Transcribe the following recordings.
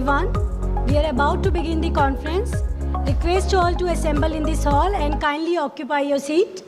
everyone. We are about to begin the conference. Request you all to assemble in this hall and kindly occupy your seat.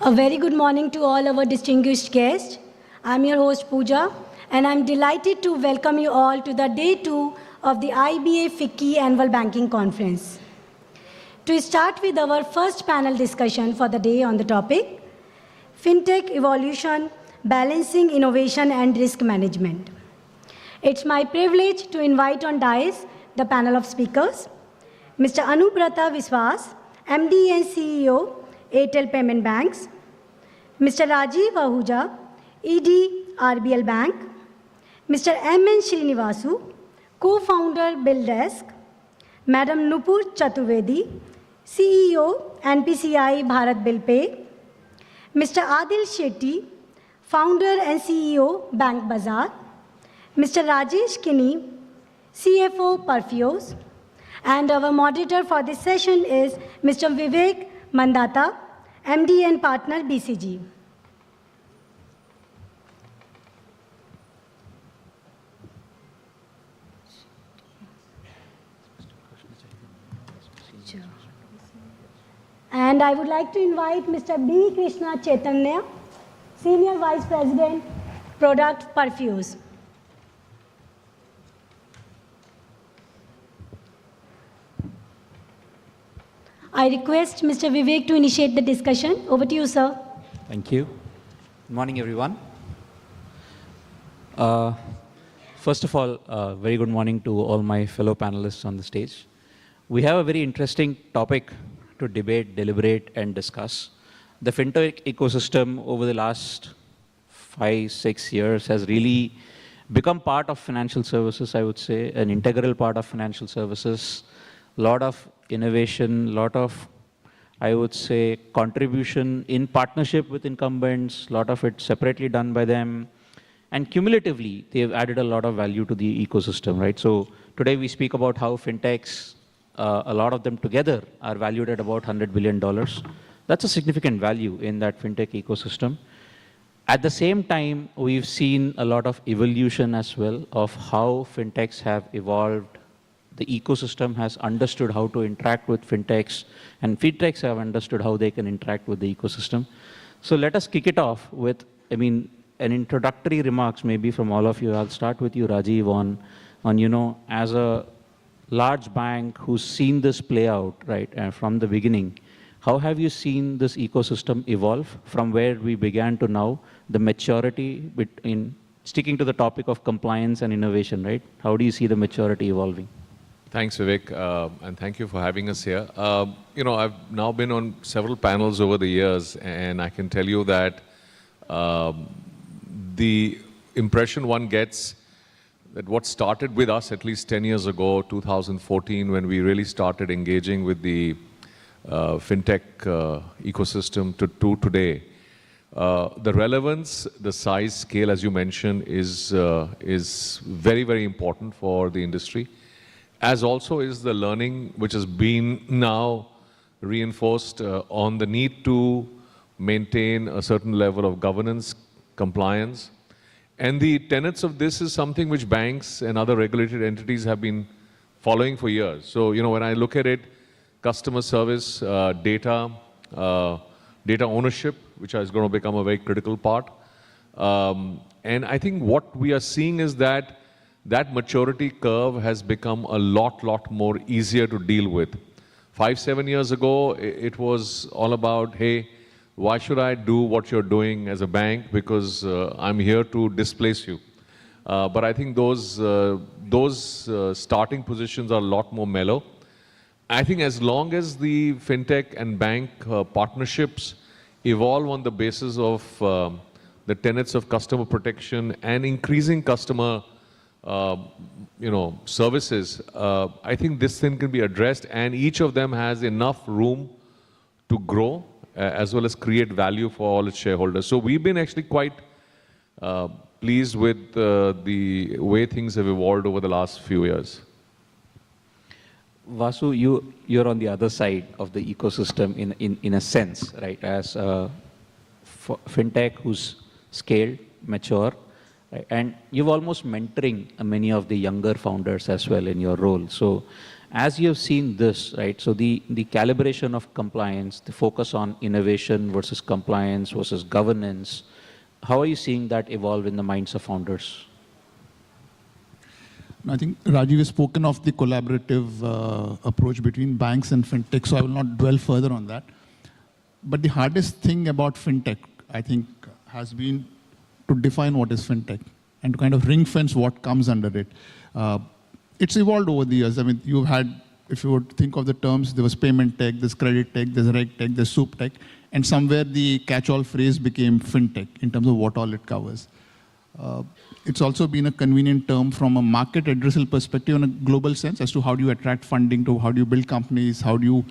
A very good morning to all our distinguished guests. I'm your host Pooja, and I'm delighted to welcome you all to the day 2 of the IBA FICCI Annual Banking Conference. To start with our first panel discussion for the day on the topic, FinTech Evolution, Balancing Innovation and Risk Management. It's my privilege to invite on dais the panel of speakers, Mr. Anubrata Viswas, MD and CEO, Airtel Payment Banks, Mr. Rajiv Ahuja, ED, RBL Bank, Mr. M.N. Srinivasu, co-founder BillDesk, Madam Nupur Chaturvedi, CEO, NPCI Bharat Bill Pay, Mr. Adil Shetty, founder and CEO, Bank Bazaar, Mr. Rajesh Kini, CFO, Perfios, and our moderator for this session is Mr. Vivek Mandata, MD and partner, BCG. And I would like to invite Mr. B. Krishna Chaitanya, Senior Vice President, Product, Perfios. I request Mr. Vivek to initiate the discussion. Over to you, sir. Thank you. Good morning, everyone. First of all, very good morning to all my fellow panelists on the stage. We have a very interesting topic to debate, deliberate, and discuss. The fintech ecosystem over the last 5-6 years has really become part of financial services, I would say, an integral part of financial services. A lot of innovation, lot of, I would say, contribution in partnership with incumbents, a lot of it separately done by them. And cumulatively, they've added a lot of value to the ecosystem, right? So today we speak about how fintechs, a lot of them together are valued at about $100 billion. That's a significant value in that fintech ecosystem. At the same time, we've seen a lot of evolution as well of how fintechs have evolved. The ecosystem has understood how to interact with fintechs, and fintechs have understood how they can interact with the ecosystem. So let us kick it off with, an introductory remarks maybe from all of you. I'll start with you, Rajiv, on as a large bank who's seen this play out, right, from the beginning. How have you seen this ecosystem evolve from where we began to now, the maturity in sticking to the topic of compliance and innovation, right? How do you see the maturity evolving? Thanks, Vivek, and thank you for having us here. I've now been on several panels over the years, and I can tell you that the impression one gets that what started with us at least 10 years ago, 2014, when we really started engaging with the fintech ecosystem to today, the relevance, the size, scale, as you mentioned, is very, very important for the industry. As also is the learning which has been now reinforced on the need to maintain a certain level of governance, compliance. And the tenets of this is something which banks and other regulated entities have been following for years. So, when I look at it, customer service, data ownership, which is going to become a very critical part. And I think what we are seeing is that maturity curve has become a lot more easier to deal with. 5-7 years ago, it was all about, hey, why should I do what you're doing as a bank? Because I'm here to displace you. But I think those starting positions are a lot more mellow. I think as long as the fintech and bank partnerships evolve on the basis of the tenets of customer protection and increasing customer services, I think this thing can be addressed, and each of them has enough room to grow as well as create value for all its shareholders. So we've been actually quite pleased with the way things have evolved over the last few years. Vasu, you're on the other side of the ecosystem in a sense, right? As a fintech who's scaled, mature, right? And you're almost mentoring many of the younger founders as well in your role. So As you have seen this, right, so the calibration of compliance, the focus on innovation versus compliance versus governance, how are you seeing that evolve in the minds of founders? I think Rajiv has spoken of the collaborative approach between banks and fintech, so I will not dwell further on that. But the hardest thing about fintech, I think, has been to define what is fintech and to kind of ring fence what comes under it. It's evolved over the years. I mean, you've had, if you would think of the terms, there was payment tech, there's credit tech, there's reg tech, there's soup tech, and somewhere the catch-all phrase became fintech in terms of what all it covers. It's also been a convenient term from a market addressable perspective in a global sense as to how do you attract funding, to how do you build companies, how do you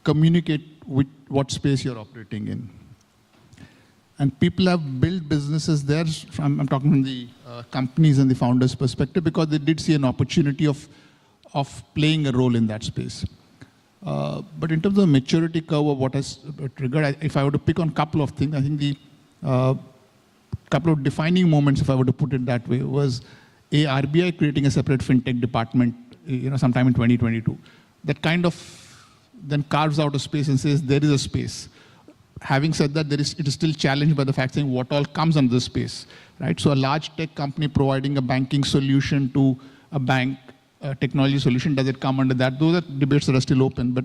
communicate with what space you're operating in. And people have built businesses there, I'm talking from the companies and the founders' perspective, because they did see an opportunity of playing a role in that space. But in terms of the maturity curve of what has triggered, if I were to pick on a couple of things, I think the couple of defining moments, if I were to put it that way, was RBI creating a separate fintech department, sometime in 2022. That kind of then carves out a space and says there is a space. Having said that, it is still challenged by the fact saying what all comes under the space, right? So a large tech company providing a banking solution to a bank, technology solution, does it come under that? Those are debates that are still open, but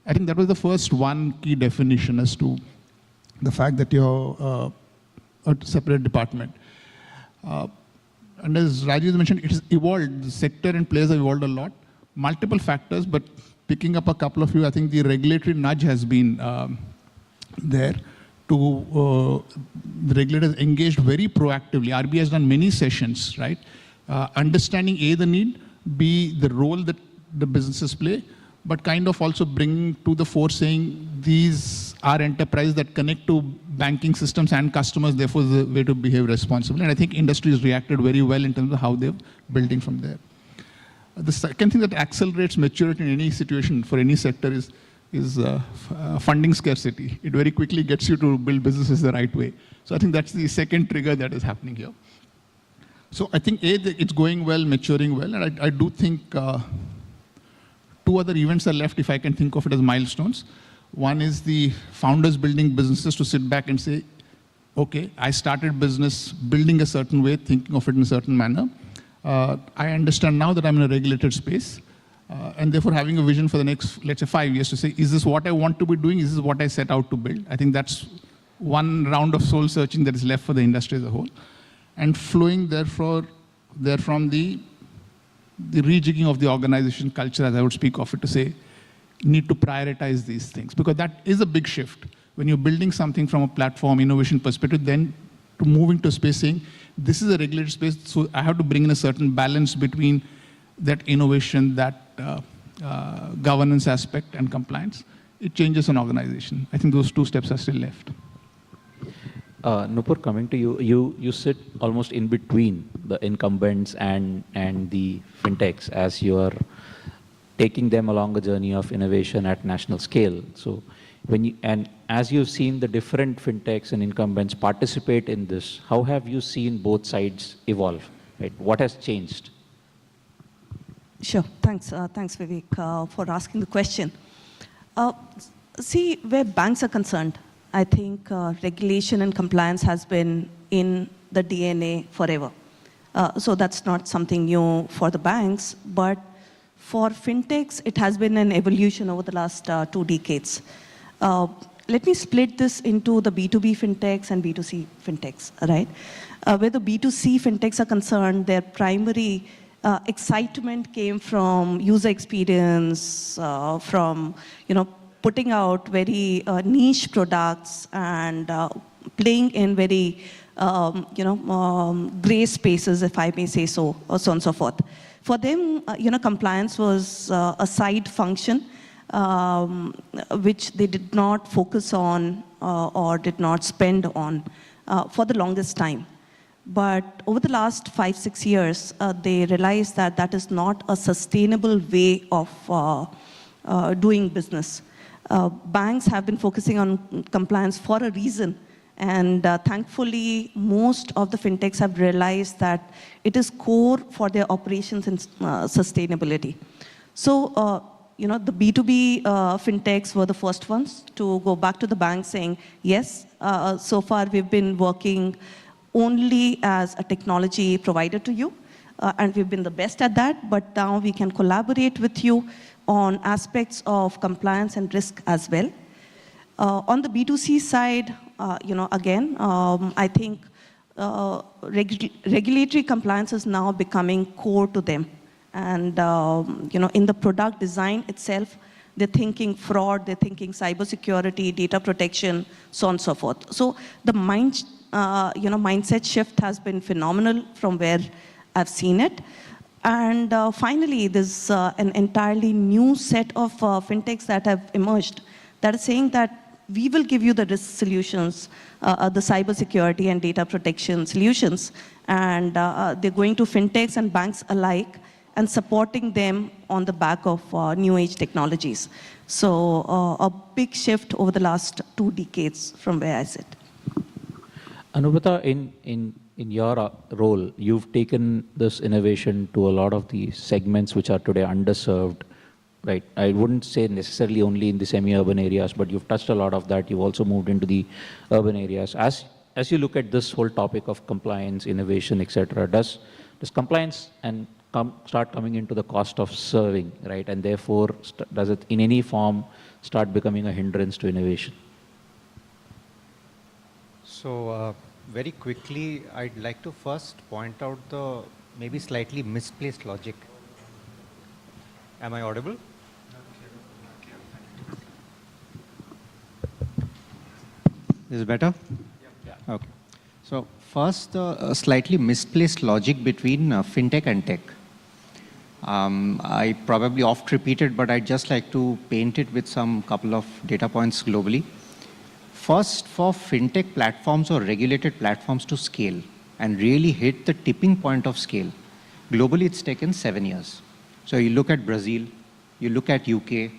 I think that was the first one key definition as to the fact that you're a separate department. And as Rajiv mentioned, it has evolved. The sector and players have evolved a lot. Multiple factors, but picking up a couple of you, I think the regulatory nudge has been there to the regulators engaged very proactively. RBI has done many sessions, right? Understanding A, the need, B, the role that the businesses play, but kind of also bringing to the fore saying these are enterprises that connect to banking systems and customers, therefore the way to behave responsibly. And I think industry has reacted very well in terms of how they're building from there. The second thing that accelerates maturity in any situation for any sector is funding scarcity. It very quickly gets you to build businesses the right way. So I think that's the second trigger that is happening here. So I think it's going well, maturing well, and I do think two other events are left, if I can think of it as milestones. One is the founders building businesses to sit back and say, okay, I started business building a certain way, thinking of it in a certain manner. I understand now that I'm in a regulated space, and therefore having a vision for the next, let's say, 5 years to say, is this what I want to be doing? Is this what I set out to build? I think that's one round of soul searching that is left for the industry as a whole. And flowing therefrom the rejigging of the organization culture, as I would speak of it, to say, need to prioritize these things. Because that is a big shift. When you're building something from a platform innovation perspective, then to move into a space saying, this is a regulated space, so I have to bring in a certain balance between that innovation, that governance aspect and compliance. It changes an organization. I think those two steps are still left. Nupur, coming to you, you sit almost in between the incumbents and the fintechs as you are taking them along a journey of innovation at national scale. So and as you've seen the different fintechs and incumbents participate in this, how have you seen both sides evolve? Right? What has changed? Sure. Thanks, Vivek, for asking the question. See, where banks are concerned, I think regulation and compliance has been in the DNA forever. So that's not something new for the banks, but for fintechs, it has been an evolution over the last 2 decades. Let me split this into the B2B fintechs and B2C fintechs, right? Where the B2C fintechs are concerned, their primary excitement came from user experience, from putting out very niche products and playing in very gray spaces, if I may say so, or so on and so forth. For them, compliance was a side function which they did not focus on or did not spend on for the longest time. But over the last 5-6 years, they realized that that is not a sustainable way of doing business. Banks have been focusing on compliance for a reason. And thankfully, most of the fintechs have realized that it is core for their operations and sustainability. So the B2B fintechs were the first ones to go back to the bank saying, yes, so far we've been working only as a technology provider to you, and we've been the best at that, but now we can collaborate with you on aspects of compliance and risk as well. On the B2C side, again, I think regulatory compliance is now becoming core to them. And in the product design itself, they're thinking fraud, they're thinking cybersecurity, data protection, so on and so forth. So the mindset shift has been phenomenal from where I've seen it. And finally, there's an entirely new set of fintechs that have emerged that are saying that we will give you the risk solutions, the cybersecurity and data protection solutions, and they're going to fintechs and banks alike and supporting them on the back of new age technologies. So a big shift over the last 2 decades from where I sit. Anubhata, in your role, you've taken this innovation to a lot of the segments which are today underserved, right? I wouldn't say necessarily only in the semi-urban areas, but you've touched a lot of that. You've also moved into the urban areas. As you look at this whole topic of compliance, innovation, etc., does compliance and start coming into the cost of serving, right? And therefore, does it in any form start becoming a hindrance to innovation? So very quickly, I'd like to first point out the maybe slightly misplaced logic. Am I audible? Is it better? Yeah. Okay. So first, a slightly misplaced logic between fintech and tech. I probably oft repeated, but I'd just like to paint it with some couple of data points globally. First, for fintech platforms or regulated platforms to scale and really hit the tipping point of scale, globally it's taken 7 years. So you look at Brazil, you look at UK,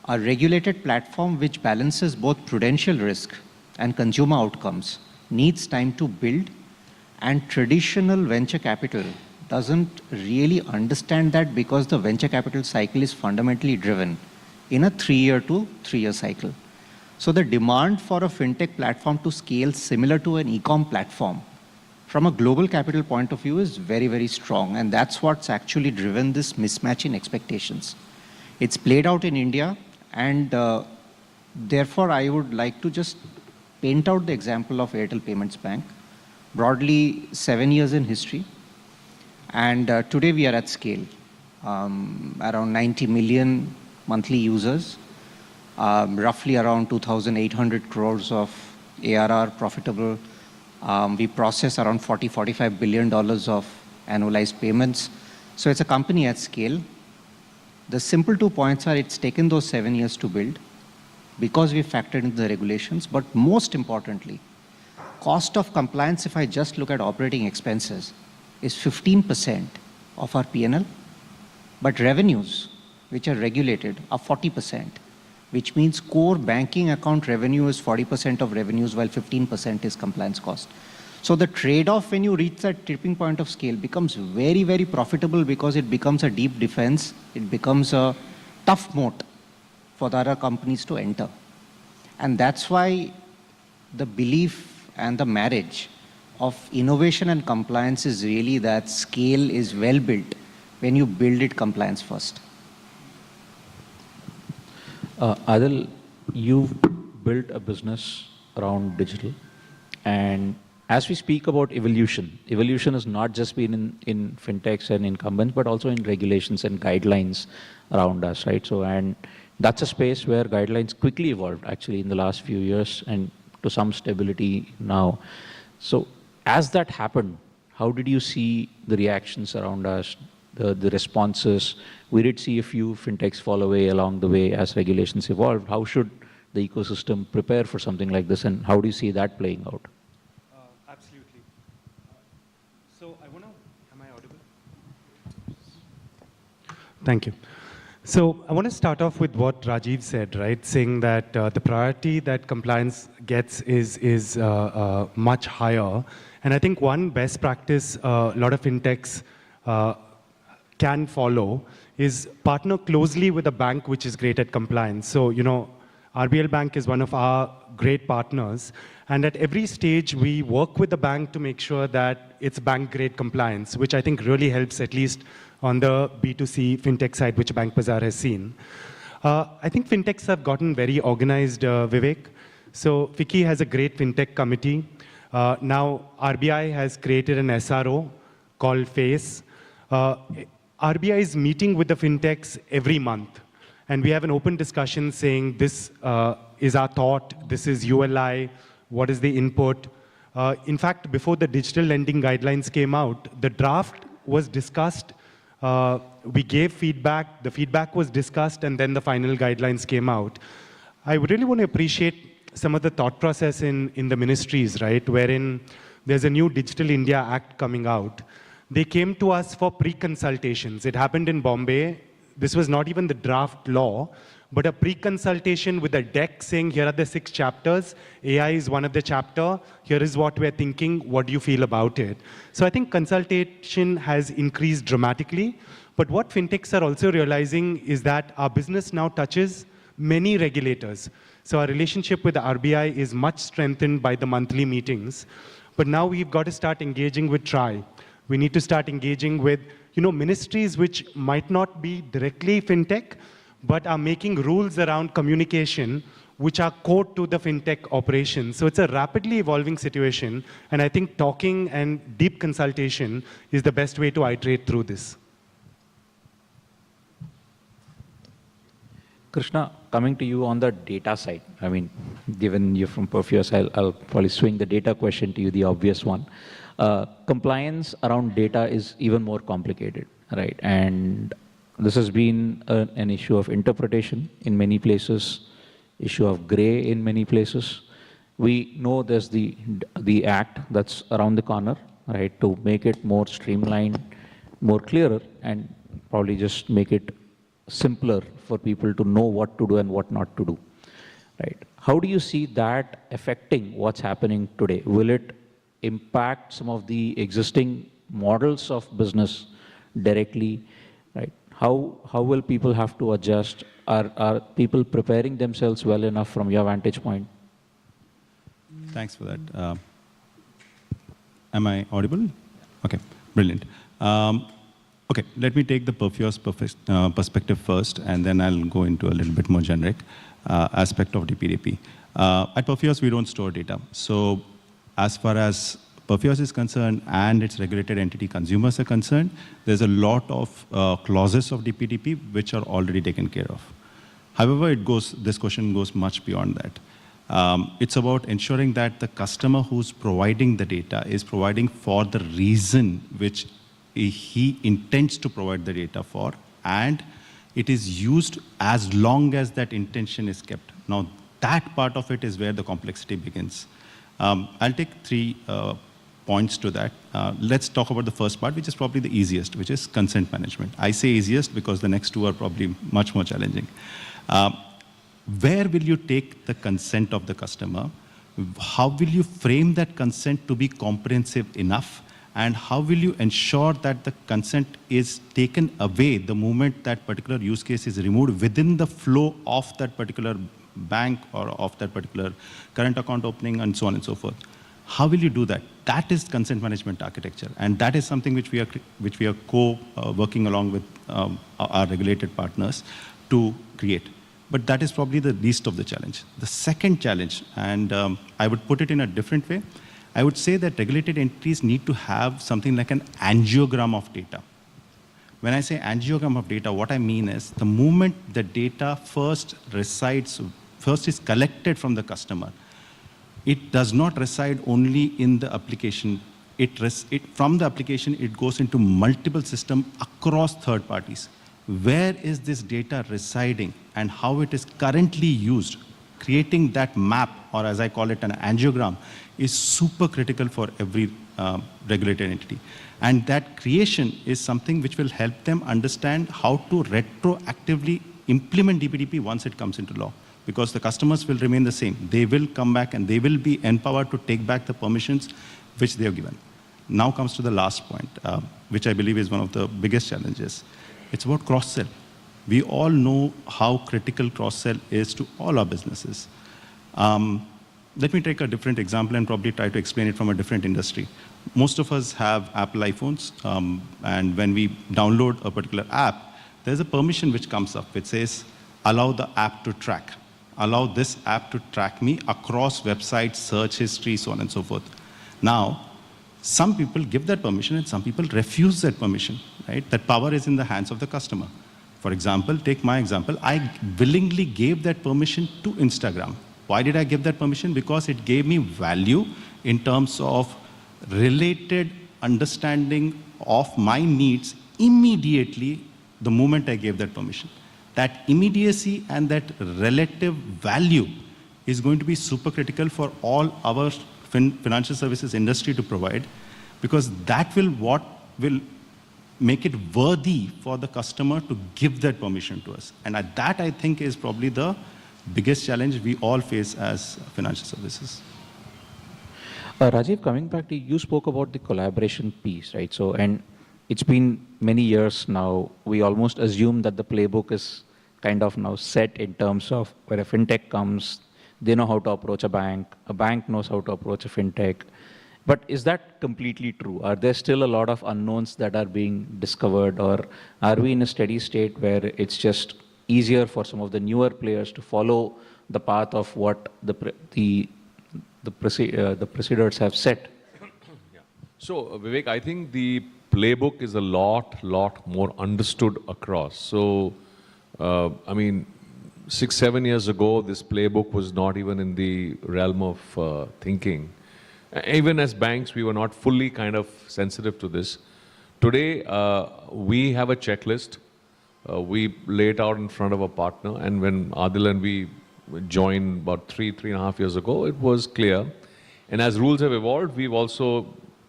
a regulated platform which balances both prudential risk and consumer outcomes needs time to build, and traditional venture capital doesn't really understand that because the venture capital cycle is fundamentally driven in a 3-year to 3-year cycle. So the demand for a fintech platform to scale similar to an e-com platform from a global capital point of view is very, very strong. And that's what's actually driven this mismatch in expectations. It's played out in India, and therefore I would like to just paint out the example of Airtel Payments Bank. Broadly 7 years in history. And today we are at scale, around 90 million monthly users, roughly around 2,800 crores of ARR profitable. We process around $40–45 billion of annualized payments. So it's a company at scale. The simple 2 points are it's taken those 7 years to build because we factored into the regulations, but most importantly, cost of compliance, if I just look at operating expenses, is 15% of our P&L, but revenues, which are regulated, are 40%, which means core banking account revenue is 40% of revenues, while 15% is compliance cost. So the trade-off when you reach that tipping point of scale becomes very, very profitable because it becomes a deep defense, it becomes a tough moat for the other companies to enter. And that's why the belief and the marriage of innovation and compliance is really that scale is well built when you build it compliance first. Adil, you've built a business around digital, and as we speak about evolution has not just been in fintechs and incumbents, but also in regulations and guidelines around us, right? So, and that's a space where guidelines quickly evolved actually in the last few years and to some stability now. So as that happened, how did you see the reactions around us, the responses? We did see a few fintechs fall away along the way as regulations evolved. How should the ecosystem prepare for something like this, and how do you see that playing out? Absolutely. So I want to, am I audible? Thank you. So I want to start off with what Rajiv said, right? Saying that the priority that compliance gets is much higher. And I think one best practice a lot of fintechs can follow is partner closely with a bank which is great at compliance. So, RBL Bank is one of our great partners. And at every stage, we work with the bank to make sure that it's bank-grade compliance, which I think really helps, at least on the B2C fintech side, which Bank Bazaar has seen. I think fintechs have gotten very organized, Vivek. So FICCI has a great fintech committee. Now RBI has created an SRO called FACE. RBI is meeting with the fintechs every month. And we have an open discussion saying this is our thought, this is ULI, what is the input. In fact, before the digital lending guidelines came out, the draft was discussed. We gave feedback, the feedback was discussed, and then the final guidelines came out. I would really want to appreciate some of the thought process in the ministries, right, wherein there's a new Digital India Act coming out. They came to us for pre-consultations. It happened in Bombay. This was not even the draft law, but a pre-consultation with a deck saying, here are the 6 chapters. AI is one of the chapter. Here is what we're thinking. What do you feel about it? So I think consultation has increased dramatically. But what fintechs are also realizing is that our business now touches many regulators. So our relationship with the RBI is much strengthened by the monthly meetings. But now we've got to start engaging with TRI. We need to start engaging with ministries which might not be directly fintech, but are making rules around communication which are core to the fintech operations. So it's a rapidly evolving situation, and I think talking and deep consultation is the best way to iterate through this. Krishna, coming to you on the data side, I mean, given you're from Perfios, I'll probably swing the data question to you, the obvious one. Compliance around data is even more complicated, right? And this has been an issue of interpretation in many places, issue of gray in many places. We know there's the act that's around the corner, right, to make it more streamlined, more clearer, and probably just make it simpler for people to know what to do and what not to do, right? How do you see that affecting what's happening today? Will it impact some of the existing models of business directly, right? How will people have to adjust? Are people preparing themselves well enough from your vantage point? Thanks for that. Am I audible? Okay, brilliant. Okay, let me take the Perfios perspective first, and then I'll go into a little bit more generic aspect of DPDP. At Perfios, we don't store data. So as far as Perfios is concerned and its regulated entity consumers are concerned, there's a lot of clauses of DPDP which are already taken care of. However, this question goes much beyond that. It's about ensuring that the customer who's providing the data is providing for the reason which he intends to provide the data for, and it is used as long as that intention is kept. Now, that part of it is where the complexity begins. I'll take 3 points to that. Let's talk about the first part, which is probably the easiest, which is consent management. I say easiest because the next 2 are probably much more challenging. Where will you take the consent of the customer? How will you frame that consent to be comprehensive enough? And how will you ensure that the consent is taken away the moment that particular use case is removed within the flow of that particular bank or of that particular current account opening and so on and so forth? How will you do that? That is consent management architecture. And that is something which we are working along with our regulated partners to create. But that is probably the least of the challenge. The second challenge, and I would put it in a different way, I would say that regulated entities need to have something like an angiogram of data. When I say angiogram of data, what I mean is the moment the data first is collected from the customer, it does not reside only in the application. From the application, it goes into multiple systems across third parties. Where is this data residing and how it is currently used? Creating that map, or as I call it, an angiogram, is super critical for every regulated entity. And that creation is something which will help them understand how to retroactively implement DPDP once it comes into law. Because the customers will remain the same. They will come back and they will be empowered to take back the permissions which they have given. Now comes to the last point, which I believe is one of the biggest challenges. It's about cross-sell. We all know how critical cross-sell is to all our businesses. Let me take a different example and probably try to explain it from a different industry. Most of us have Apple iPhones, and when we download a particular app, there's a permission which comes up which says, allow the app to track. Allow this app to track me across websites, search history, so on and so forth. Now, some people give that permission and some people refuse that permission, right? That power is in the hands of the customer. For example, take my example, I willingly gave that permission to Instagram. Why did I give that permission? Because it gave me value in terms of related understanding of my needs immediately the moment I gave that permission. That immediacy and that relative value is going to be super critical for all our financial services industry to provide, because that will make it worthy for the customer to give that permission to us. And that, I think, is probably the biggest challenge we all face as financial services. Rajiv, coming back to you spoke about the collaboration piece, right? So, and it's been many years now. We almost assume that the playbook is kind of now set in terms of where a fintech comes, they know how to approach a bank knows how to approach a fintech. But is that completely true? Are there still a lot of unknowns that are being discovered, or are we in a steady state where it's just easier for some of the newer players to follow the path of what the preceders have set? Yeah. So, Vivek, I think the playbook is a lot more understood across. So, I mean, 6-7 years ago, this playbook was not even in the realm of thinking. Even as banks, we were not fully kind of sensitive to this. Today, we have a checklist. We lay it out in front of a partner. And when Adil and we joined about 3.5 years ago, it was clear. And as rules have evolved, we've also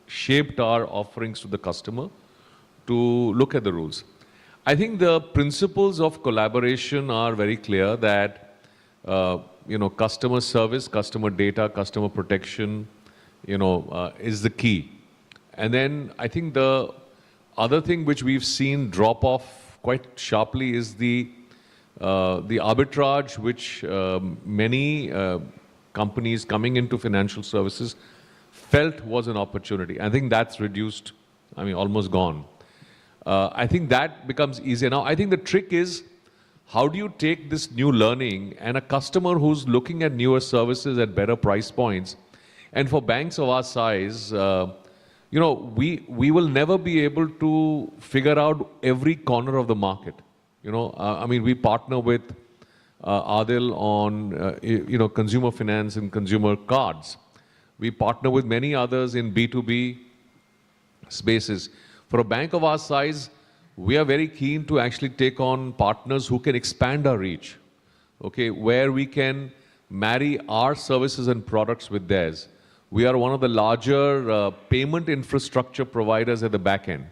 shaped our offerings to the customer to look at the rules. I think the principles of collaboration are very clear that, customer service, customer data, customer protection, is the key. And then I think the other thing which we've seen drop off quite sharply is the arbitrage which many companies coming into financial services felt was an opportunity. I think that's reduced, almost gone. I think that becomes easier. Now, I think the trick is, how do you take this new learning and a customer who's looking at newer services at better price points? And for banks of our size, we will never be able to figure out every corner of the market. We partner with Adil on, consumer finance and consumer cards. We partner with many others in B2B spaces. For a bank of our size, we are very keen to actually take on partners who can expand our reach, okay, where we can marry our services and products with theirs. We are one of the larger payment infrastructure providers at the back end.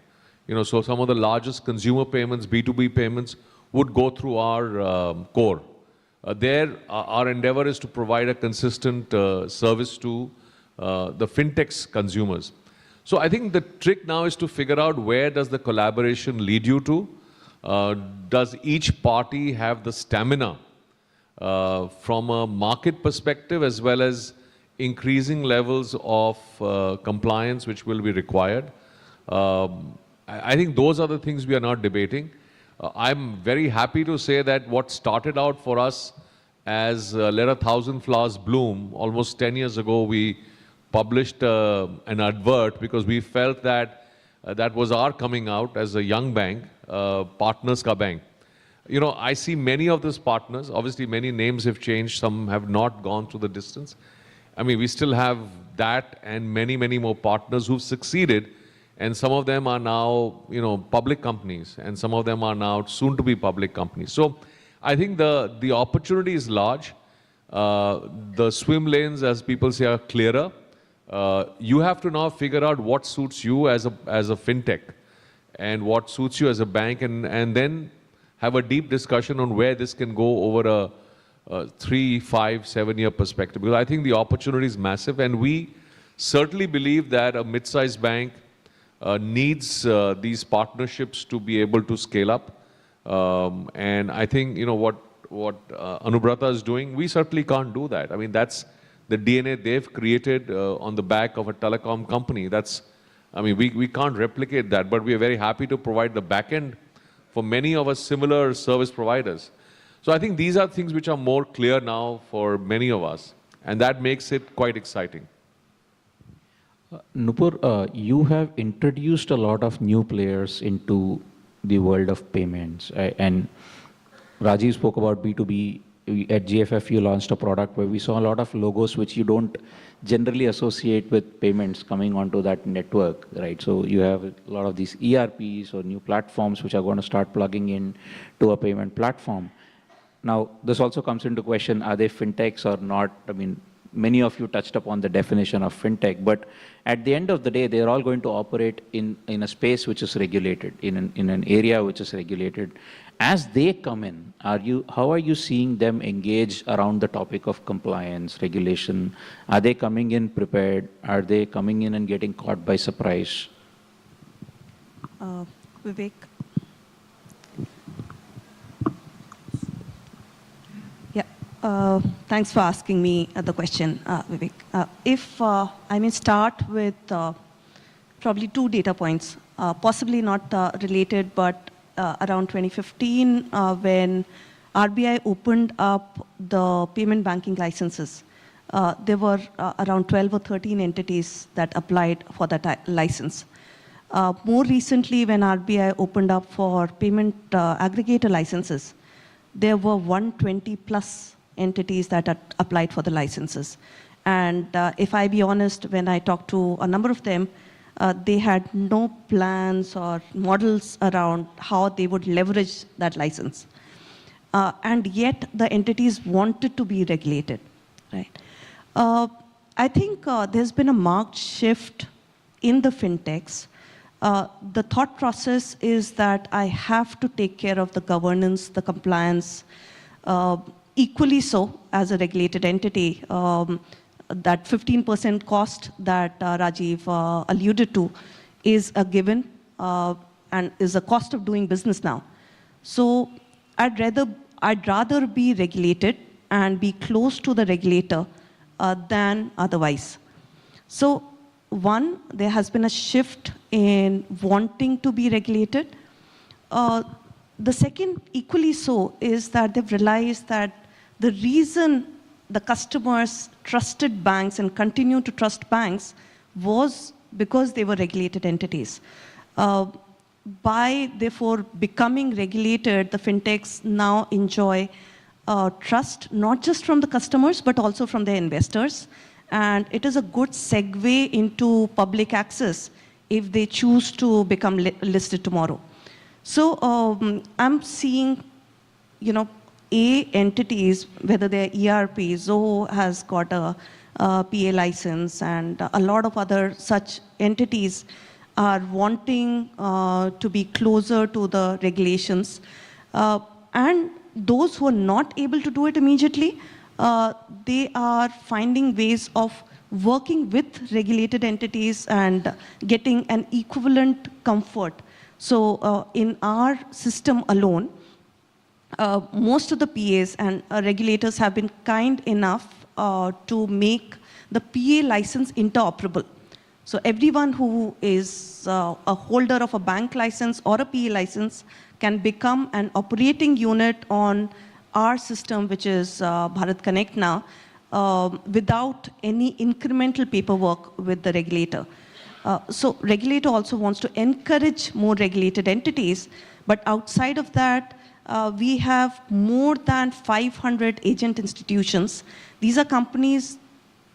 So some of the largest consumer payments, B2B payments, would go through our core. Our endeavor is to provide a consistent service to the fintech's consumers. So I think the trick now is to figure out, where does the collaboration lead you to? Does each party have the stamina from a market perspective, as well as increasing levels of compliance which will be required? I think those are the things we are not debating. I'm very happy to say that what started out for us as Let a Thousand Flowers Bloom, almost 10 years ago, we published an advert because we felt that that was our coming out as a young bank, Partners Ka Bank. I see many of these partners. Obviously, many names have changed. Some have not gone through the distance. We still have that and many more partners who've succeeded. And some of them are now, public companies, and some of them are now soon to be public companies. So I think the opportunity is large. The swim lanes, as people say, are clearer. You have to now figure out what suits you as a fintech and what suits you as a bank, and then have a deep discussion on where this can go over a 3, 5, 7-year perspective. Because I think the opportunity is massive, and we certainly believe that a mid-sized bank needs these partnerships to be able to scale up. And I think, what Anubrata is doing, we certainly can't do that. I mean, that's the DNA they've created on the back of a telecom company. We can't replicate that, but we are very happy to provide the back end for many of us similar service providers. So I think these are things which are more clear now for many of us, and that makes it quite exciting. Nupur, you have introduced a lot of new players into the world of payments. And Rajiv spoke about B2B. At GFF, you launched a product where we saw a lot of logos which you don't generally associate with payments coming onto that network, right? So you have a lot of these ERPs or new platforms which are going to start plugging in to a payment platform. Now, this also comes into question, are they fintechs or not? I mean, many of you touched upon the definition of fintech, but at the end of the day, they're all going to operate in a space which is regulated, in an area which is regulated. As they come in, how are you seeing them engage around the topic of compliance, regulation? Are they coming in prepared? Are they coming in and getting caught by surprise? Vivek. Yeah, thanks for asking me the question, Vivek. If I may start with probably 2 data points, possibly not related, but around 2015, when RBI opened up the payment banking licenses, there were around 12 or 13 entities that applied for that license. More recently, when RBI opened up for payment aggregator licenses, there were 120 plus entities that had applied for the licenses. And if I be honest, when I talked to a number of them, they had no plans or models around how they would leverage that license. And yet the entities wanted to be regulated, right? I think there's been a marked shift in the fintechs. The thought process is that I have to take care of the governance, the compliance, equally so as a regulated entity. That 15% cost that Rajiv alluded to is a given and is a cost of doing business now. So I'd rather be regulated and be close to the regulator than otherwise. So one, there has been a shift in wanting to be regulated. The second, equally so, is that they've realized that the reason the customers trusted banks and continue to trust banks was because they were regulated entities. By, therefore, becoming regulated, the fintechs now enjoy trust, not just from the customers, but also from their investors. And it is a good segue into public access if they choose to become listed tomorrow. So I'm seeing, entities, whether they're ERP, Zoho has got a PA license, and a lot of other such entities are wanting to be closer to the regulations. And those who are not able to do it immediately, they are finding ways of working with regulated entities and getting an equivalent comfort. So in our system alone, most of the PAs and regulators have been kind enough to make the PA license interoperable. So everyone who is a holder of a bank license or a PA license can become an operating unit on our system, which is Bharat Connect now, without any incremental paperwork with the regulator. So regulator also wants to encourage more regulated entities, but outside of that, we have more than 500 agent institutions. These are companies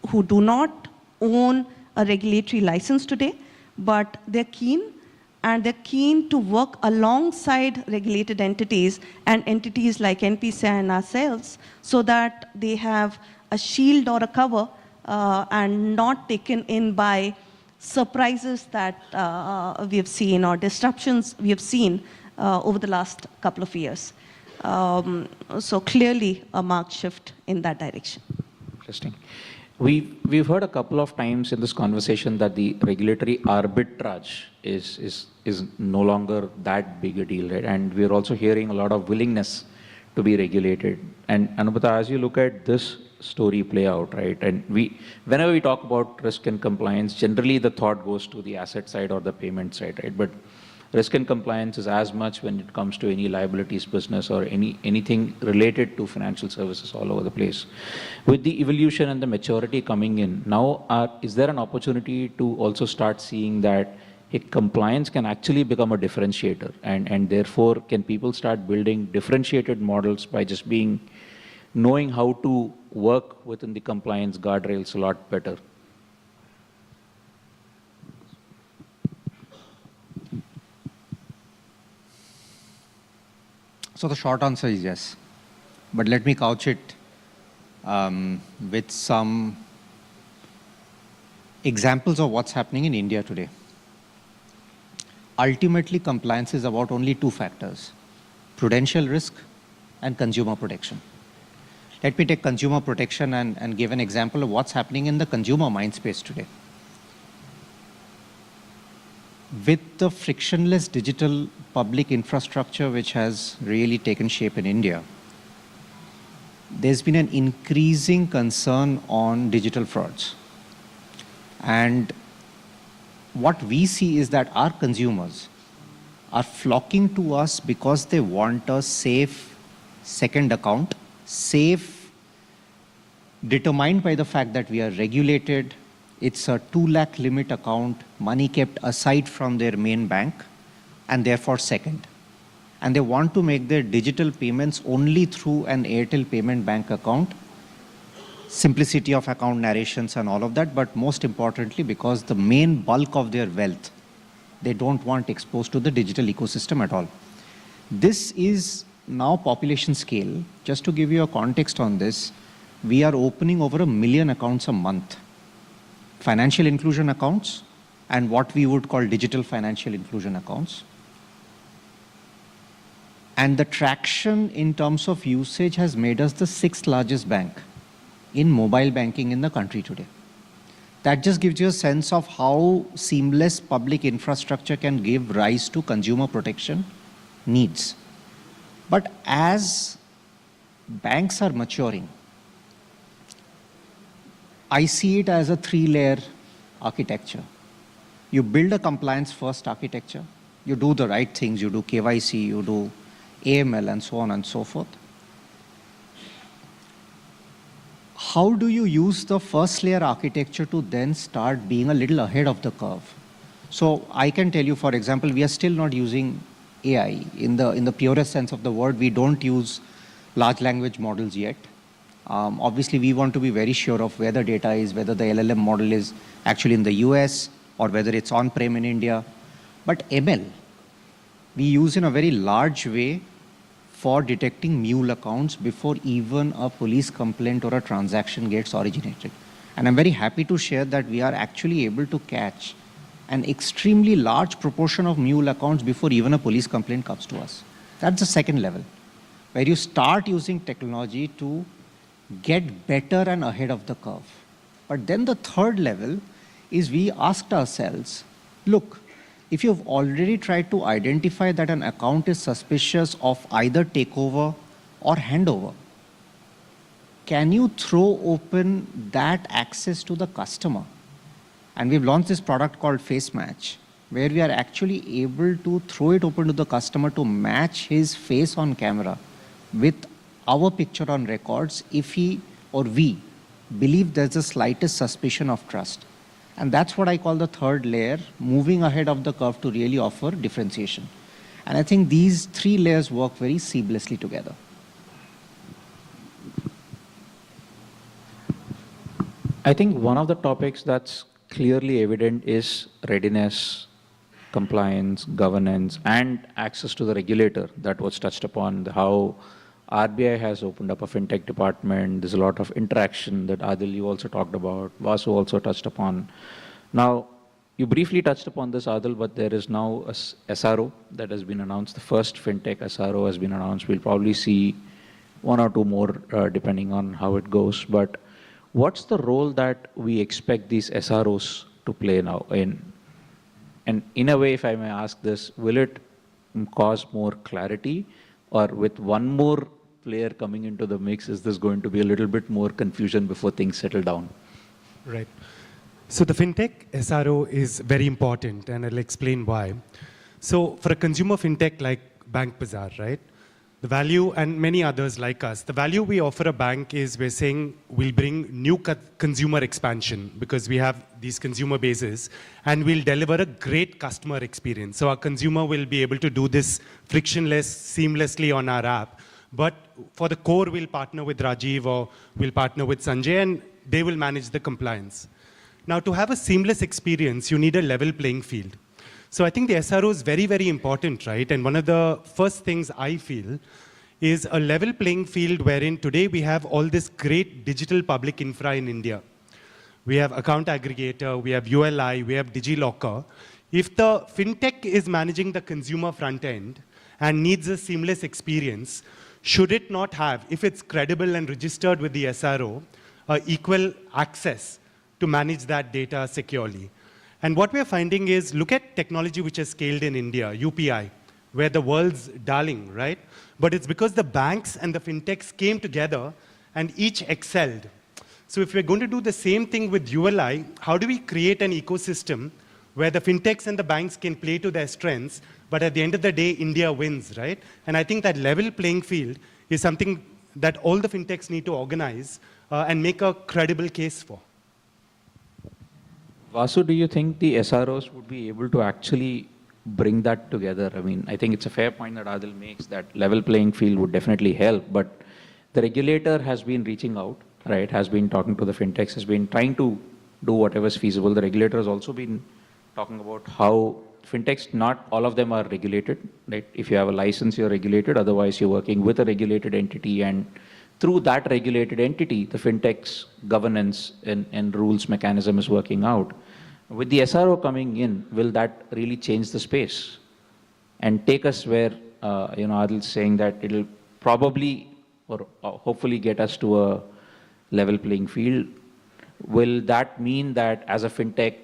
who do not own a regulatory license today, but they're keen, and they're keen to work alongside regulated entities and entities like NPCI and ourselves, so that they have a shield or a cover and not taken in by surprises that we have seen or disruptions we have seen over the last couple of years. So clearly a marked shift in that direction. Interesting. We've heard a couple of times in this conversation that the regulatory arbitrage is no longer that big a deal, right? And we're also hearing a lot of willingness to be regulated. And Anubhata, as you look at this story play out, right? And whenever we talk about risk and compliance, generally the thought goes to the asset side or the payment side, right? But risk and compliance is as much when it comes to any liabilities business or anything related to financial services all over the place. With the evolution and the maturity coming in, now is there an opportunity to also start seeing that compliance can actually become a differentiator, and therefore can people start building differentiated models by just knowing how to work within the compliance guardrails a lot better? So the short answer is yes. But let me couch it with some examples of what's happening in India today. Ultimately, compliance is about only two factors: prudential risk and consumer protection. Let me take consumer protection and give an example of what's happening in the consumer mind space today. With the frictionless digital public infrastructure which has really taken shape in India, there's been an increasing concern on digital frauds. And what we see is that our consumers are flocking to us because they want a safe second account, safe, determined by the fact that we are regulated. It's a 2 lakh limit account, money kept aside from their main bank, and therefore second. And they want to make their digital payments only through an Airtel payment bank account, simplicity of account narrations and all of that, but most importantly, because the main bulk of their wealth, they don't want exposed to the digital ecosystem at all. This is now population scale. Just to give you a context on this, we are opening over 1 million accounts a month. Financial inclusion accounts and what we would call digital financial inclusion accounts. And the traction in terms of usage has made us the 6th largest bank in mobile banking in the country today. That just gives you a sense of how seamless public infrastructure can give rise to consumer protection needs. But as banks are maturing, I see it as a 3-layer architecture. You build a compliance-first architecture, you do the right things, you do KYC, you do AML and so on and so forth. How do you use the first layer architecture to then start being a little ahead of the curve? So I can tell you, for example, we are still not using AI in the purest sense of the word. We don't use large language models yet. Obviously, we want to be very sure of where the data is, whether the LLM model is actually in the US or whether it's on-prem in India. But ML, we use in a very large way for detecting mule accounts before even a police complaint or a transaction gets originated. And I'm very happy to share that we are actually able to catch an extremely large proportion of mule accounts before even a police complaint comes to us. That's the second level, where you start using technology to get better and ahead of the curve. But then the third level is we asked ourselves, look, if you've already tried to identify that an account is suspicious of either takeover or handover, can you throw open that access to the customer? And we've launched this product called Face Match, where we are actually able to throw it open to the customer to match his face on camera with our picture on records if he or we believe there's the slightest suspicion of trust. And that's what I call the third layer, moving ahead of the curve to really offer differentiation. And I think these 3 layers work very seamlessly together. I think one of the topics that's clearly evident is readiness, compliance, governance, and access to the regulator that was touched upon, how RBI has opened up a fintech department. There's a lot of interaction that Adil, you also talked about, Vasu also touched upon. Now, you briefly touched upon this, Adil, but there is now a SRO that has been announced. The first fintech SRO has been announced. We'll probably see 1 or 2 more depending on how it goes. But what's the role that we expect these SROs to play now? And in a way, if I may ask this, will it cause more clarity, or with one more player coming into the mix, is this going to be a little bit more confusion before things settle down? Right. So the fintech SRO is very important, and I'll explain why. So for a consumer fintech like Bank Bazaar, right? The value, and many others like us, the value we offer a bank is we're saying we'll bring new consumer expansion because we have these consumer bases, and we'll deliver a great customer experience. So our consumer will be able to do this frictionless, seamlessly on our app. But for the core, we'll partner with Rajiv or we'll partner with Sanjay, and they will manage the compliance. Now, to have a seamless experience, you need a level playing field. So I think the SRO is very, very important, right? And one of the first things I feel is a level playing field wherein today we have all this great digital public infra in India. We have account aggregator, we have ULI, we have DigiLocker. If the fintech is managing the consumer front end and needs a seamless experience, should it not have, if it's credible and registered with the SRO, equal access to manage that data securely? And what we're finding is, look at technology which has scaled in India, UPI, where the world's darling, right? But it's because the banks and the fintechs came together and each excelled. So if we're going to do the same thing with ULI, how do we create an ecosystem where the fintechs and the banks can play to their strengths, but at the end of the day, India wins, right? And I think that level playing field is something that all the fintechs need to organize and make a credible case for. Vasu, do you think the SROs would be able to actually bring that together? I mean, I think it's a fair point that Adil makes, that level playing field would definitely help, but the regulator has been reaching out, right, has been talking to the fintechs, has been trying to do whatever is feasible. The regulator has also been talking about how fintechs, not all of them are regulated, right? If you have a license, you're regulated, otherwise you're working with a regulated entity, and through that regulated entity, the fintech's governance and rules mechanism is working out. With the SRO coming in, will that really change the space and take us where, Adil's saying that it'll probably or hopefully get us to a level playing field? Will that mean that as a fintech,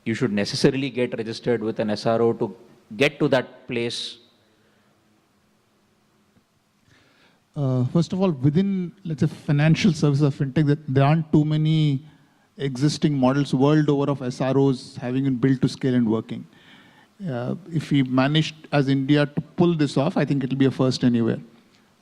you should necessarily get registered with an SRO to get to that place? First of all, within, let's say, financial services of fintech, there aren't too many existing models world over of SROs having been built to scale and working. If we managed as India to pull this off, I think it'll be a first anywhere.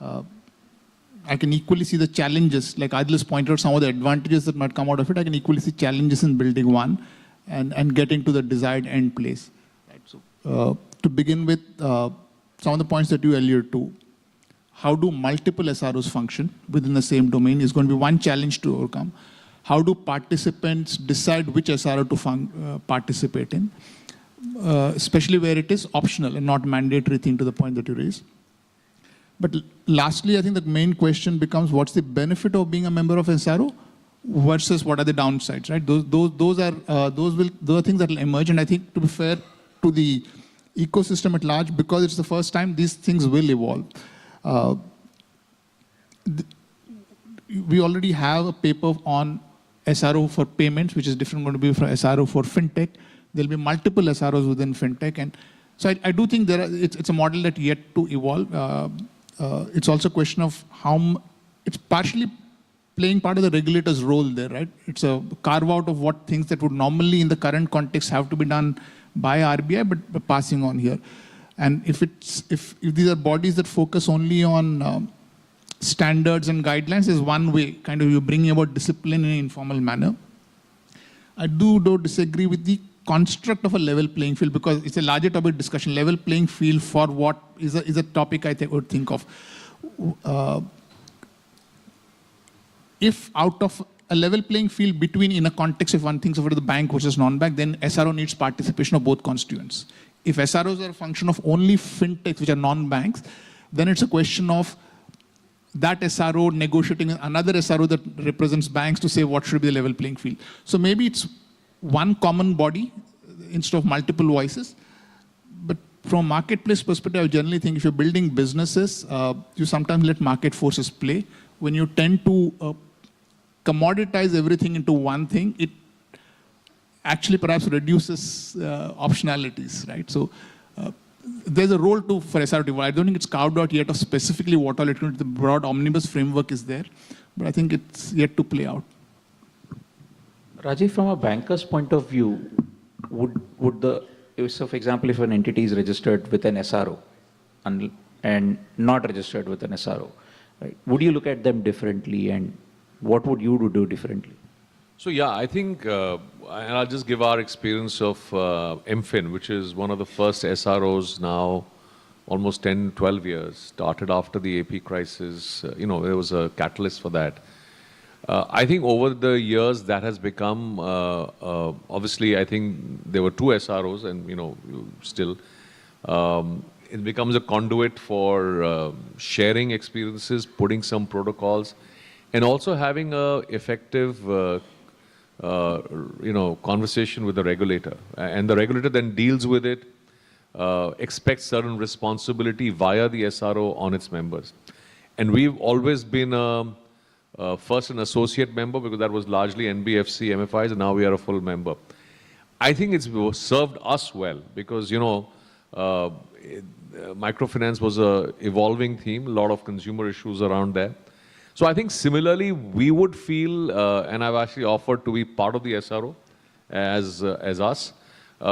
I can equally see the challenges, like Adil has pointed out some of the advantages that might come out of it. I can equally see challenges in building one and getting to the desired end place. Right. So, to begin with, some of the points that you alluded to, how do multiple SROs function within the same domain is going to be one challenge to overcome. How do participants decide which SRO to participate in, especially where it is optional and not mandatory thing, to the point that you raised. But lastly, I think the main question becomes, what's the benefit of being a member of SRO versus what are the downsides, right? Those are things that will emerge, and I think, to be fair to the ecosystem at large, because it's the first time, these things will evolve. We already have a paper on SRO for payments, which is different going to be for SRO for fintech. There'll be multiple SROs within fintech, and so I do think it's a model that yet to evolve. It's also a question of how it's partially playing part of the regulator's role there, right? It's a carve out of what things that would normally in the current context have to be done by RBI, but passing on here. And if these are bodies that focus only on standards and guidelines, is one way, kind of you bringing about discipline in an informal manner. I do disagree with the construct of a level playing field, because it's a larger topic discussion. Level playing field for what is a topic I would think of. If out of a level playing field between, in a context, if one thinks of it as the bank versus non-bank, then SRO needs participation of both constituents. If SROs are a function of only fintechs, which are non-banks, then it's a question of that SRO negotiating with another SRO that represents banks to say what should be the level playing field. So maybe it's one common body instead of multiple voices. But from a marketplace perspective, I generally think if you're building businesses, you sometimes let market forces play. When you tend to commoditize everything into one thing, it actually perhaps reduces optionalities, right? So there's a role for SRO. I don't think it's carved out yet of specifically what all it can do. The broad omnibus framework is there, but I think it's yet to play out. Rajiv, from a banker's point of view, so for example, if an entity is registered with an SRO and not registered with an SRO, right, would you look at them differently, and what would you do differently? So yeah, I think, and I'll just give our experience of MFIN, which is one of the first SROs now, almost 10, 12 years, started after the AP crisis. There was a catalyst for that. I think over the years that has become, obviously I think there were 2 SROs and, still, it becomes a conduit for sharing experiences, putting some protocols, and also having a effective conversation with the regulator. And the regulator then deals with it, expects certain responsibility via the SRO on its members. And we've always been first an associate member, because that was largely NBFC, MFIs, and now we are a full member. I think it's served us well, because, microfinance was a evolving theme, a lot of consumer issues around there. So I think similarly, we would feel, and I've actually offered to be part of the SRO as us,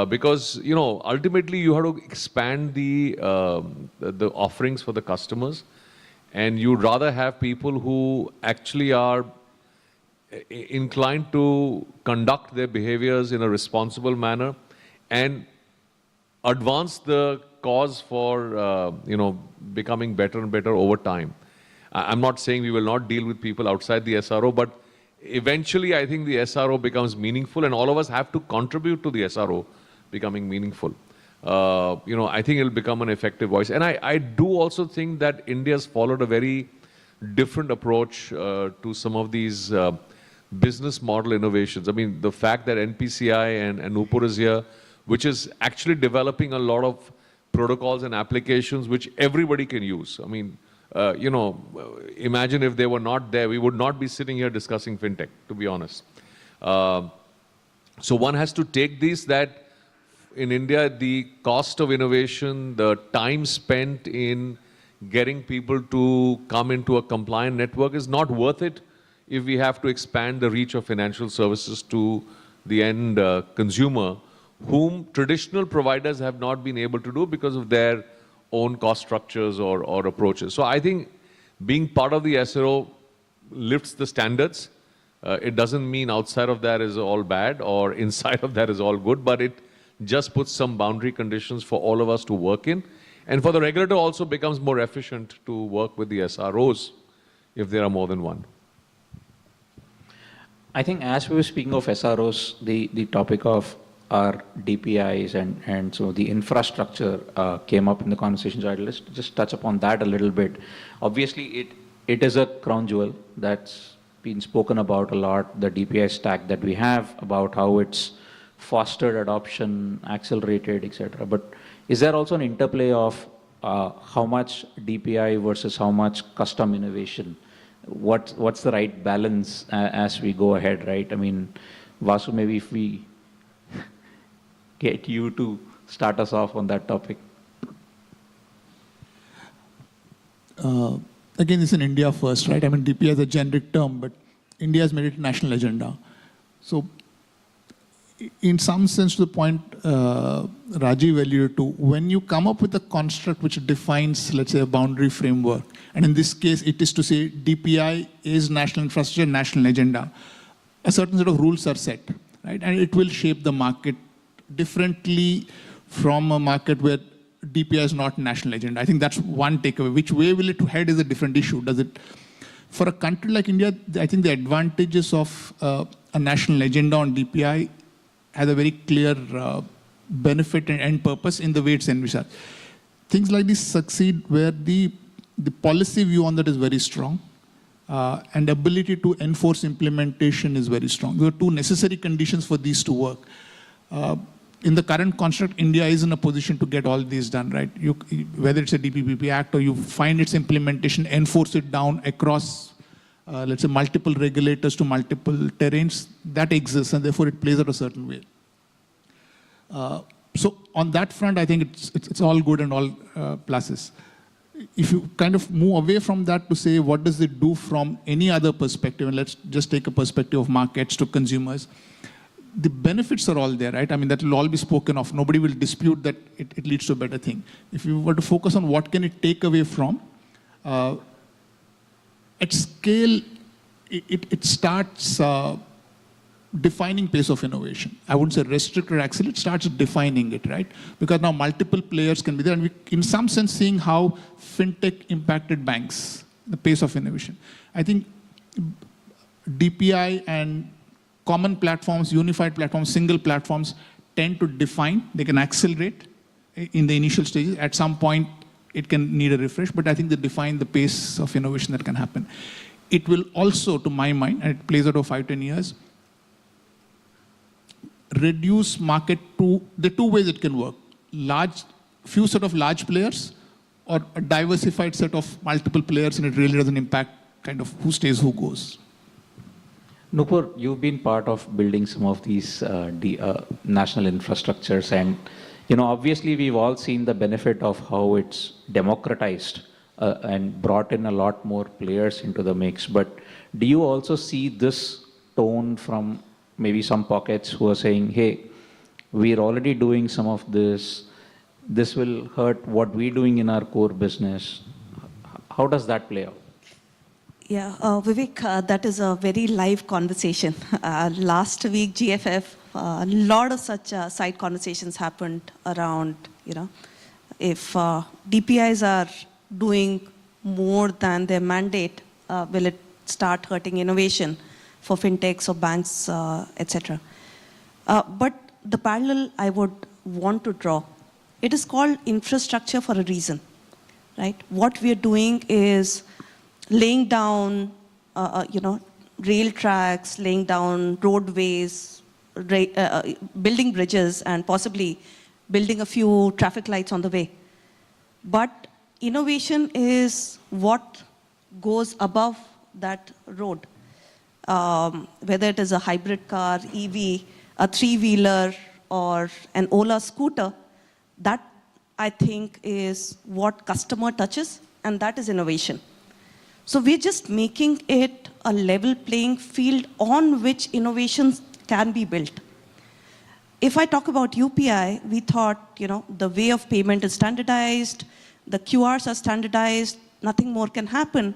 because, ultimately you have to expand the offerings for the customers, and you'd rather have people who actually are inclined to conduct their behaviors in a responsible manner and advance the cause for, becoming better and better over time. I'm not saying we will not deal with people outside the SRO, but eventually I think the SRO becomes meaningful, and all of us have to contribute to the SRO becoming meaningful. I think it'll become an effective voice. And I do also think that India's followed a very different approach to some of these business model innovations. I mean, the fact that NPCI and Nupur is here, which is actually developing a lot of protocols and applications which everybody can use. I mean, imagine if they were not there, we would not be sitting here discussing fintech, to be honest. So one has to take these, that in India, the cost of innovation, the time spent in getting people to come into a compliant network is not worth it if we have to expand the reach of financial services to the end consumer, whom traditional providers have not been able to do because of their own cost structures or approaches. So I think being part of the SRO lifts the standards. It doesn't mean outside of that is all bad or inside of that is all good, but it just puts some boundary conditions for all of us to work in. And for the regulator also becomes more efficient to work with the SROs if there are more than one. I think as we were speaking of SROs, the topic of our DPIs and so the infrastructure came up in the conversation. So I'll just touch upon that a little bit. Obviously, it is a crown jewel that's been spoken about a lot, the DPI stack that we have, about how it's fostered adoption, accelerated, etc. But is there also an interplay of how much DPI versus how much custom innovation? What's the right balance as we go ahead, right? I mean, Vasu, maybe if we get you to start us off on that topic. Again, it's in India first, right? I mean, DPI is a generic term, but India has made it a national agenda. So in some sense, to the point Rajiv alluded to, when you come up with a construct which defines, let's say, a boundary framework, and in this case, it is to say DPI is national infrastructure, national agenda, a certain set of rules are set, right? And it will shape the market differently from a market where DPI is not national agenda. I think that's one takeaway. Which way will it head is a different issue. Does it, for a country like India, I think the advantages of a national agenda on DPI has a very clear benefit and end purpose in the way it's envisaged. Things like this succeed where the policy view on that is very strong, and ability to enforce implementation is very strong. There are two necessary conditions for these to work. In the current construct, India is in a position to get all these done, right? Whether it's a DPPP Act or you find its implementation, enforce it down across let's say, multiple regulators to multiple terrains, that exists, and therefore it plays out a certain way. So on that front, I think it's all good and all pluses. If you kind of move away from that to say, what does it do from any other perspective, and let's just take a perspective of markets to consumers, the benefits are all there, right? I mean, that will all be spoken of. Nobody will dispute that it leads to a better thing. If you were to focus on what can it take away from, at scale, it starts defining pace of innovation. I wouldn't say restrict or accelerate, it starts defining it, right? Because now multiple players can be there, and we, in some sense, seeing how fintech impacted banks, the pace of innovation. I think DPI and common platforms, unified platforms, single platforms tend to define, they can accelerate in the initial stages. At some point, it can need a refresh, but I think they define the pace of innovation that can happen. It will also, to my mind, and it plays out over 5-10 years, reduce market to the two ways it can work. Few set of large players, or a diversified set of multiple players, and it really doesn't impact kind of who stays, who goes. Nupur, you've been part of building some of these national infrastructures, and obviously we've all seen the benefit of how it's democratized and brought in a lot more players into the mix. But do you also see this tone from maybe some pockets who are saying, hey, we're already doing some of this, this will hurt what we're doing in our core business? How does that play out? Yeah, Vivek, that is a very live conversation. Last week, GFF, a lot of such side conversations happened around, if DPIs are doing more than their mandate, will it start hurting innovation for fintechs or banks, etc. But the parallel I would want to draw, it is called infrastructure for a reason, right? What we are doing is laying down, rail tracks, laying down roadways, building bridges, and possibly building a few traffic lights on the way. But innovation is what goes above that road. Whether it is a hybrid car, EV, a three-wheeler, or an Ola scooter, that I think is what customer touches, and that is innovation. So we're just making it a level playing field on which innovations can be built. If I talk about UPI, we thought, the way of payment is standardized, the QRs are standardized, nothing more can happen,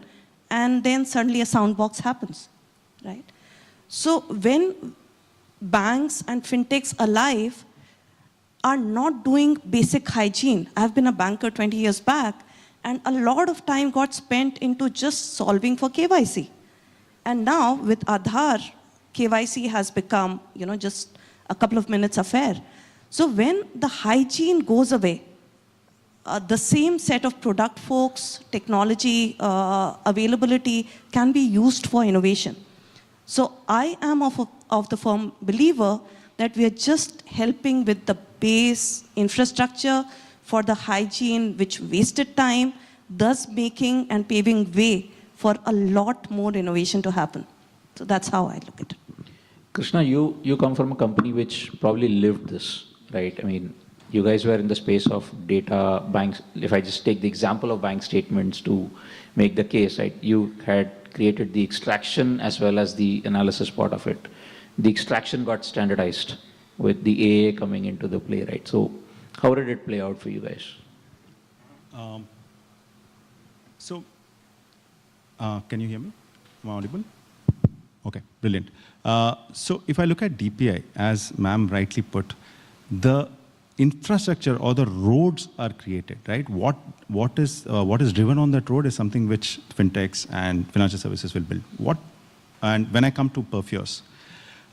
and then suddenly a sound box happens, right? So when banks and fintechs alive are not doing basic hygiene, I've been a banker 20 years back, and a lot of time got spent into just solving for KYC. And now with Aadhaar, KYC has become, just a couple of minutes affair. So when the hygiene goes away, the same set of product folks, technology, availability can be used for innovation. So I am of the firm believer that we are just helping with the base infrastructure for the hygiene which wasted time, thus making and paving way for a lot more innovation to happen. So that's how I look at it. Krishna, you come from a company which probably lived this, right? I mean, you guys were in the space of data, banks. If I just take the example of bank statements to make the case, right? You had created the extraction as well as the analysis part of it. The extraction got standardized with the AA coming into the play, right? So how did it play out for you guys? Can you hear me? Am I audible? Okay, brilliant. So if I look at DPI, as ma'am rightly put, the infrastructure or the roads are created, right? What is driven on that road is something which fintechs and financial services will build. And when I come to Perfios,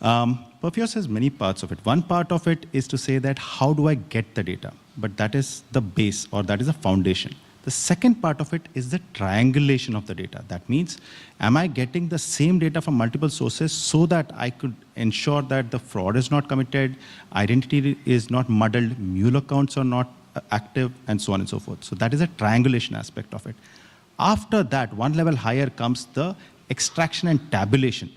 Perfios has many parts of it. One part of it is to say that how do I get the data? But that is the base, or that is the foundation. The second part of it is the triangulation of the data. That means, am I getting the same data from multiple sources so that I could ensure that the fraud is not committed, identity is not muddled, mule accounts are not active, and so on and so forth. So that is a triangulation aspect of it. After that, one level higher comes the extraction and tabulation.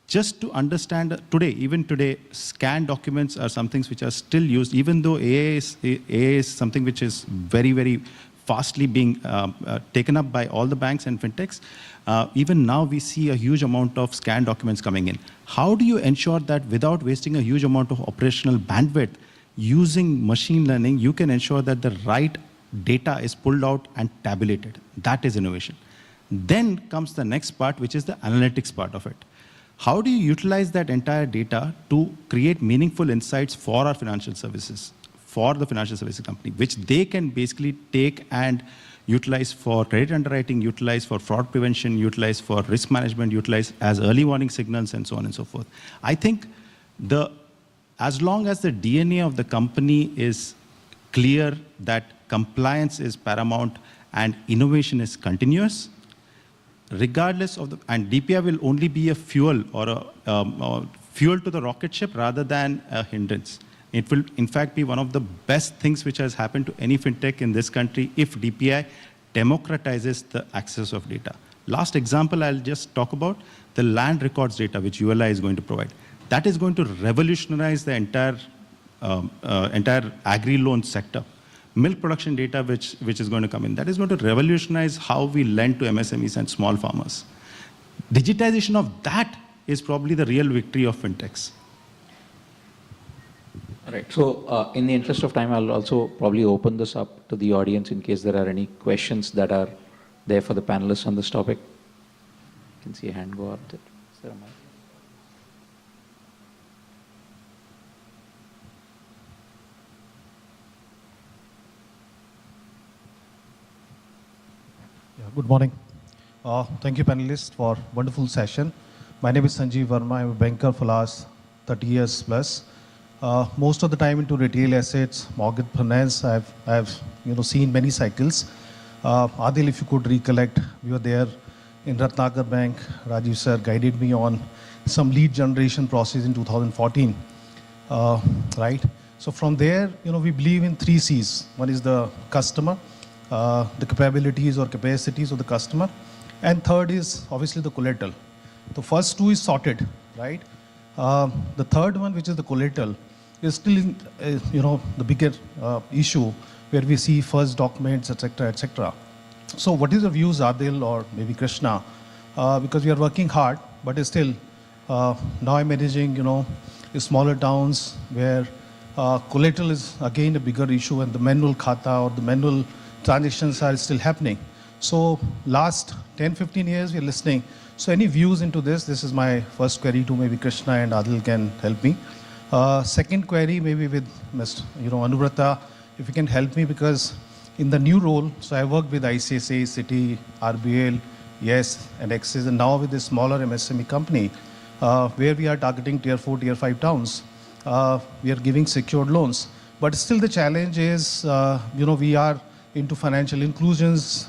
Just to understand today, even today, scanned documents are some things which are still used, even though AI is something which is very, very fastly being taken up by all the banks and fintechs. Even now, we see a huge amount of scanned documents coming in. How do you ensure that without wasting a huge amount of operational bandwidth, using machine learning, you can ensure that the right data is pulled out and tabulated? That is innovation. Then comes the next part, which is the analytics part of it. How do you utilize that entire data to create meaningful insights for our financial services, for the financial services company, which they can basically take and utilize for credit underwriting, utilize for fraud prevention, utilize for risk management, utilize as early warning signals, and so on and so forth. I think as long as the DNA of the company is clear that compliance is paramount and innovation is continuous, regardless of and DPI will only be a fuel or a fuel to the rocket ship rather than a hindrance. It will, in fact, be one of the best things which has happened to any fintech in this country if DPI democratizes the access of data. Last example I'll just talk about, the land records data which ULI is going to provide. That is going to revolutionize the entire agri-loan sector. Milk production data which is going to come in, that is going to revolutionize how we lend to MSMEs and small farmers. Digitization of that is probably the real victory of fintechs. All right. So in the interest of time, I'll also probably open this up to the audience in case there are any questions that are there for the panelists on this topic. I can see a hand go up there. Is there a mic? Good morning. Thank you, panelists, for wonderful session. My name is Sanjeev Verma. I'm a banker for last 30 years plus. Most of the time into retail assets, mortgage finance. I've seen many cycles. Adil, if you could recollect, we were there in Ratnagar Bank. Rajiv sir guided me on some lead generation process in 2014, right? So from there, we believe in 3 C's. One is the customer, the capabilities or capacities of the customer, and third is obviously the collateral. The first 2 is sorted, right? The third one, which is the collateral, is still the bigger issue where we see first documents, etc., etc. So what is your views, Adil or maybe Krishna? Because we are working hard, but still now I'm managing smaller towns where collateral is again a bigger issue, and the manual khata or the manual transactions are still happening. So last 10-15 years we are listening. So any views into this? This is my first query to maybe Krishna, and Adil can help me. Second query maybe with Mr. Anubrata, if you can help me, because in the new role, so I worked with ICICI, Citi, RBL, Yes, and Axis, and now with this smaller MSME company, where we are targeting tier 4, tier 5 towns, we are giving secured loans. But still the challenge is, we are into financial inclusions,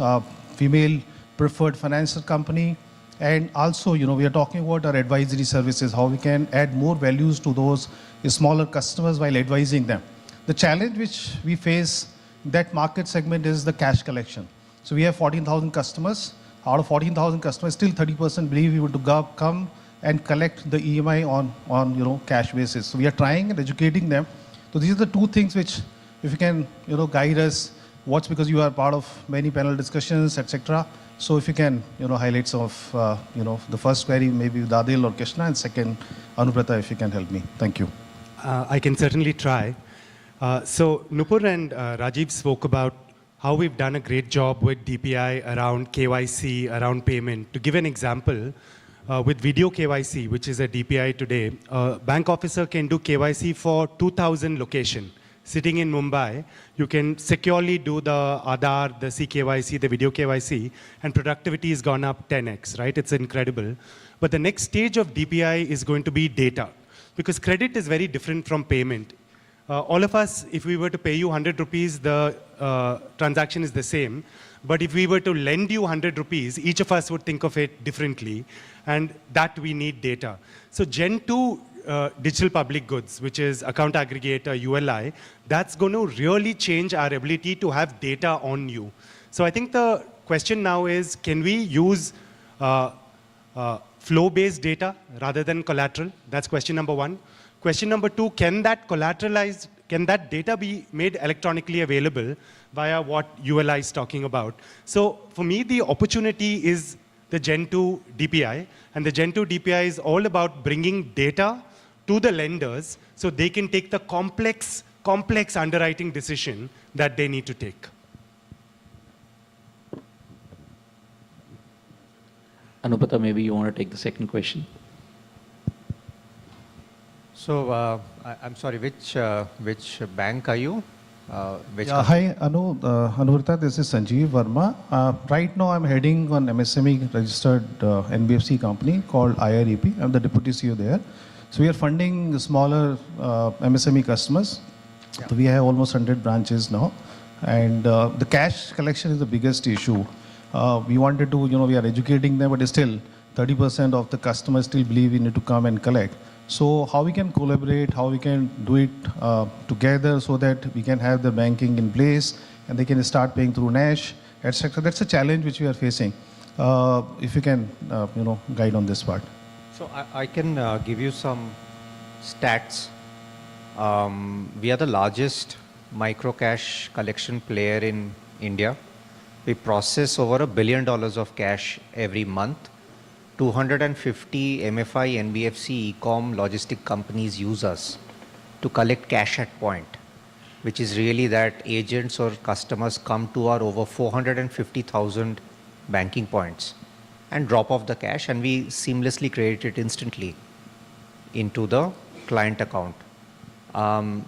female preferred financial company, and also, we are talking about our advisory services, how we can add more values to those smaller customers while advising them. The challenge which we face in that market segment is the cash collection. So we have 14,000 customers. Out of 14,000 customers, still 30% believe we would come and collect the EMI on cash basis. So we are trying and educating them. So these are the 2 things which, if you can guide us, what's, because you are part of many panel discussions, etc. So if you can highlight some of the first query maybe with Adil or Krishna, and second Anubrata, if you can help me. Thank you. I can certainly try. So Nupur and Rajiv spoke about how we've done a great job with DPI around KYC, around payment. To give an example, with video KYC, which is a DPI today, a bank officer can do KYC for 2,000 locations. Sitting in Mumbai, you can securely do the Aadhaar, the CKYC, the video KYC, and productivity has gone up 10x, right? It's incredible. But the next stage of DPI is going to be data, because credit is very different from payment. All of us, if we were to pay you 100 rupees, the transaction is the same. But if we were to lend you 100 rupees, each of us would think of it differently, and that we need data. So Gen 2 digital public goods, which is account aggregator, ULI, that's going to really change our ability to have data on you. So I think the question now is, can we use flow-based data rather than collateral? That's question number one. Question number two, can that data be made electronically available via what ULI is talking about? So for me, the opportunity is the Gen 2 DPI, and the Gen 2 DPI is all about bringing data to the lenders so they can take the complex underwriting decision that they need to take. Anupata, maybe you want to take the second question. So I'm sorry, which bank are you? Hi, Anurta, this is Sanjeev Verma. Right now I'm heading an MSME registered NBFC company called IREP. I'm the deputy CEO there. So we are funding smaller MSME customers. Yeah. So we have almost 100 branches now. And the cash collection is the biggest issue. We wanted to, we are educating them, but still 30% of the customers still believe we need to come and collect. So how we can collaborate, how we can do it together so that we can have the banking in place and they can start paying through NASH, etc. That's a challenge which we are facing. If you can, guide on this part. So I can give you some stats. We are the largest micro cash collection player in India. We process over $1 billion of cash every month. 250 MFI, NBFC, e-com logistic companies use us to collect cash at point, which is really that agents or customers come to our over 450,000 banking points and drop off the cash, and we seamlessly credit it instantly into the client account.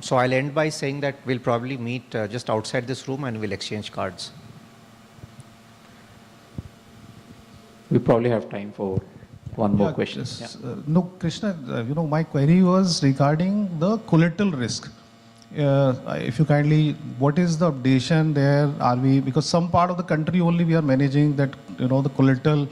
So I'll end by saying that we'll probably meet just outside this room and we'll exchange cards. We probably have time for one more question. No, Krishna, my query was regarding the collateral risk. If you kindly, what is the updation there? Are we, because some part of the country only we are managing that, the collateral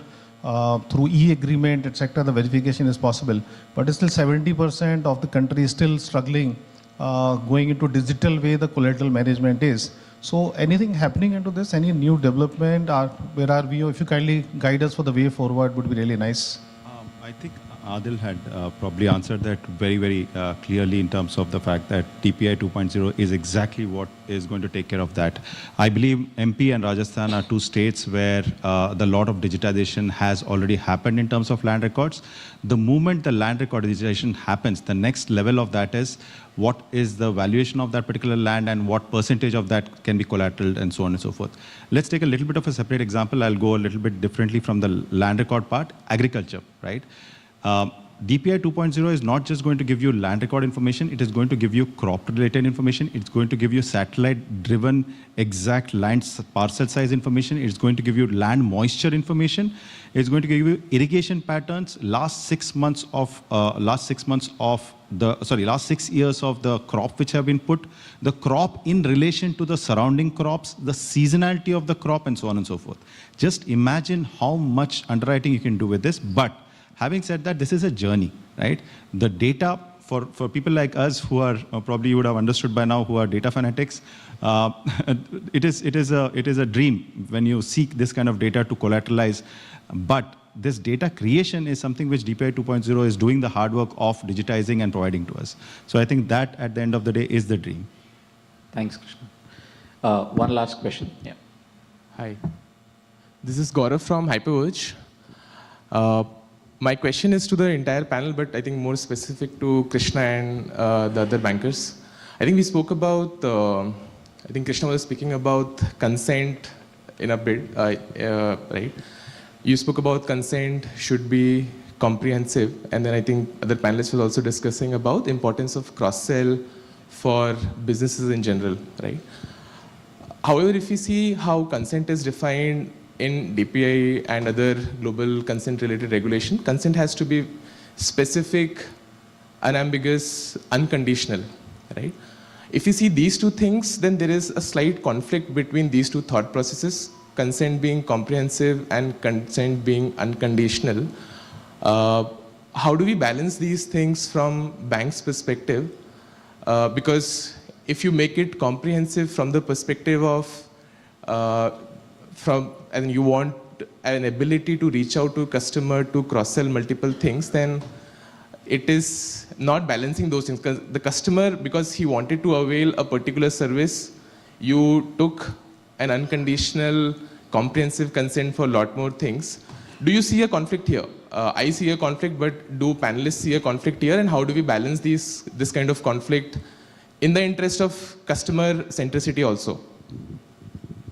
through e-agreement, etc., the verification is possible. But still 70% of the country is still struggling, going into digital way the collateral management is. So anything happening into this, any new development, or where are we? If you kindly guide us for the way forward, would be really nice. I think Adil had probably answered that very, very clearly in terms of the fact that TPI 2.0 is exactly what is going to take care of that. I believe MP and Rajasthan are two states where the lot of digitization has already happened in terms of land records. The moment the land record digitization happens, the next level of that is what is the valuation of that particular land and what percentage of that can be collateral and so on and so forth. Let's take a little bit of a separate example. I'll go a little bit differently from the land record part, agriculture, right? DPI 2.0 is not just going to give you land record information, it is going to give you crop-related information, it's going to give you satellite-driven exact land parcel size information, it's going to give you land moisture information, it's going to give you irrigation patterns, last 6 years of the crop which have been put, the crop in relation to the surrounding crops, the seasonality of the crop, and so on and so forth. Just imagine how much underwriting you can do with this. But having said that, this is a journey, right? The data for people like us who are probably you would have understood by now who are data fanatics, it is a dream when you seek this kind of data to collateralize. But this data creation is something which DPI 2.0 is doing the hard work of digitizing and providing to us. So I think that at the end of the day is the dream. Thanks, Krishna. One last question. Yeah. Hi. This is Gaurav from Hyperverge. My question is to the entire panel, but I think more specific to Krishna and the other bankers. I think we spoke about, I think Krishna was speaking about consent in a bit, right? You spoke about consent should be comprehensive, and then I think other panelists were also discussing about the importance of cross-sell for businesses in general, right? However, if you see how consent is defined in DPI and other global consent-related regulation, consent has to be specific, unambiguous, unconditional, right? If you see these two things, then there is a slight conflict between these two thought processes, consent being comprehensive and consent being unconditional. How do we balance these things from bank's perspective? Because if you make it comprehensive from the perspective of, and you want an ability to reach out to customer to cross-sell multiple things, then it is not balancing those things. Because the customer, because he wanted to avail a particular service, you took an unconditional, comprehensive consent for a lot more things. Do you see a conflict here? I see a conflict, but do panelists see a conflict here? And how do we balance this kind of conflict in the interest of customer centricity also?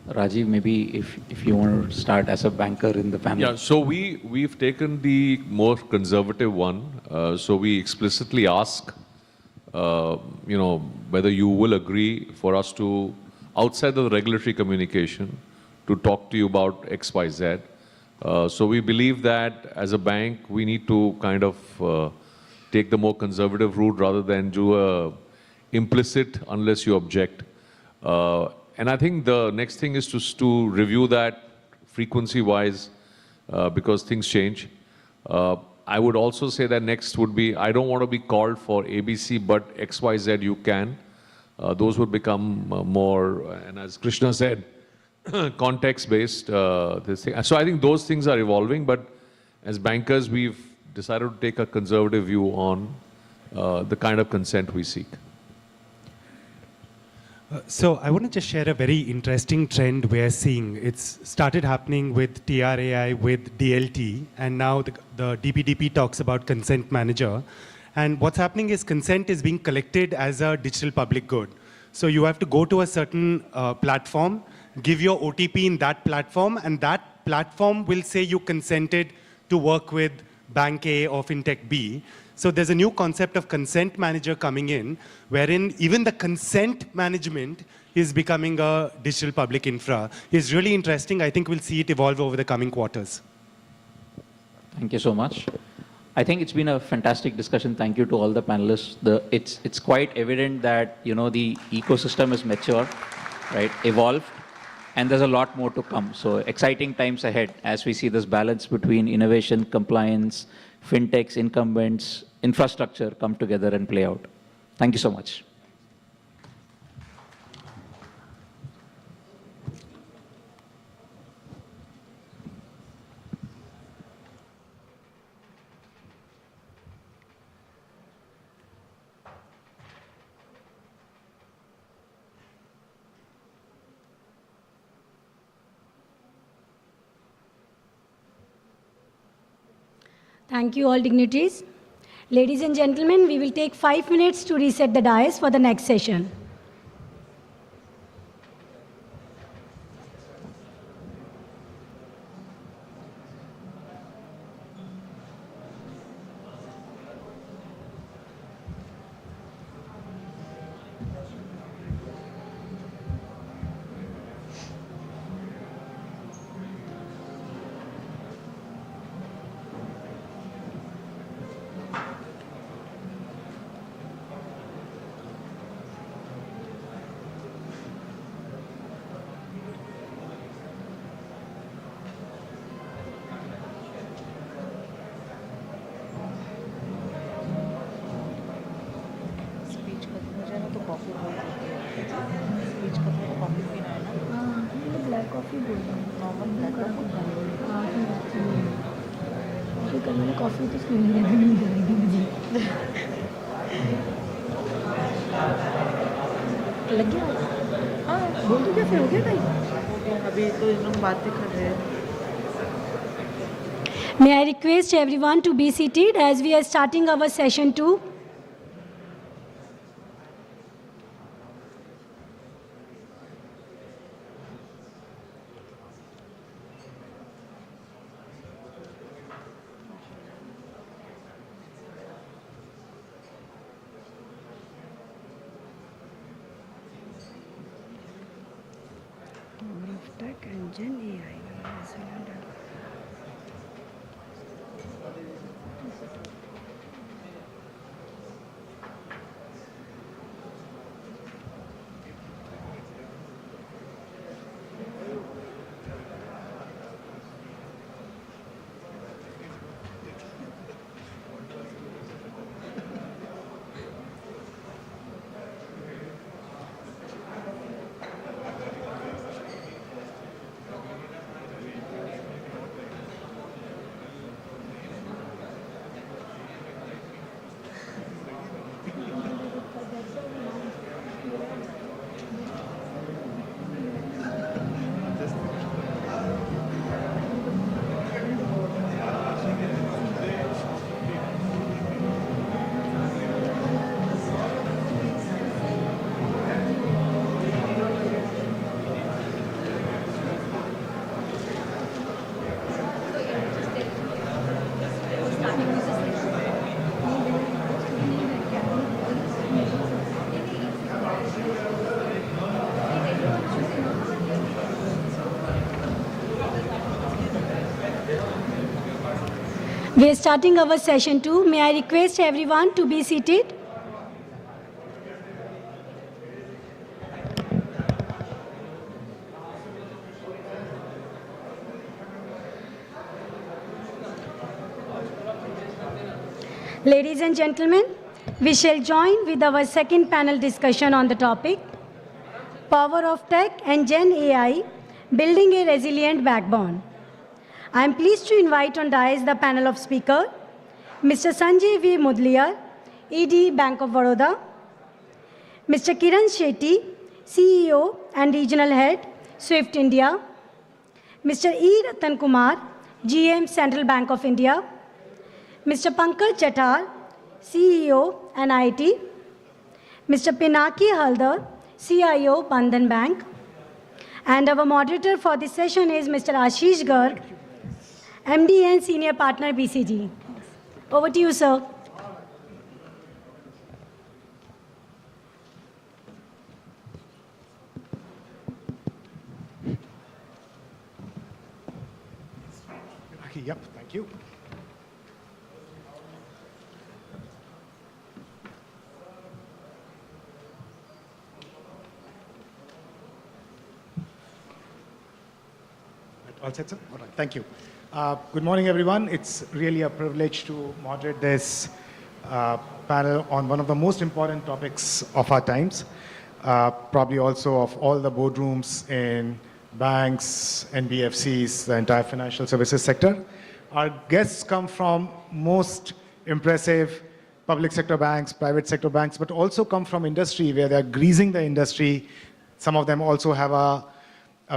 Rajiv, maybe if you want to start as a banker in the panel. Yeah, so we've taken the more conservative one. So we explicitly ask, whether you will agree for us to, outside of the regulatory communication, to talk to you about X, Y, Z. So we believe that as a bank, we need to kind of take the more conservative route rather than do a implicit unless you object. And I think the next thing is to review that frequency-wise because things change. I would also say that next would be, I don't want to be called for ABC, but X, Y, Z you can. Those would become more, and as Krishna said, context-based. So I think those things are evolving, but as bankers, we've decided to take a conservative view on the kind of consent we seek. So I want to just share a very interesting trend we're seeing. It's started happening with TRAI, with DLT, and now the DPDP talks about consent manager. And what's happening is consent is being collected as a digital public good. So you have to go to a certain platform, give your OTP in that platform, and that platform will say you consented to work with Bank A or FinTech B. So there's a new concept of consent manager coming in, wherein even the consent management is becoming a digital public infra. It's really interesting. I think we'll see it evolve over the coming quarters. Thank you so much. I think it's been a fantastic discussion. Thank you to all the panelists. It's quite evident that the ecosystem is mature, right, evolved, and there's a lot more to come. So exciting times ahead as we see this balance between innovation, compliance, fintechs, incumbents, infrastructure come together and play out. Thank you so much. Thank you all dignitaries. Ladies and gentlemen, we will take 5 minutes to reset the dais for the next session. Coffee तो school में नहीं देगी मुझे लग गया हाँ बोल दो क्या फिर हो गया भाई अभी तो इन लोग बातें कर रहे हैं May I request everyone to be seated as we are starting our session 2. Tech and Gen AI. We are starting our session 2. May I request everyone to be seated? Ladies and gentlemen, we shall join with our second panel discussion on the topic, Power of Tech and Gen AI, Building a Resilient Backbone. I am pleased to invite on dais the panel of speakers, Mr. Sanjay V. Mudliar, ED, Bank of Baroda, Mr. Kiran Shetty, CEO and Regional Head, SWIFT India, Mr. E. Ratan Kumar, GM, Central Bank of India, Mr. Pankaj Chatar, CEO and IT, Mr. Pinaki Haldar, CIO, Bandhan Bank, and our moderator for this session is Mr. Ashish Garg, MD and Senior Partner, BCG. Over to you, sir. Yep, thank you. All set, sir? All right, thank you. Good morning, everyone. It's really a privilege to moderate this panel on one of the most important topics of our times, probably also of all the boardrooms in banks, NBFCs, the entire financial services sector. Our guests come from most impressive public sector banks, private sector banks, but also come from industry where they're greasing the industry. Some of them also have a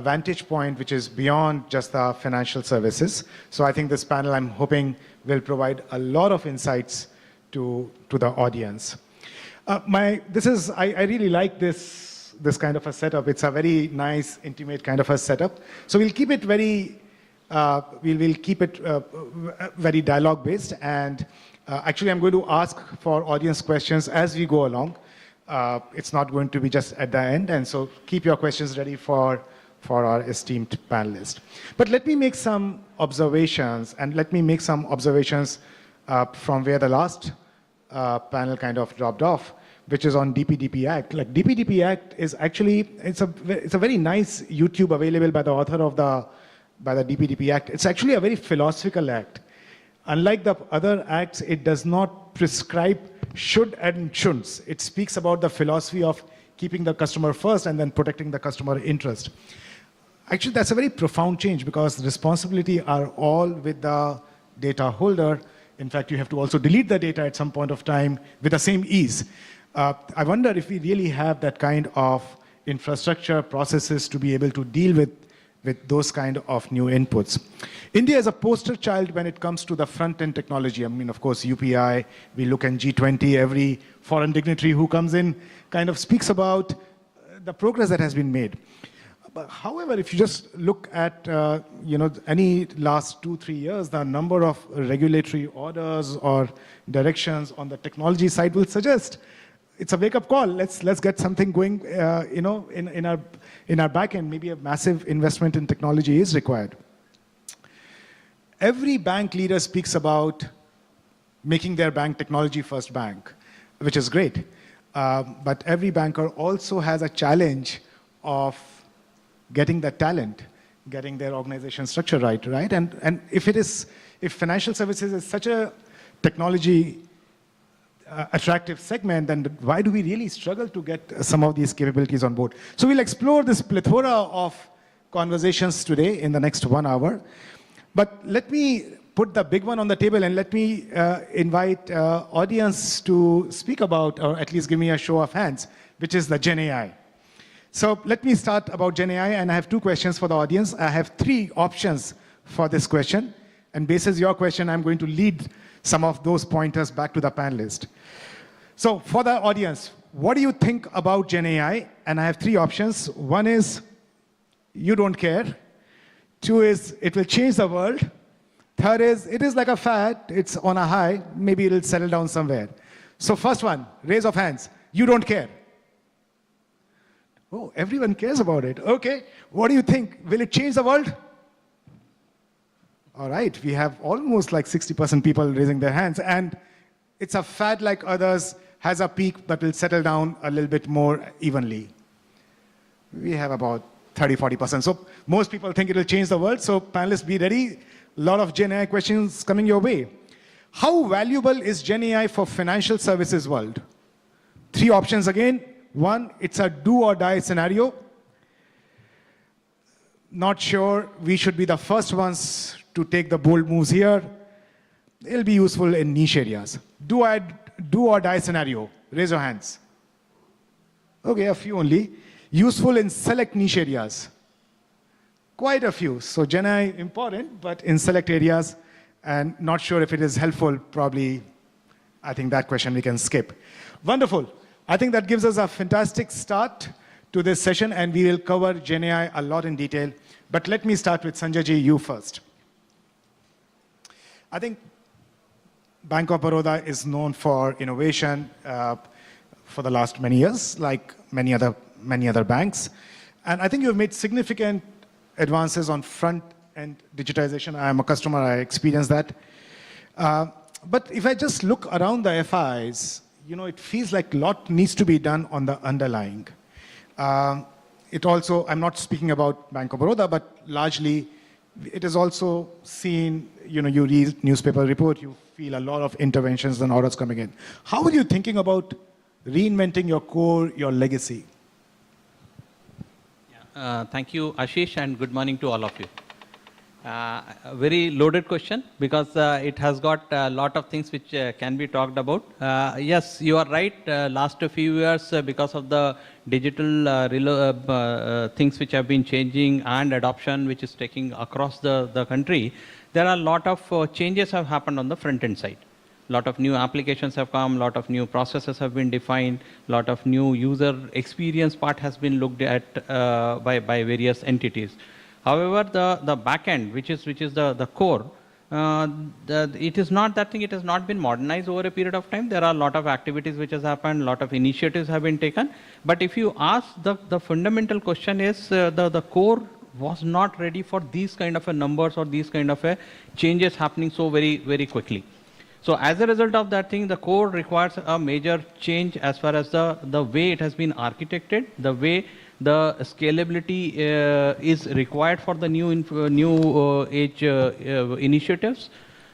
vantage point which is beyond just the financial services. So I think this panel, I'm hoping, will provide a lot of insights to the audience. I really like this kind of a setup. It's a very nice, intimate kind of a setup. So we'll keep it very, very dialogue-based. And actually, I'm going to ask for audience questions as we go along. It's not going to be just at the end. And so keep your questions ready for our esteemed panelists. But let me make some observations, from where the last panel kind of dropped off, which is on DPDP Act. Like DPDP Act is actually, it's a very nice YouTube available by the author of the DPDP Act. It's actually a very philosophical act. Unlike the other acts, it does not prescribe should and shouldn'ts. It speaks about the philosophy of keeping the customer first and then protecting the customer interest. Actually, that's a very profound change because the responsibility are all with the data holder. In fact, you have to also delete the data at some point of time with the same ease. I wonder if we really have that kind of infrastructure, processes to be able to deal with those kind of new inputs. India is a poster child when it comes to the front-end technology. I mean, of course, UPI, we look at G20, every foreign dignitary who comes in kind of speaks about the progress that has been made. But however, if you just look at any last 2-3 years, the number of regulatory orders or directions on the technology side will suggest it's a wake-up call. Let's get something going. In our back end, maybe a massive investment in technology is required. Every bank leader speaks about making their bank technology-first bank, which is great. But every banker also has a challenge of getting the talent, getting their organization structure right? And if financial services is such a technology attractive segment, then why do we really struggle to get some of these capabilities on board? So we'll explore this plethora of conversations today in the next 1 hour. But let me put the big one on the table and let me invite audience to speak about, or at least give me a show of hands, which is the Gen AI. So let me start about Gen AI, and I have 2 questions for the audience. I have 3 options for this question, and basis your question, I'm going to lead some of those pointers back to the panelist. So for the audience, what do you think about Gen AI? And I have 3 options. 1 is, you don't care. 2 is, it will change the world. 3rd is, it is like a fad, it's on a high, maybe it'll settle down somewhere. So first one, raise of hands, you don't care. Oh, everyone cares about it. Okay, what do you think? Will it change the world? All right, we have almost like 60% people raising their hands, and it's a fad like others, has a peak but will settle down a little bit more evenly. We have about 30-40%. So most people think it will change the world. So panelists, be ready. A lot of Gen AI questions coming your way. How valuable is Gen AI for financial services world? 3 options again. 1, it's a do or die scenario. Not sure we should be the first ones to take the bold moves here. It'll be useful in niche areas. Do or die scenario. Raise your hands. Okay, a few only. Useful in select niche areas. Quite a few. So Gen AI important, but in select areas, and not sure if it is helpful. Probably, I think that question we can skip. Wonderful. I think that gives us a fantastic start to this session, and we will cover Gen AI a lot in detail. But let me start with Sanjay ji, you first. I think Bank of Baroda is known for innovation for the last many years, like many other banks. And I think you've made significant advances on front-end digitization. I am a customer, I experienced that. But if I just look around the FIs, it feels like a lot needs to be done on the underlying. It also, I'm not speaking about Bank of Baroda, but largely it is also seen, you read newspaper report, you feel a lot of interventions and orders coming in. How are you thinking about reinventing your core, your legacy? Thank you, Ashish, and good morning to all of you. A very loaded question because it has got a lot of things which can be talked about. Yes, you are right. Last few years, because of the digital things which have been changing and adoption which is taking across the country, there are a lot of changes have happened on the front end side. A lot of new applications have come, a lot of new processes have been defined, a lot of new user experience part has been looked at by various entities. However, the back end, which is the core, it is not that thing. It has not been modernized over a period of time. There are a lot of activities which has happened, a lot of initiatives have been taken. But if you ask, the fundamental question is the core was not ready for these kind of a numbers or these kind of a changes happening so very, very quickly. So as a result of that thing, the core requires a major change as far as the way it has been architected, the way the scalability is required for the new age initiatives.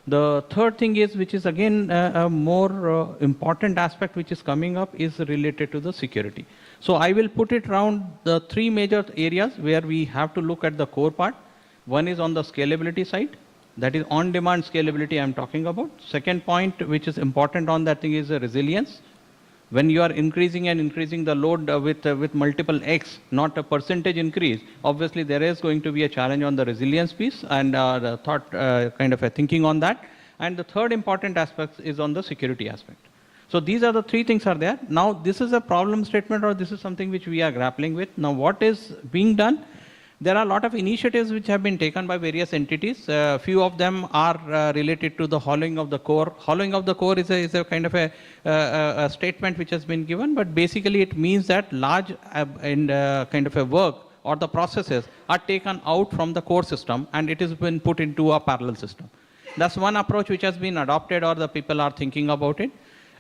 The third thing is, which is again a more important aspect which is coming up, is related to the security. So I will put it around the 3 major areas where we have to look at the core part. One is on the scalability side. That is on-demand scalability I am talking about. Second point, which is important on that thing, is resilience. When you are increasing the load with multiple X, not a percentage increase, obviously there is going to be a challenge on the resilience piece and the thought kind of a thinking on that. And the third important aspect is on the security aspect. So these are the 3 things are there. Now this is a problem statement, or this is something which we are grappling with. Now what is being done? There are a lot of initiatives which have been taken by various entities. Few of them are related to the hollowing of the core. Hollowing of the core is a kind of a statement which has been given, but basically it means that large kind of a work or the processes are taken out from the core system and it has been put into a parallel system. That's one approach which has been adopted, or the people are thinking about it.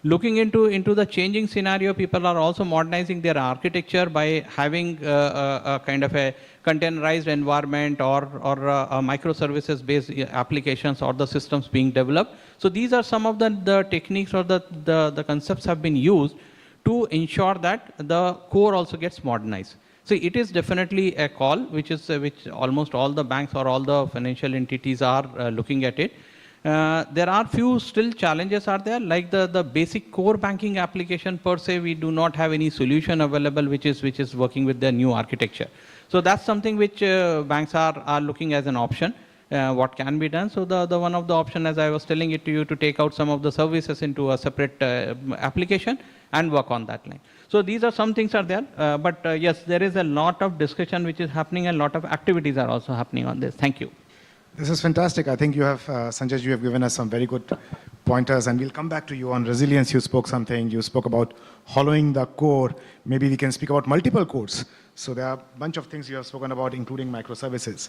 Looking into the changing scenario, people are also modernizing their architecture by having a kind of a containerized environment or microservices-based applications or the systems being developed. So these are some of the techniques or the concepts have been used to ensure that the core also gets modernized. So it is definitely a call which almost all the banks or all the financial entities are looking at it. There are few still challenges are there, like the basic core banking application per se, we do not have any solution available which is working with the new architecture. So that's something which banks are looking as an option, what can be done. So the one of the option, as I was telling it to you, to take out some of the services into a separate application and work on that line. So these are some things are there, but yes, there is a lot of discussion which is happening and a lot of activities are also happening on this. Thank you. This is fantastic. I think you have, Sanjay, you have given us some very good pointers, and we'll come back to you on resilience. You spoke something. You spoke about hollowing the core. Maybe we can speak about multiple cores. So there are a bunch of things you have spoken about, including microservices.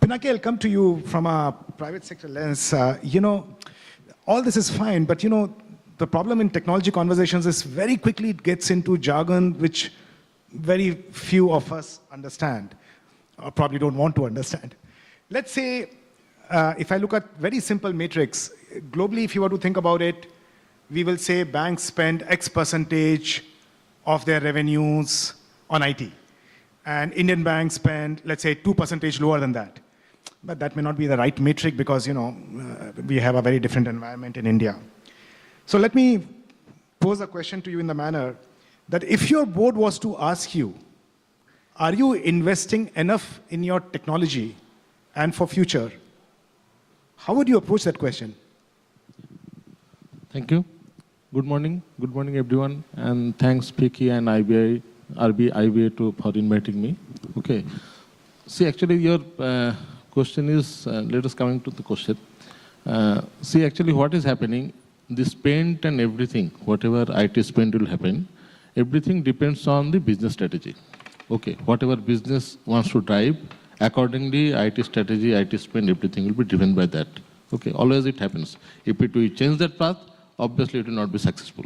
Pinaki, I'll come to you from a private sector lens. All this is fine, but the problem in technology conversations is very quickly it gets into jargon which very few of us understand, or probably don't want to understand. Let's say, if I look at very simple matrix, globally, if you were to think about it, we will say banks spend X percentage of their revenues on IT. And Indian banks spend, let's say, 2% lower than that. But that may not be the right metric because, we have a very different environment in India. So let me pose a question to you in the manner that if your board was to ask you, are you investing enough in your technology and for future, how would you approach that question? Thank you. Good morning everyone, and thanks Vicky and IBA for inviting me. Okay. See, actually your question is, let us come to the question. See, actually what is happening, the spend and everything, whatever IT spend will happen, everything depends on the business strategy. Okay, whatever business wants to drive, accordingly IT strategy, IT spend, everything will be driven by that. Okay, always it happens. If we change that path, obviously it will not be successful.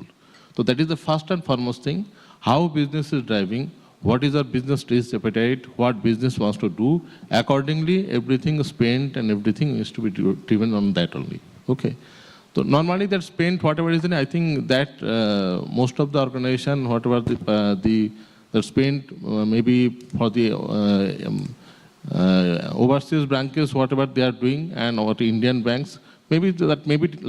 So that is the first and foremost thing, how business is driving, what is our business risk appetite, what business wants to do, accordingly everything spent and everything is to be driven on that only. Okay. So normally that spent, whatever is in, I think that most of the organization, whatever the spent maybe for the overseas branches, whatever they are doing, and our Indian banks, maybe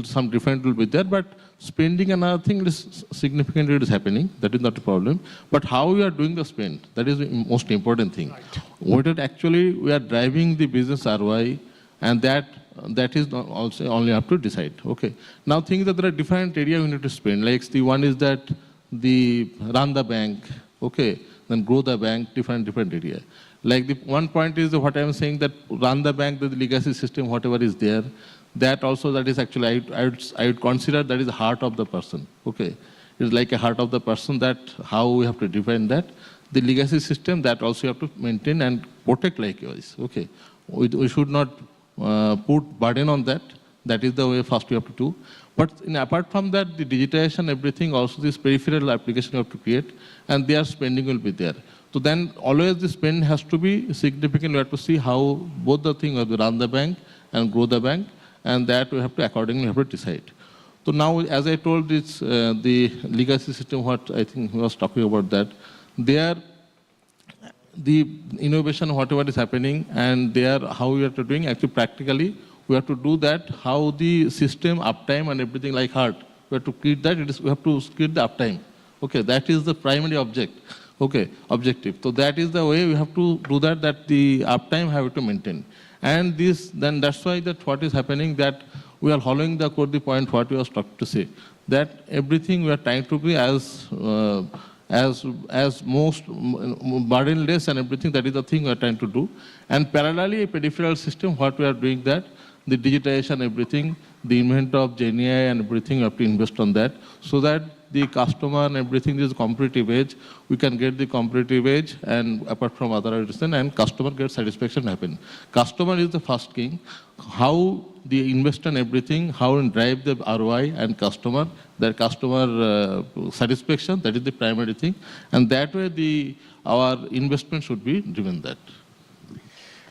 some different will be there, but spending another thing is significantly it is happening. That is not a problem. But how we are doing the spend, that is the most important thing. Right. What actually we are driving the business ROI, and that is also only have to decide. Okay. Now think that there are different areas we need to spend. Like the one is that the run the bank, okay, then grow the bank, different area. Like the one point is what I am saying, that run the bank, the legacy system, whatever is there, that also, that is actually, I would consider that is the heart of the person. Okay. It's like a heart of the person, that how we have to define that. The legacy system, that also you have to maintain and protect likewise. Okay. We should not put burden on that. That is the way first we have to do. But apart from that, the digitization, everything, also this peripheral application you have to create, and their spending will be there. So then always the spend has to be significant. We have to see how both the things, run the bank and grow the bank, and that we have to accordingly have to decide. So now, as I told, this the legacy system, what I think he was talking about, that there, the innovation, whatever is happening, and there how we are doing, actually practically, we have to do that, how the system uptime and everything like heart, we have to create that, we have to create the uptime. Okay, that is the primary objective. So that is the way we have to do that, the uptime have to maintain. And this, then that's why that what is happening, that we are following the point what we was talking to say, that everything we are trying to be as most burdenless and everything, that is the thing we are trying to do. And parallelly, a peripheral system, what we are doing that, the digitization, everything, the invent of GenAI and everything, we have to invest on that, so that the customer and everything is competitive edge, we can get the competitive edge, and apart from other reason, and customer gets satisfaction happen. Customer is the first king. How the investor and everything, how and drive the ROI and customer, their customer satisfaction, that is the primary thing. And that way our investment should be driven that.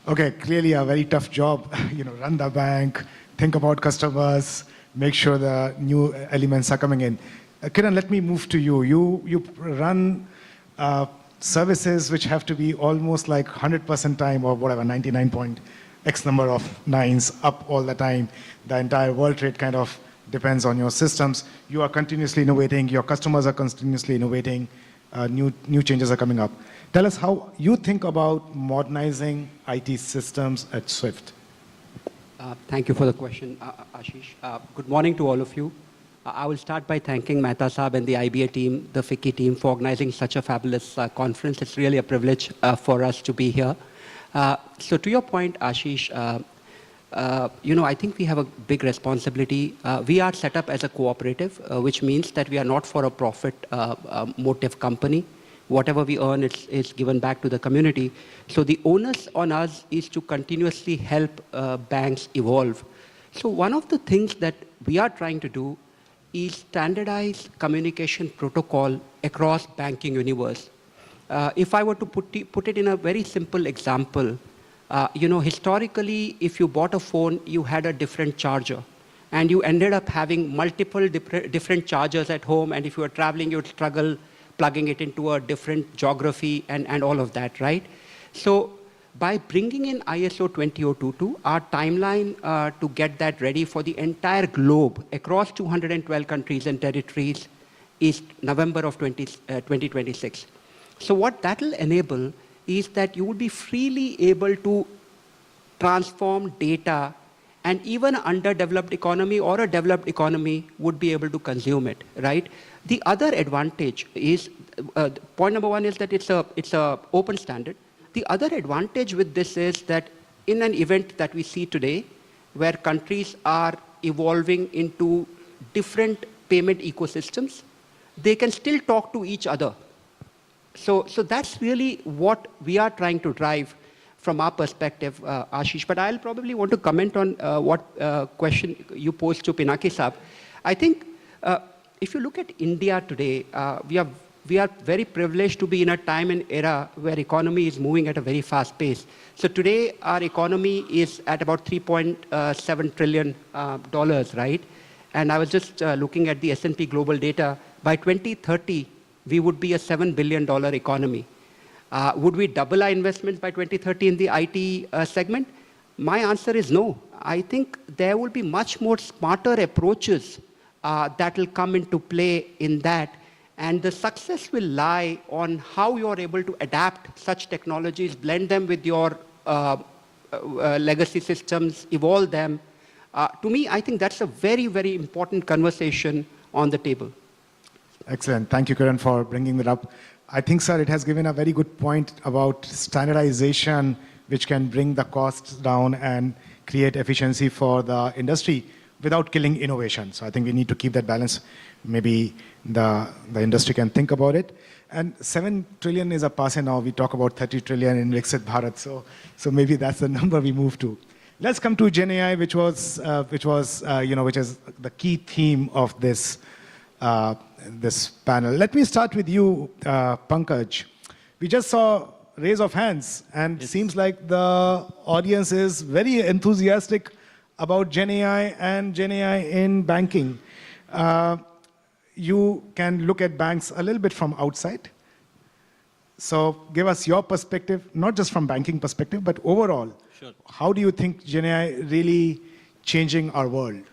Okay, clearly a very tough job. Run the bank, think about customers, make sure the new elements are coming in. Kiran, let me move to you. You run services which have to be almost like 100% time, or whatever, 99.x number of nines up all the time. The entire world trade kind of depends on your systems. You are continuously innovating. Your customers are continuously innovating. New changes are coming up. Tell us how you think about modernizing IT systems at Swift. Thank you for the question, Ashish. Good morning to all of you. I will start by thanking Mehta Saab and the IBA team, the FICCI team, for organizing such a fabulous conference. It's really a privilege for us to be here. So to your point, Ashish, I think we have a big responsibility. We are set up as a cooperative, which means that we are not for a profit motive company. whatever we earn is given back to the community. So the onus on us is to continuously help banks evolve. So one of the things that we are trying to do is standardize communication protocol across banking universe. If I were to put it in a very simple example, historically, if you bought a phone, you had a different charger. And you ended up having multiple different chargers at home. And if you were traveling, you would struggle plugging it into a different geography and all of that, right? So by bringing in ISO 20022, our timeline to get that ready for the entire globe across 212 countries and territories is November of 2026. So what that will enable is that you will be freely able to transform data, and even an underdeveloped economy or a developed economy would be able to consume it, right? The other advantage is, point number one is that it's a open standard. The other advantage with this is that in an event that we see today, where countries are evolving into different payment ecosystems, they can still talk to each other. So that's really what we are trying to drive from our perspective, Ashish. But I'll probably want to comment on what question you posed to Pinaki Saab. I think if you look at India today, we are very privileged to be in a time and era where economy is moving at a very fast pace. So today, our economy is at about $3.7 trillion, right? And I was just looking at the S&P Global data. By 2030, we would be a $7 billion economy. Would we double our investments by 2030 in the IT segment? My answer is no. I think there will be much more smarter approaches that will come into play in that. And the success will lie on how you're able to adapt such technologies, blend them with your legacy systems, evolve them. To me, I think that's a very, very important conversation on the table. Excellent. Thank you, Kiran, for bringing that up. I think, sir, it has given a very good point about standardization, which can bring the costs down and create efficiency for the industry without killing innovation. So I think we need to keep that balance. Maybe the industry can think about it. And 7 trillion is a passe now. We talk about 30 trillion in Viksit Bharat. So maybe that's the number we move to. Let's come to GenAI, which is the key theme of this this panel. Let me start with you, Pankaj. We just saw raise of hands, and it seems like the audience is very enthusiastic about GenAI and GenAI in banking. You can look at banks a little bit from outside. So give us your perspective, not just from banking perspective, but overall. Sure. How do you think GenAI really changing our world?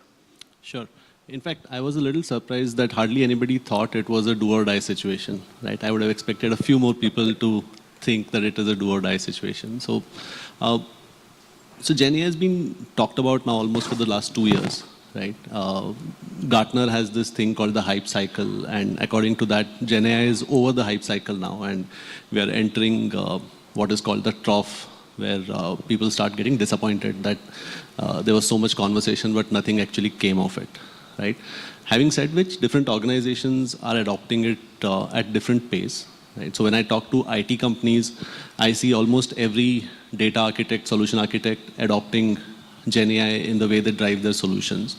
Sure. In fact, I was a little surprised that hardly anybody thought it was a do-or-die situation, right? I would have expected a few more people to think that it is a do-or-die situation. So GenAI has been talked about now almost for the last 2 years, right? Gartner has this thing called the hype cycle, and according to that, GenAI is over the hype cycle now, and we are entering what is called the trough, where people start getting disappointed that there was so much conversation, but nothing actually came of it. Right? Having said which, different organizations are adopting it at different pace. Right? So when I talk to IT companies, I see almost every data architect, solution architect adopting GenAI in the way they drive their solutions.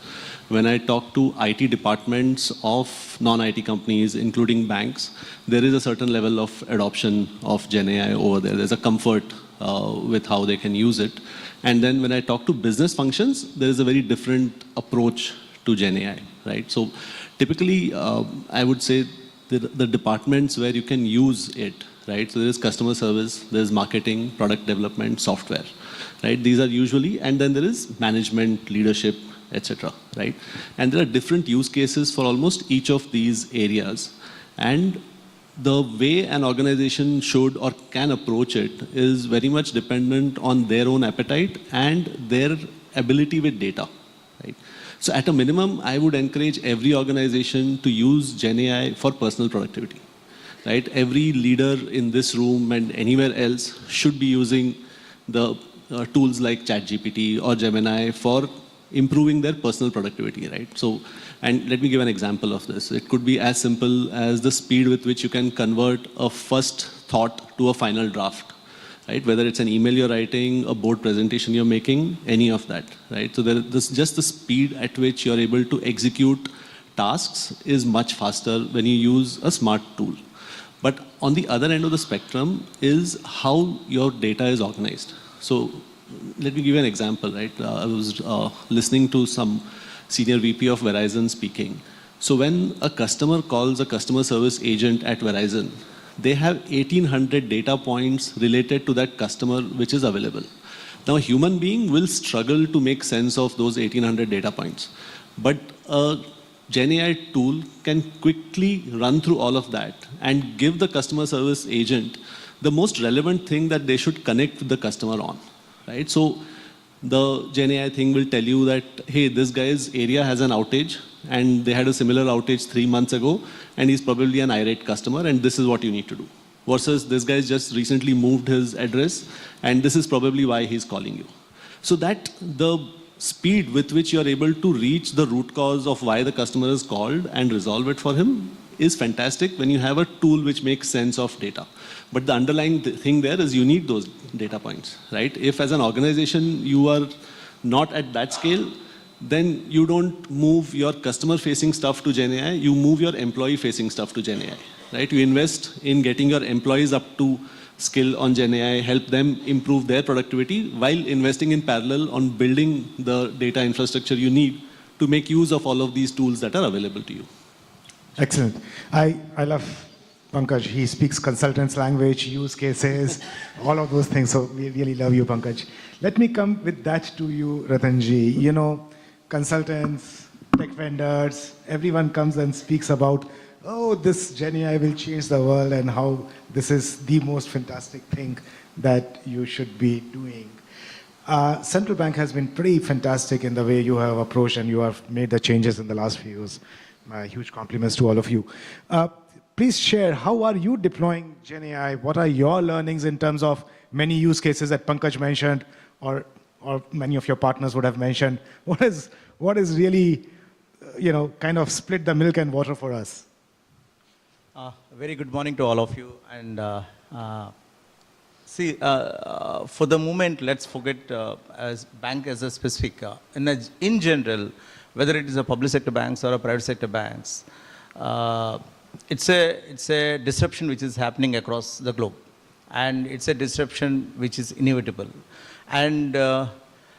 When I talk to IT departments of non-IT companies, including banks, there is a certain level of adoption of GenAI over there. There's a comfort with how they can use it. And then when I talk to business functions, there is a very different approach to GenAI, right? So typically, I would say the departments where you can use it, right? So there is customer service, there is marketing, product development, software, right? These are usually, and then there is management, leadership, etc., right? And there are different use cases for almost each of these areas. And the way an organization should or can approach it is very much dependent on their own appetite and their ability with data, right? So at a minimum, I would encourage every organization to use GenAI for personal productivity, right? Every leader in this room and anywhere else should be using the tools like ChatGPT or Gemini for improving their personal productivity, right? So, and let me give an example of this. It could be as simple as the speed with which you can convert a first thought to a final draft, right? Whether it's an email you're writing, a board presentation you're making, any of that, right? So there's just the speed at which you're able to execute tasks is much faster when you use a smart tool. But on the other end of the spectrum is how your data is organized. So let me give you an example, right? I was listening to some senior VP of Verizon speaking. So when a customer calls a customer service agent at Verizon, they have 1,800 data points related to that customer which is available. Now a human being will struggle to make sense of those 1,800 data points. But a GenAI tool can quickly run through all of that and give the customer service agent the most relevant thing that they should connect with the customer on, right? So the GenAI thing will tell you that, hey, this guy's area has an outage and they had a similar outage 3 months ago and he's probably an irate customer and this is what you need to do. Versus this guy's just recently moved his address and this is probably why he's calling you. So that the speed with which you're able to reach the root cause of why the customer is called and resolve it for him is fantastic when you have a tool which makes sense of data. But the underlying thing there is you need those data points, right? If as an organization you are not at that scale, then you don't move your customer-facing stuff to GenAI, you move your employee-facing stuff to GenAI, right? You invest in getting your employees up to skill on GenAI, help them improve their productivity while investing in parallel on building the data infrastructure you need to make use of all of these tools that are available to you. Excellent. I love Pankaj. He speaks consultants' language, use cases, all of those things. So we really love you, Pankaj. Let me come with that to you, Ratanji. You know, consultants, tech vendors, everyone comes and speaks about, oh, this GenAI will change the world and how this is the most fantastic thing that you should be doing. Central Bank has been pretty fantastic in the way you have approached and you have made the changes in the last few years. Huge compliments to all of you. Please share, how are you deploying GenAI? What are your learnings in terms of many use cases that Pankaj mentioned or many of your partners would have mentioned? What is really, kind of split the milk and water for us? Very good morning to all of you. And see, for the moment, let's forget as bank as a specific. In general, whether it is a public sector banks or a private sector banks, it's a disruption which is happening across the globe. And it's a disruption which is inevitable. And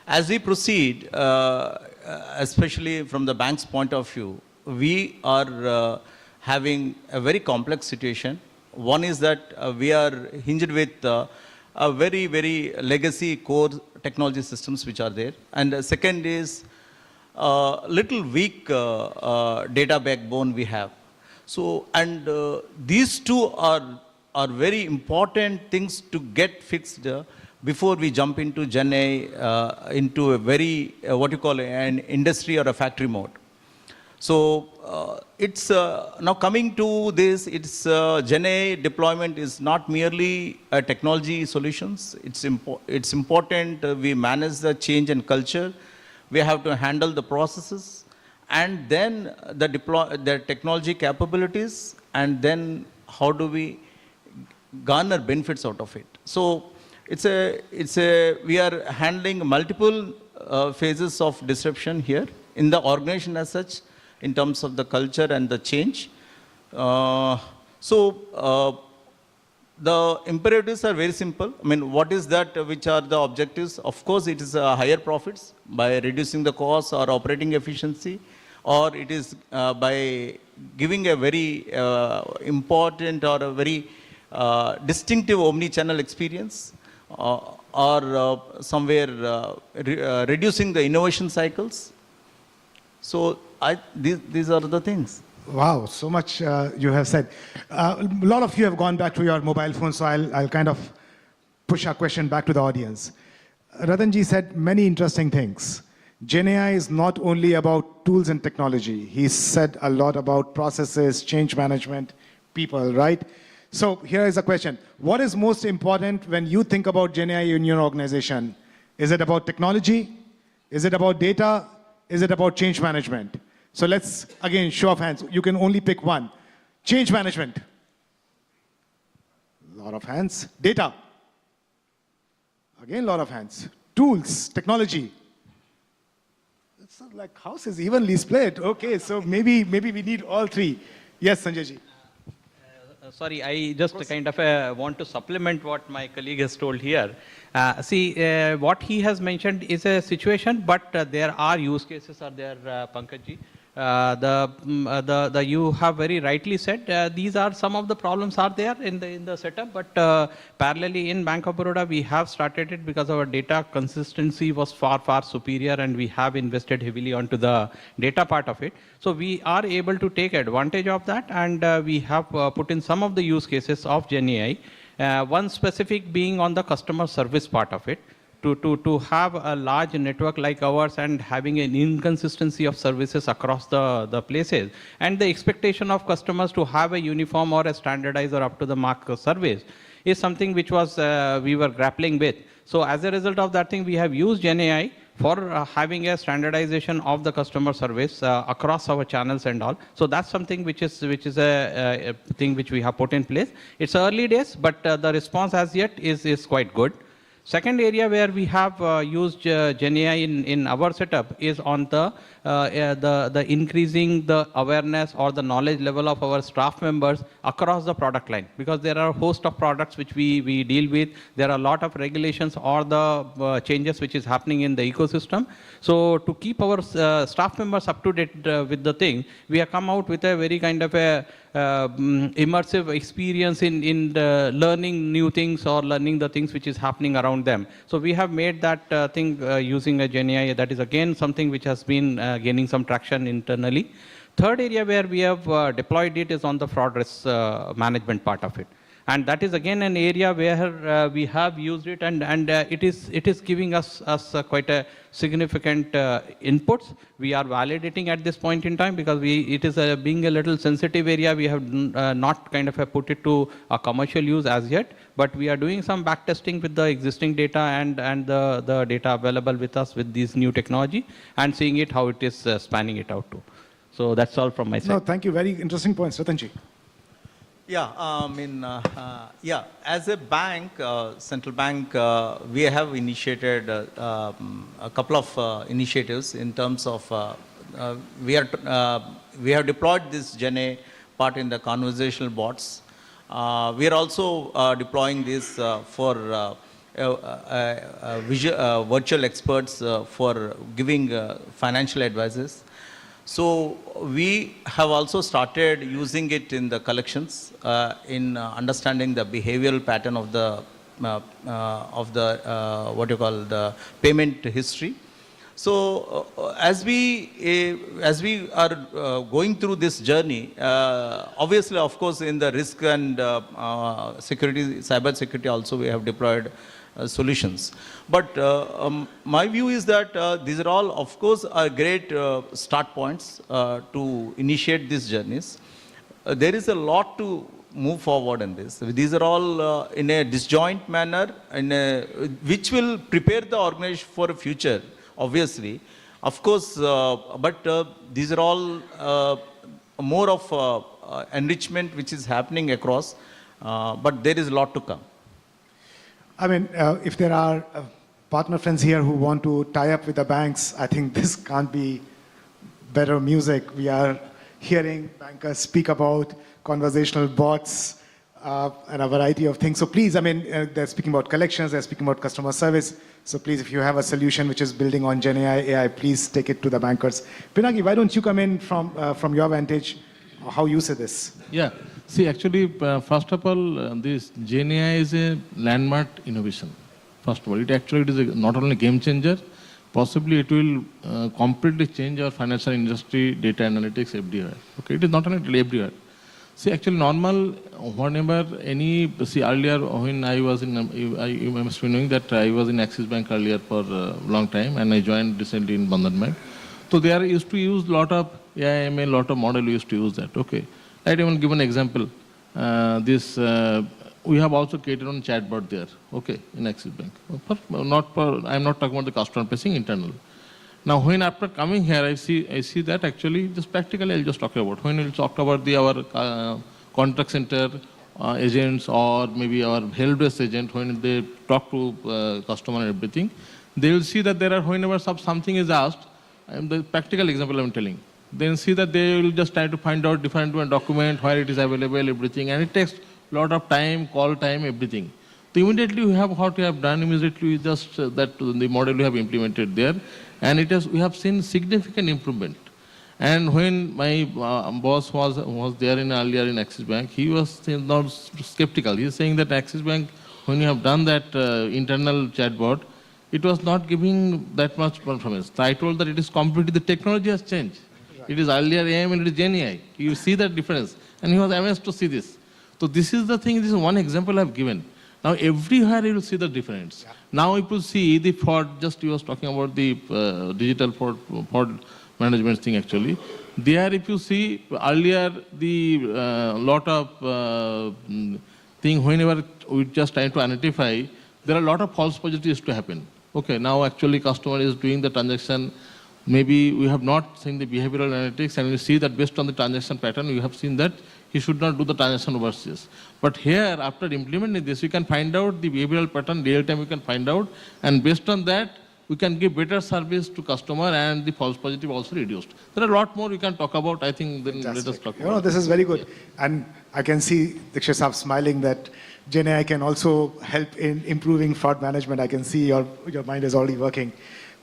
as we proceed, especially from the bank's point of view, we are having a very complex situation. One is that we are hinged with a very, very legacy core technology systems which are there. And the second is little weak data backbone we have. So, and these two are very important things to get fixed before we jump into GenAI, into a very, what you call an industry or a factory mode. So it's now coming to this, it's GenAI deployment is not merely a technology solutions. It's important we manage the change and culture. We have to handle the processes and then the technology capabilities, and then how do we garner benefits out of it. So we are handling multiple phases of disruption here in the organization as such, in terms of the culture and the change. The imperatives are very simple. I mean, what is that, which are the objectives? Of course, it is higher profits by reducing the cost or operating efficiency, or it is by giving a very important or a very distinctive omni-channel experience, or somewhere reducing the innovation cycles. So these are the things. Wow, so much you have said. A lot of you have gone back to your mobile phone, so I'll kind of push our question back to the audience. Ratanji said many interesting things. GenAI is not only about tools and technology. He said a lot about processes, change management, people, right? So here is a question. What is most important when you think about GenAI in your organization? Is it about technology? Is it about data? is it about change management? So let's, again, show of hands. You can only pick one. Change management. Lot of hands. Data. Again, lot of hands. Tools, technology. It's not like house is evenly split. Okay, so maybe we need all three. Yes, Sanjay ji. Sorry, I just kind of want to supplement what my colleague has told here. What he has mentioned is a situation, but there are use cases are there, Pankaj ji. You have very rightly said, these are some of the problems are there in the setup, but parallelly in Bank of Baroda, we have started it because our data consistency was far superior, and we have invested heavily onto the data part of it. So we are able to take advantage of that, and we have put in some of the use cases of GenAI. One specific being on the customer service part of it. To have a large network like ours and having an inconsistency of services across the places, and the expectation of customers to have a uniform or a standardized or up to the mark service is something which was we were grappling with. So as a result of that thing, we have used GenAI for having a standardization of the customer service across our channels and all. So that's something which is a thing which we have put in place. It's early days, but the response as yet is quite good. Second area where we have used GenAI in our setup is on the increasing the awareness or the knowledge level of our staff members across the product line, because there are a host of products which we deal with. There are a lot of regulations or the changes which is happening in the ecosystem. So to keep our staff members up to date with the thing, we have come out with a very kind of a immersive experience in learning new things or learning the things which is happening around them. So we have made that thing using a GenAI. That is again something which has been gaining some traction internally. Third area where we have deployed it is on the fraud risk management part of it. And that is again an area where we have used it, and it is giving us quite a significant inputs. We are validating at this point in time because it is being a little sensitive area. We have not kind of put it to a commercial use as yet, but we are doing some back testing with the existing data and the data available with us with this new technology, and seeing it how it is spanning it out to. So that's all from my side. No, thank you. Very interesting points, Ratanji. Yeah, as a bank, central bank, we have initiated a couple of initiatives in terms of, we have deployed this GenAI part in the conversational bots. We are also deploying this for virtual experts for giving financial advices. So we have also started using it in the collections, in understanding the behavioral pattern of the what you call the payment history. So as we are going through this journey, obviously, of course, in the risk and security, cyber security also we have deployed solutions. But my view is that these are all, of course, are great start points to initiate these journeys. There is a lot to move forward in this. These are all in a disjoint manner, which will prepare the organization for a future, obviously. Of course, but these are all more of enrichment which is happening across, but there is a lot to come. I mean, if there are partner friends here who want to tie up with the banks, I think this can't be better music. We are hearing bankers speak about conversational bots and a variety of things. So please, I mean, they're speaking about collections, they're speaking about customer service. So please, if you have a solution which is building on GenAI, AI, please take it to the bankers. Pinaki, why don't you come in from your vantage, how you see this? Yeah. See, actually, first of all, this GenAI is a landmark innovation. First of all, it actually is not only a game changer, possibly it will completely change our financial industry, data analytics everywhere. Okay, it is not only everywhere. See, actually, normal, whenever earlier when I was in, you must be knowing that I was in Axis Bank earlier for a long time, and I joined recently in Bandhan Bank. So they are used to use a lot of AI, lot of model used to use that. Okay. I'd even give an example. We have also created on chatbot there, okay, in Axis Bank. I'm not talking about the customer facing internal. Now, when after coming here, I see that actually, just practically, I'll just talk about. When we'll talk about our contact center agents or maybe our help-desk agent, when they talk to customer and everything, they will see that there are, whenever something is asked, the practical example I'm telling, then see that they will just try to find out different document, where it is available, everything, and it takes a lot of time, call time, everything. So immediately we have what we have done, immediately we just that the model we have implemented there, and we have seen significant improvement. And when my boss was there earlier in Axis Bank, he was not skeptical. He is saying that Axis Bank, when you have done that internal chatbot, it was not giving that much performance. So I told that it is completely, the technology has changed. Right. It is earlier AM and it is Gen AI. You see that difference. And he was amazed to see this. So this is the thing, this is one example I have given. Now everywhere you will see the difference. Yeah. Now if you see the fraud, just you was talking about the digital fraud management thing actually. There if you see earlier the lot of thing whenever we just trying to identify, there are a lot of false positives to happen. Okay, now actually customer is doing the transaction. Maybe we have not seen the behavioral analytics and we see that based on the transaction pattern, we have seen that he should not do the transaction overseas. But here, after implementing this, we can find out the behavioral pattern, real time we can find out, and based on that, we can give better service to customer and the false positive also reduced. There are a lot more we can talk about, I think, then let us talk about. This is very good. Yeah. And I can see Viksit Saab smiling that Gen AI can also help in improving fraud management. I can see your mind is already working.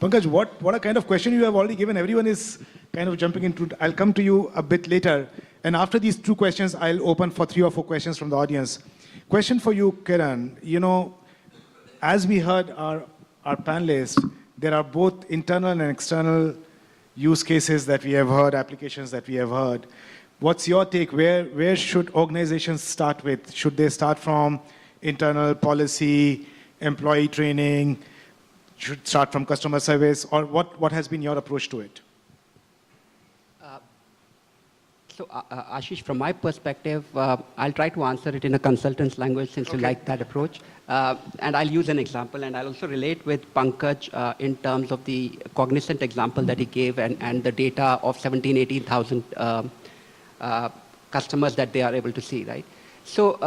Pankaj, what a kind of question you have already given. Everyone is kind of jumping into. I'll come to you a bit later. And after these 2 questions, I'll open for 3 or 4 questions from the audience. Question for you, Kiran. As we heard our panelists, there are both internal and external use cases that we have heard, applications that we have heard. What's your take? Where should organizations start with? Should they start from internal policy, employee training, should start from customer service, or what has been your approach to it? So, Ashish, from my perspective, I'll try to answer it in a consultant's language since you like that approach. And I'll use an example, and I'll also relate with Pankaj in terms of the Cognizant example that he gave and the data of 18,000 customers that they are able to see, right? So,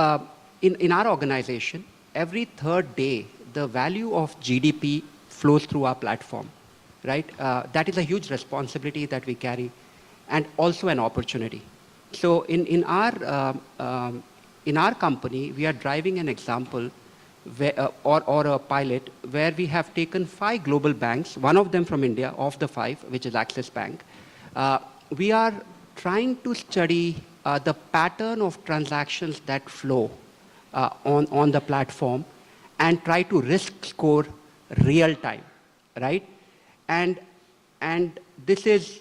in our organization, every 3rd day, the value of GDP flows through our platform, right? That is a huge responsibility that we carry, and also an opportunity. So in our company, we are driving an example where, or a pilot where we have taken 5 global banks, one of them from India, of the 5, which is Axis Bank. We are trying to study the pattern of transactions that flow on the platform and try to risk score real time, right? And this is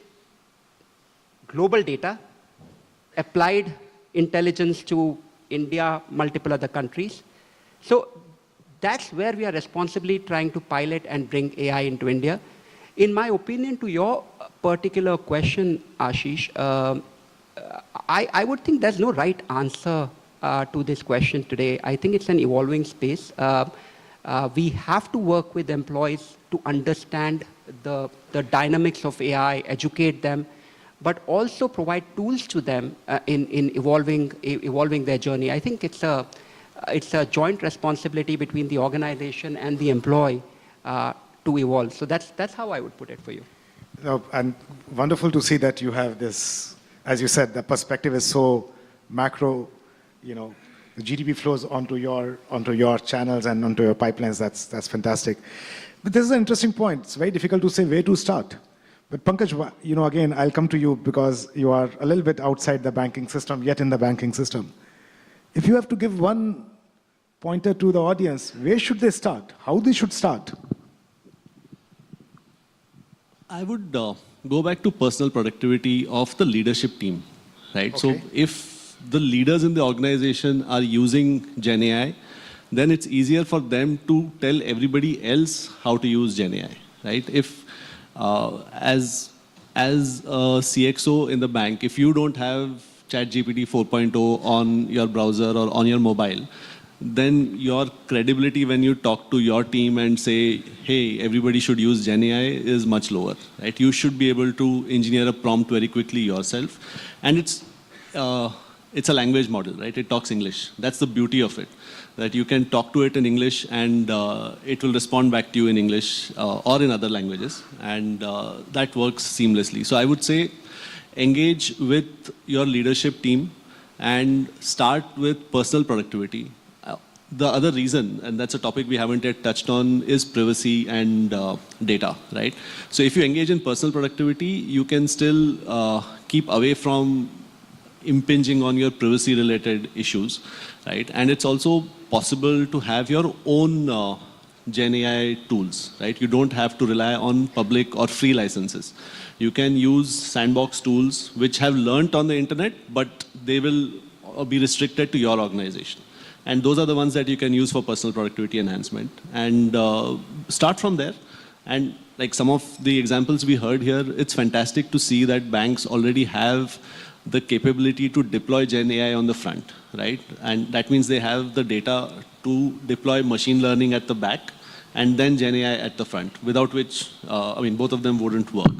global data, applied intelligence to India, multiple other countries. So that's where we are responsibly trying to pilot and bring AI into India. In my opinion, to your particular question, Ashish, I would think there's no right answer to this question today. I think it's an evolving space. We have to work with employees to understand the dynamics of AI, educate them, but also provide tools to them in evolving their journey. I think it's a joint responsibility between the organization and the employee to evolve. So that's how I would put it for you. And wonderful to see that you have this, as you said, the perspective is so macro, the GDP flows onto your channels and onto your pipelines. That's fantastic. But this is an interesting point. It's very difficult to say where to start. But Pankaj, again, I'll come to you because you are a little bit outside the banking system, yet in the banking system. If you have to give one pointer to the audience, where should they start? How they should start? I would go back to personal productivity of the leadership team, right? Okay. So if the leaders in the organization are using Gen AI, then it's easier for them to tell everybody else how to use Gen AI, right? If as a CXO in the bank, if you don't have ChatGPT 4.0 on your browser or on your mobile, then your credibility when you talk to your team and say, hey, everybody should use GenAI is much lower, right? You should be able to engineer a prompt very quickly yourself. And it's a language model, right? It talks English. That's the beauty of it, that you can talk to it in English and it will respond back to you in English or in other languages. And that works seamlessly. So I would say engage with your leadership team and start with personal productivity. The other reason, and that's a topic we haven't yet touched on, is privacy and data, right? So if you engage in personal productivity, you can still keep away from impinging on your privacy related issues, right? And it's also possible to have your own Gen AI tools, right? You don't have to rely on public or free licenses. You can use sandbox tools which have learnt on the internet, but they will be restricted to your organization. And those are the ones that you can use for personal productivity enhancement. And start from there. And like some of the examples we heard here, it's fantastic to see that banks already have the capability to deploy Gen AI on the front, right? And that means they have the data to deploy machine learning at the back and then Gen AI at the front, without which, both of them wouldn't work.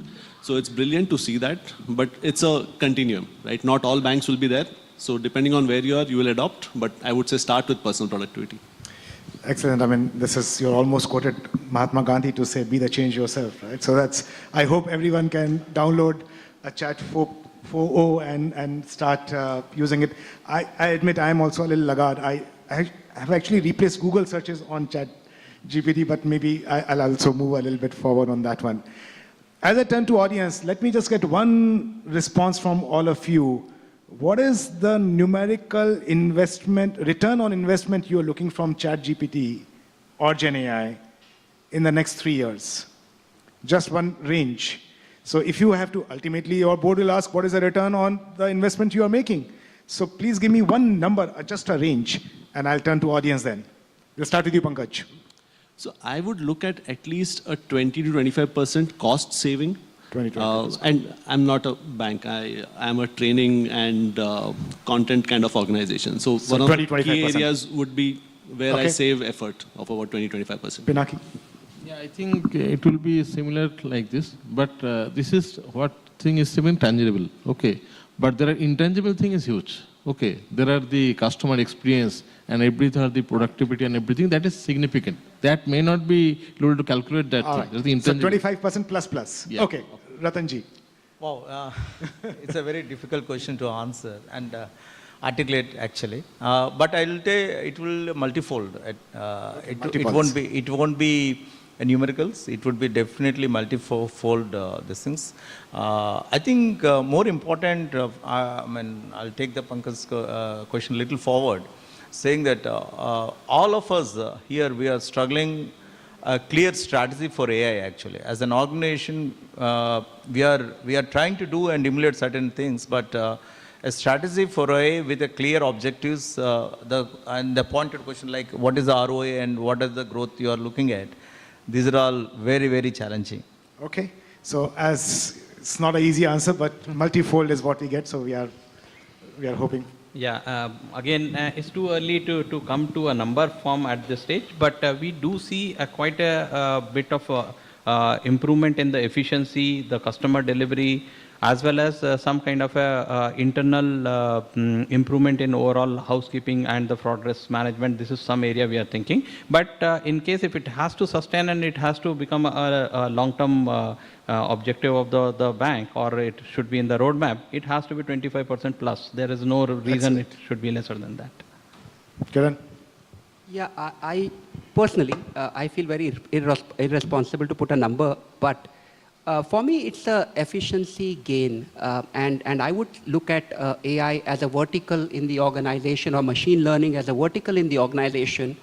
So it's brilliant to see that, but it's a continuum, right? Not all banks will be there. So depending on where you are, you will adopt, but I would say start with personal productivity. Excellent. You're almost quoted Mahatma Gandhi to say, be the change yourself, right? So I hope everyone can download a Chat 4.0 and start using it. I admit I am also a little laggard. I have actually replaced Google searches on Chat GPT, but maybe I'll also move a little bit forward on that one. As I turn to audience, let me just get one response from all of you. What is the numerical return on investment you're looking from ChatGPT or GenAI in the next 3 years? Just one range. So if you have to, ultimately your board will ask, what is the return on the investment you are making? So please give me one number, just a range, and I'll turn to audience then. We'll start with you, Pankaj. So I would look at least a 20 to 25% cost saving. 20%. And I'm not a bank. I am a training and content kind of organization. So one of the key areas would be where I save effort of about 20-25%. Pinaki. Yeah, I think it will be similar like this, but this is what thing is even tangible. Okay, but there are intangible thing is huge. Okay, there are the customer experience and everything, are the productivity and everything that is significant. That may not be able to calculate that thing. Right. The So 25% plus. Yeah. Okay, Ratanji. Wow, it's a very difficult question to answer and articulate actually. But I'll say it will multifold. It won't be numericals. It would be definitely multifold these things. I think more important. I'll take the Pankaj's question a little forward, saying that all of us here, we are struggling a clear strategy for AI actually. As an organization, we are trying to do and emulate certain things, but a strategy for AI with a clear objectives and the pointed question like what is the ROI and what is the growth you are looking at. These are all very, very challenging. Okay, so as it's not an easy answer, but multifold is what we get, so we are hoping. Yeah, again, it's too early to come to a number form at this stage, but we do see quite a bit of improvement in the efficiency, the customer delivery, as well as some kind of internal improvement in overall housekeeping and the fraud risk management. This is some area we are thinking. But in case if it has to sustain and it has to become a long-term objective of the bank, or it should be in the roadmap, it has to be 25% plus. There is no reason it should be lesser than that. Kiran? Yeah, I personally, I feel very irresponsible to put a number, but for me, it's a efficiency gain, and I would look at AI as a vertical in the organization, or machine learning as a vertical in the organization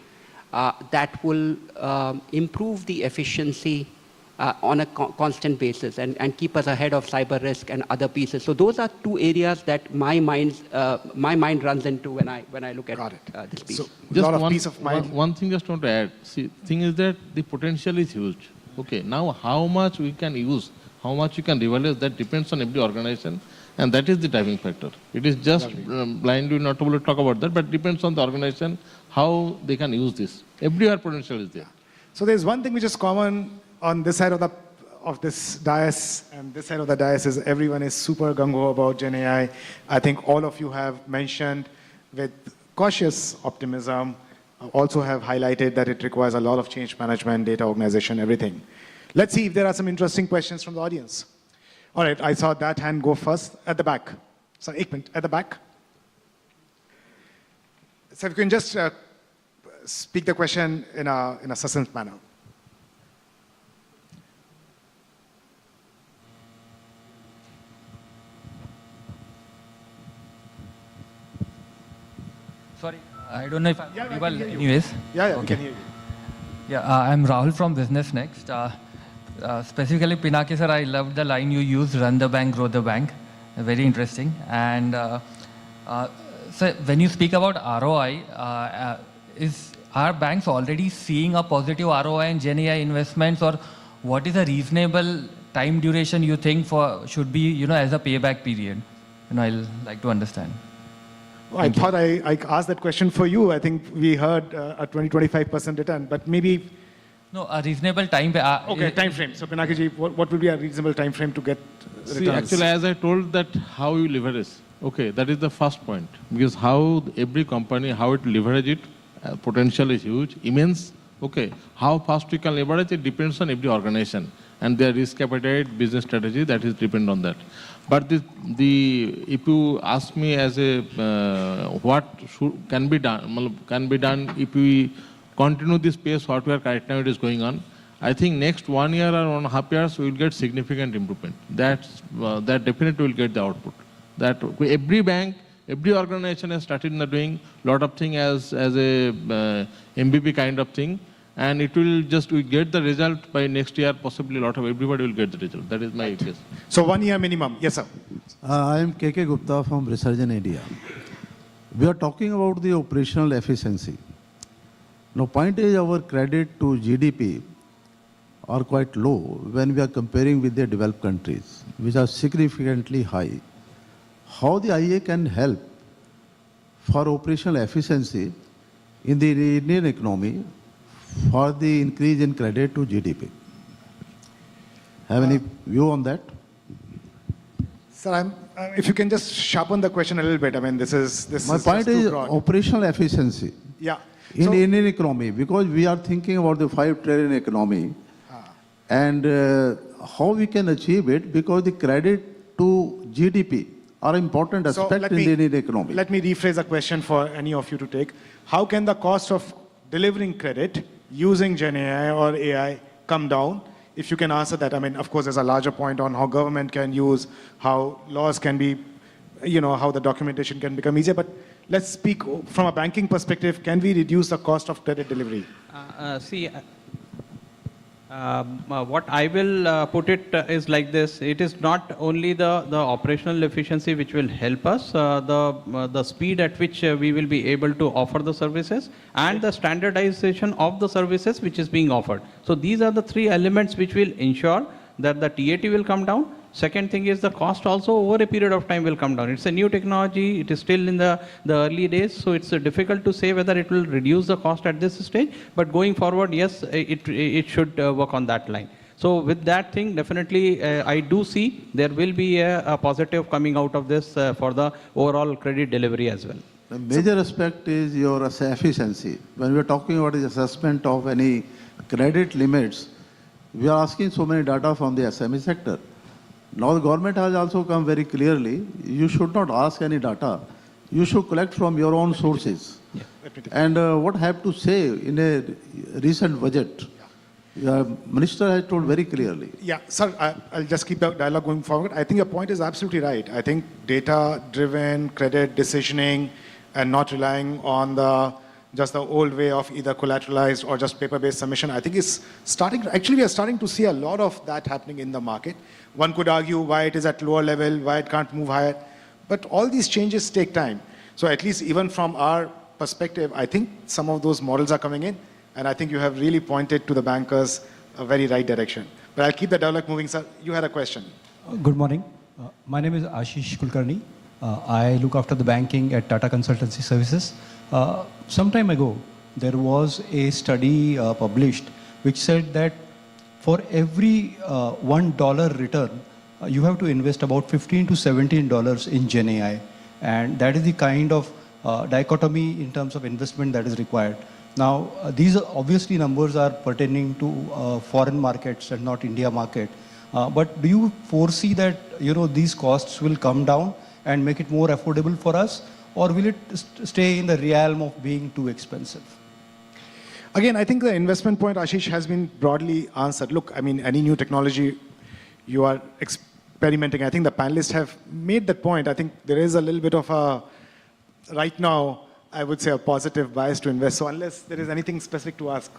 that will improve the efficiency on a constant basis and keep us ahead of cyber risk and other pieces. So those are two areas that my mind runs into when I look at this piece. So Just peace of mind. One thing just want to add. See, thing is that the potential is huge. Okay, now how much we can use, how much you can realize, that depends on every organization And that is the driving factor. It is just blindly not able to talk about that, but depends on the organization how they can use this. Everywhere potential is there. So there's one thing which is common on this side of this dais and this side of the dais is everyone is super gung-ho about Gen AI. I think all of you have mentioned with cautious optimism, also have highlighted that it requires a lot of change management, data organization, everything. Let's see if there are some interesting questions from the audience. All right, I saw that hand go first at the back. So, at the back. So if you can just speak the question in a succinct manner. Sorry, I don't know if I'm audible anyways. Yeah, okay. we can hear you. Yeah, I'm Rahul from Business Next. Specifically, Pinaki sir, I loved the line you used, run the bank, grow the bank. Very interesting. And so when you speak about ROI, are banks already seeing a positive ROI in Gen AI investments, or what is a reasonable time duration you think should be, as a payback period? I'll like to understand. Well, I thought I asked that question for you. I think we heard a 20-25% return, but maybe... No, a reasonable time. Okay, time frame. So, Pinaki ji, what would be a reasonable time frame to get returns? See, actually, as I told that how you leverage, okay, that is the first point. Because how every company, how it leverage it, potential is huge, immense. Okay, how fast we can leverage it depends on every organization and their risk appetite, business strategy, that is depend on that. But if you ask me as a what can be done if we continue this pace, what we are right now it is going on, I think next 1 year or 1.5 years we will get significant improvement. That definitely will get the output. That every bank, every organization has started doing a lot of things as a MVP kind of thing, and it will we get the result by next year. Possibly everybody will get the result. That is my guess. So 1 year minimum. Yes, sir. I am KK Gupta from Research in India. We are talking about the operational efficiency. Now, point is our credit to GDP are quite low when we are comparing with the developed countries, which are significantly high. How the IA can help for operational efficiency in the Indian economy for the increase in credit to GDP? Have any view on that? Sir, if you can just sharpen the question a little bit. I mean, My point is operational efficiency. Yeah. In the Indian economy, because we are thinking about the 5 trillion economy, and how we can achieve it, because the credit to GDP are important aspect in the Indian economy. Let me rephrase the question for any of you to take. How can the cost of delivering credit using Gen AI or AI come down? If you can answer that. I mean, of course, there's a larger point on how government can use, how laws can be, how the documentation can become easier. But let's speak from a banking perspective. Can we reduce the cost of credit delivery? What I will put it is like this. It is not only the operational efficiency which will help us, the speed at which we will be able to offer the services and the standardization of the services which is being offered. So these are the 3 elements which will ensure that the TAT will come down. Second thing is the cost also over a period of time will come down. It's a new technology. It is still in the early days. So it's difficult to say whether it will reduce the cost at this stage. But going forward, yes, it should work on that line. So with that thing, definitely I do see there will be a positive coming out of this for the overall credit delivery as well. The major aspect is your efficiency. When we are talking about the assessment of any credit limits, we are asking so many data from the SME sector. Now the government has also come very clearly, you should not ask any data. You should collect from your own sources. Yeah. And what I have to say in a recent budget, Minister has told very clearly. Yeah, sir, I'll just keep the dialogue going forward. I think your point is absolutely right. I think data-driven credit decisioning and not relying on just the old way of either collateralized or just paper-based submission, I think is starting, actually we are starting to see a lot of that happening in the market. One could argue why it is at lower level, why it can't move higher, but all these changes take time. So at least even from our perspective, I think some of those models are coming in, and I think you have really pointed to the bankers a very right direction. But I'll keep the dialogue moving, sir. You had a question. Good morning. My name is Ashish Kulkarni. I look after the banking at Tata Consultancy Services. Some time ago, there was a study published which said that for every $1 return, you have to invest about $15 to $17 in Gen AI. And that is the kind of dichotomy in terms of investment that is required. Now, these are obviously numbers are pertaining to foreign markets and not India market. But do you foresee that these costs will come down and make it more affordable for us, or will it stay in the realm of being too expensive? Again, I think the investment point, Ashish, has been broadly answered. Look, I mean, any new technology, you are experimenting. I think the panelists have made that point. I think there is a little bit of a, right now, I would say a positive bias to invest. So unless there is anything specific to ask,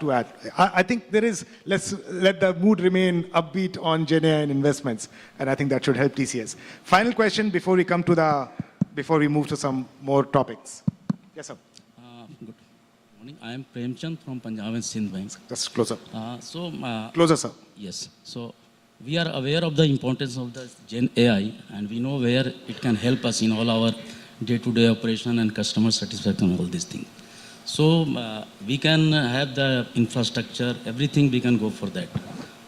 to add. I think there is, let's let the mood remain upbeat on Gen AI and investments. And I think that should help TCS. Final question before we come to the, before we move to some more topics. Yes, sir. Good morning. I am Premchand from Punjab and Sindh Banks. Just closer. Closer, sir. Yes. So we are aware of the importance of the Gen AI, and we know where it can help us in all our day-to-day operation and customer satisfaction, all these things. So we can have the infrastructure, everything we can go for that,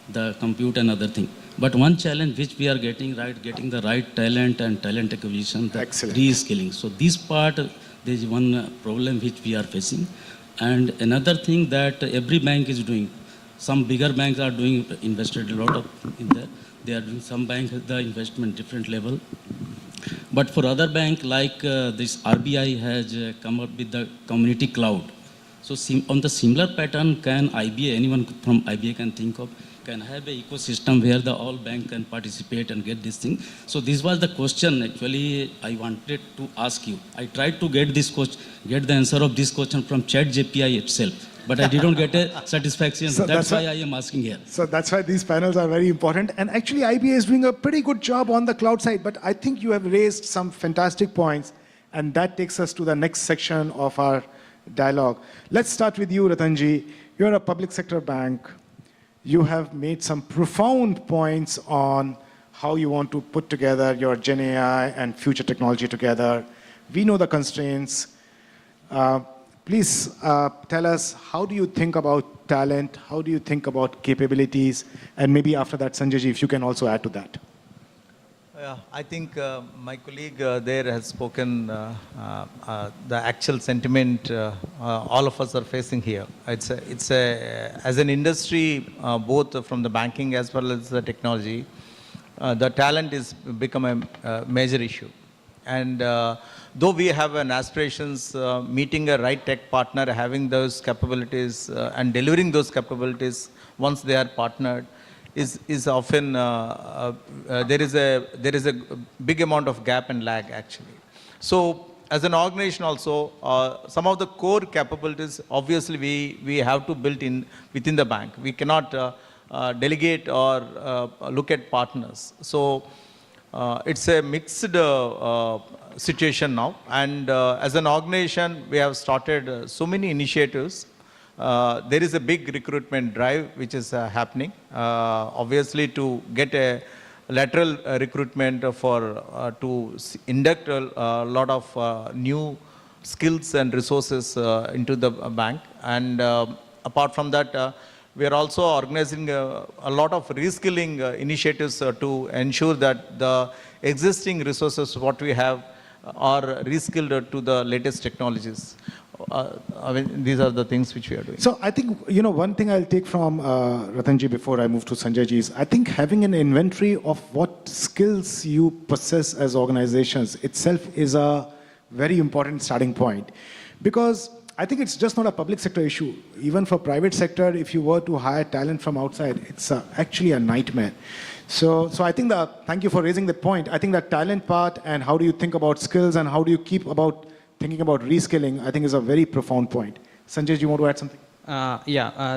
the compute and other thing. But one challenge which we are getting the right talent and talent acquisition, the reskilling. So this part, there is one problem which we are facing. And another thing that every bank is doing, some bigger banks are doing, invested a lot of in there. They are doing, some banks the investment different level. But for other bank like this RBI has come up with the community cloud. So on the similar pattern, can IBA, anyone from IBA can think of, can have an ecosystem where the all bank can participate and get this thing. So this was the question actually I wanted to ask you. I tried to get this question, get the answer of this question from ChatGPT itself. But I didn't get a satisfaction. So that's why I am asking here. So that's why these panels are very important. And actually, IBA is doing a pretty good job on the cloud side. But I think you have raised some fantastic points. And that takes us to the next section of our dialogue. Let's start with you, Ratanji. You're a public sector bank. You have made some profound points on how you want to put together your Gen AI and future technology together. We know the constraints. Please tell us, how do you think about talent? How do you think about capabilities? And maybe after that, Sanjay, if you can also add to that. I think my colleague there has spoken the actual sentiment all of us are facing here. It's as an industry, both from the banking as well as the technology, the talent is become a major issue. And though we have an aspirations, meeting a right tech partner, having those capabilities and delivering those capabilities once they are partnered, is often there is a big amount of gap and lag actually. So as an organization also, some of the core capabilities obviously we have to build in within the bank. We cannot delegate or look at partners. So it's a mixed situation now, and as an organization we have started so many initiatives. There is a big recruitment drive which is happening, obviously to get a lateral recruitment for to induct a lot of new skills and resources into the bank. And apart from that, we are also organizing a lot of reskilling initiatives to ensure that the existing resources what we have are reskilled to the latest technologies. I mean, these are the things which we are doing. So I think, one thing I'll take from Ratanji before I move to Sanjay is, I think having an inventory of what skills you possess as organizations itself is a very important starting point. Because I think it's just not a public sector issue. Even for private sector, if you were to hire talent from outside, it's actually a nightmare. So I think thank you for raising the point. I think that talent part and how do you think about skills and how do you keep thinking about reskilling, I think is a very profound point. Sanjay, do you want to add something?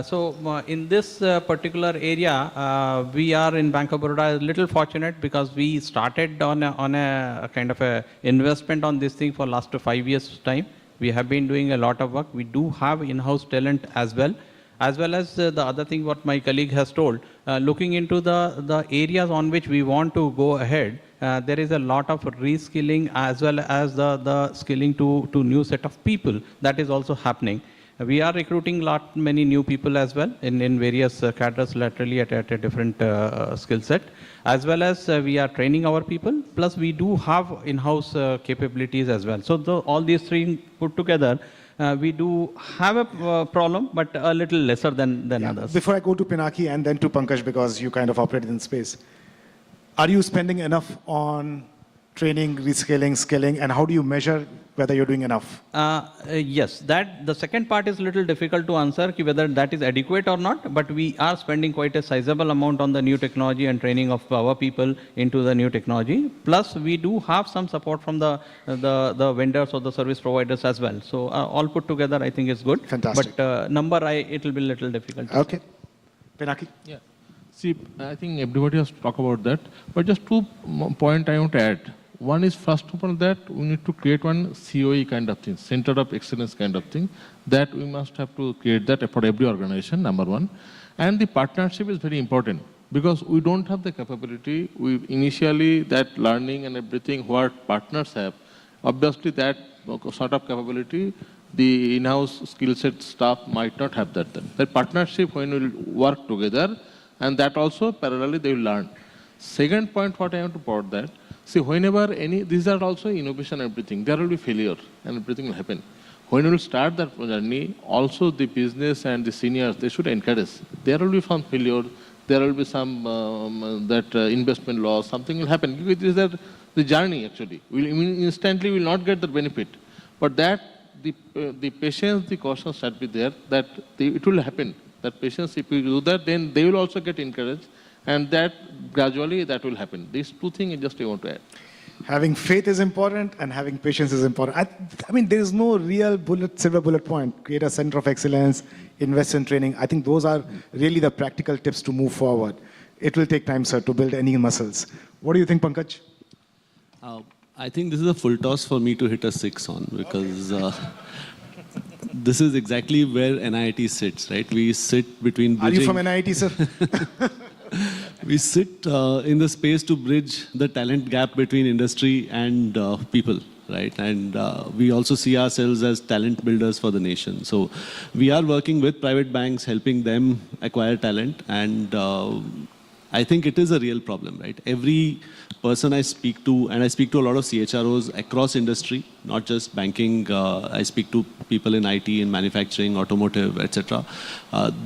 So in this particular area, we are in Bank of Baroda a little fortunate because we started on a kind of a investment on this thing for last 5 years time. We have been doing a lot of work. We do have in-house talent as well. as well as the other thing what my colleague has told, looking into the areas on which we want to go ahead, there is a lot of reskilling as well as the skilling to new set of people that is also happening. We are recruiting many new people as well in various cadres laterally at a different skill set, as well as we are training our people, plus we do have in-house capabilities as well. So all these three put together, we do have a problem, but a little lesser than others. Before I go to Pinaki and then to Pankaj, because you kind of operate in space, are you spending enough on training, reskilling, skilling, and how do you measure whether you're doing enough? Yes, the second part is a little difficult to answer, whether that is adequate or not, but we are spending quite a sizable amount on the new technology and training of our people into the new technology. Plus, we do have some support from the vendors or the service providers as well. So all put together, I think is good. Fantastic. But it will be a little difficult. Okay. Pinaki? Yeah. See, I think everybody has talked about that, but just 2 points I want to add. One is, first of all, that we need to create one COE kind of thing, Center of Excellence kind of thing, that we must have to create that for every organization, number one. And the partnership is very important because we don't have the capability. We initially, that learning and everything, what partners have, obviously that sort of capability, the in-house skill set staff might not have that then. That partnership, when we will work together, and that also parallelly they will learn. Second point, what I want to put that, see, whenever these are also innovation and everything, there will be failure and everything will happen. When we will start that journey, also the business and the seniors, they should encourage. There will be some failure, there will be some investment loss, something will happen. Because this is the journey actually. Instantly will not get the benefit. But that, the patience, the caution should be there, that it will happen. That patience, if you do that, then they will also get encouraged. And that gradually that will happen. These two things just I want to add. Having faith is important and having patience is important. I mean, there is no real silver bullet point. Create a center of excellence, invest in training. I think those are really the practical tips to move forward. It will take time, sir, to build any muscles. What do you think, Pankaj? I think this is a full toss for me to hit a 6 on, because this is exactly where NIIT sits, right? We sit between bridging... Are you from NIIT, sir? We sit in the space to bridge the talent gap between industry and people, right? And we also see ourselves as talent builders for the nation. So we are working with private banks, helping them acquire talent. And I think it is a real problem, right? Every person I speak to, and I speak to a lot of CHROs across industry, not just banking, I speak to people in IT, in manufacturing, automotive, etc.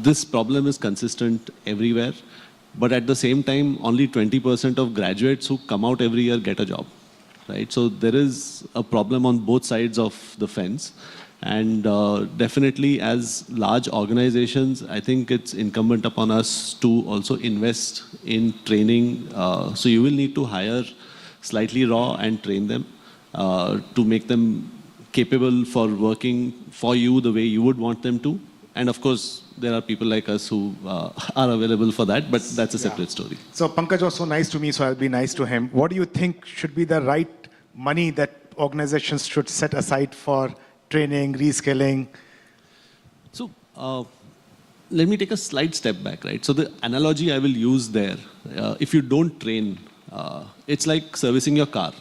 This problem is consistent everywhere. But at the same time, only 20% of graduates who come out every year get a job, right? So there is a problem on both sides of the fence. And definitely as large organizations, I think it's incumbent upon us to also invest in training. So you will need to hire slightly raw and train them to make them capable for working for you the way you would want them to. And of course, there are people like us who are available for that, but that's a separate story. So Pankaj was so nice to me, so I'll be nice to him. What do you think should be the right money that organizations should set aside for training, reskilling? So let me take a slight step back, right? So the analogy I will use there, if you don't train, it's like servicing your car.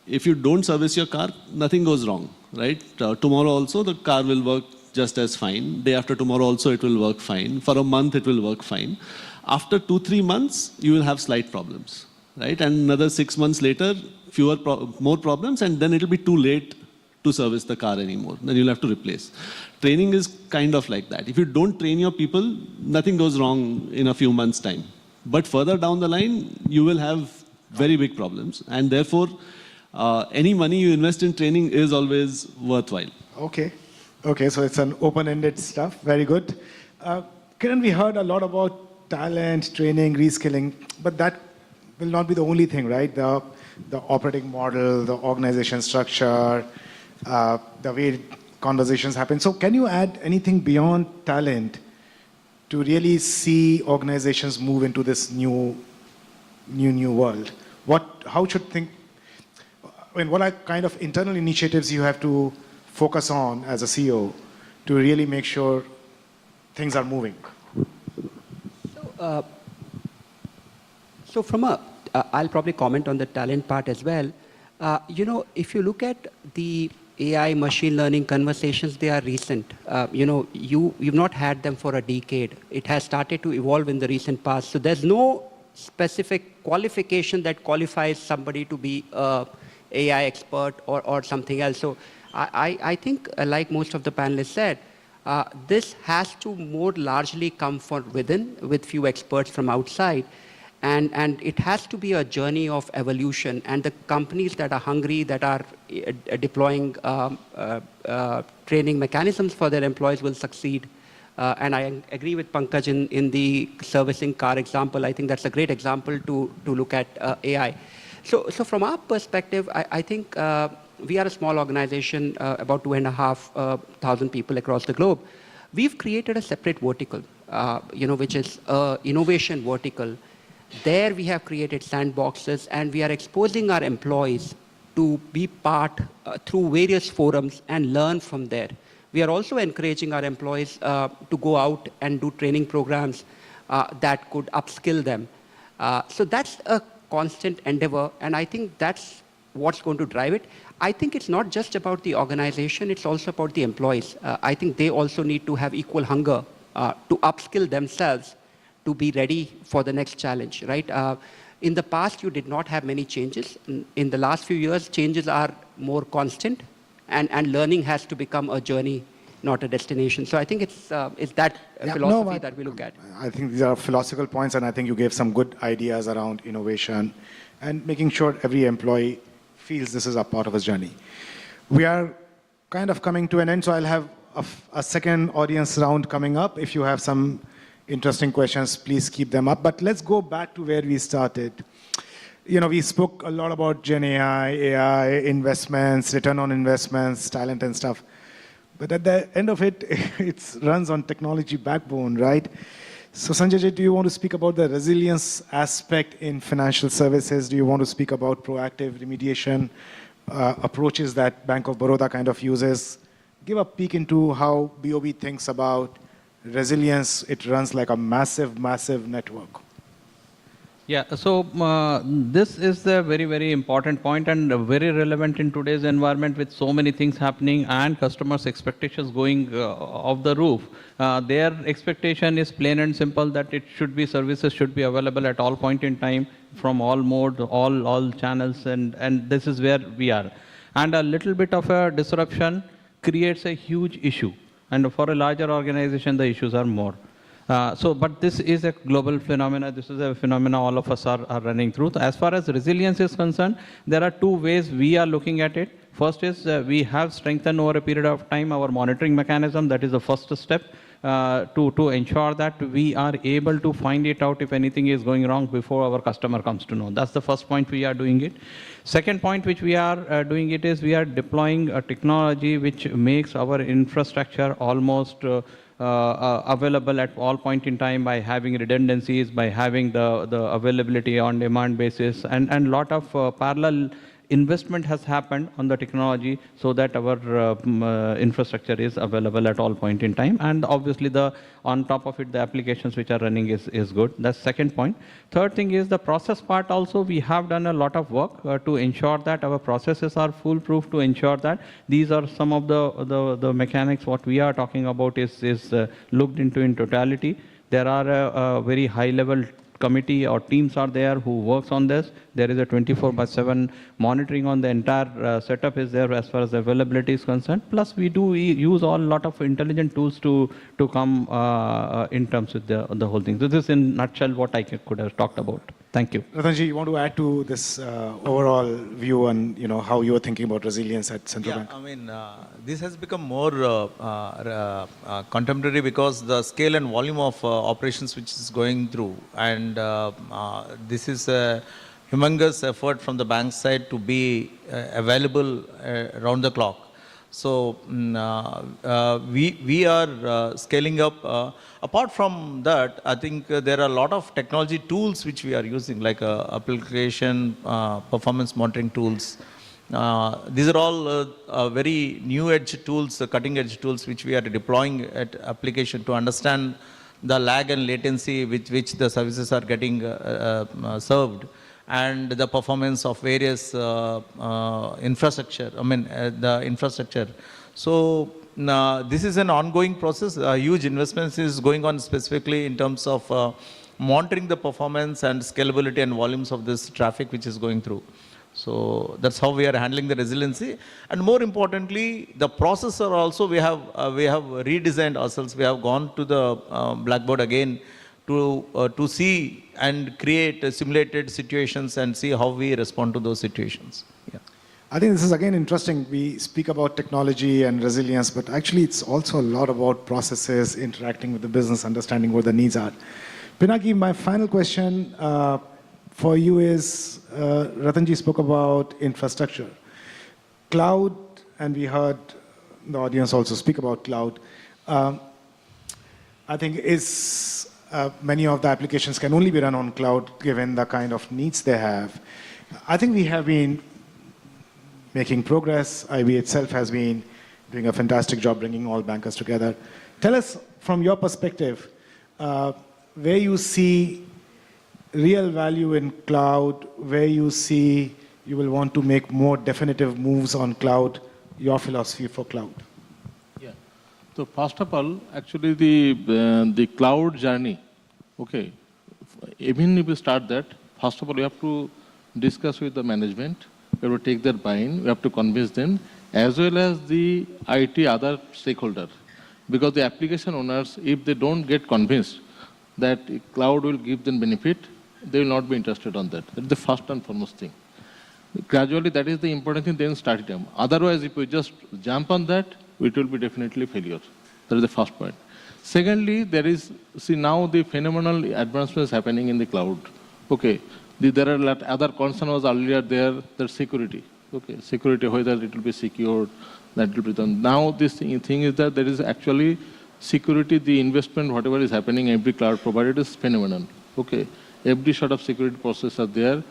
If you don't service your car, nothing goes wrong, right? Tomorrow also the car will work just as fine. Day after tomorrow also it will work fine. For a month it will work fine. After 2-3 months, you will have slight problems, right? And another 6 months later, more problems, and then it will be too late to service the car anymore. Then you'll have to replace. Training is kind of like that. If you don't train your people, nothing goes wrong in a few months' time. But further down the line, you will have very big problems. And therefore, any money you invest in training is always worthwhile. Okay. Okay, so it's an open-ended stuff. Very good. Kiran, we heard a lot about talent, training, reskilling, but that will not be the only thing, right? The operating model, the organization structure, the way conversations happen. So can you add anything beyond talent to really see organizations move into this new world? How should think? I mean, what are kind of internal initiatives you have to focus on as a CEO to really make sure things are moving? So from I'll probably comment on the talent part as well. If you look at the AI machine learning conversations, they are recent. You've not had them for a decade. It has started to evolve in the recent past. So there's no specific qualification that qualifies somebody to be a AI expert or something else. So I think, like most of the panelists said, this has to more largely come from within with few experts from outside. And it has to be a journey of evolution. And the companies that are hungry, that are deploying training mechanisms for their employees will succeed. And I agree with Pankaj in the servicing car example. I think that's a great example to look at AI. So from our perspective, I think we are a small organization, about 2,500 people across the globe. We've created a separate vertical, which is innovation vertical. There we have created sandboxes, and we are exposing our employees to be part through various forums and learn from there. We are also encouraging our employees to go out and do training programs that could upskill them. So that's a constant endeavor, and I think that's what's going to drive it. I think it's not just about the organization, it's also about the employees. I think they also need to have equal hunger to upskill themselves to be ready for the next challenge, right? In the past, you did not have many changes. In the last few years, changes are more constant, and learning has to become a journey, not a destination. So I think it's that philosophy that we look at. I think these are philosophical points, and I think you gave some good ideas around innovation and making sure every employee feels this is a part of his journey. We are kind of coming to an end, so I'll have a second audience round coming up. If you have some interesting questions, please keep them up. But let's go back to where we started. We spoke a lot about Gen AI, investments, return on investments, talent and stuff. But at the end of it, it runs on technology backbone, right? So Sanjay, do you want to speak about the resilience aspect in financial services? Do you want to speak about proactive remediation approaches that Bank of Baroda kind of uses? Give a peek into how BOB thinks about resilience. It runs like a massive, massive network. Yeah, so this is a very, very important point and very relevant in today's environment with so many things happening and customers' expectations going off the roof. Their expectation is plain and simple that services should be available at all point in time from all modes, all channels, and this is where we are. And a little bit of a disruption creates a huge issue. And for a larger organization, the issues are more. But this is a global phenomena. This is a phenomena all of us are running through. As far as resilience is concerned, there are two ways we are looking at it. First is we have strengthened over a period of time our monitoring mechanism. That is the first step to ensure that we are able to find it out if anything is going wrong before our customer comes to know. That's the first point we are doing it. Second point which we are doing it is we are deploying a technology which makes our infrastructure almost available at all point in time by having redundancies, by having the availability on demand basis, and lot of parallel investment has happened on the technology so that our infrastructure is available at all point in time. And obviously on top of it, the applications which are running is good. That's second point. Third thing is the process part also. We have done a lot of work to ensure that our processes are foolproof, to ensure that these are some of the mechanics. What we are talking about is looked into in totality. There are a very high level committee or teams are there who works on this. There is a 24/7 monitoring on the entire setup is there as far as availability is concerned. Plus, we do use a lot of intelligent tools to come in terms with the whole thing. So this is in a nutshell what I could have talked about. Thank you. Ratanji, you want to add to this overall view on how you are thinking about resilience at Central Bank? I mean, this has become more contemporary because the scale and volume of operations which is going through, and this is a humongous effort from the bank side to be available around the clock. So we are scaling up. Apart from that, I think there are a lot of technology tools which we are using, like application performance monitoring tools, These are all very new edge tools, cutting edge tools which we are deploying at application to understand the lag and latency with which the services are getting served, and the performance of various infrastructure, the infrastructure. So this is an ongoing process. Huge investments is going on specifically in terms of monitoring the performance and scalability and volumes of this traffic which is going through. So that's how we are handling the resiliency. And more importantly, the processor also we have redesigned ourselves. We have gone to the blackboard again to see and create simulated situations and see how we respond to those situations. Yeah. I think this is again interesting. We speak about technology and resilience, but actually it's also a lot about processes, interacting with the business, understanding what the needs are. Pinaki, my final question for you is, Ratanji spoke about infrastructure. Cloud, and we heard the audience also speak about cloud. I think many of the applications can only be run on cloud given the kind of needs they have. I think we have been making progress. IB itself has been doing a fantastic job bringing all bankers together. Tell us from your perspective, where you see real value in cloud, where you see you will want to make more definitive moves on cloud, your philosophy for cloud. Yeah. So first of all, actually the cloud journey, okay, even if we start that, first of all, we have to discuss with the management, we have to take their buy-in, we have to convince them, as well as the IT other stakeholder. Because the application owners, if they don't get convinced that cloud will give them benefit, they will not be interested on that. That's the first and foremost thing. Gradually, that is the important thing, then start it. Otherwise, if we just jump on that, it will be definitely failure. That is the first point. Secondly, there is, see now the phenomenal advancements happening in the cloud. Okay, there are other concern was earlier there, the security. Okay, security, whether it will be secured, that will be done. Now this thing is that there is actually security, the investment, whatever is happening, every cloud provider is phenomenal. Okay, every sort of security process are there.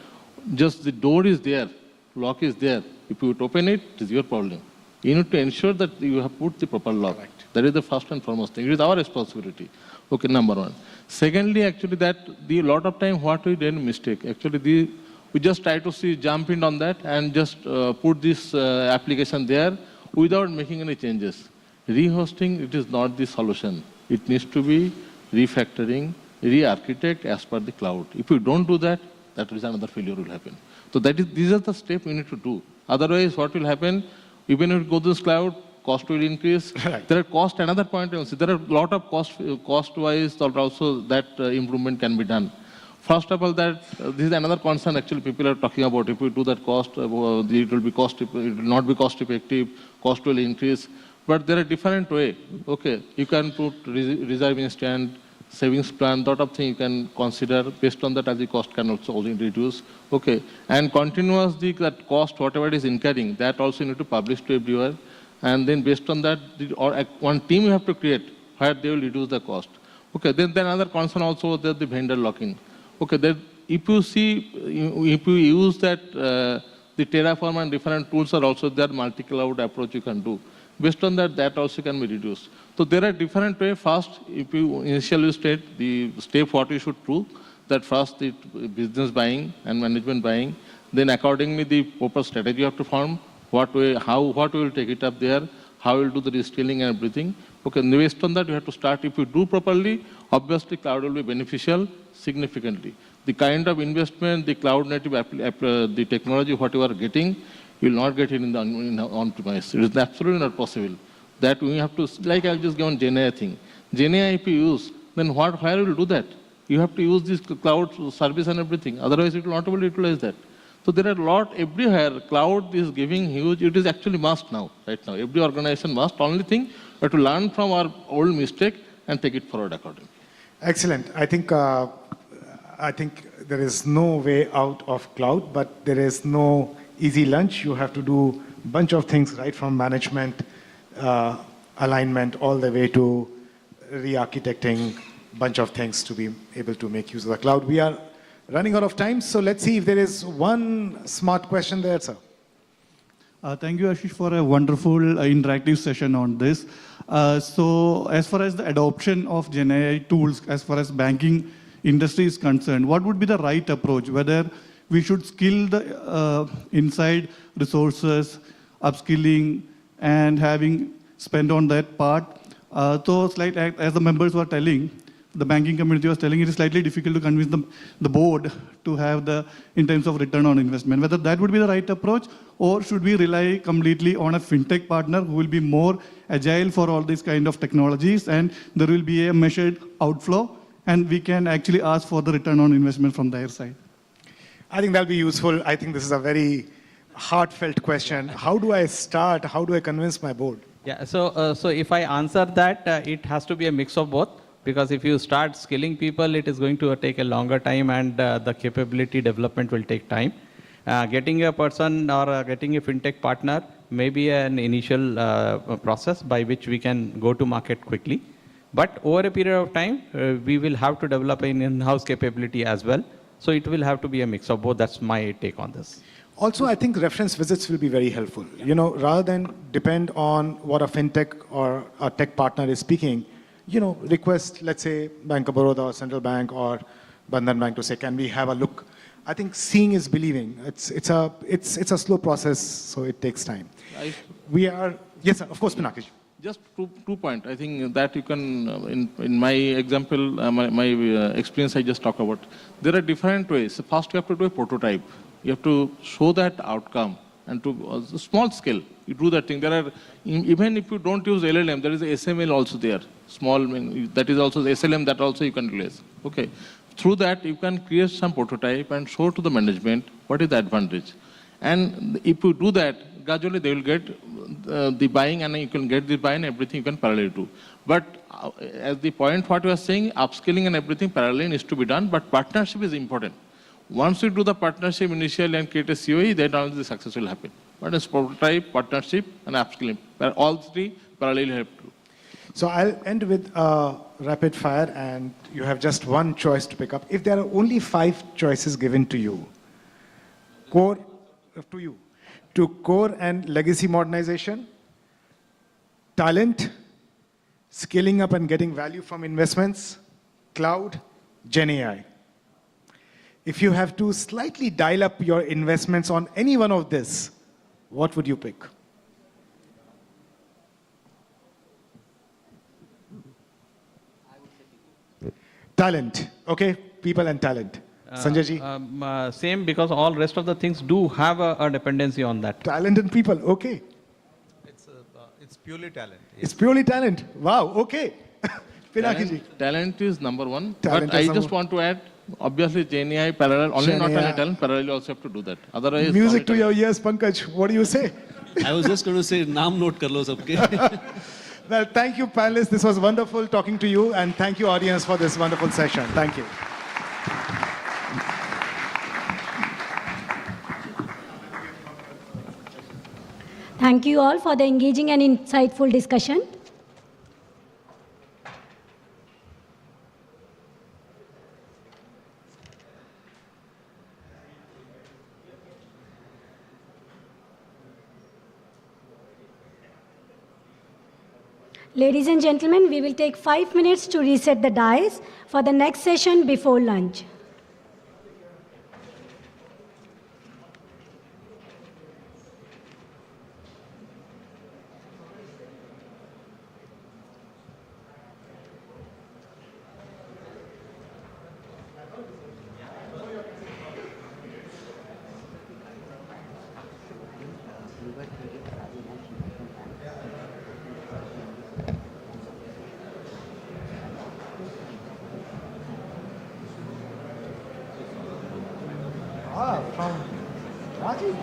Just the door is there, lock is there. If you open it, it is your problem. You need to ensure that you have put the proper lock. Right. That is the first and foremost thing. It is our responsibility. Okay, number one. Secondly, actually that the lot of time what we did mistake. Actually we just try to jump in on that and just put this application there without making any changes. Rehosting, it is not the solution. It needs to be refactoring, re-architect as per the cloud. If you don't do that, that is another failure will happen. So these are the steps we need to do. Otherwise, what will happen, even if you go to this cloud, cost will increase. Right. There are cost, another point also, there are a lot of cost-wise also that improvement can be done. First of all, that this is another concern actually people are talking about. If we do that cost, it will not be cost effective, cost will increase. But there are different way. Okay, you can put reserve instant, savings plan, lot of things you can consider. Based on that, as the cost can also reduce. Okay, and continuously that cost, whatever it is incurring, that also you need to publish to everywhere. And then based on that, one team you have to create where they will reduce the cost. Okay, then another concern also that the vendor locking. Okay, then if you see, if you use that, the Terraform and different tools are also there, multi-cloud approach you can do. Based on that, that also can be reduced. So there are different ways. First, if you initially state the step what you should do, that first the business buying and management buying, then accordingly the proper strategy you have to form, what we will take it up there, how we will do the reskilling and everything. Okay, and based on that, you have to start. If you do properly, obviously cloud will be beneficial significantly. The kind of investment, the cloud native, the technology, what you are getting, you will not get it in the on-premise. It is absolutely not possible. That we have to, like I'll just give on GenAI thing. GenAI if you use, then where will you do that? You have to use this cloud service and everything. Otherwise, it will not be able to utilize that. So there are a lot everywhere. Cloud is giving huge, it is actually must now, right now. Every organization must. Only thing, we have to learn from our old mistake and take it forward accordingly. Excellent. I think there is no way out of cloud, but there is no easy lunch. You have to do a bunch of things, right from management, alignment, all the way to re-architecting a bunch of things to be able to make use of the cloud. We are running out of time, so let's see if there is one smart question there, sir. Thank you, Ashish, for a wonderful interactive session on this. So as far as the adoption of GenAI tools, as far as banking industry is concerned, what would be the right approach? Whether we should skill the inside resources, upskilling, and having spent on that part. So as the members were telling, the banking community was telling, it is slightly difficult to convince the board to have in terms of return on investment. Whether that would be the right approach, or should we rely completely on a fintech partner who will be more agile for all these kind of technologies, and there will be a measured outflow, and we can actually ask for the return on investment from their side? I think that'll be useful. I think this is a very heartfelt question. How do I start? How do I convince my board? Yeah, so if I answer that, it has to be a mix of both. Because if you start skilling people, it is going to take a longer time, and the capability development will take time. Getting a person or getting a fintech partner may be an initial process by which we can go to market quickly. But over a period of time, we will have to develop an in-house capability as well. So it will have to be a mix of both. That's my take on this. Also, I think reference visits will be very helpful. Rather than depend on what a fintech or a tech partner is speaking, request, let's say, Bank of Baroda or Central Bank or Bandhan Bank to say, can we have a look? I think seeing is believing. It's a slow process, so it takes time. Yes, sir, of course, Pinaki. Just two points. I think that you can, in my example, my experience I just talked about, there are different ways. First, you have to do a prototype. You have to show that outcome, and to small scale, you do that thing. There are, even if you don't use LLM, there is a SML also there. Small, that is also the SLM that also you can release. Okay. Through that, you can create some prototype and show to the management what is the advantage. And if you do that, gradually they will get the buying, and you can get the buying, everything you can parallel do. But as the point what you are saying, upskilling and everything parallel needs to be done, but partnership is important. Once you do the partnership initially and create a COE, then only the success will happen. But it's prototype, partnership, and upskilling. All three parallel have to. So I'll end with rapid fire, and you have just one choice to pick up. If there are only 5 choices given to you, core and legacy modernization, talent, scaling up and getting value from investments, cloud, Gen AI. If you have to slightly dial up your investments on any one of this, what would you pick? Talent, okay? People and talent. Sanjay ji? Same, because all rest of the things do have a dependency on that. Talent and people, okay. It's purely talent. Yes. It's purely talent. Wow, okay. Pinaki ji. Talent is number one. Talent but I just want to add, obviously, Gen AI parallel, only not only talent, parallel you also have to do that. Otherwise, music to your ears, Pankaj. What do you say? I was just going to say, naam note kar lo sabke. Well, thank you, panelists. This was wonderful talking to you, and thank you, audience, for this wonderful session. Thank you. Thank you all for the engaging and insightful discussion. Ladies and gentlemen, we will take 5 minutes to reset the dais for the next session before lunch. From Rajiv?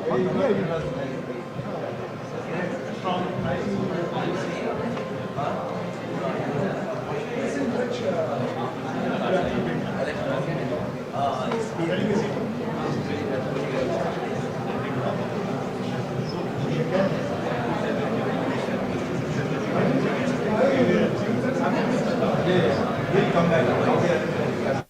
We'll come back.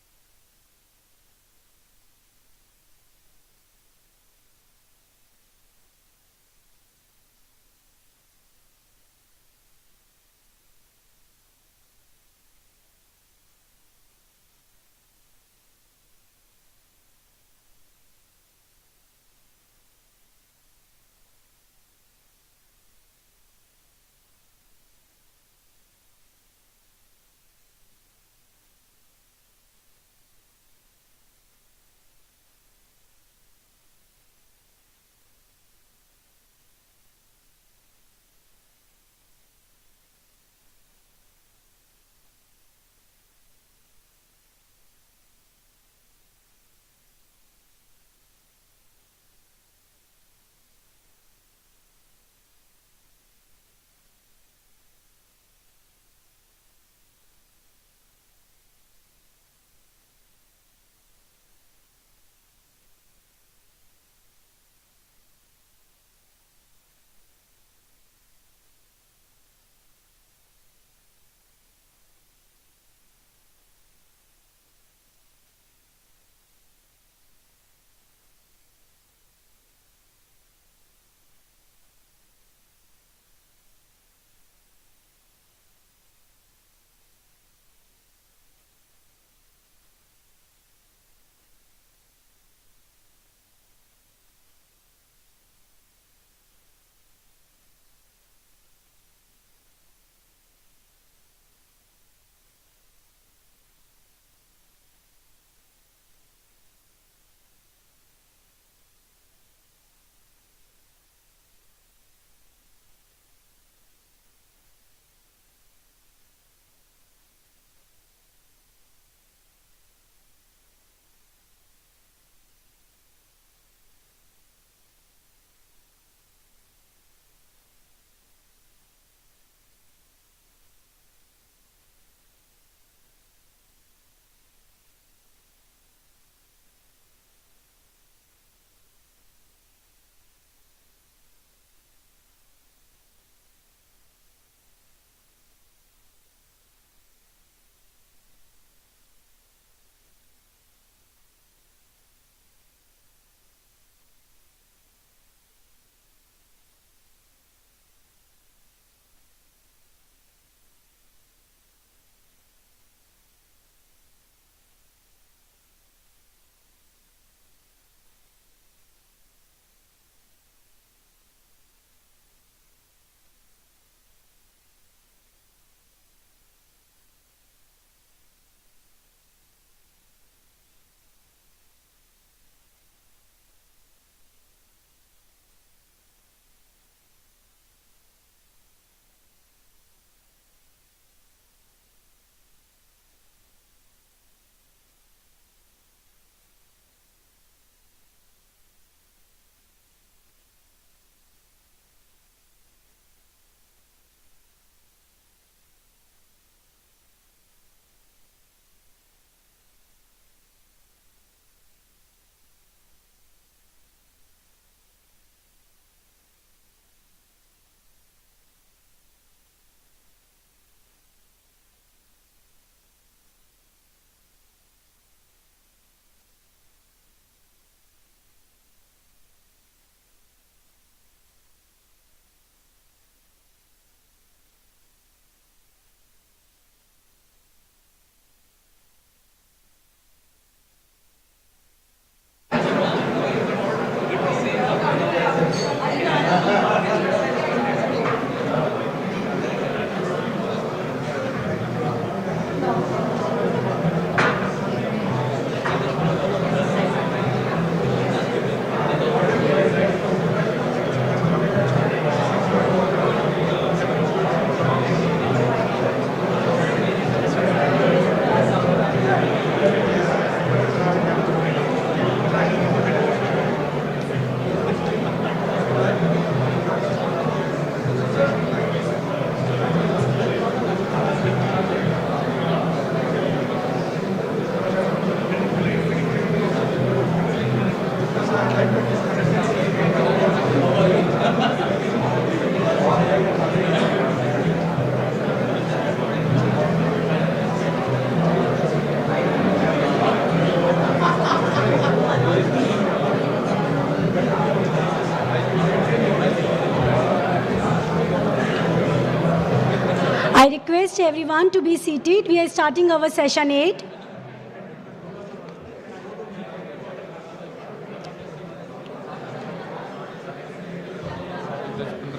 I request everyone to be seated. We are starting our session 8.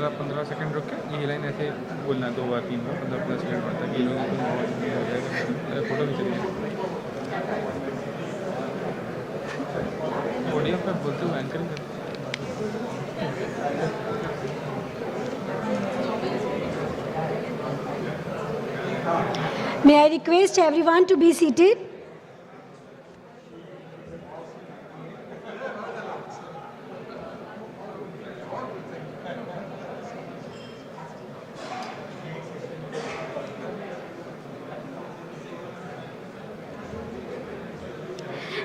पंद्रह second रुक के ये line ऐसे बोलना 2 बार 3 बार 15 second बाद तक ये लोगों को हो जाएगा फोटो भी चलिए ऑडियो पर बोलते हुए एंकरिंग करते May I request everyone to be seated?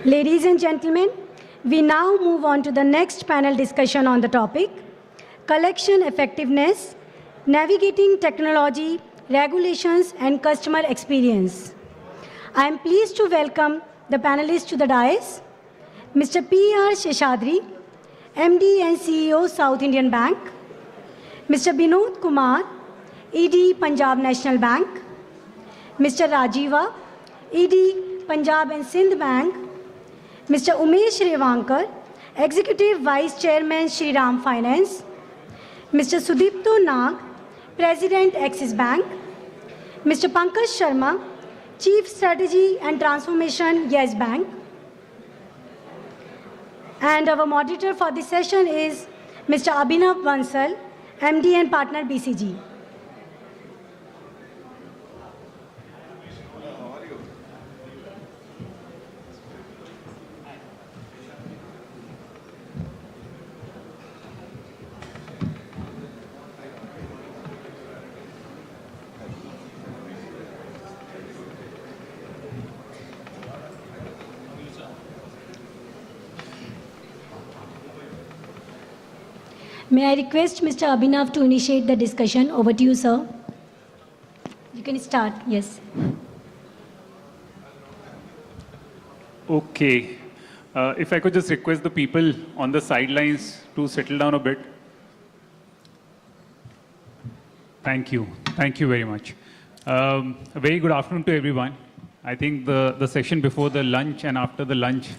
Ladies and gentlemen, we now move on to the next panel discussion on the topic, collection effectiveness, navigating technology, regulations and customer experience. I am pleased to welcome the panelists to the dais, Mr. P.R. Sheshadri, MD and CEO, South Indian Bank, Mr. Binod Kumar, ED, Punjab National Bank, Mr. Rajiva, ED, Punjab and Sindh Bank, Mr. Umesh Revankar, Executive Vice Chairman, Shri Ram Finance, Mr. Sudipto Nag, President, Axis Bank, Mr. Pankaj Sharma, Chief Strategy and Transformation, Yes Bank. And our moderator for this session is Mr. Abhinav Bansal, MD and Partner, BCG. May I request Mr. Abhinav to initiate the discussion? Over to you, sir. You can start, yes. Okay. If I could just request the people on the sidelines to settle down a bit. Thank you. Thank you very much. A very good afternoon to everyone. I think the session before the lunch and after the lunch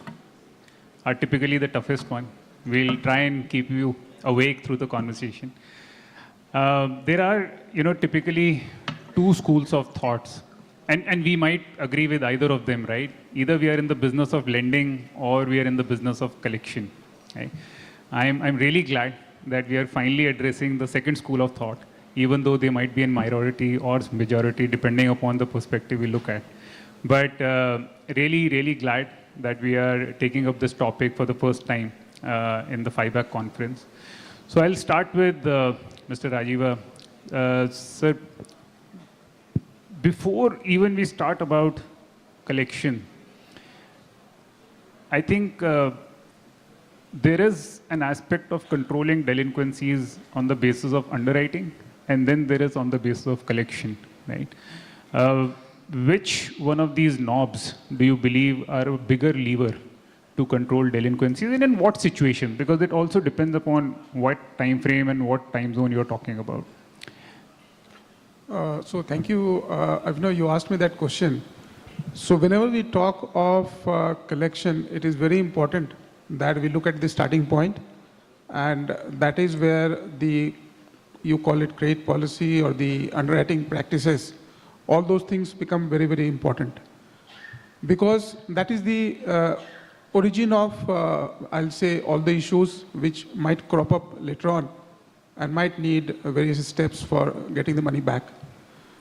are typically the toughest one. We'll try and keep you awake through the conversation. There are, typically two schools of thoughts, and we might agree with either of them, right? Either we are in the business of lending or we are in the business of collection. Right? I'm really glad that we are finally addressing the second school of thought, even though they might be in minority or majority, depending upon the perspective we look at. But really, really glad that we are taking up this topic for the first time in the FIBAC conference. So I'll start with Mr. Rajiva. Sir, before even we start about collection, I think there is an aspect of controlling delinquencies on the basis of underwriting, and then there is on the basis of collection, right? Which one of these knobs do you believe are a bigger lever to control delinquencies, and in what situation? Because it also depends upon what time frame and what time zone you're talking about. So thank you, Avinav, you asked me that question. So whenever we talk of collection, it is very important that we look at the starting point, and that is where you call it credit policy or the underwriting practices all those things become very, very important. Because that is the origin of, I'll say, all the issues which might crop up later on and might need various steps for getting the money back.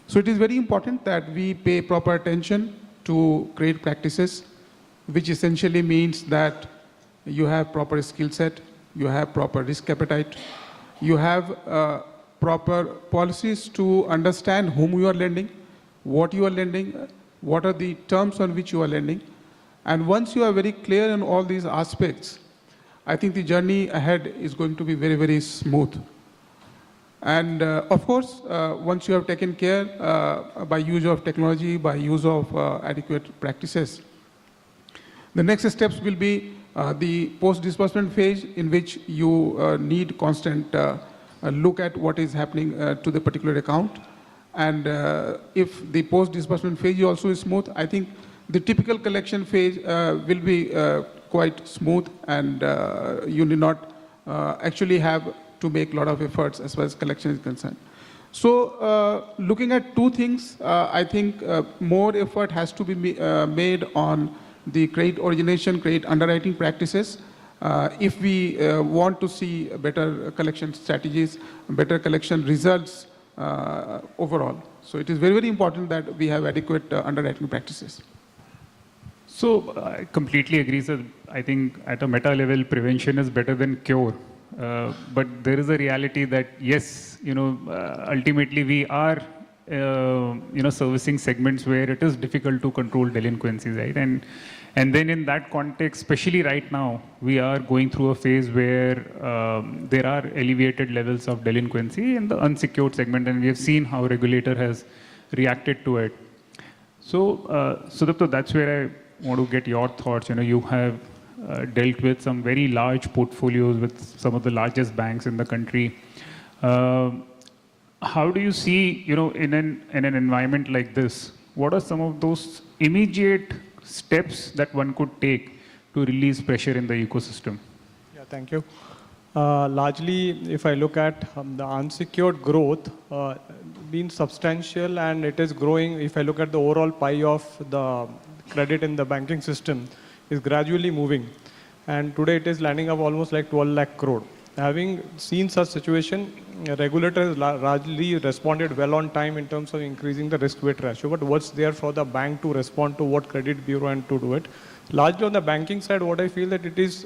So it is very important that we pay proper attention to credit practices, which essentially means that you have proper skill set, you have proper risk appetite, you have proper policies to understand whom you are lending, what you are lending, what are the terms on which you are lending. And once you are very clear in all these aspects, I think the journey ahead is going to be very, very smooth. And of course, once you have taken care by use of technology, by use of adequate practices, the next steps will be the post-disbursement phase, in which you need constant look at what is happening to the particular account. And if the post-disbursement phase also is smooth, I think the typical collection phase will be quite smooth, and you need not actually have to make a lot of efforts as far as collection is concerned. So looking at two things, I think more effort has to be made on the credit origination, credit underwriting practices, if we want to see better collection strategies, better collection results overall. So it is very, very important that we have adequate underwriting practices. So I completely agree, sir. I think at a meta level, prevention is better than cure. But there is a reality that, yes, ultimately we are, servicing segments where it is difficult to control delinquencies, right? And then in that context, especially right now, we are going through a phase where there are elevated levels of delinquency in the unsecured segment, and we have seen how regulator has reacted to it. So, Sudipto, that's where I want to get your thoughts. You have dealt with some very large portfolios with some of the largest banks in the country. How do you see, in an environment like this, what are some of those immediate steps that one could take to release pressure in the ecosystem? Yeah, thank you. Largely, if I look at the unsecured growth, been substantial, and it is growing. If I look at the overall pie of the credit in the banking system, is gradually moving. And today it is landing up almost like 12 lakh crore. Having seen such situation, regulator has largely responded well on time in terms of increasing the risk weight ratio. But what's there for the bank to respond to what credit bureau and to do it? Largely on the banking side, what I feel that it is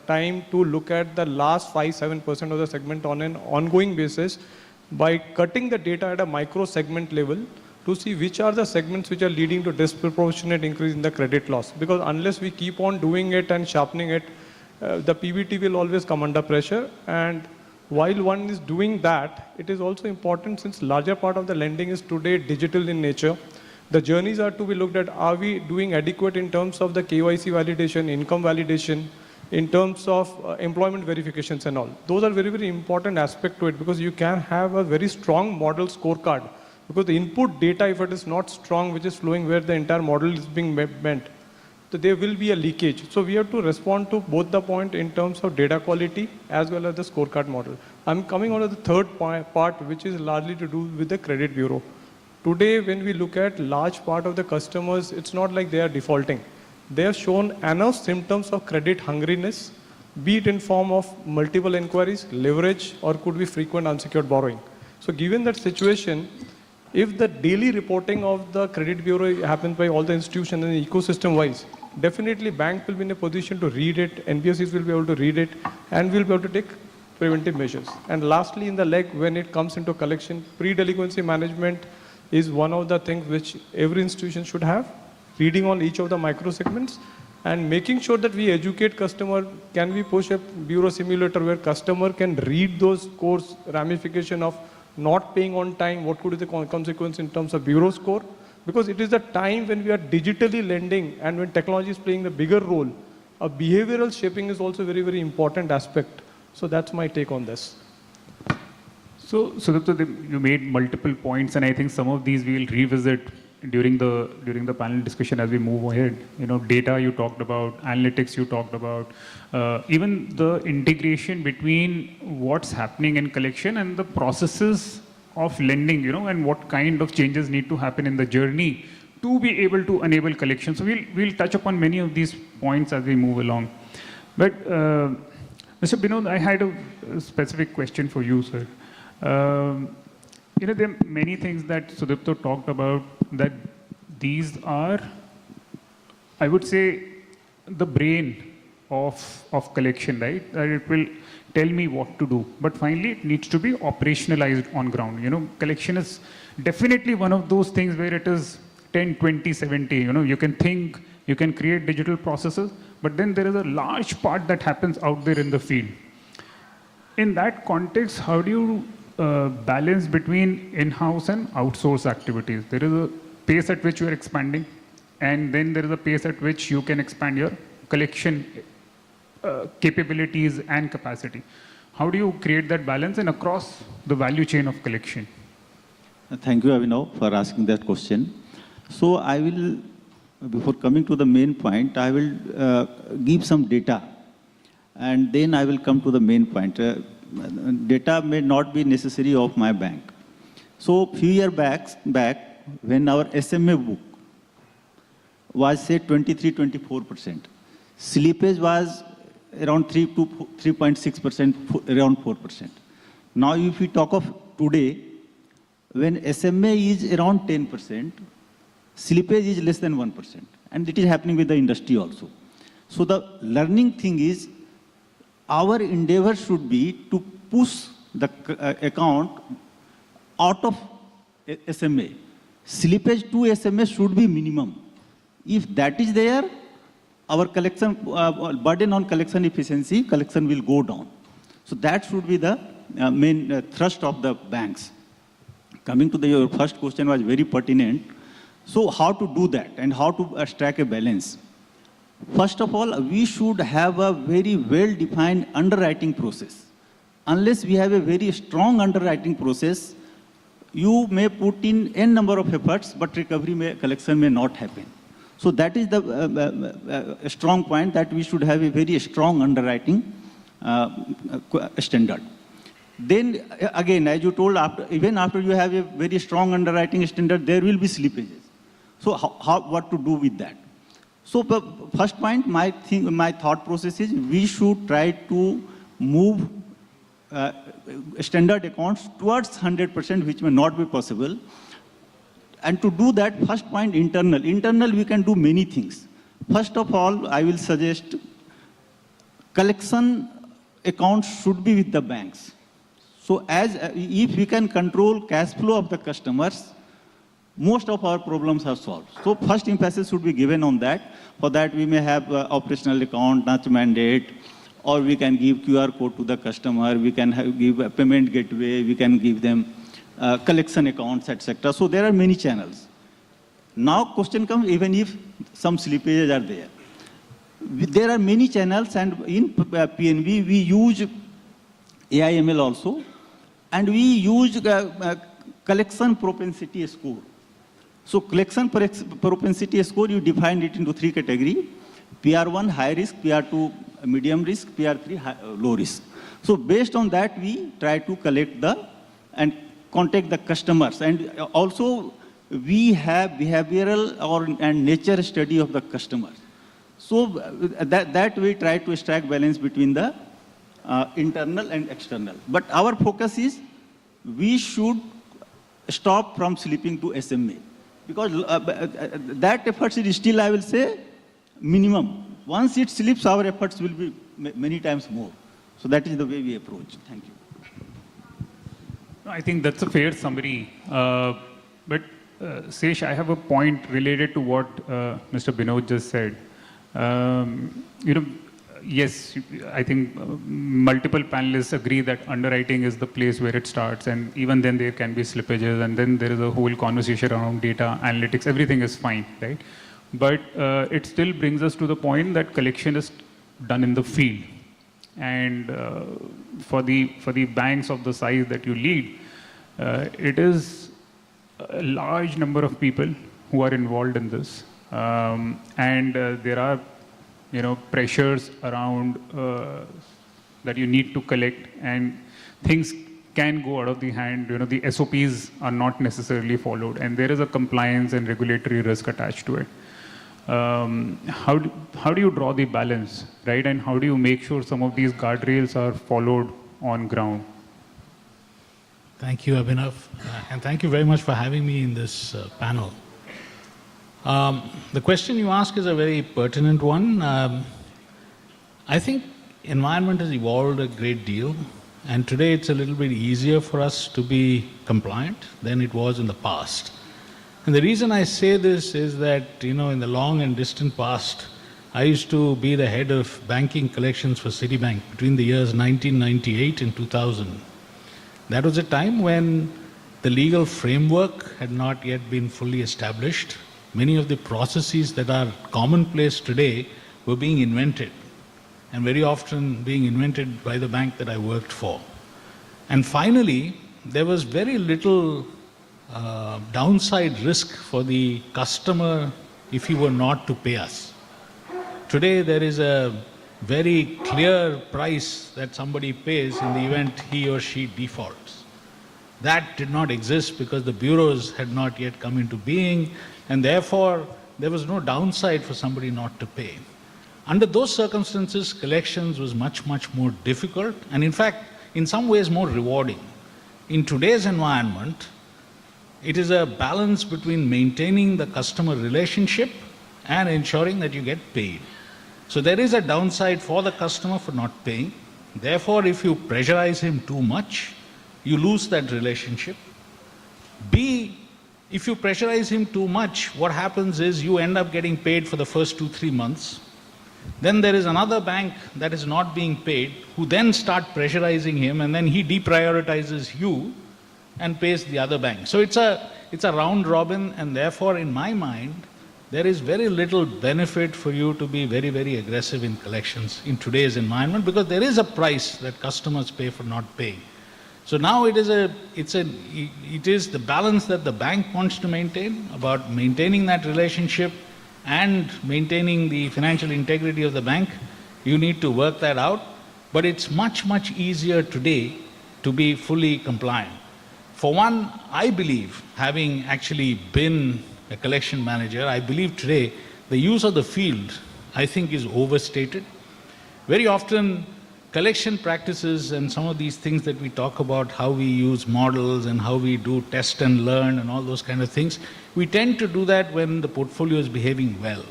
time to look at the last 5-7% of the segment on an ongoing basis by cutting the data at a micro segment level to see which are the segments which are leading to disproportionate increase in the credit loss. Because unless we keep on doing it and sharpening it, the PBT will always come under pressure. And while one is doing that, it is also important, since larger part of the lending is today digital in nature. The journeys are to be looked at. Are we doing adequate in terms of the KYC validation, income validation, in terms of employment verifications and all? Those are very, very important aspect to it, because you can have a very strong model scorecard. Because the input data, if it is not strong, which is flowing where the entire model is being meant, so there will be a leakage. So we have to respond to both the point in terms of data quality as well as the scorecard model. I'm coming on to the third part, which is largely to do with the credit bureau. Today, when we look at large part of the customers, it's not like they are defaulting. They have shown enough symptoms of credit hungriness, be it in form of multiple inquiries, leverage, or could be frequent unsecured borrowing. So given that situation, if the daily reporting of the credit bureau happens by all the institutions and ecosystem wise, definitely bank will be in a position to read it, NBFCs will be able to read it, and will be able to take preventive measures. And lastly, in the leg, when it comes into collection, pre-delinquency management is one of the things which every institution should have, reading on each of the micro segments and making sure that we educate customer. Can we push a bureau simulator where customer can read those course ramification of not paying on time, what could be the consequence in terms of bureau score? Because it is the time when we are digitally lending and when technology is playing the bigger role, a behavioral shaping is also very, very important aspect. So that's my take on this. So you made multiple points, and I think some of these we will revisit during the panel discussion as we move ahead. Data you talked about, analytics you talked about, even the integration between what's happening in collection and the processes of lending, and what kind of changes need to happen in the journey to be able to enable collection. So we'll touch upon many of these points as we move along. But Mr. Binod, I had a specific question for you, sir. There are many things that Sudipto talked about, that these are, I would say, the brain of collection, right? That it will tell me what to do. But finally, it needs to be operationalized on ground. Collection is definitely one of those things where it is 10, 20, 70. You can think, you can create digital processes, but then there is a large part that happens out there in the field. In that context, how do you balance between in-house and outsource activities? There is a pace at which you are expanding, and then there is a pace at which you can expand your collection capabilities and capacity. How do you create that balance and across the value chain of collection? Thank you, Abhinav, for asking that question. So I will, before coming to the main point, I will give some data, and then I will come to the main point. Data may not be necessary of my bank. So few years back, when our SMA book was say 23-24%, slippage was around 3 to 3.6%, around 4%. Now, if we talk of today, when SMA is around 10%, slippage is less than 1%. And it is happening with the industry also. So the learning thing is, our endeavor should be to push the account out of SMA. Slippage to SMA should be minimum. If that is there, our collection burden on collection efficiency, collection will go down. So that should be the main thrust of the banks. Coming to your first question was very pertinent. So how to do that and how to strike a balance? First of all, we should have a very well-defined underwriting process. Unless we have a very strong underwriting process, you may put in n number of efforts, but collection may not happen. So that is the strong point, that we should have a very strong underwriting standard. Then again, as you told, even after you have a very strong underwriting standard, there will be slippages. So what to do with that? So the first point, my thought process is, we should try to move standard accounts towards 100%, which may not be possible. And to do that, first point, internal. Internal, we can do many things. First of all, I will suggest collection accounts should be with the banks. So if we can control cash flow of the customers, most of our problems are solved. So first emphasis should be given on that. For that, we may have operational account, not mandate, or we can give QR code to the customer, we can give a payment gateway, we can give them collection accounts, etc. So there are many channels. Now question comes, even if some slippages are there. There are many channels, and in PNB we use AIML also, and we use collection propensity score. So collection propensity score, you defined it into 3 categories: PR1 high risk, PR2 medium risk, PR3 low risk. So based on that, we try to collect and contact the customers. And also we have behavioral and nature study of the customers. So that we try to strike balance between the internal and external. But our focus is, we should stop from slipping to SMA. Because that efforts is still, I will say, minimum. Once it slips, our efforts will be many times more. So that is the way we approach. Thank you. I think that's a fair summary. But Sesh, I have a point related to what Mr. Binod just said. Yes, I think multiple panelists agree that underwriting is the place where it starts, and even then there can be slippages, and then there is a whole conversation around data, analytics, everything is fine, right? But it still brings us to the point that collection is done in the field. And for the banks of the size that you lead, it is a large number of people who are involved in this. And there are pressures around that you need to collect, and things can go out of the hand. The SOPs are not necessarily followed, and there is a compliance and regulatory risk attached to it. How do you draw the balance, right? And how do you make sure some of these guardrails are followed on ground? Thank you, Abhinav, and thank you very much for having me in this panel. The question you ask is a very pertinent one. I think environment has evolved a great deal, and today it's a little bit easier for us to be compliant than it was in the past. And the reason I say this is that, in the long and distant past, I used to be the head of banking collections for Citibank between the years 1998 and 2000. That was a time when the legal framework had not yet been fully established. Many of the processes that are commonplace today were being invented, and very often being invented by the bank that I worked for. And finally, there was very little downside risk for the customer if he were not to pay us. Today, there is a very clear price that somebody pays in the event he or she defaults. That did not exist because the bureaus had not yet come into being, and therefore there was no downside for somebody not to pay. Under those circumstances, collections was much, much more difficult, and in fact, in some ways more rewarding. In today's environment, it is a balance between maintaining the customer relationship and ensuring that you get paid. So there is a downside for the customer for not paying. Therefore, if you pressurize him too much, you lose that relationship. B, if you pressurize him too much, what happens is you end up getting paid for the first 2-3 months. Then there is another bank that is not being paid, who then start pressurizing him, and then he deprioritizes you and pays the other bank. So it's a round robin, and therefore, in my mind, there is very little benefit for you to be very, very aggressive in collections in today's environment, because there is a price that customers pay for not paying. So now it is the balance that the bank wants to maintain, about maintaining that relationship and maintaining the financial integrity of the bank. You need to work that out, but it's much, much easier today to be fully compliant. For one, I believe, having actually been a collection manager, I believe today the use of the field, I think, is overstated. Very often, collection practices and some of these things that we talk about, how we use models and how we do test and learn and all those kind of things, we tend to do that when the portfolio is behaving well.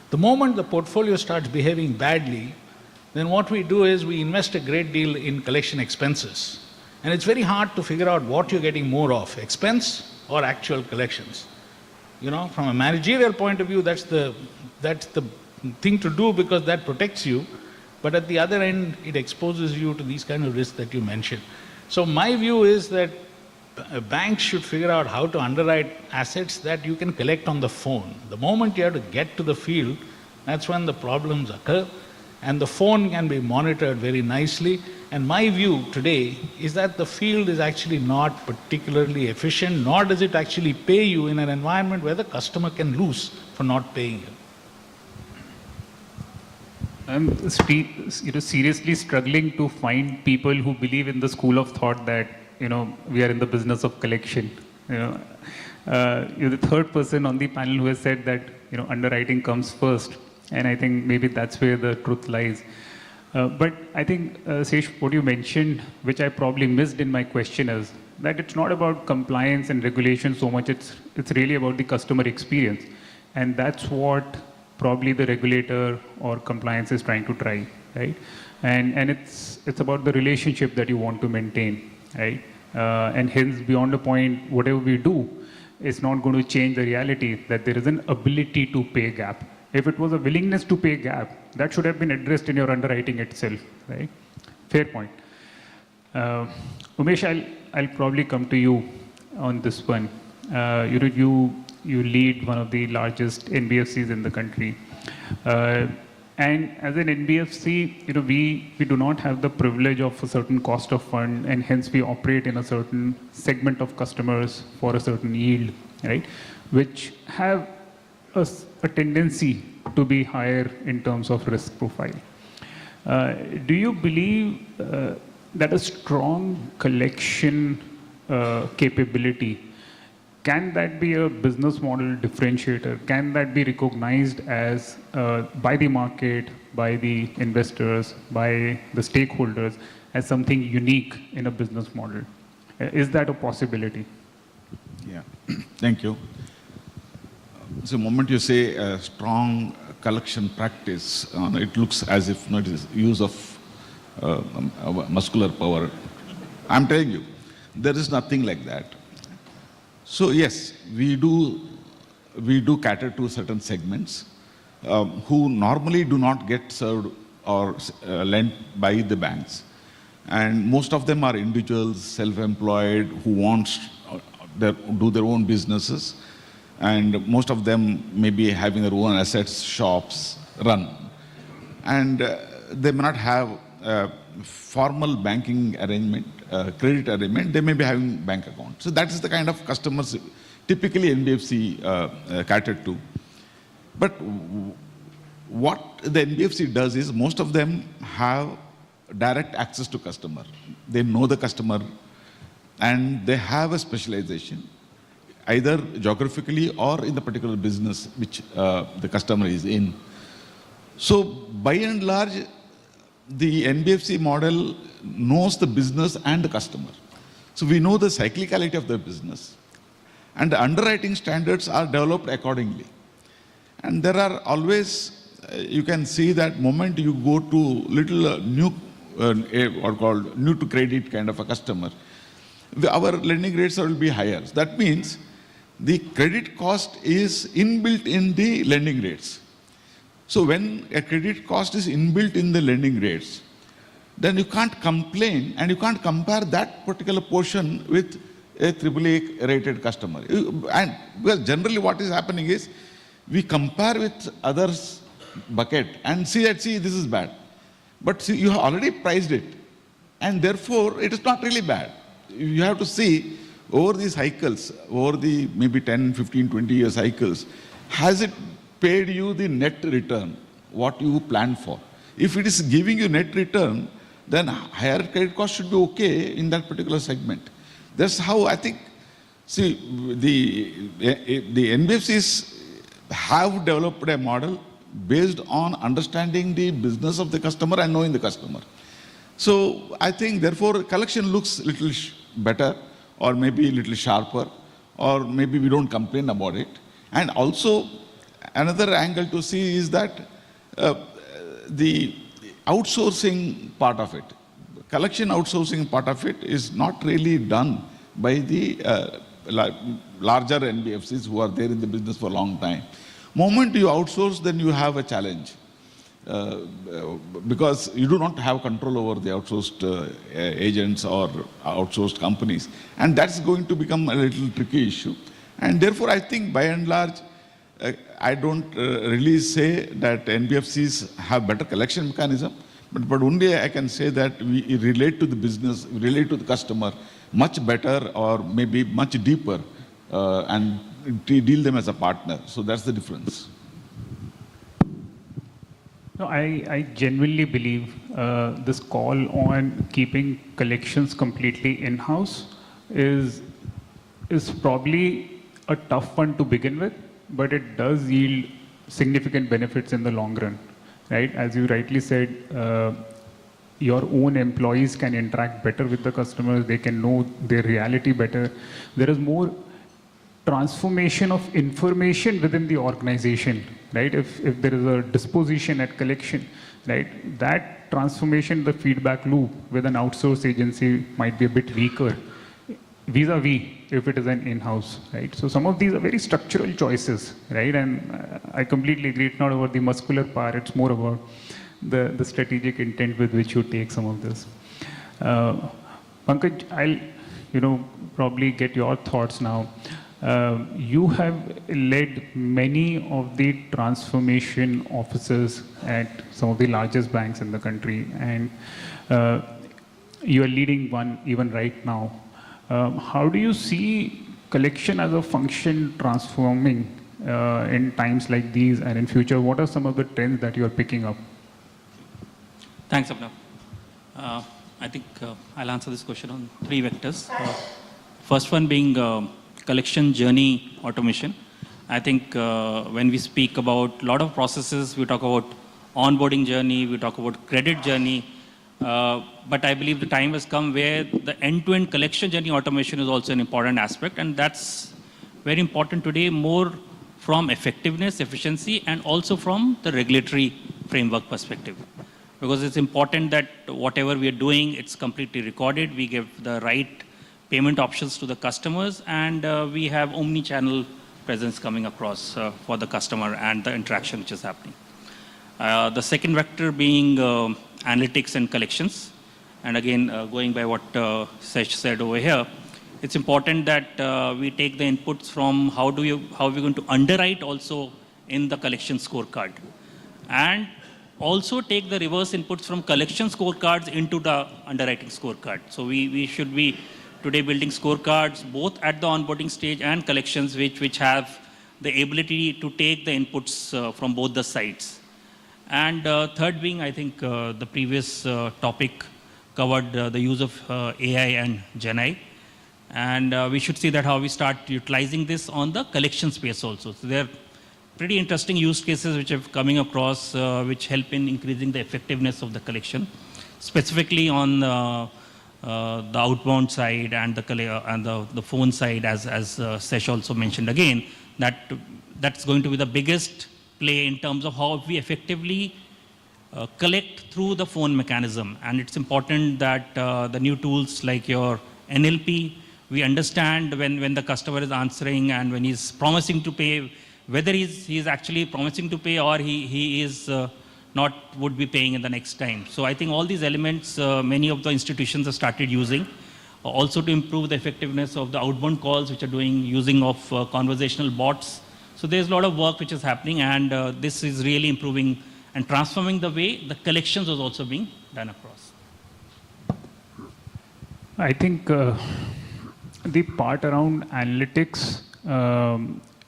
The moment the portfolio starts behaving badly, then what we do is we invest a great deal in collection expenses. And it's very hard to figure out what you're getting more of, expense or actual collections. From a managerial point of view, that's the thing to do, because that protects you. But at the other end, it exposes you to these kind of risks that you mentioned. So my view is that banks should figure out how to underwrite assets that you can collect on the phone. The moment you have to get to the field, that's when the problems occur. And the phone can be monitored very nicely. And my view today is that the field is actually not particularly efficient, nor does it actually pay you in an environment where the customer can lose for not paying you. I'm seriously struggling to find people who believe in the school of thought that we are in the business of collection. You're the third person on the panel who has said that underwriting comes first, and I think maybe that's where the truth lies. But I think, Sesh, what you mentioned, which I probably missed in my question, is that it's not about compliance and regulation so much. It's really about the customer experience, and that's what probably the regulator or compliance is trying to try, right? And it's about the relationship that you want to maintain, right? And hence, beyond a point, whatever we do is not going to change the reality that there is an ability to pay gap. If it was a willingness to pay gap, that should have been addressed in your underwriting itself, right? Fair point. Umesh, I'll probably come to you on this one. You lead one of the largest NBFCs in the country. And as an NBFC, we do not have the privilege of a certain cost of fund, and hence we operate in a certain segment of customers for a certain yield, right? Which have a tendency to be higher in terms of risk profile. Do you believe that a strong collection capability, can that be a business model differentiator? Can that be recognized as by the market, by the investors, by the stakeholders as something unique in a business model? Is that a possibility? Yeah, thank you. So the moment you say a strong collection practice, it looks as if it is use of muscular power. I'm telling you, there is nothing like that. So yes, we do cater to certain segments who normally do not get served or lent by the banks. And most of them are individuals, self-employed, who want do their own businesses. And most of them may be having their own assets, shops, run. And they may not have a formal banking arrangement, credit arrangement. They may be having bank accounts. So that is the kind of customers typically NBFC catered to. But what the NBFC does is most of them have direct access to customer. They know the customer and they have a specialization, either geographically or in the particular business which the customer is in. So by and large, the NBFC model knows the business and the customer. So we know the cyclicality of the business. And the underwriting standards are developed accordingly. And there are always, you can see that moment you go to little new, what called new to credit kind of a customer, our lending rates will be higher. That means the credit cost is inbuilt in the lending rates. So when a credit cost is inbuilt in the lending rates, then you can't complain and you can't compare that particular portion with a AAA rated customer. And because generally what is happening is we compare with others bucket and see this is bad. But see, you have already priced it and therefore it is not really bad. You have to see over these cycles, over the maybe 10, 15, 20 year cycles, has it paid you the net return, what you planned for? If it is giving you net return, then higher credit cost should be okay in that particular segment. That's how I think, see, the NBFCs have developed a model based on understanding the business of the customer and knowing the customer. So I think therefore collection looks a little better or maybe a little sharper, or maybe we don't complain about it. And also another angle to see is that the outsourcing part of it, collection outsourcing part of it is not really done by the larger NBFCs who are there in the business for a long time. Moment you outsource, then you have a challenge. Because you do not have control over the outsourced agents or outsourced companies. And that's going to become a little tricky issue. And therefore, I think by and large, I don't really say that NBFCs have better collection mechanism, but only I can say that we relate to the business, we relate to the customer much better or maybe much deeper and deal them as a partner. So that's the difference. No, I genuinely believe this call on keeping collections completely in-house is probably a tough one to begin with, but it does yield significant benefits in the long run, right? As you rightly said, your own employees can interact better with the customers, they can know their reality better. There is more transformation of information within the organization, right? If there is a disposition at collection, right, that transformation, the feedback loop with an outsourced agency might be a bit weaker vis-a-vis if it is an in-house, right? So some of these are very structural choices, right? And I completely agree, it's not about the muscular power, it's more about the strategic intent with which you take some of this. Pankaj, I'll probably get your thoughts now. You have led many of the transformation offices at some of the largest banks in the country, and you are leading one even right now. How do you see collection as a function transforming in times like these and in future? What are some of the trends that you are picking up? Thanks, Abhinav. I think I'll answer this question on three vectors. First one being collection journey automation. I think when we speak about a lot of processes, we talk about onboarding journey, we talk about credit journey, but I believe the time has come where the end-to-end collection journey automation is also an important aspect, and that's very important today, more from effectiveness, efficiency, and also from the regulatory framework perspective. Because it's important that whatever we are doing, it's completely recorded, we give the right payment options to the customers, and we have omni-channel presence coming across for the customer and the interaction which is happening. The second vector being analytics and collections. And again, going by what Sesh said over here, it's important that we take the inputs from how we're going to underwrite also in the collection scorecard. And also take the reverse inputs from collection scorecards into the underwriting scorecard. So we should be today building scorecards both at the onboarding stage and collections which have the ability to take the inputs from both the sides. And third being, I think the previous topic covered the use of AI and GenAI. And we should see that how we start utilizing this on the collection space also. So there are pretty interesting use cases which are coming across which help in increasing the effectiveness of the collection, specifically on the outbound side and the phone side, as Sesh also mentioned again, that's going to be the biggest play in terms of how we effectively collect through the phone mechanism. And it's important that the new tools like your NLP, we understand when the customer is answering and when he's promising to pay, whether he's actually promising to pay or he is would be paying in the next time. So I think all these elements, many of the institutions have started using, also to improve the effectiveness of the outbound calls which are using of conversational bots. So there's a lot of work which is happening, and this is really improving and transforming the way the collections is also being done across. I think the part around analytics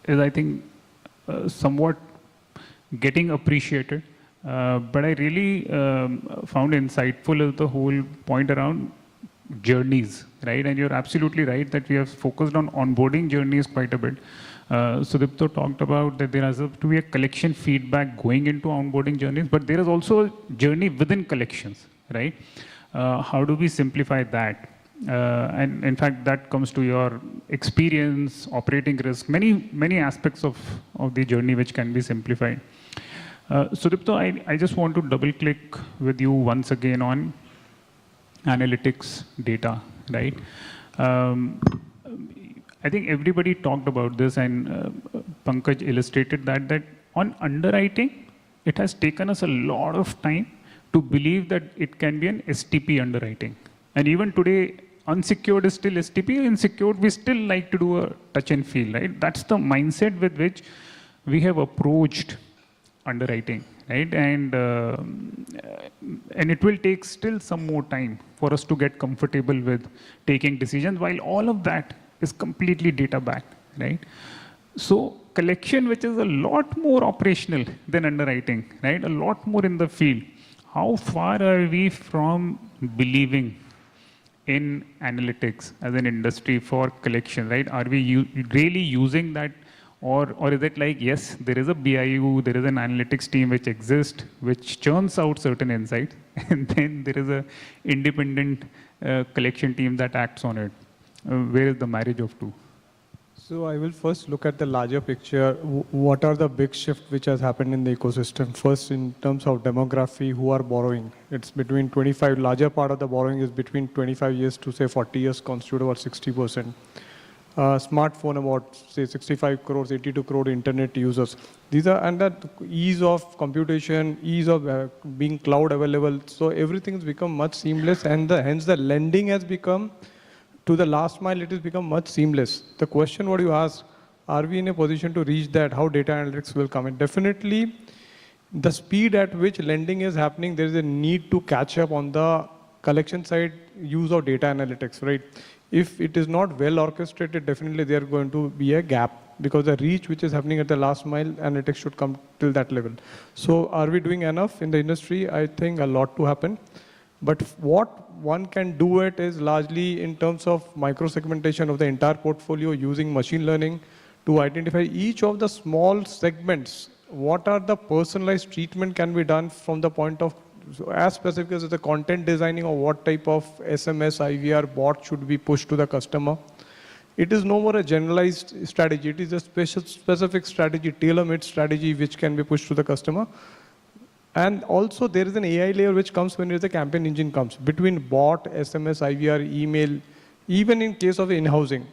is, I think, somewhat getting appreciated. But I really found insightful is the whole point around journeys, right? And you're absolutely right that we have focused on onboarding journeys quite a bit. Sudipto talked about that there has to be a collection feedback going into onboarding journeys, but there is also a journey within collections, right? How do we simplify that? And in fact, that comes to your experience, operating risk, many aspects of the journey which can be simplified. Sudipto, I just want to double click with you once again on analytics data, right? I think everybody talked about this, and Pankaj illustrated that on underwriting, it has taken us a lot of time to believe that it can be an STP underwriting. And even today, unsecured is still STP, and secured we still like to do a touch and feel, right? That's the mindset with which we have approached underwriting, right? And it will take still some more time for us to get comfortable with taking decisions, while all of that is completely data backed, right? So collection, which is a lot more operational than underwriting, right? A lot more in the field. How far are we from believing in analytics as an industry for collection, right? Are we really using that? Or is it like, yes, there is a BIU, there is an analytics team which exists, which churns out certain insights, and then there is an independent collection team that acts on it. Where is the marriage of two? So I will first look at the larger picture. What are the big shifts which has happened in the ecosystem? First, in terms of demography, who are borrowing? It's between 25, larger part of the borrowing is between 25 years to say 40 years, constitute about 60%. Smartphone about say 65 crores, 82 crore internet users. These are, and that ease of computation, ease of being cloud available. So everything has become much seamless, and hence the lending has become, to the last mile, it has become much seamless. The question what you ask, are we in a position to reach that? How data analytics will come in? Definitely, the speed at which lending is happening, there is a need to catch up on the collection side use of data analytics, right? If it is not well orchestrated, definitely there is going to be a gap, because the reach which is happening at the last mile, analytics should come till that level. So are we doing enough in the industry? I think a lot to happen. But what one can do it is largely in terms of micro-segmentation of the entire portfolio using machine learning to identify each of the small segments. What are the personalized treatment can be done from the point of as specific as the content designing or what type of SMS, IVR bot should be pushed to the customer. It is no more a generalized strategy. It is a specific strategy, tailor-made strategy which can be pushed to the customer. And also there is an AI layer which comes when the campaign engine comes. Between bot, SMS, IVR, email, even in case of in-housing,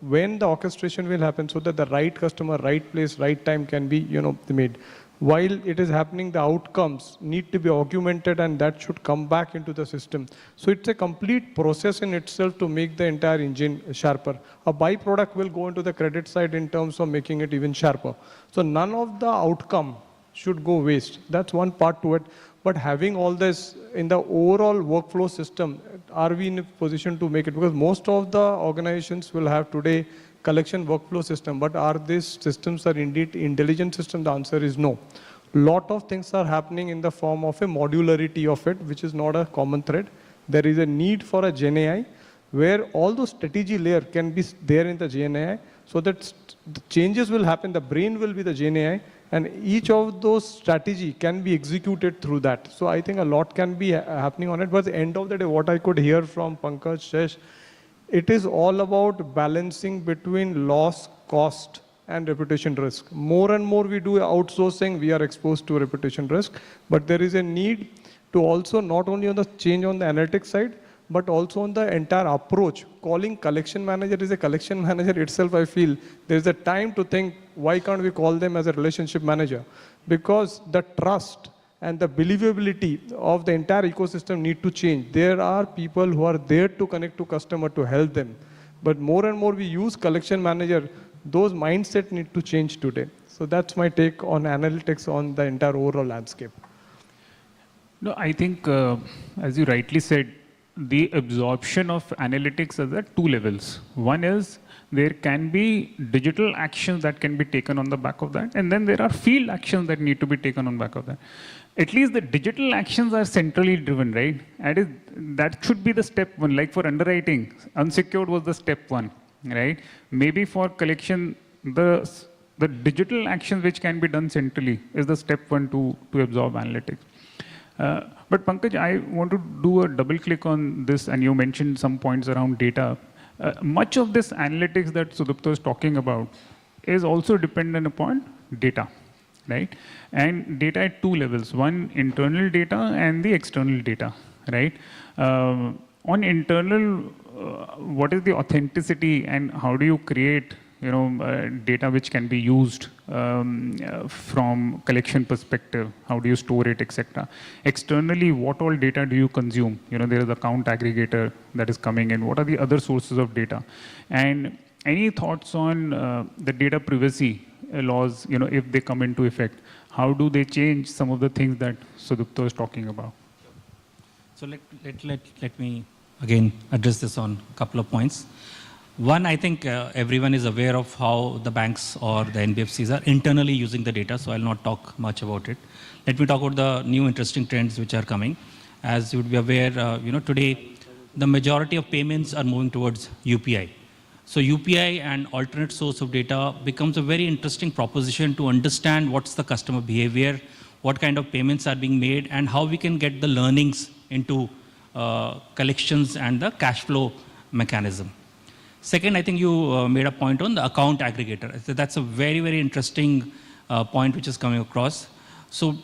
when the orchestration will happen so that the right customer, right place, right time can be made. While it is happening, the outcomes need to be augmented and that should come back into the system. So it's a complete process in itself to make the entire engine sharper. A byproduct will go into the credit side in terms of making it even sharper. So none of the outcome should go waste. That's one part to it. But having all this in the overall workflow system, are we in a position to make it? Because most of the organizations will have today collection workflow system, but are these systems are indeed intelligent systems? The answer is no. Lot of things are happening in the form of a modularity of it, which is not a common thread. There is a need for a Gen AI where all those strategy layer can be there in the Gen AI so that the changes will happen. The brain will be the Gen AI and each of those strategy can be executed through that. So I think a lot can be happening on it. But at the end of the day, what I could hear from Pankaj, Shesh, it is all about balancing between loss, cost, and reputation risk. More and more we do outsourcing, we are exposed to reputation risk. But there is a need to also not only on the change on the analytics side, but also on the entire approach. Calling collection manager is a collection manager itself, I feel. There is a time to think, why can't we call them as a relationship manager? Because the trust and the believability of the entire ecosystem need to change. There are people who are there to connect to customer to help them. But more and more we use collection manager, those mindset need to change today. So that's my take on analytics on the entire overall landscape. No, I think, as you rightly said, the absorption of analytics is at two levels. One is there can be digital actions that can be taken on the back of that, and then there are field actions that need to be taken on the back of that. At least the digital actions are centrally driven, right? And that should be the step one. Like for underwriting, unsecured was the step one, right? Maybe for collection, the digital actions which can be done centrally is the step one to absorb analytics. But Pankaj, I want to do a double click on this, and you mentioned some points around data. Much of this analytics that Sudipta is talking about is also dependent upon data, right? And data at two levels, one internal data and the external data, right? On internal, what is the authenticity and how do you create data which can be used from collection perspective? How do you store it, etc.? Externally, what all data do you consume? There is account aggregator that is coming in. What are the other sources of data? And any thoughts on the data privacy laws, if they come into effect? How do they change some of the things that Sudipta is talking about? So let me again address this on a couple of points. One, I think everyone is aware of how the banks or the NBFCs are internally using the data, so I'll not talk much about it. Let me talk about the new interesting trends which are coming. As you would be aware, today the majority of payments are moving towards UPI. So UPI and alternate source of data becomes a very interesting proposition to understand what's the customer behavior, what kind of payments are being made, and how we can get the learnings into collections and the cash flow mechanism. Second, I think you made a point on the account aggregator. So that's a very, very interesting point which is coming across. So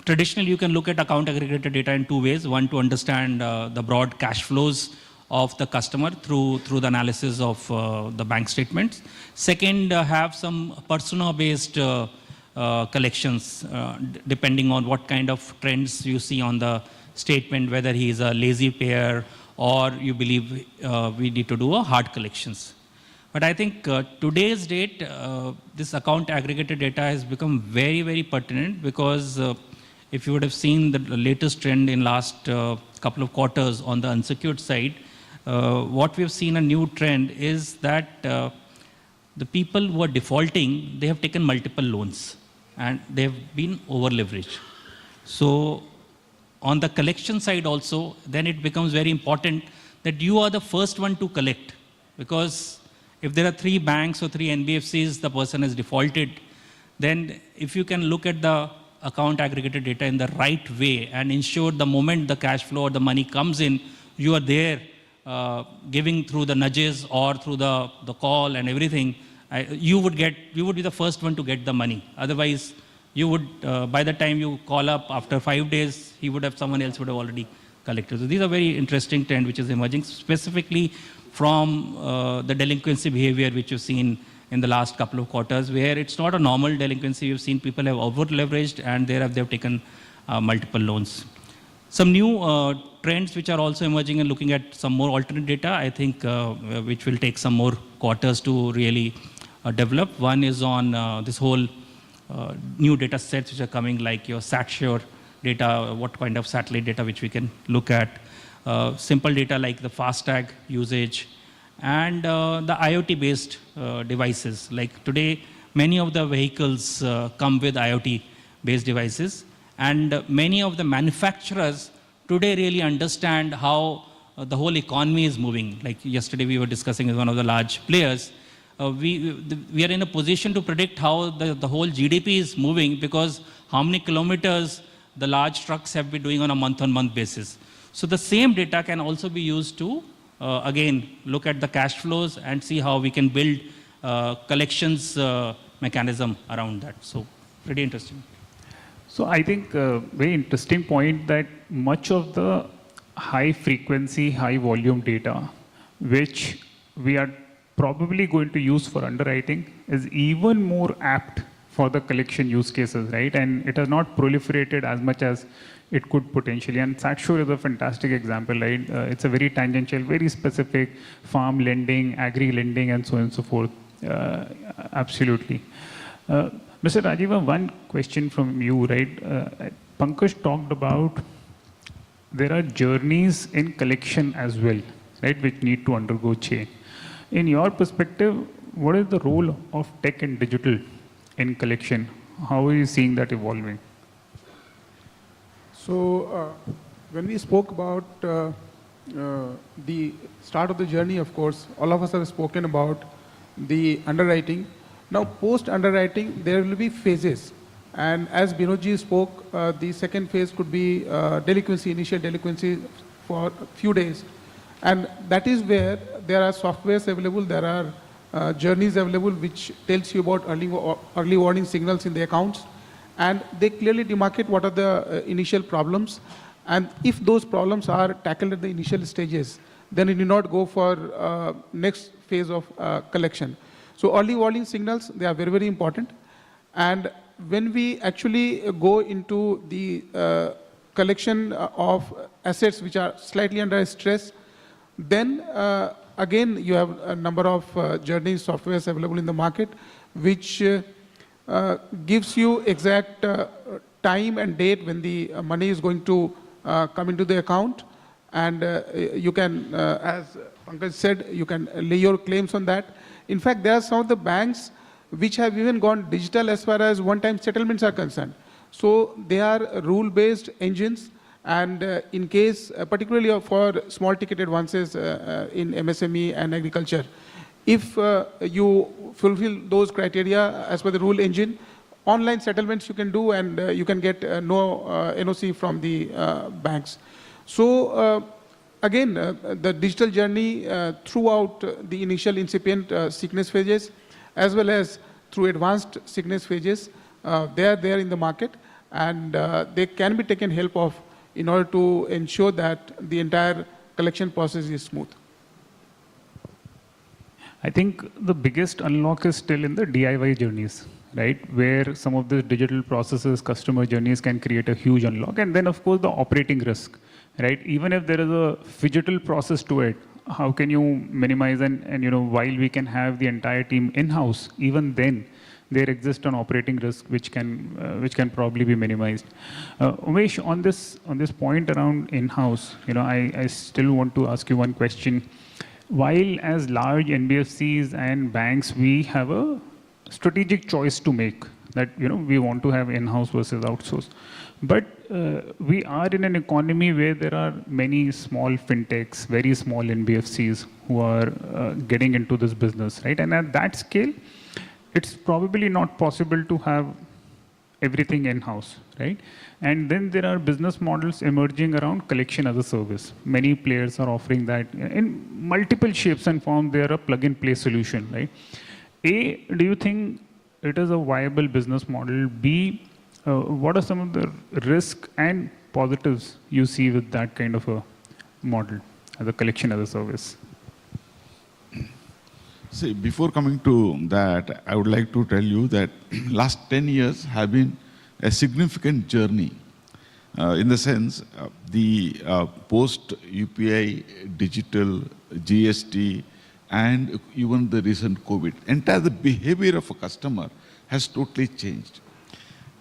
traditionally, you can look at account aggregator data in two ways. One, to understand the broad cash flows of the customer through the analysis of the bank statements. Second, have some persona-based collections, depending on what kind of trends you see on the statement, whether he is a lazy payer or you believe we need to do a hard collections. But I think today's date, this account aggregated data has become very, very pertinent because if you would have seen the latest trend in last couple of quarters on the unsecured side, what we've seen a new trend is that the people who are defaulting, they have taken multiple loans and they have been over leveraged. So on the collection side also, then it becomes very important that you are the first one to collect. Because if there are 3 banks or 3 NBFCs, the person has defaulted, then if you can look at the account aggregated data in the right way and ensure the moment the cash flow or the money comes in, you are there giving through the nudges or through the call and everything, you would be the first one to get the money. Otherwise, you would, by the time you call up after 5 days, someone else would have already collected. So these are very interesting trend which is emerging specifically from the delinquency behavior which you've seen in the last couple of quarters, where it's not a normal delinquency. You've seen people have over-leveraged and they've taken multiple loans. Some new trends which are also emerging and looking at some more alternate data, I think, which will take some more quarters to really develop. One is on this whole new data sets which are coming, like your SatSure data, what kind of satellite data which we can look at. Simple data like the FASTag usage, and the IoT-based devices. Like today, many of the vehicles come with IoT-based devices, and many of the manufacturers today really understand how the whole economy is moving. Like yesterday we were discussing with one of the large players. We are in a position to predict how the whole GDP is moving, because how many kilometers the large trucks have been doing on a month-on-month basis. So the same data can also be used to again, look at the cash flows and see how we can build collections mechanism around that. So pretty interesting. So I think a very interesting point that much of the high frequency, high volume data, which we are probably going to use for underwriting, is even more apt for the collection use cases, right? And it has not proliferated as much as it could potentially. And SatSure is a fantastic example, right? It's a very tangential, very specific farm lending, agri lending, and so on and so forth. Absolutely. Mr. Rajiva, one question from you, right? Pankaj talked about there are journeys in collection as well, right, which need to undergo change. In your perspective, what is the role of tech and digital in collection? How are you seeing that evolving? So when we spoke about the start of the journey, of course, all of us have spoken about the underwriting. Now, post-underwriting, there will be phases. And as Binodji spoke, the second phase could be delinquency, initial delinquency for a few days. And that is where there are softwares available, there are journeys available which tells you about early warning signals in the accounts. And they clearly demarcate what are the initial problems. And if those problems are tackled at the initial stages, then it will not go for next phase of collection. So early warning signals, they are very, very important. And when we actually go into the collection of assets which are slightly under stress, then again, you have a number of journeys, softwares available in the market, which gives you exact time and date when the money is going to come into the account. And you can, as Pankaj said, you can lay your claims on that. In fact, there are some of the banks which have even gone digital as far as one-time settlements are concerned. So they are rule-based engines, and in case, particularly for small ticket advances in MSME and agriculture, if you fulfill those criteria as per the rule engine, online settlements you can do, and you can get no NOC from the banks. So again, the digital journey throughout the initial incipient sickness phases, as well as through advanced sickness phases, they are there in the market, and they can be taken help of in order to ensure that the entire collection process is smooth. I think the biggest unlock is still in the DIY journeys, right? Where some of the digital processes, customer journeys can create a huge unlock. And then, of course, the operating risk, right? Even if there is a phygital process to it, how can you minimize and you know, while we can have the entire team in-house, even then there exists an operating risk which can probably be minimized. Umesh, on this point around in-house, you know, I still want to ask you one question. While as large NBFCs and banks, we have a strategic choice to make, that, we want to have in-house versus outsource. But we are in an economy where there are many small fintechs, very small NBFCs who are getting into this business, right? And at that scale, it's probably not possible to have everything in-house, right? And then there are business models emerging around collection as a service. Many players are offering that in multiple shapes and forms. They are a plug-and-play solution, right? A, do you think it is a viable business model? B, what are some of the risks and positives you see with that kind of a model as a collection as a service? See, before coming to that, I would like to tell you that last 10 years have been a significant journey in the sense the post-UPI, digital, GST, and even the recent COVID. Entire the behavior of a customer has totally changed.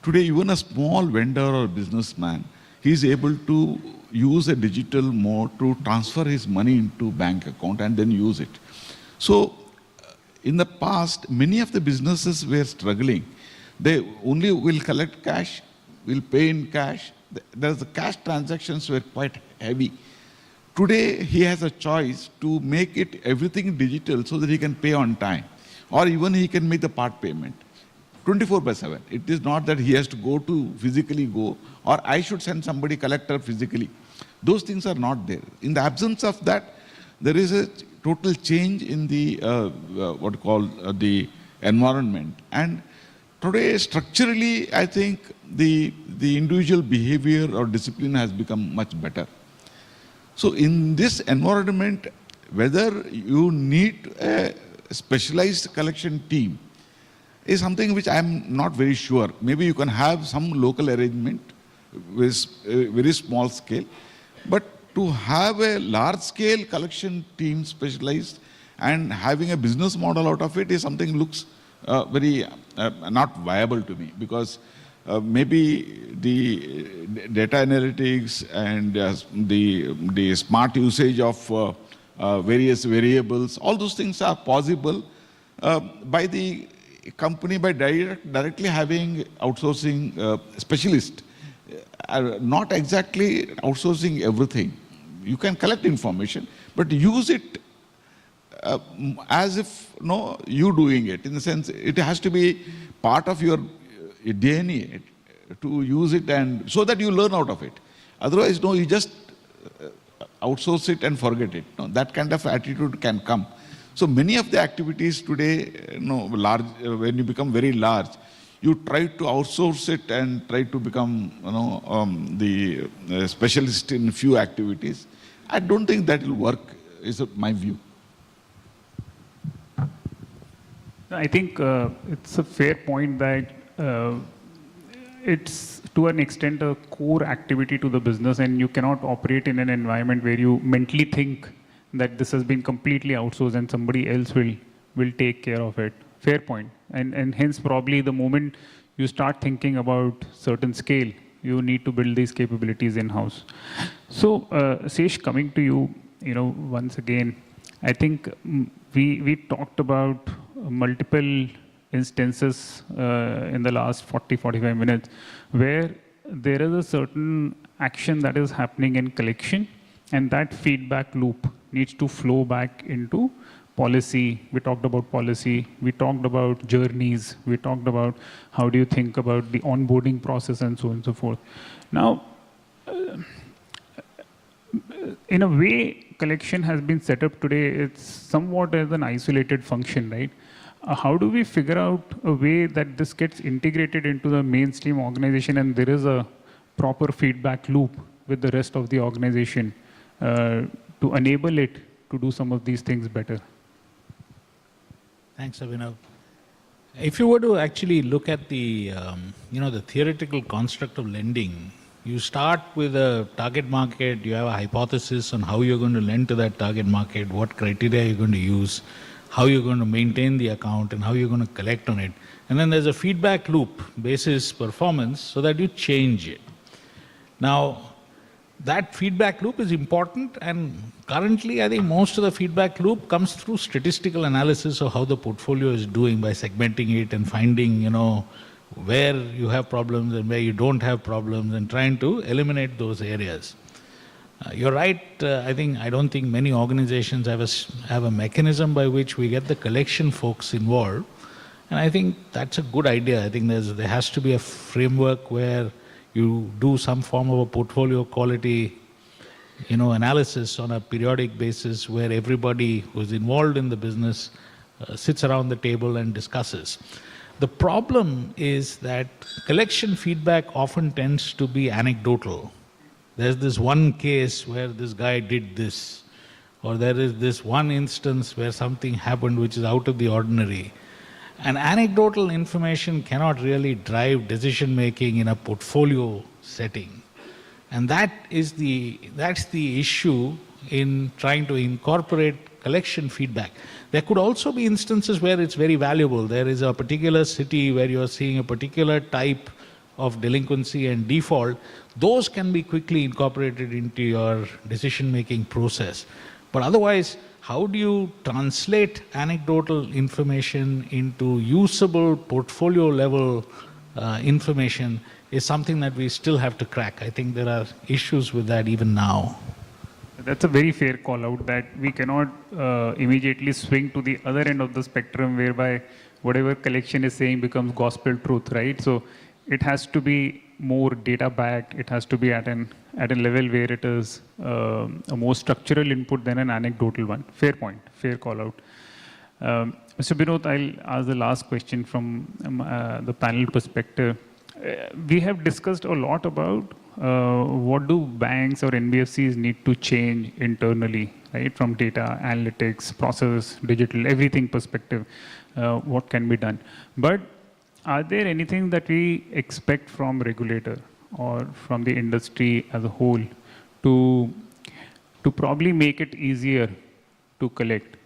Today, even a small vendor or businessman, he is able to use a digital mode to transfer his money into bank account and then use it. So, in the past, many of the businesses were struggling. They only will collect cash, will pay in cash. The cash transactions were quite heavy. Today, he has a choice to make it everything digital so that he can pay on time. Or even he can make the part payment 24/7. It is not that he has to go to physically go, or I should send somebody collector physically. Those things are not there. In the absence of that, there is a total change in the the environment. And today, structurally, I think the individual behavior or discipline has become much better. So in this environment, whether you need a specialized collection team is something which I'm not very sure. Maybe you can have some local arrangement with very small scale, but to have a large-scale collection team specialized and having a business model out of it is something looks very not viable to me, because maybe the data analytics and the smart usage of various variables, all those things are possible by the company by directly having outsourcing specialist, not exactly outsourcing everything. You can collect information, but use it as if you doing it. In the sense, it has to be part of your DNA to use it, and so that you learn out of it. Otherwise, no, you just outsource it and forget it. No, that kind of attitude can come. So many of the activities today, large, when you become very large, you try to outsource it and try to become, the specialist in few activities. I don't think that will work, is my view. I think it's a fair point that it's to an extent a core activity to the business, and you cannot operate in an environment where you mentally think that this has been completely outsourced and somebody else will take care of it. Fair point. And hence probably the moment you start thinking about certain scale, you need to build these capabilities in-house. So Sesh, coming to you, once again, I think we talked about multiple instances in the last 40-45 minutes where there is a certain action that is happening in collection, and that feedback loop needs to flow back into policy. We talked about policy, we talked about journeys, we talked about how do you think about the onboarding process and so on and so forth. Now, in a way, collection has been set up today, it's somewhat as an isolated function, right? How do we figure out a way that this gets integrated into the mainstream organization and there is a proper feedback loop with the rest of the organization to enable it to do some of these things better? Thanks, Abhinav. If you were to actually look at the, the theoretical construct of lending, you start with a target market, you have a hypothesis on how you're going to lend to that target market, what criteria you're going to use, how you're going to maintain the account, and how you're going to collect on it. And then there's a feedback loop basis performance so that you change it. Now, that feedback loop is important, and currently I think most of the feedback loop comes through statistical analysis of how the portfolio is doing by segmenting it and finding, where you have problems and where you don't have problems and trying to eliminate those areas. You're right. I don't think many organizations have a mechanism by which we get the collection folks involved. And I think that's a good idea. I think there has to be a framework where you do some form of a portfolio quality, analysis on a periodic basis where everybody who's involved in the business sits around the table and discusses. The problem is that collection feedback often tends to be anecdotal. There's this one case where this guy did this, or there is this one instance where something happened which is out of the ordinary. And anecdotal information cannot really drive decision making in a portfolio setting. And that's the issue in trying to incorporate collection feedback. There could also be instances where it's very valuable. There is a particular city where you're seeing a particular type of delinquency and default. Those can be quickly incorporated into your decision-making process. But otherwise, how do you translate anecdotal information into usable portfolio-level information is something that we still have to crack. I think there are issues with that even now. That's a very fair call out, that we cannot immediately swing to the other end of the spectrum whereby whatever collection is saying becomes gospel truth, right? So it has to be more data backed. It has to be at a level where it is a more structural input than an anecdotal one. Fair point, fair call out. Mr. Binod, I'll ask the last question from the panel perspective. We have discussed a lot about what do banks or NBFCs need to change internally, right? From data, analytics, process, digital, everything perspective, what can be done. But are there anything that we expect from regulator or from the industry as a whole to probably make it easier to collect?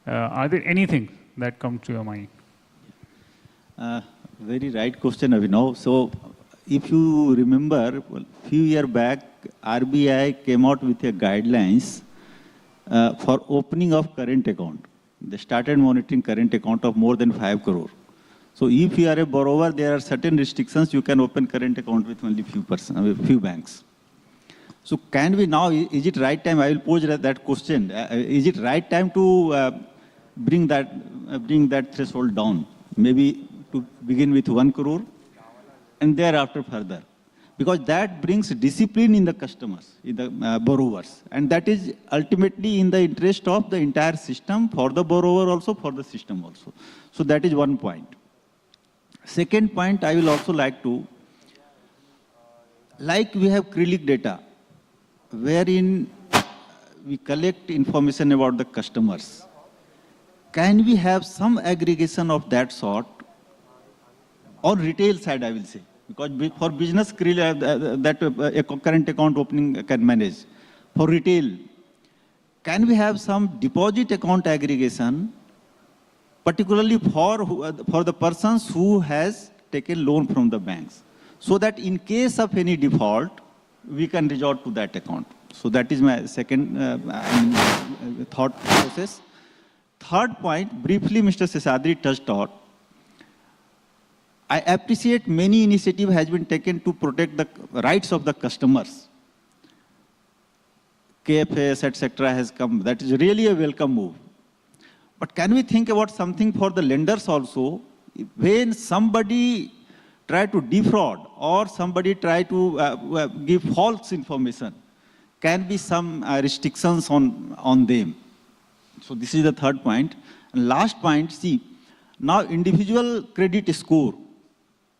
Are there anything that comes to your mind? Very right question, Abhinav. So, if you remember, a few years back, RBI came out with a guidelines for opening of current account. They started monitoring current account of more than 5 crore. So, if you are a borrower, there are certain restrictions. You can open current account with only few banks. So, can we now? Is it right time? I will pose that question. Is it right time to bring that threshold down? Maybe to begin with 1 crore and thereafter further. Because that brings discipline in the customers, in the borrowers. And that is ultimately in the interest of the entire system, for the borrower also, for the system also. So that is one point. Second point, I will also like to, like we have acrylic data, wherein we collect information about the customers. Can we have some aggregation of that sort on retail side, I will say? Because for business, that a current account opening can manage. For retail, can we have some deposit account aggregation, particularly for the persons who has taken loan from the banks, so that in case of any default, we can resort to that account. So that is my second thought process. Third point, briefly Mr. Seshadri touched on. I appreciate many initiatives has been taken to protect the rights of the customers. KFS, etc. has come. That is really a welcome move. But can we think about something for the lenders also? When somebody try to defraud or somebody try to give false information, can be some restrictions on them. So this is the third point. And last point, see, now individual credit score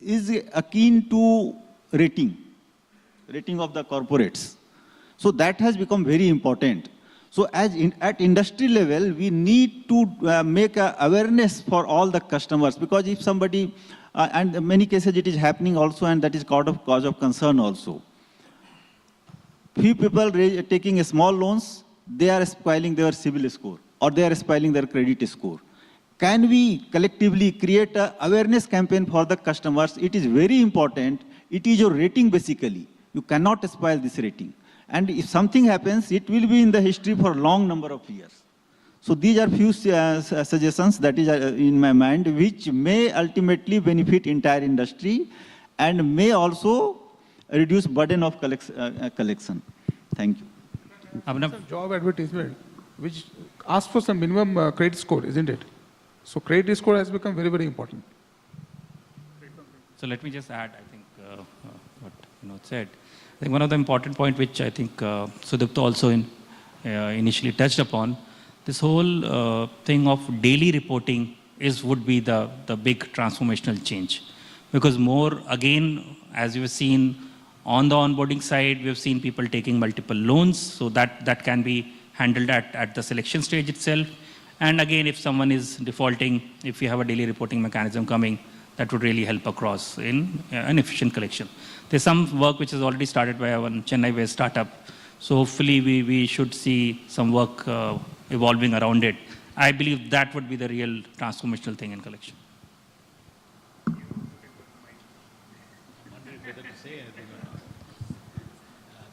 is akin to rating of the corporates. So that has become very important. So at industry level, we need to make awareness for all the customers, because if somebody, and in many cases it is happening also, and that is cause of concern also. Few people taking small loans, they are spoiling their CIBIL score, or they are spoiling their credit score. Can we collectively create an awareness campaign for the customers? It is very important. It is your rating basically. You cannot spoil this rating. And if something happens, it will be in the history for a long number of years. So these are few suggestions that is in my mind, which may ultimately benefit entire industry and may also reduce burden of collection. Thank you. Job advertisement, which asks for some minimum credit score, isn't it? So credit score has become very, very important. So let me just add, I think, what Vinod said. I think one of the important point which I think Sudipta also initially touched upon, this whole thing of daily reporting would be the big transformational change. Because more, again, as you've seen on the onboarding side, we've seen people taking multiple loans, so that can be handled at the selection stage itself. And again, if someone is defaulting, if you have a daily reporting mechanism coming, that would really help across in an efficient collection. There's some work which has already started by one Chennai-based startup. So hopefully we should see some work evolving around it. I believe that would be the real transformational thing in collection.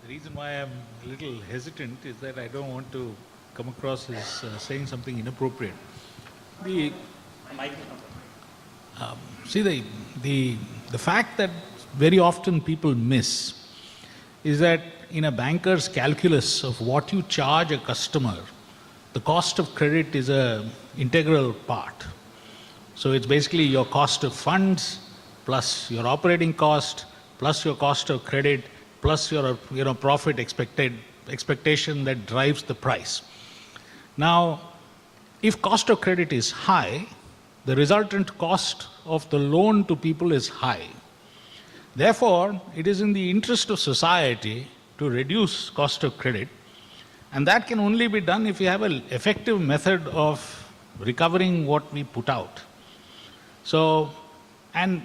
The reason why I'm a little hesitant is that I don't want to come across as saying something inappropriate. See, the fact that very often people miss is that in a banker's calculus of what you charge a customer, the cost of credit is an integral part. So it's basically your cost of funds plus your operating cost plus your cost of credit plus your profit expectation that drives the price. Now, if cost of credit is high, the resultant cost of the loan to people is high. Therefore, it is in the interest of society to reduce cost of credit, and that can only be done if you have an effective method of recovering what we put out. So, and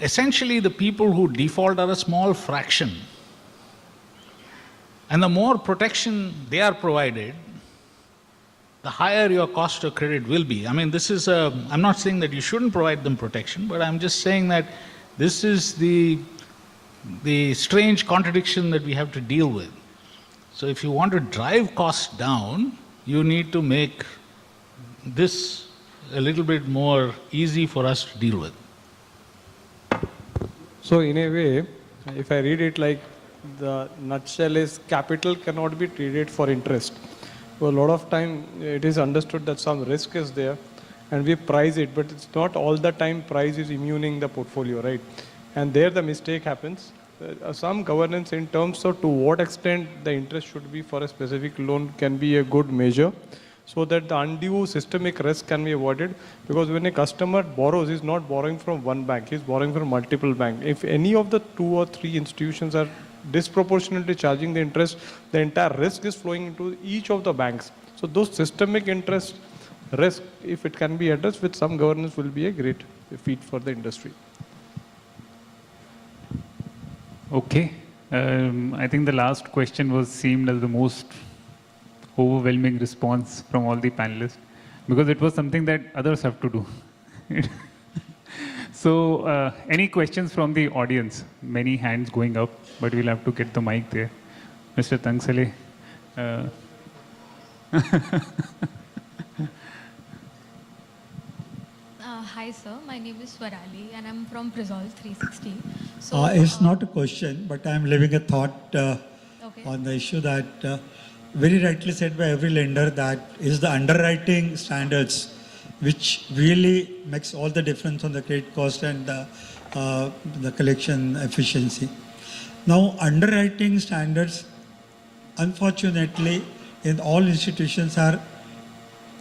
essentially the people who default are a small fraction. And the more protection they are provided, the higher your cost of credit will be. I mean, this is I'm not saying that you shouldn't provide them protection, but I'm just saying that this is the strange contradiction that we have to deal with. So if you want to drive costs down, you need to make this a little bit more easy for us to deal with. So in a way, if I read it like the nutshell is capital cannot be traded for interest. So a lot of time it is understood that some risk is there and we price it, but it's not all the time price is immuning the portfolio, right? And there the mistake happens. Some governance in terms of to what extent the interest should be for a specific loan can be a good measure so that the undue systemic risk can be avoided, because when a customer borrows, he's not borrowing from one bank, he's borrowing from multiple banks. If any of the 2 or 3 institutions are disproportionately charging the interest, the entire risk is flowing into each of the banks. So those systemic interest risk, if it can be addressed with some governance, will be a great feat for the industry. Okay. I think the last question seemed as the most overwhelming response from all the panelists, because it was something that others have to do. So, any questions from the audience? Many hands going up, but we'll have to get the mic there. Mr. Tangsale. Hi sir, my name is Swarali and I'm from Resolve 360. So, it's not a question, but I'm leaving a thought on the issue that very rightly said by every lender, that is the underwriting standards which really makes all the difference on the credit cost and the collection efficiency. Now, underwriting standards, unfortunately, in all institutions are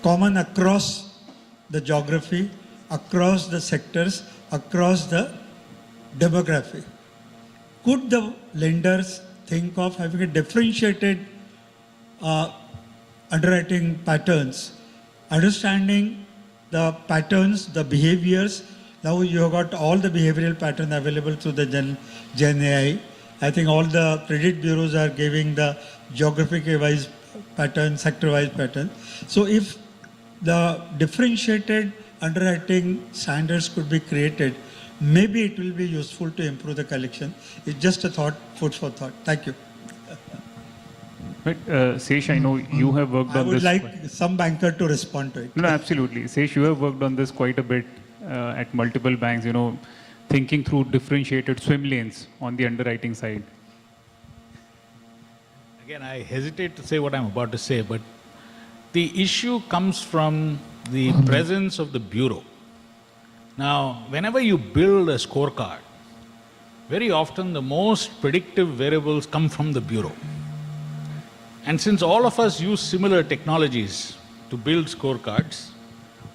common across the geography, across the sectors, across the demography. Could the lenders think of having a differentiated underwriting patterns, understanding the patterns, the behaviors? Now you have got all the behavioral patterns available through the Gen AI. I think all the credit bureaus are giving the geographic-wise pattern, sector-wise pattern. So if the differentiated underwriting standards could be created, maybe it will be useful to improve the collection. It's just a thought, food for thought. Thank you. But Sesh, I know you have worked on this. I would like some banker to respond to it. No, absolutely. Sesh, you have worked on this quite a bit at multiple banks, thinking through differentiated swim lanes on the underwriting side. Again, I hesitate to say what I'm about to say, but the issue comes from the presence of the bureau. Now, whenever you build a scorecard, very often the most predictive variables come from the bureau. And since all of us use similar technologies to build scorecards,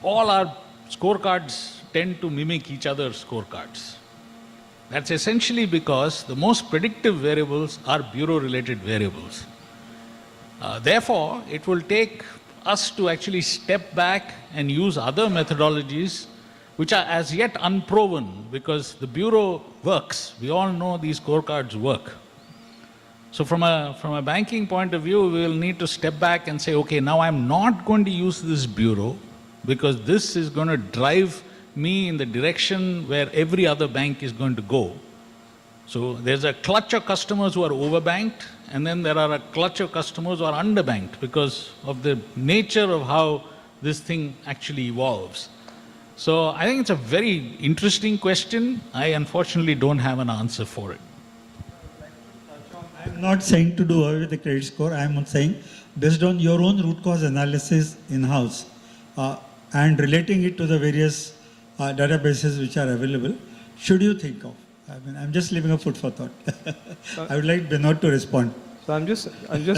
all our scorecards tend to mimic each other's scorecards. That's essentially because the most predictive variables are bureau-related variables. Therefore, it will take us to actually step back and use other methodologies which are as yet unproven because the bureau works. We all know these scorecards work. So from a banking point of view, we will need to step back and say, okay, now I'm not going to use this bureau because this is going to drive me in the direction where every other bank is going to go. So there's a clutch of customers who are overbanked, and then there are a clutch of customers who are underbanked because of the nature of how this thing actually evolves. So I think it's a very interesting question. I unfortunately don't have an answer for it. I'm not saying to do away with the credit score. I'm saying based on your own root cause analysis in-house and relating it to the various databases which are available, should you think of? I mean, I'm just leaving a food for thought. I would like Bharat to respond. So I'm just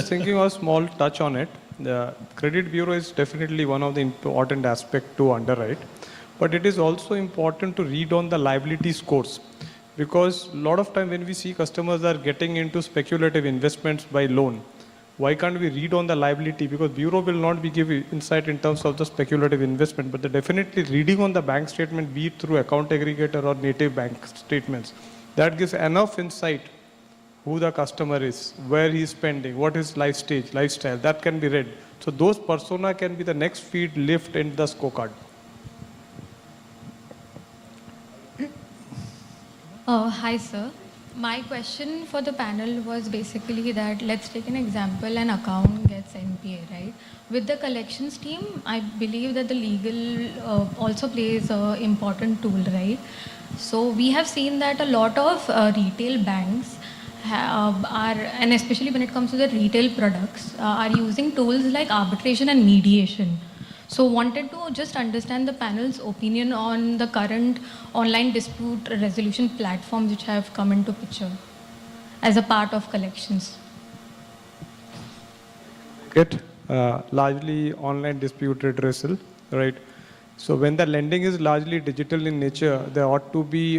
thinking of a small touch on it. The credit bureau is definitely one of the important aspects to underwrite, but it is also important to read on the liability scores. Because a lot of time when we see customers are getting into speculative investments by loan, why can't we read on the liability? Because bureau will not be giving insight in terms of the speculative investment, but definitely reading on the bank statement, be it through account aggregator or native bank statements, that gives enough insight who the customer is, where he is spending, what is life stage, lifestyle, that can be read. So those persona can be the next feed lift in the scorecard. Hi, sir. My question for the panel was basically that let's take an example, an account gets NPA, right? With the collections team, I believe that the legal also plays an important tool, right? So we have seen that a lot of retail banks are, and especially when it comes to the retail products, are using tools like arbitration and mediation. So wanted to just understand the panel's opinion on the current online dispute resolution platforms which have come into picture as a part of collections. Largely online dispute redressal, right? So when the lending is largely digital in nature, there ought to be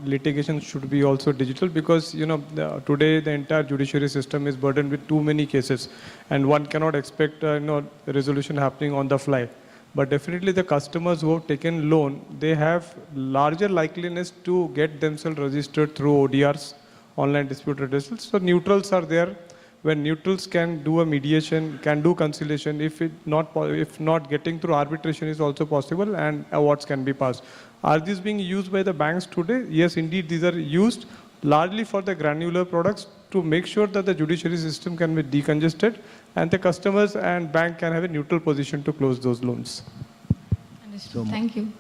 litigation should be also digital because today the entire judiciary system is burdened with too many cases, and one cannot expect resolution happening on the fly. But definitely the customers who have taken loan, they have larger likeliness to get themselves registered through ODRs, online dispute redressal. So neutrals are there. When neutrals can do a mediation, can do conciliation, if not getting through arbitration is also possible, and awards can be passed. Are these being used by the banks today? Yes, indeed, these are used largely for the granular products to make sure that the judiciary system can be decongested and the customers and bank can have a neutral position to close those loans. Understood. Thank you.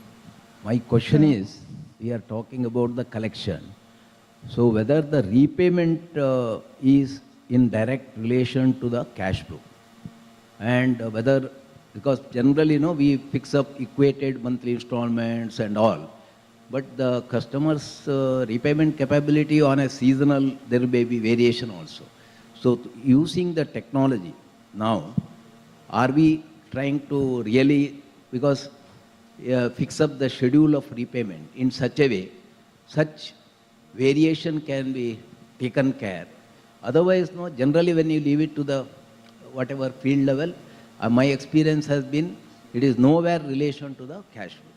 My question is, we are talking about the collection. So whether the repayment is in direct relation to the cash flow, and whether, because generally we fix up equated monthly installments and all, but the customer's repayment capability on a seasonal, there may be variation also. So using the technology now, are we trying to really, because fix up the schedule of repayment in such a way, such variation can be taken care. Otherwise, generally when you leave it to the whatever field level, my experience has been, it is nowhere relation to the cash flow.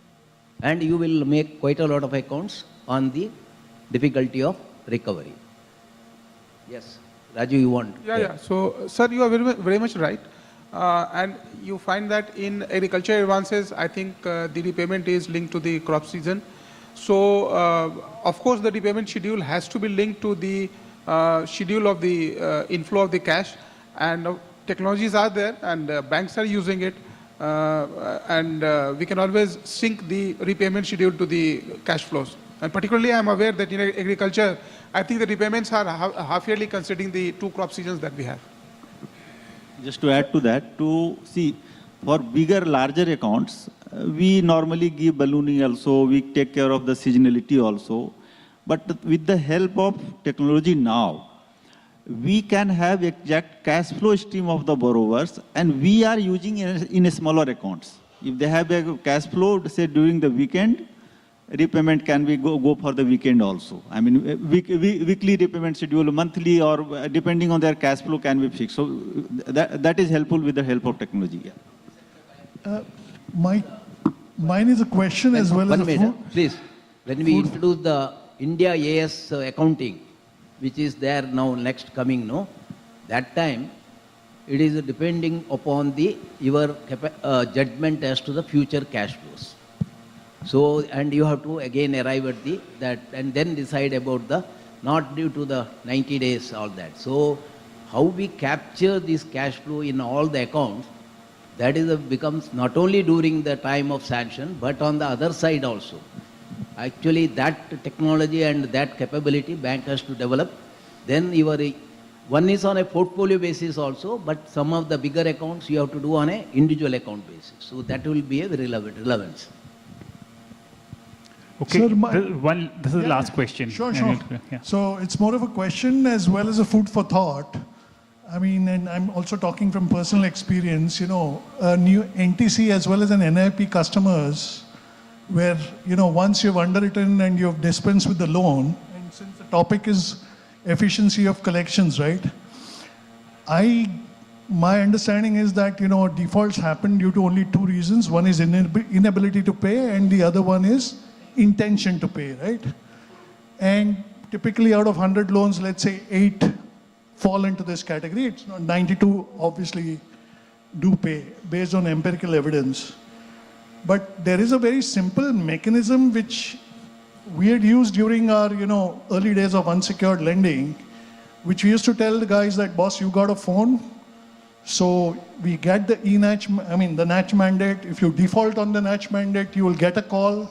And you will make quite a lot of accounts on the difficulty of recovery. Yes, Raju, you want? Yeah. So, sir, you are very much right. And you find that in agriculture advances, I think the repayment is linked to the crop season. So, of course, the repayment schedule has to be linked to the schedule of the inflow of the cash. And technologies are there, and banks are using it. And we can always sync the repayment schedule to the cash flows. And particularly, I'm aware that in agriculture, I think the repayments are half-yearly considering the 2 crop seasons that we have. Just to add to that, to see, for bigger, larger accounts, we normally give ballooning also, we take care of the seasonality also. But with the help of technology now, we can have exact cash flow stream of the borrowers, and we are using in a smaller accounts. If they have a cash flow, say during the weekend, repayment can be go for the weekend also. I mean, weekly repayment schedule, monthly, or depending on their cash flow can be fixed. So that is helpful with the help of technology. Yeah. Mine is a question as well as a minute, please. When we introduce the India AS accounting, which is there now next coming, no? That time, it is depending upon your judgment as to the future cash flows. So, and you have to again arrive at that and then decide about the, not due to the 90 days, all that. So, how we capture this cash flow in all the accounts, that is becomes not only during the time of sanction, but on the other side also. Actually, that technology and that capability bank has to develop. Then one is on a portfolio basis also, but some of the bigger accounts you have to do on an individual account basis. So that will be a relevance. Okay, Sir, this is the last question. Sure. Yeah. So it's more of a question as well as a food for thought. I mean, and I'm also talking from personal experience, new NTC as well as an NIP customers where, once you've underwritten and you've dispensed with the loan, and since the topic is efficiency of collections, right? My understanding is that, defaults happen due to only 2 reasons. One is inability to pay, and the other one is intention to pay, right? And typically out of 100 loans, let's say 8 fall into this category. It's not 92 obviously do pay based on empirical evidence. But there is a very simple mechanism which we had used during our, early days of unsecured lending, which we used to tell the guys that, boss, you got a phone. So we get the the NACH mandate. If you default on the NACH mandate, you will get a call.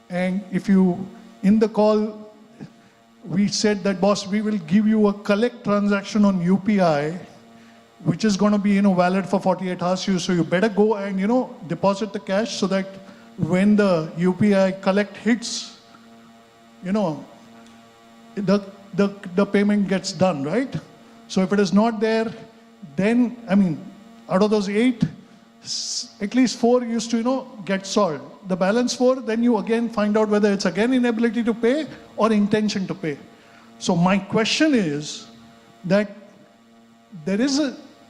And if you, in the call, we said that, boss, we will give you a collect transaction on UPI, which is going to be, valid for 48 hours. So you better go and, deposit the cash so that when the UPI collect hits, the payment gets done, right? So if it is not there, then, out of those 8, at least 4 used to, get solved. The balance 4, then you again find out whether it's again inability to pay or intention to pay. So my question is that there is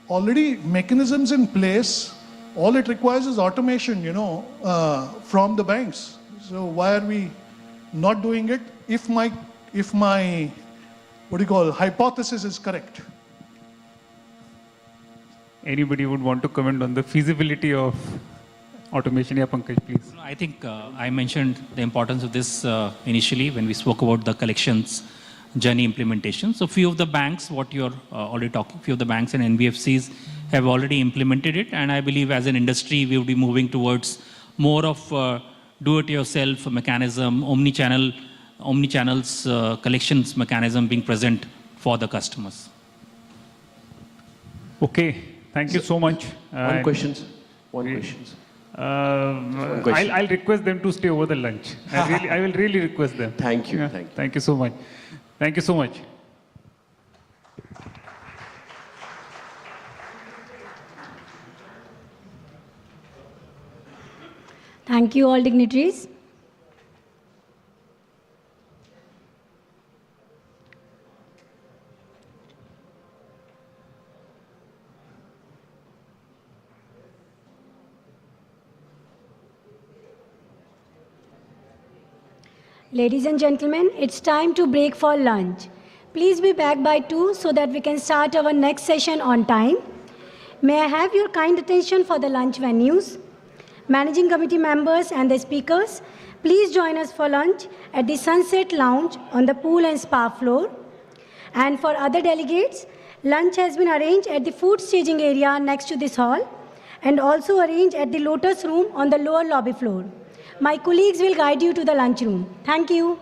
already mechanisms in place. All it requires is automation, from the banks. So why are we not doing it? If my hypothesis is correct. Anybody would want to comment on the feasibility of automation? Yeah, Pankaj, please. I think I mentioned the importance of this initially when we spoke about the collections journey implementation. So few of the banks, what you're already talking, few of the banks and NBFCs have already implemented it. And I believe as an industry, we will be moving towards more of do-it-yourself mechanism, omni-channels collections mechanism being present for the customers. Okay, thank you so much. One question. I'll request them to stay over the lunch. I will really request them. Thank you. Yeah. Thank you so much. Thank you so much. Thank you, all dignitaries. Ladies and gentlemen, it's time to break for lunch. Please be back by 2 so that we can start our next session on time. May I have your kind attention for the lunch venues? Managing committee members and the speakers, please join us for lunch at the Sunset Lounge on the pool and spa floor. And for other delegates, Lunch has been arranged at the food staging area next to this hall and also arranged at the Lotus Room on the lower lobby floor. My colleagues will guide you to the lunch room. Thank you.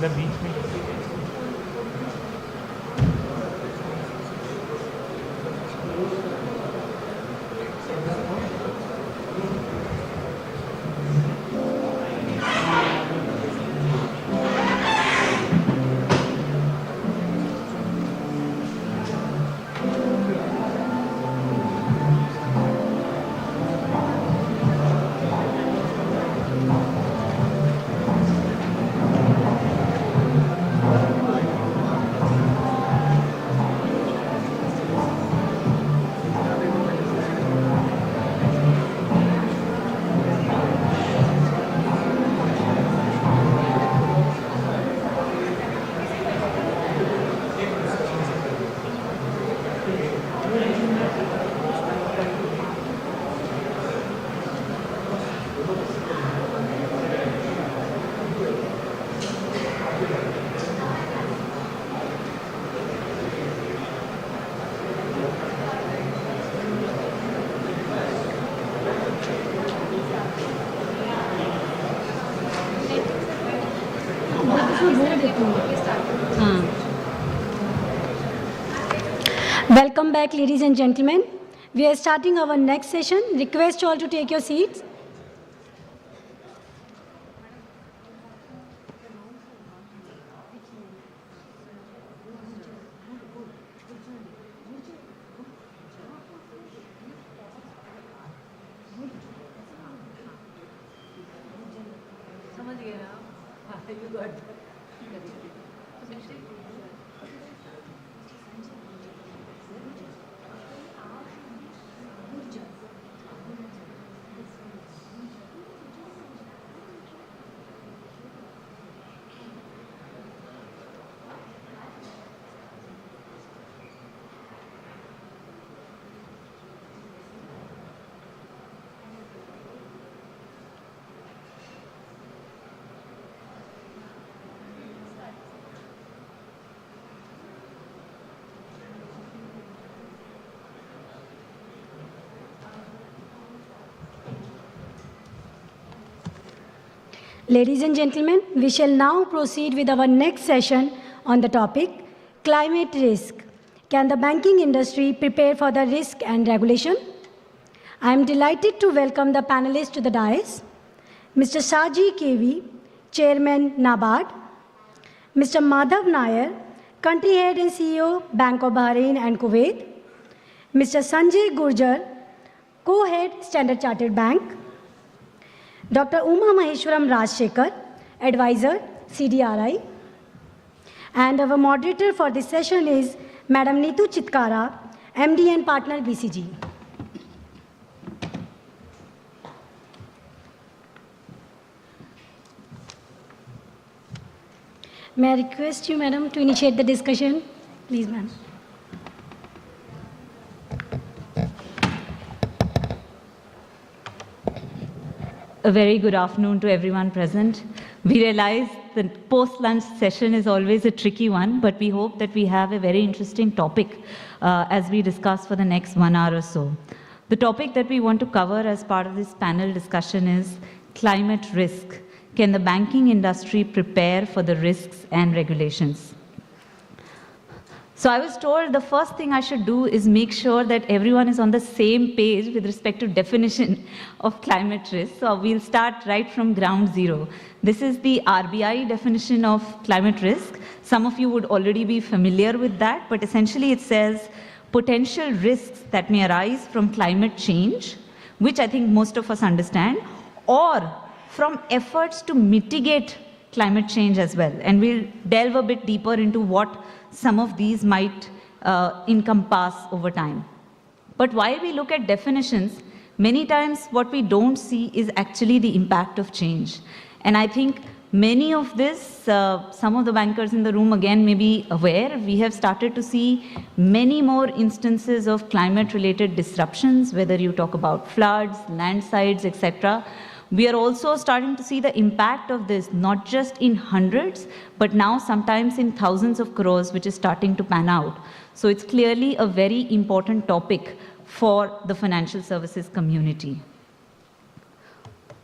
अंदर बीच में Welcome back, ladies and gentlemen. We are starting our next session. Request you all to take your seats. Ladies and gentlemen, we shall now proceed with our next session on the topic, climate risk. Can the banking industry prepare for the risk and regulation? I am delighted to welcome the panelists to the dais. Mr. Shaji KV, Chairman NABARD. Mr. Madhav Nair, Country Head and CEO, Bank of Bahrain and Kuwait. Mr. Sanjay Gurjar, Co-Head, Standard Chartered Bank. Dr. Uma Maheshwaram Rajshekhar, Advisor, CDRI. And our moderator for this session is Madam Neetu Chitkara, MD and Partner, BCG. May I request you, Madam, to initiate the discussion? Please, ma'am. A very good afternoon to everyone present. We realize the post-lunch session is always a tricky one, but we hope that we have a very interesting topic as we discuss for the next 1 hour or so. The topic that we want to cover as part of this panel discussion is climate risk. Can the banking industry prepare for the risks and regulations? So I was told the first thing I should do is make sure that everyone is on the same page with respect to definition of climate risk. So we'll start right from ground zero. This is the RBI definition of climate risk. Some of you would already be familiar with that, but essentially it says potential risks that may arise from climate change, which I think most of us understand, or from efforts to mitigate climate change as well. And we'll delve a bit deeper into what some of these might encompass over time. But while we look at definitions, many times what we don't see is actually the impact of change. And I think many of this, some of the bankers in the room again may be aware, we have started to see many more instances of climate-related disruptions, whether you talk about floods, landslides, etc. We are also starting to see the impact of this, not just in hundreds, but now sometimes in thousands of crores, which is starting to pan out. So it's clearly a very important topic for the financial services community.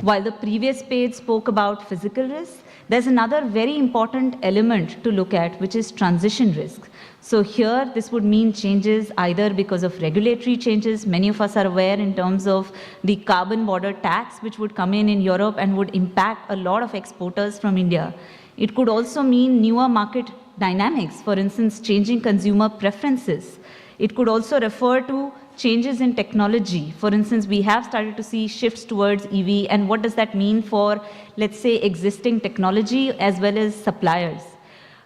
While the previous page spoke about physical risk, there's another very important element to look at, which is transition risk. So here, this would mean changes either because of regulatory changes. Many of us are aware in terms of the carbon border tax, which would come in Europe and would impact a lot of exporters from India. It could also mean newer market dynamics, for instance, changing consumer preferences. It could also refer to changes in technology. For instance, we have started to see shifts towards EV, and what does that mean for, let's say, existing technology as well as suppliers?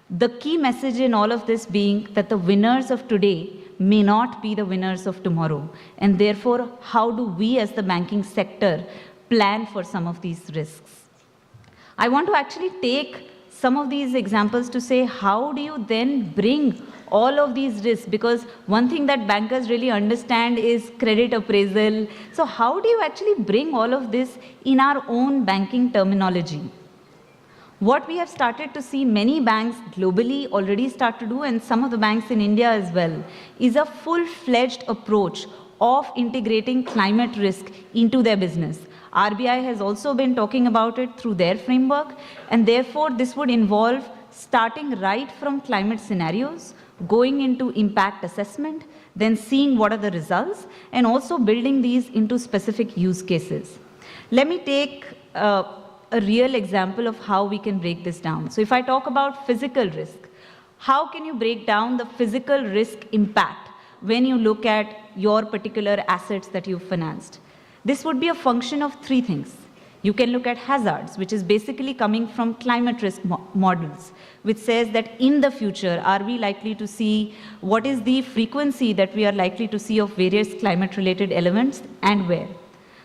The key message in all of this being that the winners of today may not be the winners of tomorrow. And therefore, how do we as the banking sector plan for some of these risks? I want to actually take some of these examples to say, how do you then bring all of these risks? Because one thing that bankers really understand is credit appraisal. So how do you actually bring all of this in our own banking terminology? What we have started to see many banks globally already start to do, and some of the banks in India as well, is a full-fledged approach of integrating climate risk into their business. RBI has also been talking about it through their framework, and therefore this would involve starting right from climate scenarios, going into impact assessment, then seeing what are the results, and also building these into specific use cases. Let me take a real example of how we can break this down. So if I talk about physical risk, how can you break down the physical risk impact when you look at your particular assets that you've financed? This would be a function of three things. You can look at hazards, which is basically coming from climate risk models, which says that in the future, are we likely to see, what is the frequency that we are likely to see of various climate-related elements and where?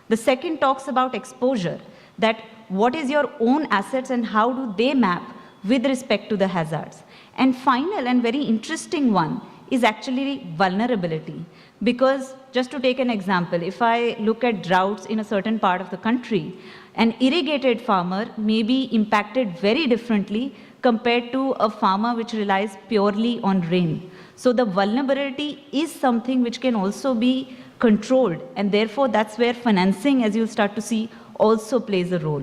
The second talks about exposure, that what is your own assets and how do they map with respect to the hazards? And final and very interesting one is actually vulnerability. Because just to take an example, if I look at droughts in a certain part of the country, an irrigated farmer may be impacted very differently compared to a farmer which relies purely on rain. So the vulnerability is something which can also be controlled, and therefore that's where financing, as you'll start to see, also plays a role.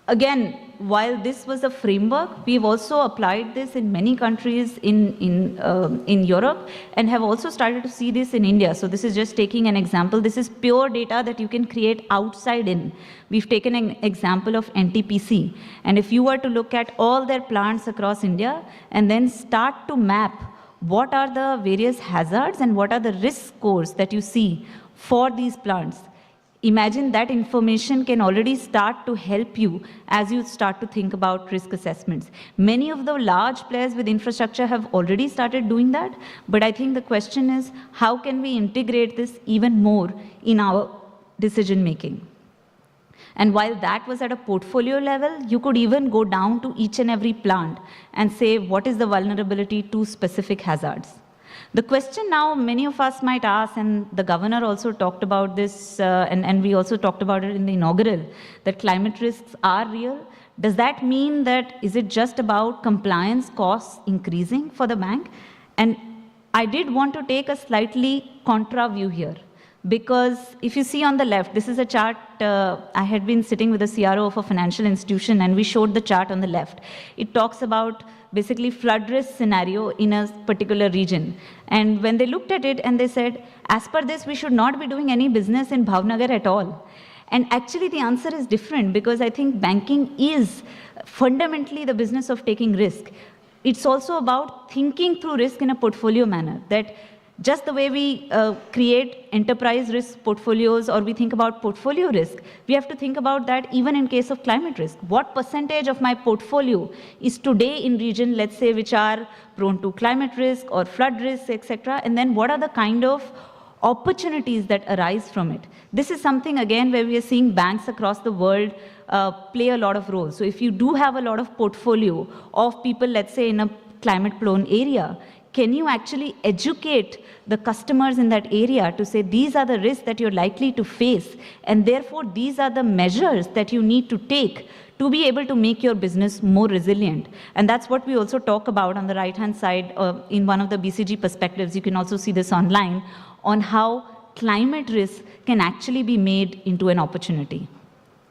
Again, while this was a framework, we've also applied this in many countries in Europe and have also started to see this in India. So this is just taking an example. This is pure data that you can create outside in. We've taken an example of NTPC. And if you were to look at all their plants across India and then start to map what are the various hazards and what are the risk scores that you see for these plants, imagine that information can already start to help you as you start to think about risk assessments. Many of the large players with infrastructure have already started doing that, but I think the question is, how can we integrate this even more in our decision making? And while that was at a portfolio level, you could even go down to each and every plant and say, what is the vulnerability to specific hazards? The question now many of us might ask, and the governor also talked about this, and we also talked about it in the inaugural, that climate risks are real. Does that mean that, is it just about compliance costs increasing for the bank? And I did want to take a slightly contra view here. Because if you see on the left, this is a chart, I had been sitting with a CRO of a financial institution and we showed the chart on the left. It talks about basically flood risk scenario in a particular region. And when they looked at it and they said, as per this, we should not be doing any business in Bhavnagar at all. And actually the answer is different, because I think banking is fundamentally the business of taking risk. It's also about thinking through risk in a portfolio manner, that just the way we create enterprise risk portfolios or we think about portfolio risk, we have to think about that even in case of climate risk. What percentage of my portfolio is today in region, let's say, which are prone to climate risk or flood risk, etc. And then what are the kind of opportunities that arise from it? This is something, again, where we are seeing banks across the world play a lot of roles. So if you do have a lot of portfolio of people, let's say, in a climate-prone area, can you actually educate the customers in that area to say, these are the risks that you're likely to face, and therefore these are the measures that you need to take to be able to make your business more resilient? And that's what we also talk about on the right-hand side in one of the BCG perspectives. You can also see this online, on how climate risk can actually be made into an opportunity.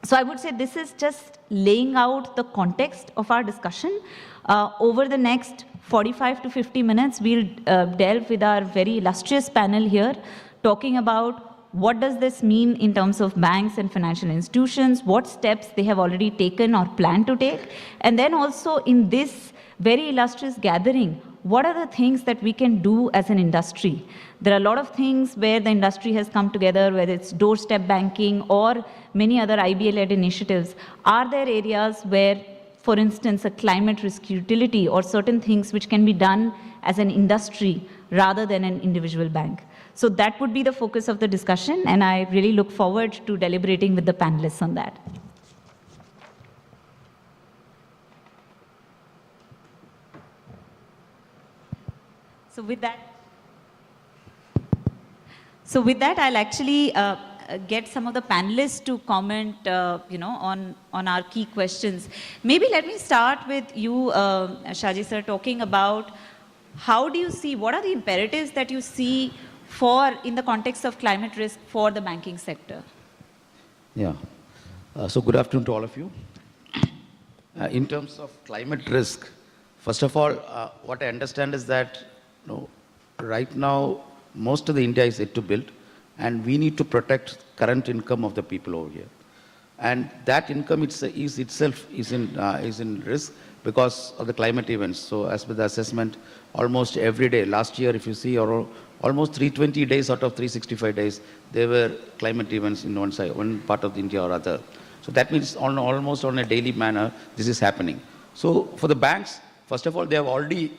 So I would say this is just laying out the context of our discussion. Over the next 45 to 50 minutes, we'll delve with our very illustrious panel here, talking about what does this mean in terms of banks and financial institutions, what steps they have already taken or plan to take, and then also in this very illustrious gathering, what are the things that we can do as an industry? There are a lot of things where the industry has come together, whether it's doorstep banking or many other IBA-led initiatives. Are there areas where, for instance, a climate risk utility or certain things which can be done as an industry rather than an individual bank? So that would be the focus of the discussion, and I really look forward to deliberating with the panelists on that. So with that, I'll actually get some of the panelists to comment, on our key questions. Maybe let me start with you, Shaji sir, talking about how do you see, what are the imperatives that you see in the context of climate risk for the banking sector? Yeah. So good afternoon to all of you. In terms of climate risk, first of all, what I understand is that right now, most of the India is yet to build, and we need to protect current income of the people over here. And that income itself is in risk because of the climate events. So as per the assessment, almost every day, last year, if you see, almost 320 days out of 365 days, there were climate events in one part of India or other. So that means almost on a daily manner, this is happening. So for the banks, first of all, they have already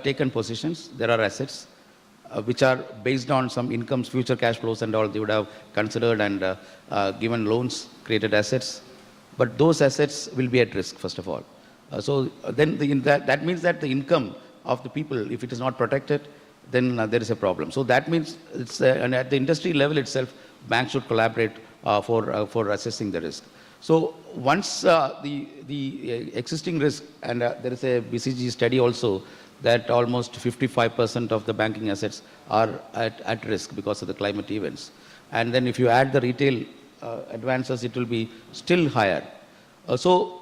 taken positions. There are assets which are based on some incomes, future cash flows and all. They would have considered and given loans, created assets. But those assets will be at risk, first of all. So then that means that the income of the people, if it is not protected, then there is a problem. So that means and at the industry level itself, banks should collaborate for assessing the risk. So once the existing risk, and there is a BCG study also that almost 55% of the banking assets are at risk because of the climate events. And then if you add the retail advances, it will be still higher. So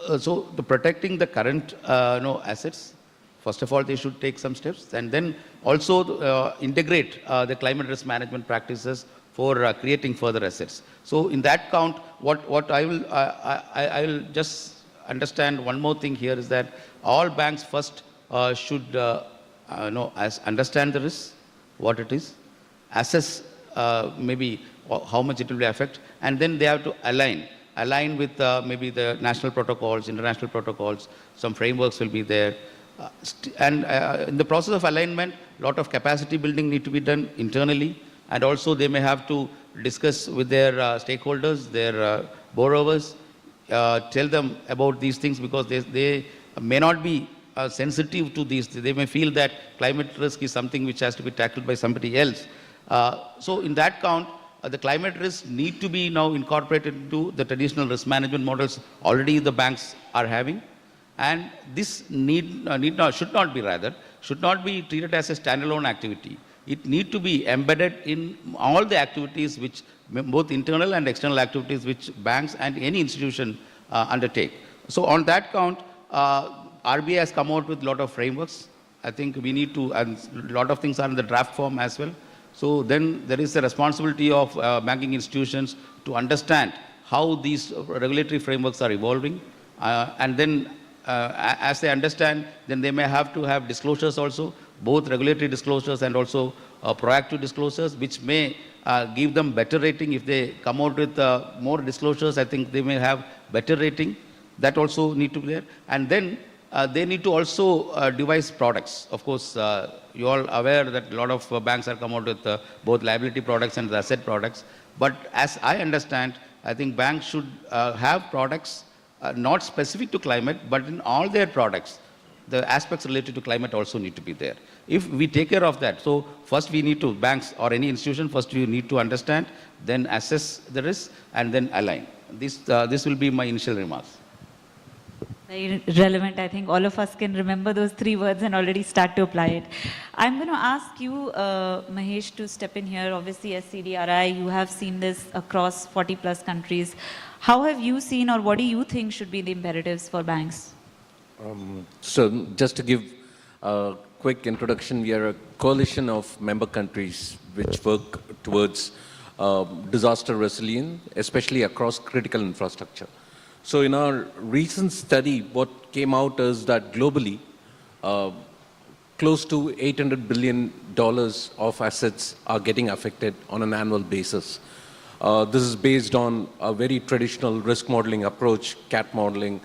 the protecting the current assets, first of all, they should take some steps, and then also integrate the climate risk management practices for creating further assets. So in that count, what I will just understand one more thing here is that all banks first should understand the risk, what it is, assess maybe how much it will affect, and then they have to align with maybe the national protocols, international protocols, some frameworks will be there. And in the process of alignment, a lot of capacity building need to be done internally, and also they may have to discuss with their stakeholders, their borrowers, tell them about these things because they may not be sensitive to these. They may feel that climate risk is something which has to be tackled by somebody else. So in that count, the climate risks need to be now incorporated into the traditional risk management models already the banks are having. And this should not be treated as a standalone activity. It need to be embedded in all the activities which, both internal and external activities which banks and any institution undertake. So on that count, RBI has come out with a lot of frameworks. I think we need to, and a lot of things are in the draft form as well. So then there is a responsibility of banking institutions to understand how these regulatory frameworks are evolving. And then as they understand, then they may have to have disclosures also, both regulatory disclosures and also proactive disclosures, which may give them better rating. If they come out with more disclosures, I think they may have better rating. That also need to be there. And then they need to also devise products. Of course, you all aware that a lot of banks have come out with both liability products and asset products. But as I understand, I think banks should have products not specific to climate, but in all their products, the aspects related to climate also need to be there. If we take care of that, so first we need to, banks or any institution, first you need to understand, then assess the risk, and then align. This will be my initial remarks. Very relevant. I think all of us can remember those 3 words and already start to apply it. I'm going to ask you, Mahesh, to step in here. Obviously, as CDRI, you have seen this across 40 plus countries. How have you seen, or what do you think should be the imperatives for banks? So just to give a quick introduction, we are a coalition of member countries which work towards disaster resilience, especially across critical infrastructure. So in our recent study, what came out is that globally, close to $800 billion of assets are getting affected on an annual basis. This is based on a very traditional risk modeling approach, CAT modeling,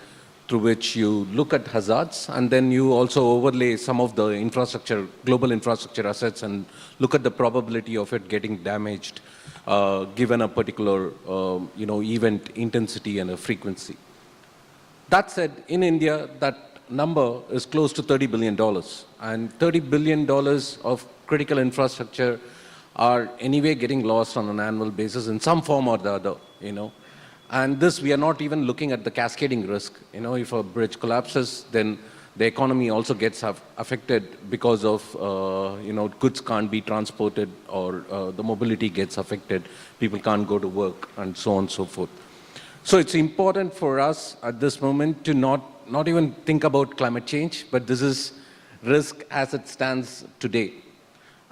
through which you look at hazards and then you also overlay some of the infrastructure, global infrastructure assets, and look at the probability of it getting damaged given a particular event intensity and a frequency. That said, in India, that number is close to $30 billion. And $30 billion of critical infrastructure are anyway getting lost on an annual basis in some form or the other, And this, we are not even looking at the cascading risk. If a bridge collapses, then the economy also gets affected because of, goods can't be transported or the mobility gets affected, people can't go to work and so on and so forth. So it's important for us at this moment to not even think about climate change, but this is risk as it stands today.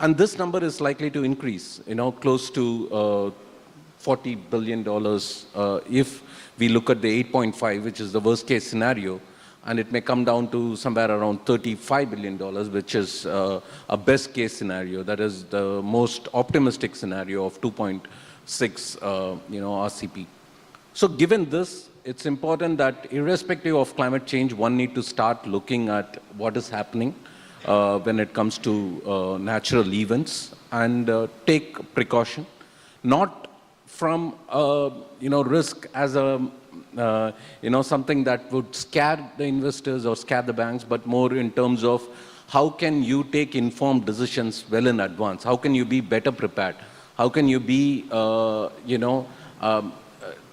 And this number is likely to increase, close to $40 billion if we look at the 8.5, which is the worst case scenario, and it may come down to somewhere around $35 billion, which is a best case scenario. That is the most optimistic scenario of 2.6, RCP. So given this, it's important that irrespective of climate change, one need to start looking at what is happening when it comes to natural events and take precaution, not from risk as a something that would scare the investors or scare the banks, but more in terms of how can you take informed decisions well in advance? How can you be better prepared? How can you be,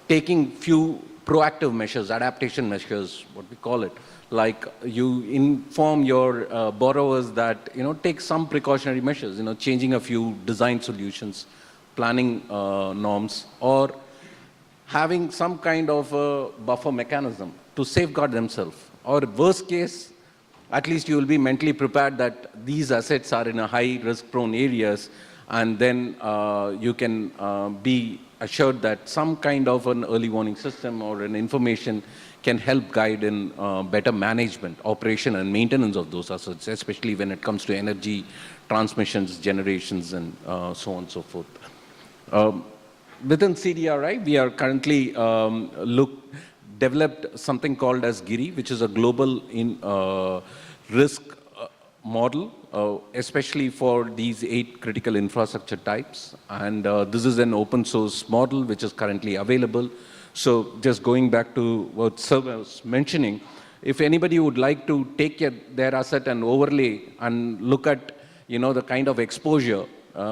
taking few proactive measures, adaptation measures, what we call it, like you inform your borrowers that, take some precautionary measures, changing a few design solutions, planning norms, or having some kind of a buffer mechanism to safeguard themselves. Or worst case, at least you will be mentally prepared that these assets are in a high risk prone areas, and then you can be assured that some kind of an early warning system or an information can help guide in better management, operation and maintenance of those assets, especially when it comes to energy, transmissions, generations, and so on and so forth. Within CDRI, we are currently developed something called as GIRI, which is a global risk model, especially for these 8 critical infrastructure types. And this is an open source model which is currently available. So just going back to what Sir was mentioning, if anybody would like to take their asset and overlay and look at the kind of exposure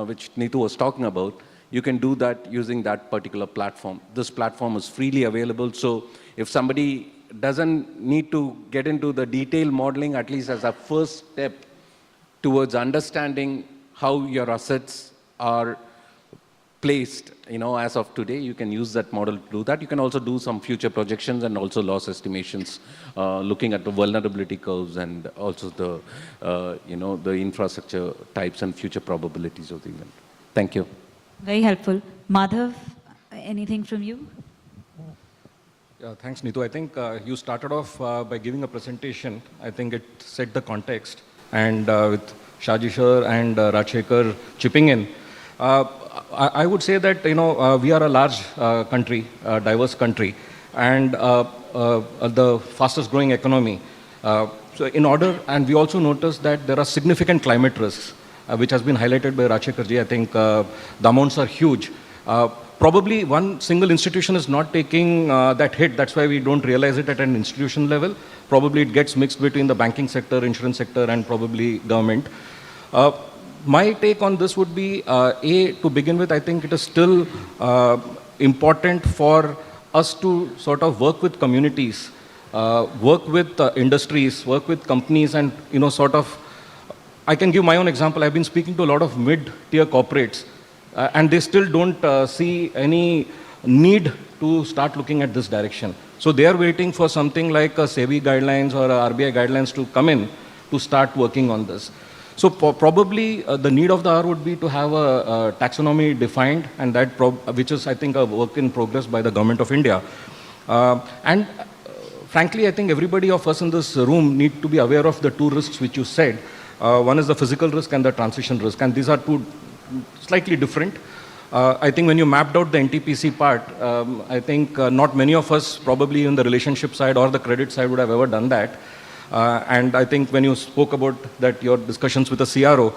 which Neetu was talking about, you can do that using that particular platform. This platform is freely available, so if somebody doesn't need to get into the detailed modeling, at least as a first step towards understanding how your assets are placed, as of today, you can use that model to do that. You can also do some future projections and also loss estimations, looking at the vulnerability curves and also the, the infrastructure types and future probabilities of the event. Thank you. Very helpful. Madhav, anything from you? Yeah, thanks, Neetu. I think you started off by giving a presentation. I think it set the context. And with Shajishar and Rajshekhar chipping in, I would say that, we are a large country, diverse country, and the fastest growing economy. So in order, and we also noticed that there are significant climate risks, which has been highlighted by Rajshekhar-ji. I think the amounts are huge. Probably one single institution is not taking that hit. That's why we don't realize it at an institution level. Probably it gets mixed between the banking sector, insurance sector, and probably government. My take on this would be, to begin with, I think it is still important for us to sort of work with communities, work with industries, work with companies, and, sort of, I can give my own example. I've been speaking to a lot of mid-tier corporates, and they still don't see any need to start looking at this direction. So they are waiting for something like a SEBI guidelines or a RBI guidelines to come in to start working on this. So probably the need of the hour would be to have a taxonomy defined, and that which is, I think, a work in progress by the Government of India. And frankly, I think everybody of us in this room need to be aware of the 2 risks which you said. One is the physical risk and the transition risk, and these are 2 slightly different. I think when you mapped out the NTPC part, I think not many of us, probably in the relationship side or the credit side, would have ever done that. And I think when you spoke about that, your discussions with the CRO,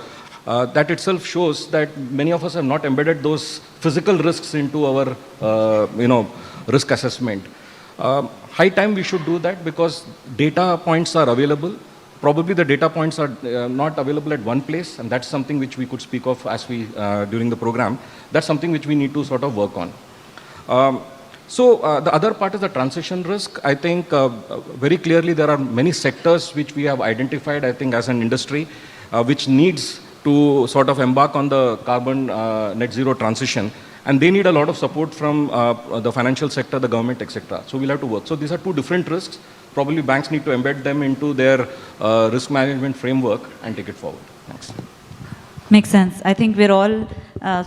that itself shows that many of us have not embedded those physical risks into our, risk assessment. High time we should do that, because data points are available. Probably the data points are not available at one place, and that's something which we could speak of as we, during the program. That's something which we need to sort of work on. So the other part is the transition risk. I think very clearly there are many sectors which we have identified, I think, as an industry, which needs to sort of embark on the carbon net zero transition. And they need a lot of support from the financial sector, the government, etc. So we'll have to work. So these are two different risks. Probably banks need to embed them into their risk management framework and take it forward. Thanks. Makes sense. I think we're all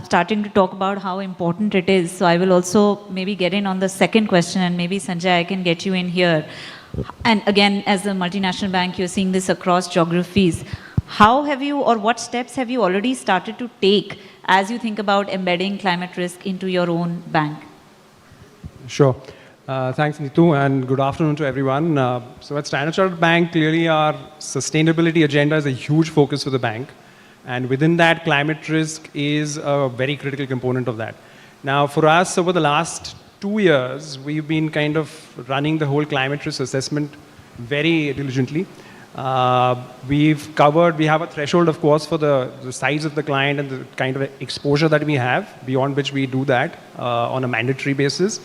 starting to talk about how important it is. So I will also maybe get in on the second question, and maybe Sanjay, I can get you in here. And again, as a multinational bank, you're seeing this across geographies. How have you, or what steps have you already started to take as you think about embedding climate risk into your own bank? Sure. Thanks, Neetu, and good afternoon to everyone. So at Standard Chartered Bank, clearly our sustainability agenda is a huge focus for the bank. And within that, climate risk is a very critical component of that. Now, for us, over the last 2 years, we've been kind of running the whole climate risk assessment very diligently. We have a threshold, of course, for the size of the client and the kind of exposure that we have, beyond which we do that on a mandatory basis.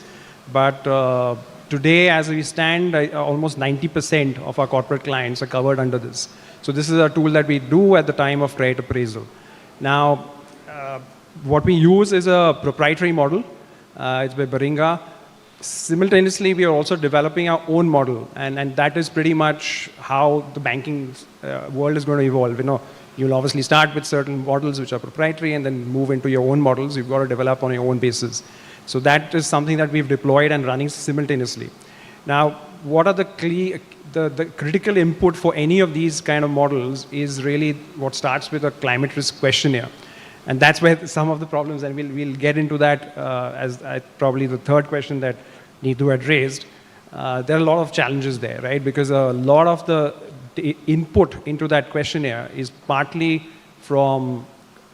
But today, as we stand, almost 90% of our corporate clients are covered under this. So this is a tool that we do at the time of credit appraisal. Now, what we use is a proprietary model. It's by Baringa. Simultaneously, we are also developing our own model, and that is pretty much how the banking world is going to evolve. You'll obviously start with certain models which are proprietary and then move into your own models. You've got to develop on your own basis. So that is something that we've deployed and running simultaneously. Now, what are the critical input for any of these kind of models is really what starts with a climate risk questionnaire. And that's where some of the problems, and we'll get into that as probably the third question that Neetu had raised. There are a lot of challenges there, right? Because a lot of the input into that questionnaire is partly from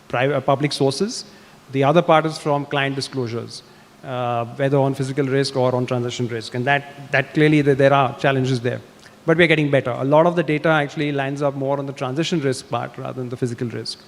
public sources. The other part is from client disclosures, whether on physical risk or on transaction risk. And that clearly there are challenges there. But we're getting better. A lot of the data actually lines up more on the transition risk part rather than the physical risk.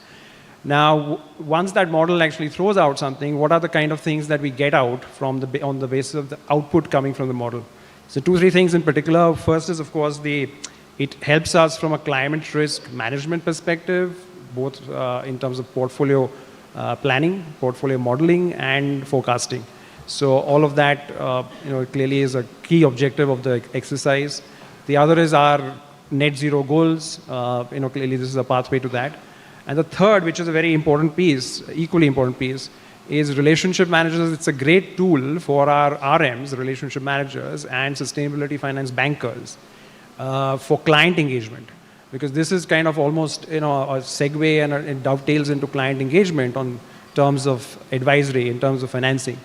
Now, once that model actually throws out something, what are the kind of things that we get out from on the basis of the output coming from the model? So 2-3 things in particular. First is, of course, it helps us from a climate risk management perspective, both in terms of portfolio planning, portfolio modeling, and forecasting. So all of that clearly is a key objective of the exercise. The other is our net zero goals. Clearly this is a pathway to that. And the third, which is a very important piece, equally important piece, is relationship managers. It's a great tool for our RMs, relationship managers, and sustainability finance bankers for client engagement. Because this is kind of almost a segue and it dovetails into client engagement on terms of advisory, in terms of financing,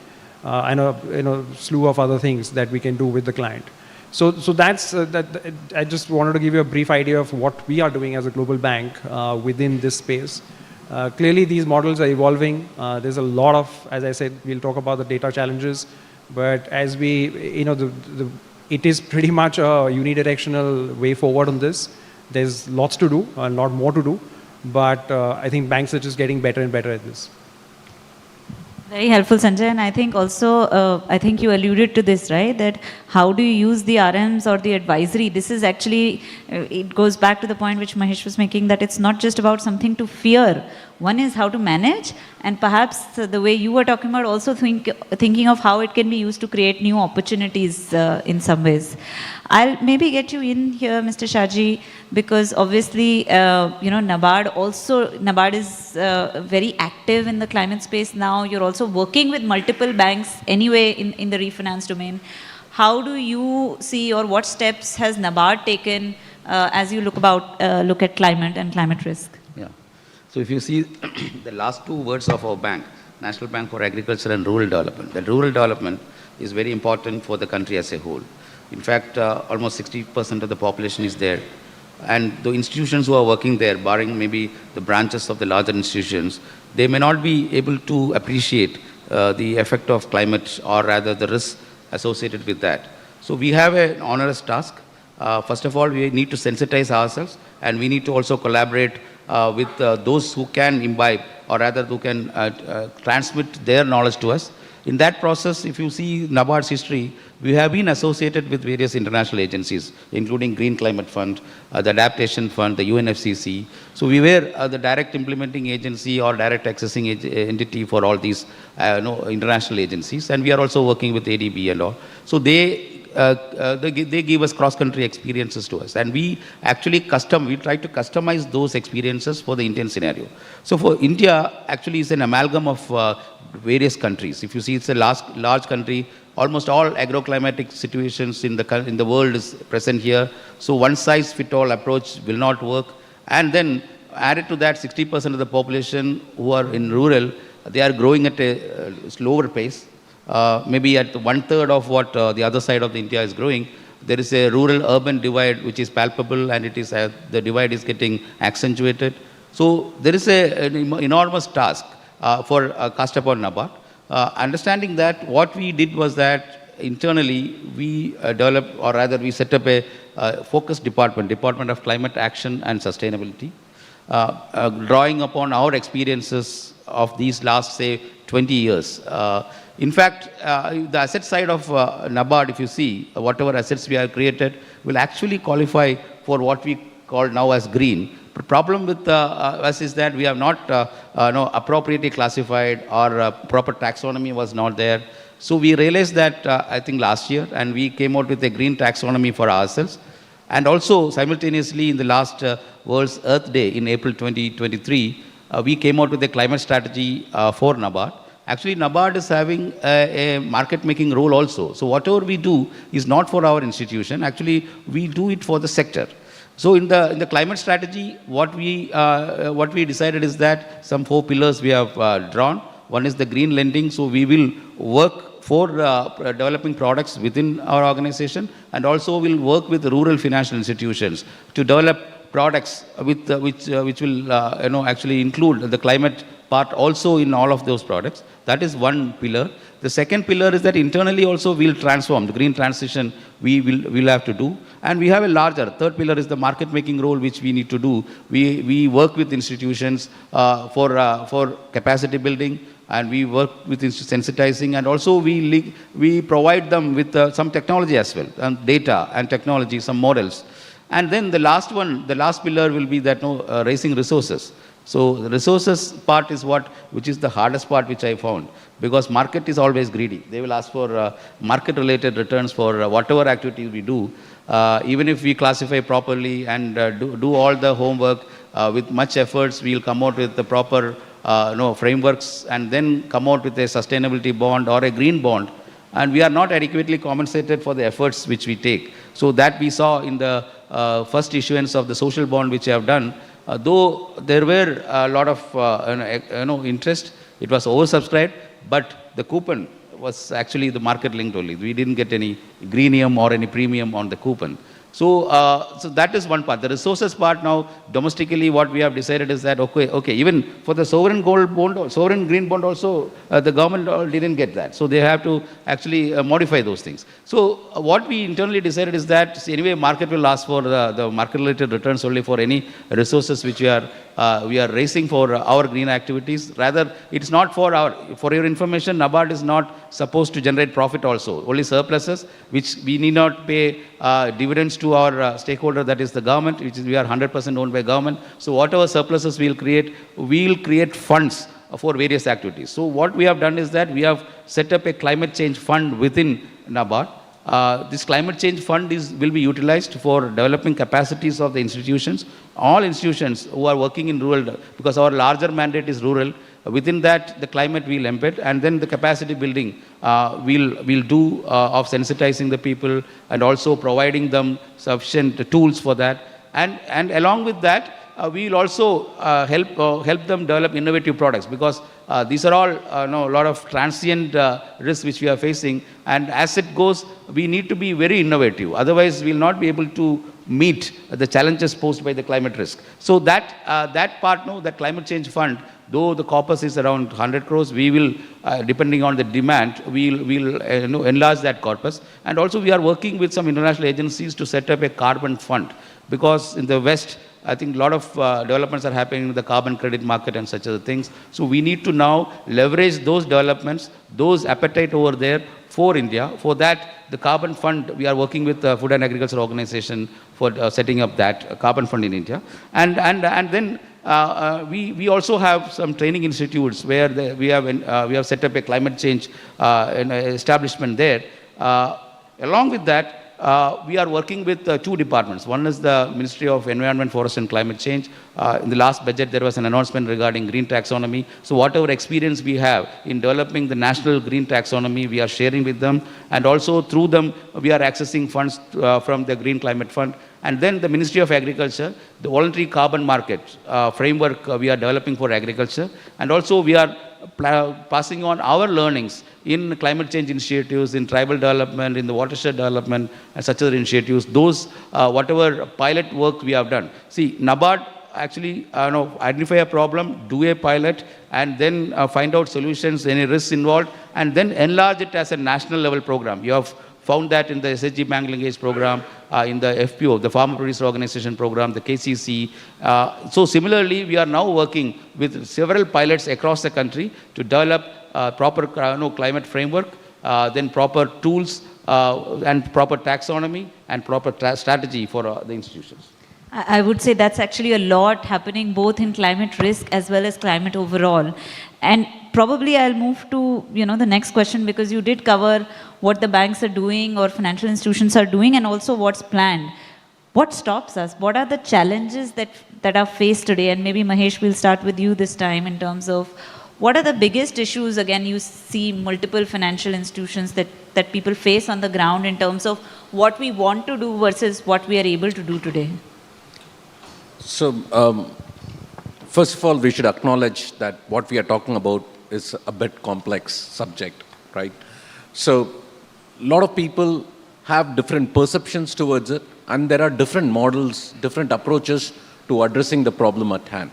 and a slew of other things that we can do with the client. So that's I just wanted to give you a brief idea of what we are doing as a global bank within this space. Clearly, these models are evolving. There's a lot of, as I said, we'll talk about the data challenges. But as it is pretty much a unidirectional way forward on this. There's lots to do, a lot more to do. But I think banks are just getting better and better at this. Very helpful, Sanjay. And I think also, I think you alluded to this, right? That how do you use the RMs or the advisory? This is actually, it goes back to the point which Mahesh was making, that it's not just about something to fear. One is how to manage, and perhaps the way you were talking about, also thinking of how it can be used to create new opportunities in some ways. I'll maybe get you in here, Mr. Shaji, because obviously, NABARD is very active in the climate space now. You're also working with multiple banks anyway in the refinance domain. How do you see, or what steps has NABARD taken as you look at climate and climate risk? Yeah. So if you see the last 2 words of our bank, National Bank for Agriculture and Rural Development, that rural development is very important for the country as a whole. In fact, almost 60% of the population is there. And the institutions who are working there, barring maybe the branches of the larger institutions, they may not be able to appreciate the effect of climate, or rather the risks associated with that. So we have an onerous task. First of all, we need to sensitize ourselves, and we need to also collaborate with those who can imbibe, or rather who can transmit their knowledge to us. In that process, if you see NABARD's history, we have been associated with various international agencies, including Green Climate Fund, the Adaptation Fund, the UNFCCC. So we were the direct implementing agency or direct accessing entity for all these international agencies. And we are also working with ADB and all. So they give us cross-country experiences to us. And we actually try to customize those experiences for the Indian scenario. So for India, actually is an amalgam of various countries. If you see, it's a large country. Almost all agroclimatic situations in the world is present here. So one-size-fit-all approach will not work. And then added to that, 60% of the population who are in rural, they are growing at a slower pace. Maybe at 1/3 of what the other side of the India is growing. There is a rural-urban divide which is palpable, and the divide is getting accentuated. So there is an enormous task cast upon NABARD. Understanding that, what we did was that internally we developed, or rather we set up a focused Department of Climate Action and Sustainability, drawing upon our experiences of these last, say, 20 years. In fact, the asset side of NABARD, if you see, whatever assets we have created will actually qualify for what we call now as green. The problem with us is that we have not appropriately classified, or proper taxonomy was not there. So we realized that, I think last year, and we came out with a green taxonomy for ourselves. And also simultaneously in the last World's Earth Day in April 2023, we came out with a climate strategy for NABARD. Actually, NABARD is having a market-making role also. So whatever we do is not for our institution. Actually, we do it for the sector. So in the climate strategy, what we decided is that some 4 pillars we have drawn. One is the green lending. So we will work for developing products within our organization, and also will work with rural financial institutions to develop products which will actually include the climate part also in all of those products. That is one pillar. The second pillar is that internally also we'll transform. The green transition we'll have to do. And we have a larger, third pillar is the market making role which we need to do. We work with institutions for capacity building, and we work with sensitizing, and also we provide them with some technology as well, data and technology, some models. And then the last pillar will be that raising resources. So the resources part is which is the hardest part, which I found, because market is always greedy. They will ask for market-related returns for whatever activities we do. Even if we classify properly and do all the homework with much efforts, we'll come out with the proper frameworks, and then come out with a sustainability bond or a green bond. And we are not adequately compensated for the efforts which we take. So that we saw in the first issuance of the social bond which I have done. Though there were a lot of interest, it was oversubscribed, but the coupon was actually the market linked only. We didn't get any greenium or any premium on the coupon. So that is one part. The resources part now, domestically, what we have decided is that, okay, even for the sovereign gold bond, sovereign green bond also, the government didn't get that. So they have to actually modify those things. So what we internally decided is that, anyway, market will ask for the market-related returns only for any resources which we are raising for our green activities. Rather, it's not for your information, NABARD is not supposed to generate profit also, only surpluses, which we need not pay dividends to our stakeholder, that is the government, which is we are 100% owned by government. So whatever surpluses we'll create funds for various activities. So what we have done is that we have set up a climate change fund within NABARD. This climate change fund will be utilized for developing capacities of the institutions. All institutions who are working in rural, because our larger mandate is rural, within that the climate we'll embed, and then the capacity building we'll do of sensitizing the people, and also providing them sufficient tools for that. And along with that, we will also help them develop innovative products, because these are all a lot of transient risks which we are facing, and as it goes, we need to be very innovative. Otherwise, we will not be able to meet the challenges posed by the climate risk. So that part, that climate change fund, though the corpus is around 100 crores, we will, depending on the demand, we'll enlarge that corpus. And also we are working with some international agencies to set up a carbon fund, because in the West, I think a lot of developments are happening in the carbon credit market and such other things. So we need to now leverage those developments, those appetite over there for India. For that, the carbon fund, we are working with the Food and Agriculture Organization for setting up that carbon fund in India. And then we also have some training institutes where we have set up a climate change establishment there. Along with that, we are working with two departments. One is the Ministry of Environment, Forest and Climate Change. In the last budget, there was an announcement regarding green taxonomy. So whatever experience we have in developing the national green taxonomy, we are sharing with them. And also through them, we are accessing funds from the Green Climate Fund. And then the Ministry of Agriculture, the voluntary carbon market framework we are developing for agriculture. And also we are passing on our learnings in climate change initiatives, in tribal development, in the watershed development, and such other initiatives. Those, whatever pilot work we have done. See, NABARD actually identify a problem, do a pilot, and then find out solutions, any risks involved, and then enlarge it as a national level program. You have found that in the SHG Bank Linkage program, in the FPO, the Farmer Producer Organization program, the KCC. So similarly, we are now working with several pilots across the country to develop proper climate framework, then proper tools and proper taxonomy and proper strategy for the institutions. I would say that's actually a lot happening both in climate risk as well as climate overall. And probably I'll move to the next question, because you did cover what the banks are doing or financial institutions are doing and also what's planned. What stops us? What are the challenges that are faced today? And maybe Mahesh, we'll start with you this time in terms of what are the biggest issues, again, you see multiple financial institutions that people face on the ground in terms of what we want to do versus what we are able to do today? So, first of all, we should acknowledge that what we are talking about is a bit complex subject, right? So, a lot of people have different perceptions towards it, and there are different models, different approaches to addressing the problem at hand.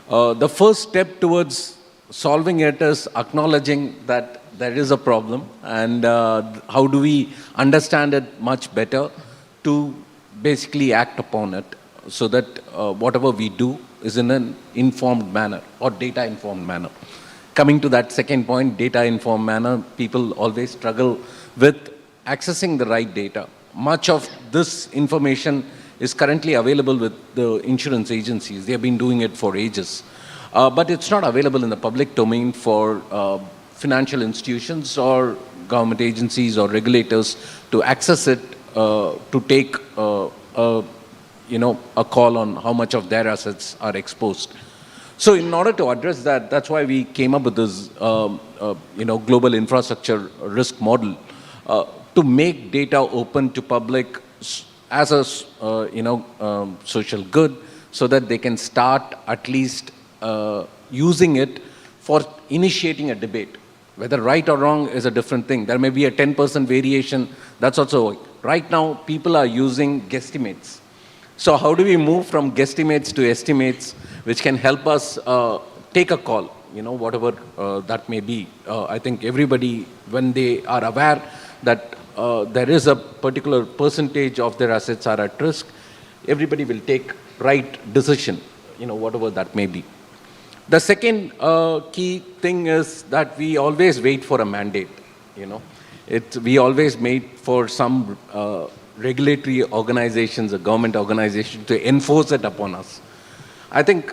The first step towards solving it is acknowledging that there is a problem, and how do we understand it much better to basically act upon it, so that whatever we do is in an informed manner or data-informed manner. Coming to that second point, data-informed manner, people always struggle with accessing the right data. Much of this information is currently available with the insurance agencies. They have been doing it for ages. But it's not available in the public domain for financial institutions or government agencies or regulators to access it, to take a call on how much of their assets are exposed. So in order to address that, that's why we came up with this global infrastructure risk model to make data open to public as a social good, so that they can start at least using it for initiating a debate. Whether right or wrong is a different thing. There may be a 10% variation, that's also. Right now, people are using guesstimates. So how do we move from guesstimates to estimates, which can help us take a call, whatever that may be. I think everybody, when they are aware that there is a particular percentage of their assets are at risk, everybody will take right decision, whatever that may be. The second key thing is that we always wait for a mandate, we always wait for some regulatory organizations, a government organization to enforce it upon us. I think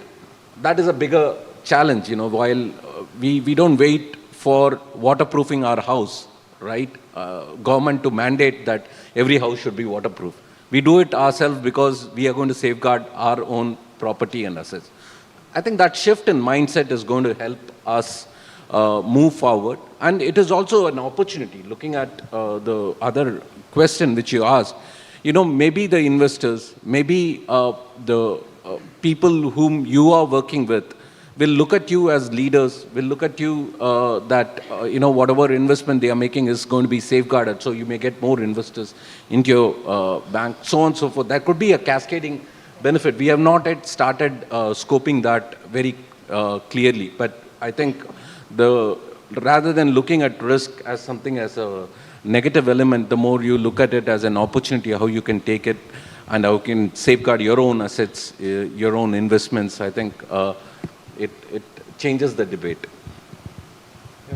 that is a bigger challenge, while we don't wait for waterproofing our house, right? Government to mandate that every house should be waterproof. We do it ourselves because we are going to safeguard our own property and assets. I think that shift in mindset is going to help us move forward. And it is also an opportunity, looking at the other question which you asked, maybe the investors, maybe the people whom you are working with will look at you as leaders, will look at you that, whatever investment they are making is going to be safeguarded, so you may get more investors into your bank, so on and so forth. That could be a cascading benefit. We have not yet started scoping that very clearly, but I think rather than looking at risk as something as a negative element, the more you look at it as an opportunity, how you can take it and how you can safeguard your own assets, your own investments, I think it changes the debate.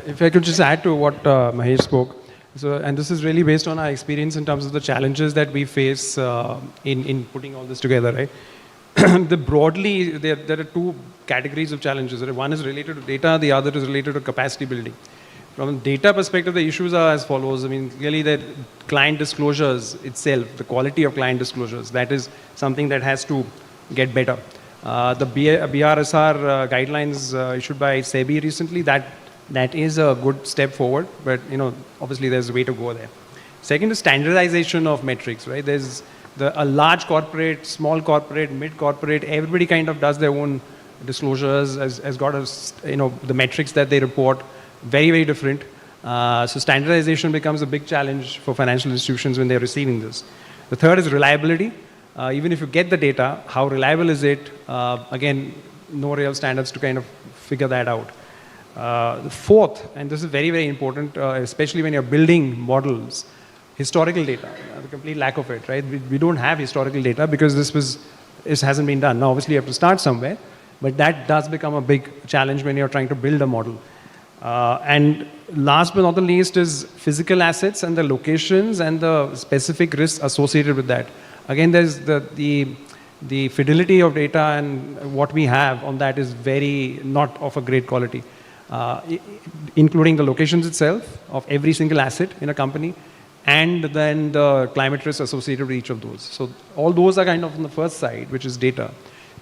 If I could just add to what Mahesh spoke, so, and this is really based on our experience in terms of the challenges that we face in putting all this together, right? Broadly, there are two categories of challenges. One is related to data, the other is related to capacity building. From a data perspective, the issues are as follows. I mean, clearly the client disclosures itself, the quality of client disclosures, that is something that has to get better. The BRSR guidelines issued by SEBI recently, that is a good step forward, but obviously there's a way to go there. Second is standardization of metrics, right? There's a large corporate, small corporate, mid corporate, everybody kind of does their own disclosures, has got the metrics that they report, very, very different. So standardization becomes a big challenge for financial institutions when they're receiving this. The third is reliability. Even if you get the data, how reliable is it? Again, no real standards to kind of figure that out. The fourth, and this is very, very important, especially when you're building models, historical data, the complete lack of it, right? We don't have historical data because this hasn't been done. Now, obviously, you have to start somewhere, but that does become a big challenge when you're trying to build a model. And last but not the least is physical assets and the locations and the specific risks associated with that. Again, there's the fidelity of data and what we have on that is very not of a great quality, including the locations itself of every single asset in a company, and then the climate risk associated with each of those. So all those are kind of on the first side, which is data.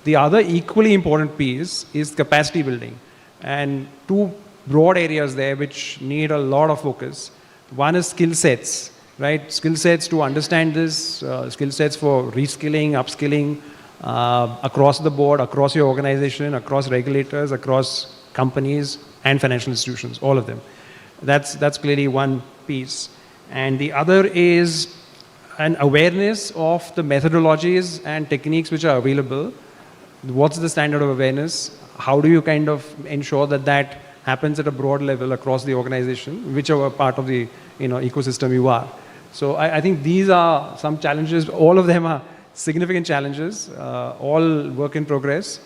The other equally important piece is capacity building. And two broad areas there which need a lot of focus. One is skill sets, right? Skill sets to understand this, skill sets for reskilling, upskilling, across the board, across your organization, across regulators, across companies and financial institutions, all of them. That's clearly one piece. And the other is an awareness of the methodologies and techniques which are available. What's the standard of awareness? How do you kind of ensure that happens at a broad level across the organization, whichever part of the ecosystem you are? So I think these are some challenges. All of them are significant challenges, all work in progress,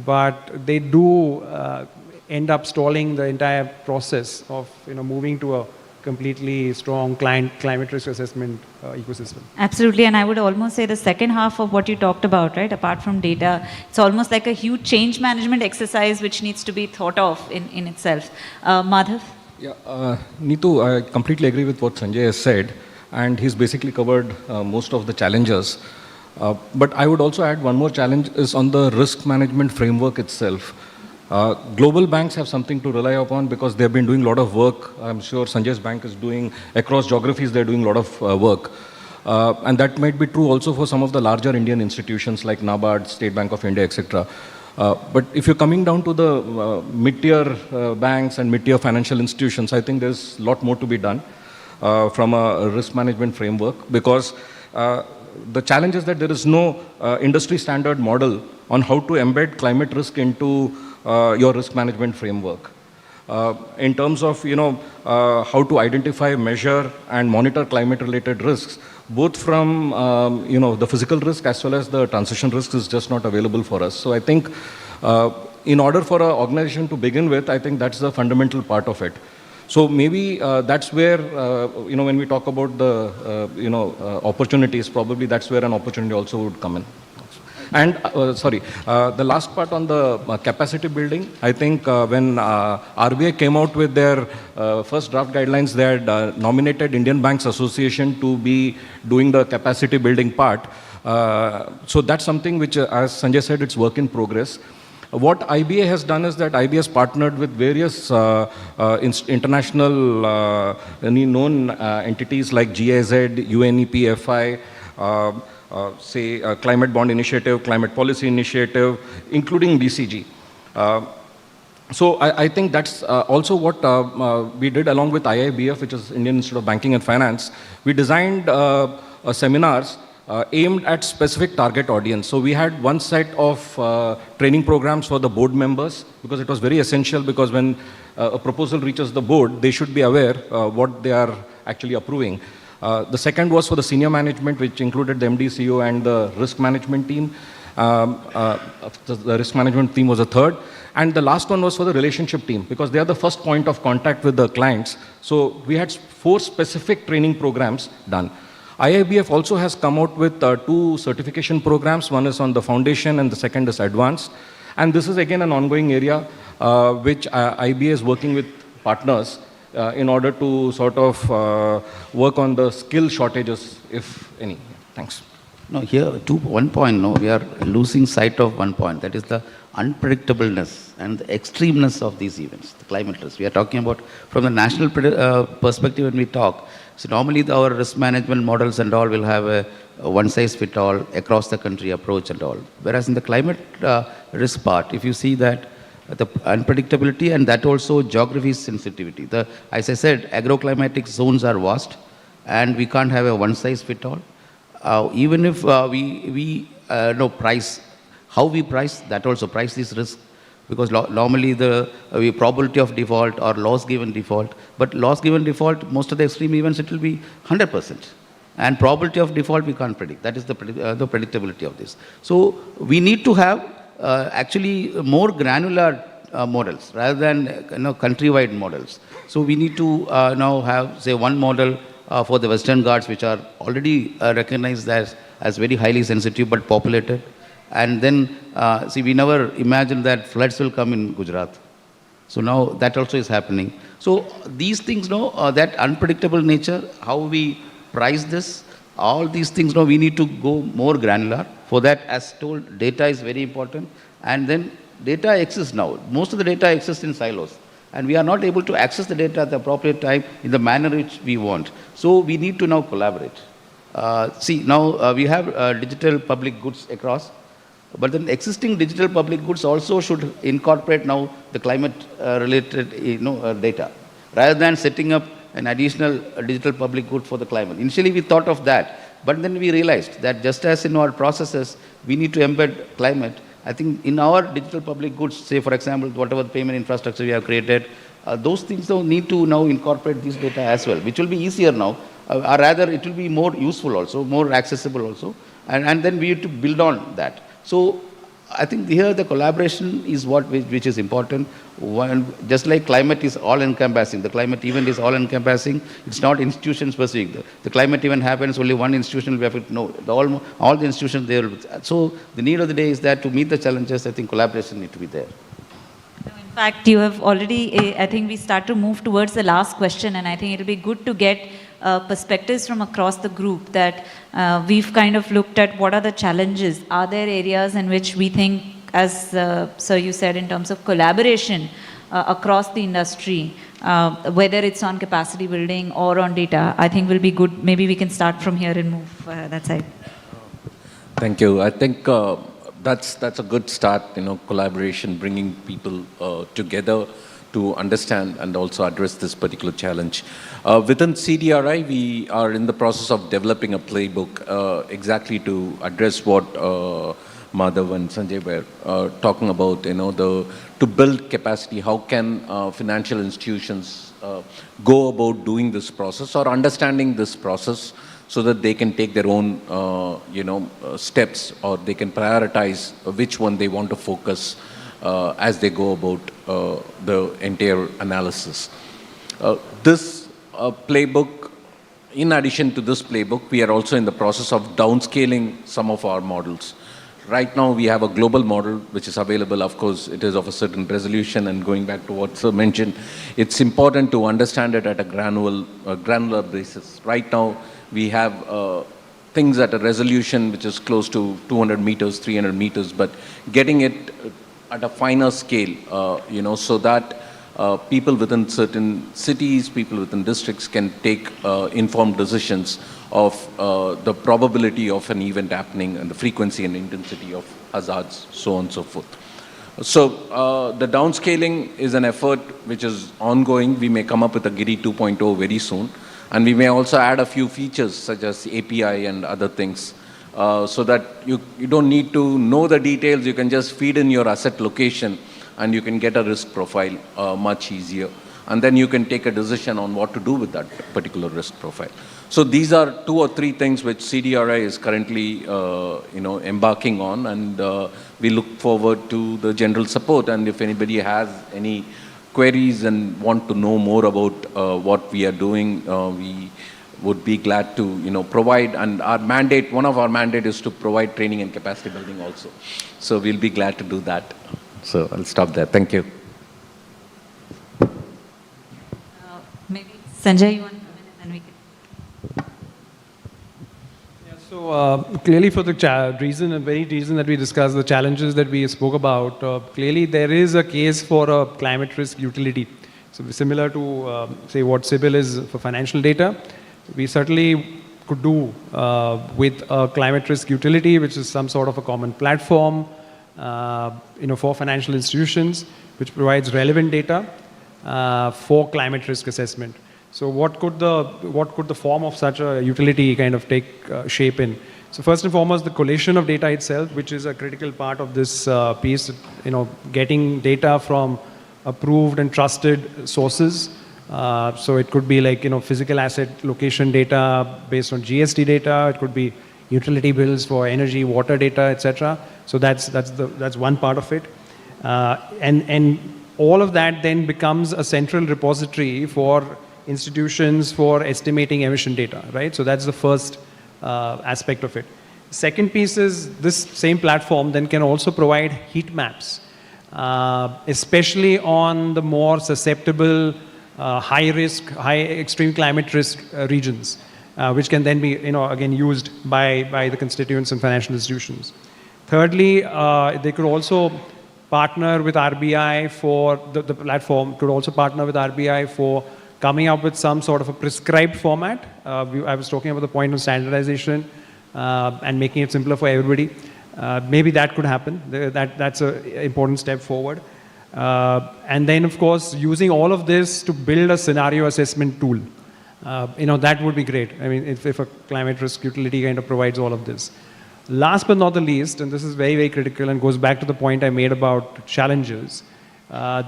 but they do end up stalling the entire process of moving to a completely strong climate risk assessment ecosystem. Absolutely, and I would almost say the second half of what you talked about, right, apart from data, it's almost like a huge change management exercise which needs to be thought of in itself. Madhav? Yeah, Neetu, I completely agree with what Sanjay has said, and he's basically covered most of the challenges. But I would also add one more challenge is on the risk management framework itself. Global banks have something to rely upon because they've been doing a lot of work. I'm sure Sanjay's bank is doing, across geographies, they're doing a lot of work. And that might be true also for some of the larger Indian institutions like NABARD, State Bank of India, etc. But if you're coming down to the mid-tier banks and mid-tier financial institutions, I think there's a lot more to be done from a risk management framework, because the challenge is that there is no industry standard model on how to embed climate risk into your risk management framework. In terms of how to identify, measure and monitor climate related risks, both from the physical risk as well as the transition risk is just not available for us. So I think in order for an organization to begin with, I think that's the fundamental part of it. So maybe that's where, when we talk about the opportunities, probably that's where an opportunity also would come in. And the last part on the capacity building, I think when RBI came out with their first draft guidelines, they had nominated Indian Banks Association to be doing the capacity building part. So that's something which, as Sanjay said, it's work in progress. What IBA has done is that IBA has partnered with various international known entities like GIZ, UNEP, FI, Climate Bond Initiative, Climate Policy Initiative, including BCG. So I think that's also what we did along with IIBF, which is Indian Institute of Banking and Finance. We designed seminars aimed at specific target audience. So we had one set of training programs for the board members, because it was very essential, because when a proposal reaches the board, they should be aware what they are actually approving. The second was for the senior management, which included the MD, CEO, and the risk management team. The risk management team was the third. And the last one was for the relationship team, because they are the first point of contact with the clients. So we had 4 specific training programs done. IIBF also has come out with 2 certification programs. One is on the foundation and the second is advanced. And this is again an ongoing area which IBA is working with partners in order to sort of work on the skill shortages, if any. Thanks. No, here, one point, no, we are losing sight of one point. That is the unpredictableness and the extremeness of these events, the climate risk. We are talking about from the national perspective when we talk. So normally our risk management models and all will have a one-size-fits-all across the country approach and all. Whereas in the climate risk part, if you see that the unpredictability and that also geography sensitivity. As I said, agroclimatic zones are vast and we can't have a one-size-fits-all. Even if we know price, how we price, that also price this risk. Because normally the probability of default or loss given default, but loss given default, most of the extreme events, it will be 100%. And probability of default, we can't predict. That is the predictability of this. So we need to have actually more granular models rather than countrywide models. So we need to now have, say, one model for the Western Ghats, which are already recognized as very highly sensitive but populated. And then, see, we never imagined that floods will come in Gujarat. So now that also is happening. So these things, that unpredictable nature, how we price this, all these things, we need to go more granular. For that, as told, data is very important. And then data exists now. Most of the data exists in silos. And we are not able to access the data at the appropriate time in the manner which we want. So we need to now collaborate. See, now we have digital public goods across. But then existing digital public goods also should incorporate now the climate-related data, rather than setting up an additional digital public good for the climate. Initially, we thought of that, but then we realized that just as in our processes, we need to embed climate. I think in our digital public goods, say for example, whatever payment infrastructure we have created, those things need to now incorporate this data as well, which will be easier now, or rather it will be more useful also, more accessible also, and then we have to build on that. So I think here the collaboration is which is important. Just like climate is all-encompassing, the climate event is all-encompassing, it's not institution-specific. The climate event happens, only one institution will be affected. No, all the institutions there. So the need of the day is that to meet the challenges, I think collaboration needs to be there. In fact, you have already, I think we start to move towards the last question, and I think it'll be good to get perspectives from across the group that we've kind of looked at what are the challenges. Are there areas in which we think, as Sir you said, in terms of collaboration across the industry, whether it's on capacity building or on data, I think will be good. Maybe we can start from here and move that side. Thank you. I think that's a good start, collaboration, bringing people together to understand and also address this particular challenge. Within CDRI, we are in the process of developing a playbook exactly to address what Madhav and Sanjay were talking about, to build capacity. How can financial institutions go about doing this process or understanding this process so that they can take their own, steps, or they can prioritize which one they want to focus as they go about the entire analysis. This playbook, in addition to this playbook, we are also in the process of downscaling some of our models. Right now, we have a global model which is available. Of course, it is of a certain resolution, and going back to what Sir mentioned, it's important to understand it at a granular basis. Right now, we have things at a resolution which is close to 200 meters, 300 meters, but getting it at a finer scale, so that people within certain cities, people within districts can take informed decisions of the probability of an event happening and the frequency and intensity of hazards, so on and so forth. So the downscaling is an effort which is ongoing. We may come up with a GIRI 2.0 very soon. And we may also add a few features such as API and other things so that you don't need to know the details. You can just feed in your asset location and you can get a risk profile much easier. and then you can take a decision on what to do with that particular risk profile. So these are 2 or 3 things which CDRI is currently, embarking on, and we look forward to the general support. And if anybody has any queries and want to know more about what we are doing, we would be glad to, provide. And our mandate, one of our mandate is to provide training and capacity building also. So we'll be glad to do that. So I'll stop there. Thank you. Maybe Sanjay, you want to come in and we can. So clearly for the very reason that we discussed, the challenges that we spoke about, clearly there is a case for a climate risk utility. So similar to, say, what CIBIL is for financial data, we certainly could do with a climate risk utility, which is some sort of a common platform, for financial institutions, which provides relevant data for climate risk assessment. So what could the form of such a utility kind of take shape in? So first and foremost, the collation of data itself, which is a critical part of this piece, getting data from approved and trusted sources. So it could be like, physical asset location data based on GST data. It could be utility bills for energy, water data, etc. So that's one part of it. And all of that then becomes a central repository for institutions for estimating emission data, right? So that's the first aspect of it. Second piece is this same platform then can also provide heat maps, especially on the more susceptible, high risk, high extreme climate risk regions, which can then be, again used by the constituents and financial institutions. Thirdly, they could also partner with RBI for the platform could also partner with RBI for coming up with some sort of a prescribed format. I was talking about the point of standardization and making it simpler for everybody. Maybe that could happen. That's an important step forward. And then, of course, using all of this to build a scenario assessment tool. That would be great. I mean, if a climate risk utility kind of provides all of this. Last but not the least, and this is very, very critical and goes back to the point I made about challenges,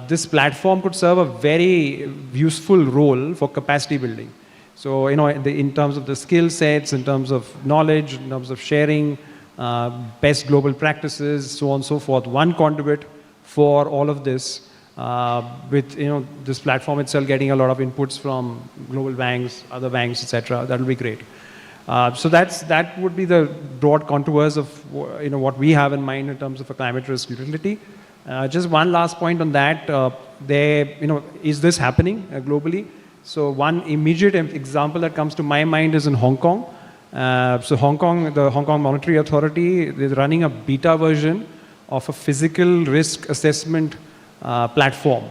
this platform could serve a very useful role for capacity building. So, in terms of the skill sets, in terms of knowledge, in terms of sharing, best global practices, so on and so forth, one conduit for all of this, with this platform itself getting a lot of inputs from global banks, other banks, etc. That will be great. So that would be the broad contours of what we have in mind in terms of a climate risk utility. Just one last point on that. Is this happening globally? So one immediate example that comes to my mind is in Hong Kong. So the Hong Kong Monetary Authority is running a beta version of a physical risk assessment platform.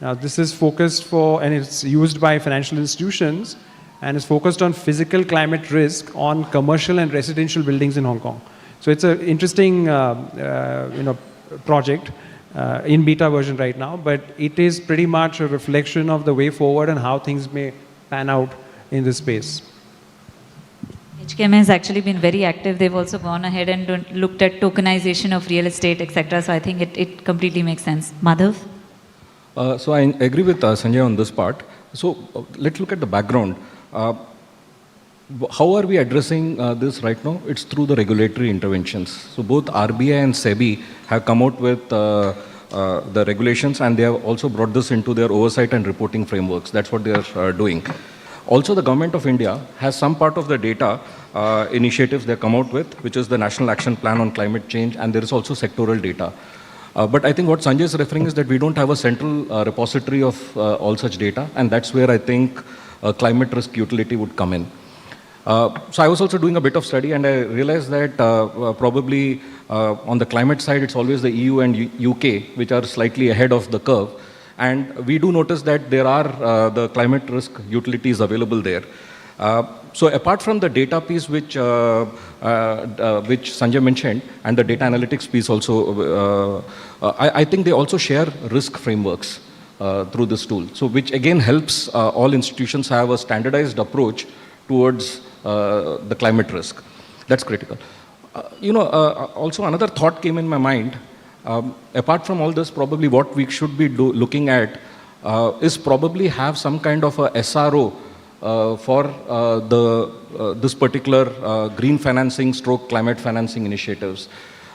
Now this is focused and it's used by financial institutions and is focused on physical climate risk on commercial and residential buildings in Hong Kong. So it's an interesting project in beta version right now, but it is pretty much a reflection of the way forward and how things may pan out in this space. HKM has actually been very active. They've also gone ahead and looked at tokenization of real estate, etc. So I think it completely makes sense. Madhav? So I agree with Sanjay on this part. So let's look at the background. How are we addressing this right now? It's through the regulatory interventions. So both RBI and SEBI have come out with the regulations, and they have also brought this into their oversight and reporting frameworks. That's what they are doing. Also, the Government of India has some part of the data initiatives they come out with, which is the National Action Plan on Climate Change, and there is also sectoral data. But I think what Sanjay is referring is that we don't have a central repository of all such data, and that's where I think climate risk utility would come in. So I was also doing a bit of study, and I realized that probably on the climate side, it's always the EU and UK which are slightly ahead of the curve. And we do notice that there are the climate risk utilities available there. So apart from the data piece which Sanjay mentioned, and the data analytics piece also, I think they also share risk frameworks through this tool. So which again helps all institutions have a standardized approach towards the climate risk. That's critical. Also another thought came in my mind. Apart from all this, probably what we should be looking at is probably have some kind of a SRO for this particular green financing stroke climate financing initiatives.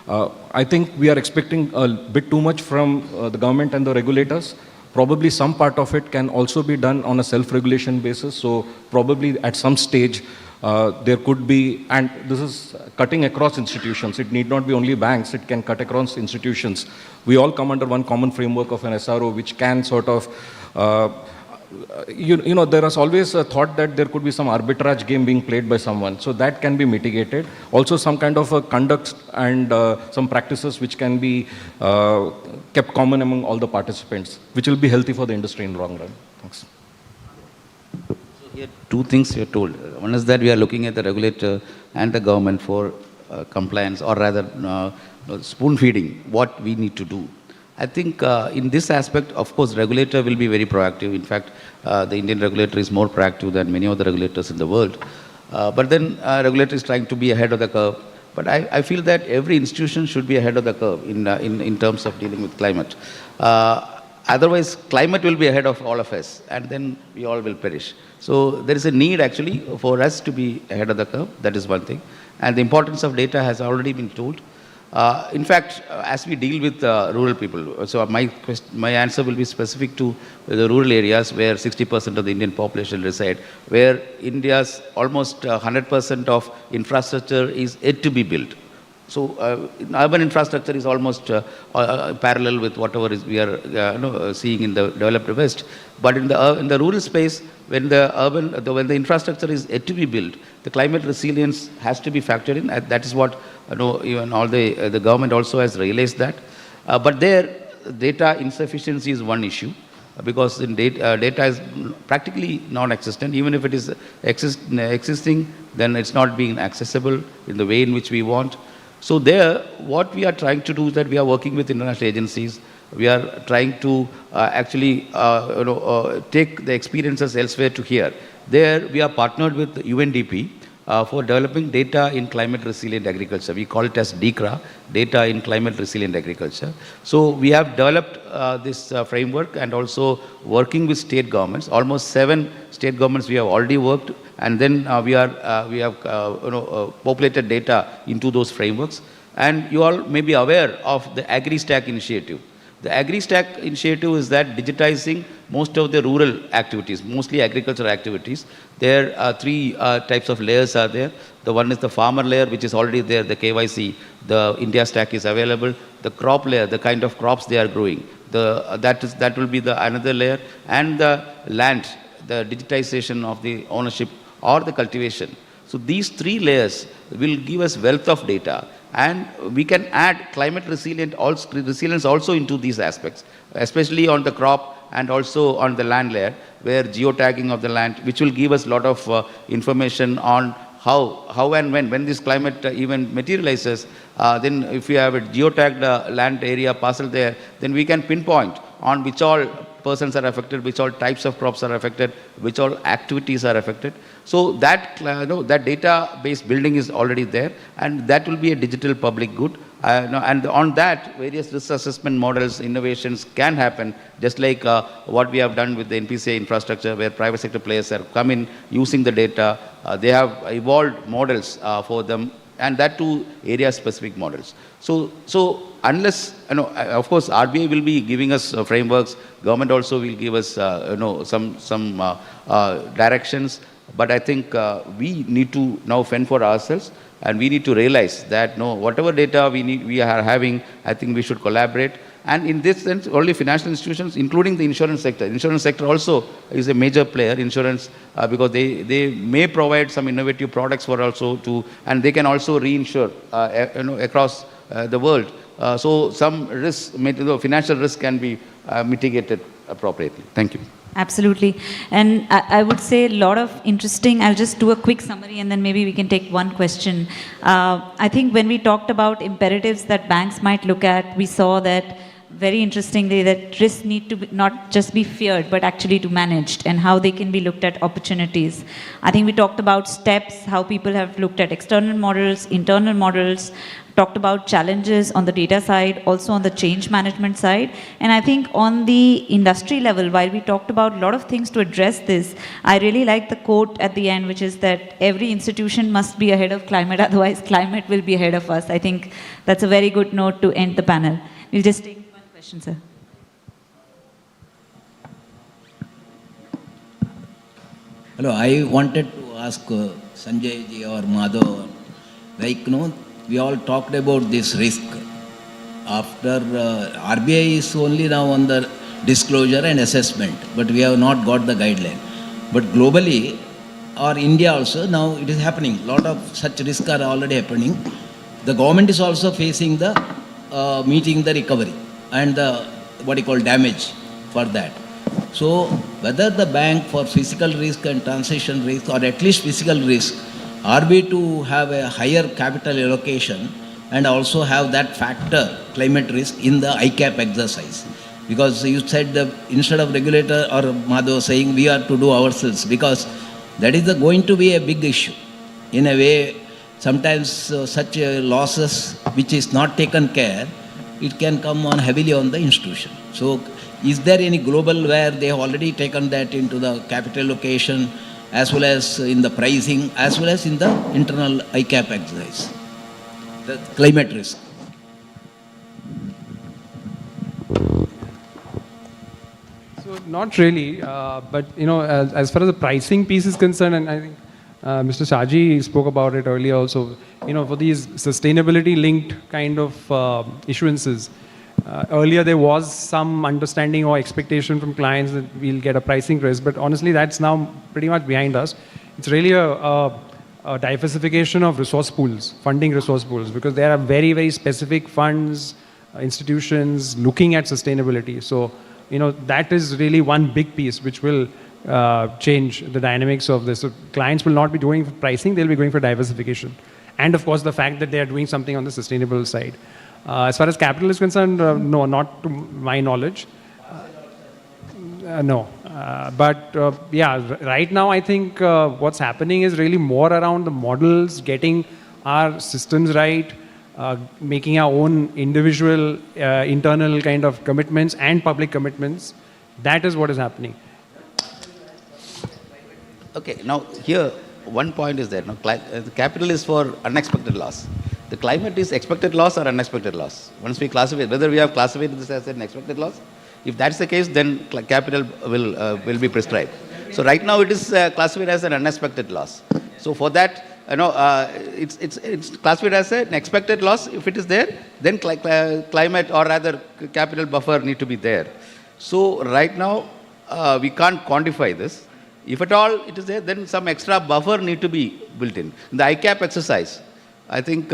I think we are expecting a bit too much from the government and the regulators. Probably some part of it can also be done on a self-regulation basis. So probably at some stage there could be, and this is cutting across institutions. It need not be only banks, it can cut across institutions. We all come under one common framework of an SRO, which can sort of, there is always a thought that there could be some arbitrage game being played by someone. So that can be mitigated. Also some kind of a conduct and some practices which can be kept common among all the participants, which will be healthy for the industry in the long run. Thanks. Here, two things we are told. One is that we are looking at the regulator and the government for compliance, or rather spoon feeding what we need to do. I think in this aspect, of course, regulator will be very proactive. In fact, the Indian regulator is more proactive than many other regulators in the world. But then regulator is trying to be ahead of the curve. But I feel that every institution should be ahead of the curve in terms of dealing with climate. Otherwise, climate will be ahead of all of us, and then we all will perish. So there is a need actually for us to be ahead of the curve. That is one thing. And the importance of data has already been told. In fact, as we deal with rural people, so my answer will be specific to the rural areas where 60% of the Indian population reside, where India's almost 100% of infrastructure is yet to be built. So urban infrastructure is almost parallel with whatever we are seeing in the developed West. But in the rural space, when the infrastructure is yet to be built, the climate resilience has to be factored in. That is what even all the government also has realized that. But there, data insufficiency is one issue, because in data is practically non-existent. Even if it is existing, then it's not being accessible in the way in which we want. So there, what we are trying to do is that we are working with international agencies. We are trying to actually take the experiences elsewhere to here. There, we are partnered with UNDP for developing data in climate resilient agriculture. We call it as DCRA, Data in Climate Resilient Agriculture. So we have developed this framework, and also working with state governments. Almost 7 state governments we have already worked, and then we have populated data into those frameworks. And you all may be aware of the AgriStack initiative. The AgriStack initiative is that digitizing most of the rural activities, mostly agricultural activities. There are 3 types of layers are there. The one is the farmer layer, which is already there, the KYC, the India stack is available. The crop layer, the kind of crops they are growing, that will be the another layer. And the land, the digitization of the ownership or the cultivation. So these 3 layers will give us wealth of data. And we can add climate resilience also into these aspects, especially on the crop and also on the land layer, where geotagging of the land, which will give us a lot of information on how and when this climate event materializes. Then if we have a geotagged land area parcel there, then we can pinpoint on which all persons are affected, which all types of crops are affected, which all activities are affected. So that that database building is already there, and that will be a digital public good. And on that, various risk assessment models, innovations can happen, just like what we have done with the NPCI infrastructure, where private sector players have come in using the data. They have evolved models for them, and that too area-specific models. So unless, of course, RBI will be giving us frameworks, government also will give us, some directions. But I think we need to now fend for ourselves, and we need to realize that whatever data we are having, I think we should collaborate. And in this sense, only financial institutions, including the insurance sector. Insurance sector also is a major player, insurance, because they may provide some innovative products for also to, and they can also reinsure, across the world. So some risk, financial risk can be mitigated appropriately. Thank you. Absolutely. And I would say a lot of interesting, I'll just do a quick summary and then maybe we can take one question. I think when we talked about imperatives that banks might look at, we saw that very interestingly that risks need to be not just be feared, but actually to managed, and how they can be looked at opportunities. I think we talked about steps, how people have looked at external models, internal models, talked about challenges on the data side, also on the change management side. And I think on the industry level, while we talked about a lot of things to address this, I really like the quote at the end, which is that every institution must be ahead of climate, otherwise climate will be ahead of us. I think that's a very good note to end the panel. We'll just take one question, sir. Hello, I wanted to ask Sanjay ji or Madhav, like, we all talked about this risk. After RBI is only now on the disclosure and assessment, but we have not got the guideline. But globally, or India also, now it is happening. A lot of such risks are already happening. The government is also facing the meeting the recovery and the what you call damage for that. So whether the bank for physical risk and transition risk, or at least physical risk, are we to have a higher capital allocation and also have that factor, climate risk, in the ICAP exercise? Because you said that instead of regulator or Madhav saying we are to do ourselves, because that is going to be a big issue. In a way, sometimes such losses which is not taken care, it can come on heavily on the institution. So is there any global where they have already taken that into the capital allocation, as well as in the pricing, as well as in the internal ICAP exercise, the climate risk? So not really, but as far as the pricing piece is concerned, and I think Mr. Shaji spoke about it earlier also, for these sustainability-linked kind of issuances, earlier there was some understanding or expectation from clients that we'll get a pricing risk, but honestly that's now pretty much behind us. It's really a diversification of resource pools, funding resource pools, because there are very, very specific funds, institutions looking at sustainability. So, that is really one big piece which will change the dynamics of this. So clients will not be doing for pricing, they'll be going for diversification. And of course, the fact that they are doing something on the sustainable side. As far as capital is concerned, no, not to my knowledge. No. Right now I think what's happening is really more around the models, getting our systems right, making our own individual internal kind of commitments and public commitments. That is what is happening. Okay, now here one point is there. The capital is for unexpected loss. The climate is expected loss or unexpected loss. Once we classify, whether we have classified this as an expected loss, if that's the case, then capital will be prescribed. So right now it is classified as an unexpected loss. So for that, it's classified as an expected loss. If it is there, then climate or rather capital buffer need to be there. So right now we can't quantify this. If at all it is there, then some extra buffer need to be built in. The ICAP exercise, I think,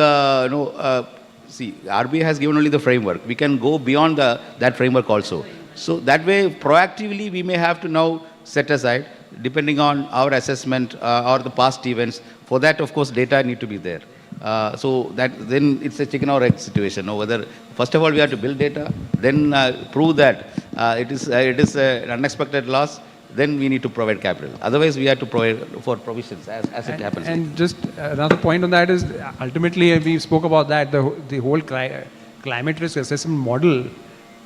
see, RBI has given only the framework. We can go beyond that framework also. So that way, proactively, we may have to now set aside, depending on our assessment or the past events. For that, of course, data need to be there. So that then it's a chicken or egg situation. Whether first of all we have to build data, then prove that it is an unexpected loss. Then we need to provide capital. Otherwise, we have to provide for provisions as it happens. And just another point on that is, ultimately, we spoke about that, the whole climate risk assessment model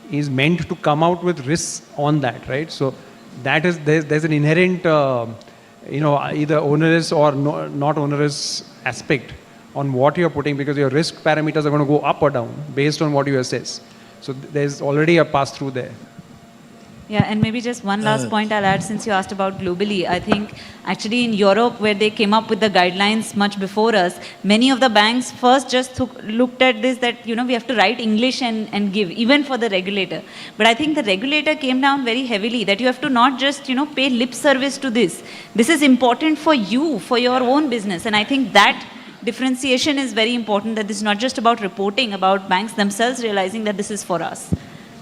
is meant to come out with risks on that, right? So that is, there's an inherent, either onerous or not onerous aspect on what you're putting, because your risk parameters are going to go up or down based on what you assess. So there's already a pass through there. Yeah, and maybe just one last point I'll add, since you asked about globally. I think actually in Europe, where they came up with the guidelines much before us, many of the banks first just looked at this, that, we have to write English and give, even for the regulator. But I think the regulator came down very heavily, that you have to not just, pay lip service to this. This is important for you, for your own business. And I think that differentiation is very important, that this is not just about reporting, about banks themselves realizing that this is for us.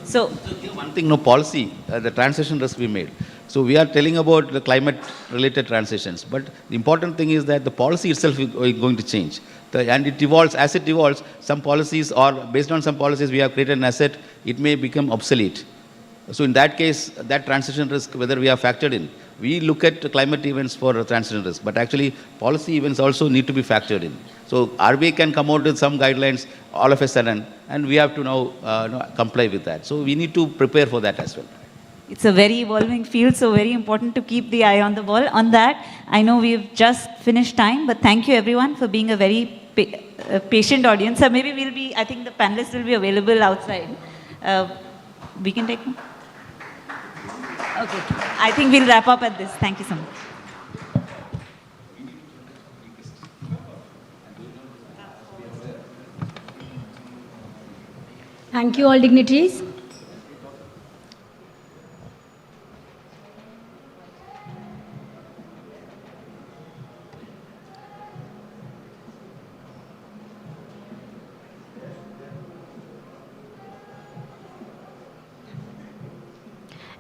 So one thing, policy, the transition risk we made. So we are telling about the climate-related transitions, but the important thing is that the policy itself is going to change. And it evolves, as it evolves, some policies, or based on some policies we have created an asset, it may become obsolete. So in that case, that transition risk, whether we have factored in, we look at climate events for transition risk, but actually policy events also need to be factored in. So RBI can come out with some guidelines all of a sudden, and we have to now comply with that. So we need to prepare for that as well. It's a very evolving field, so very important to keep the eye on the ball. On that, I know we've just finished time, but thank you everyone for being a very patient audience. So maybe we'll be, I think the panelists will be available outside. We can take one? Okay. I think we'll wrap up at this. Thank you so much. Thank you all dignitaries.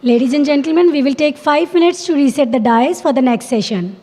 Ladies and gentlemen, we will take 5 minutes to reset the dais for the next session.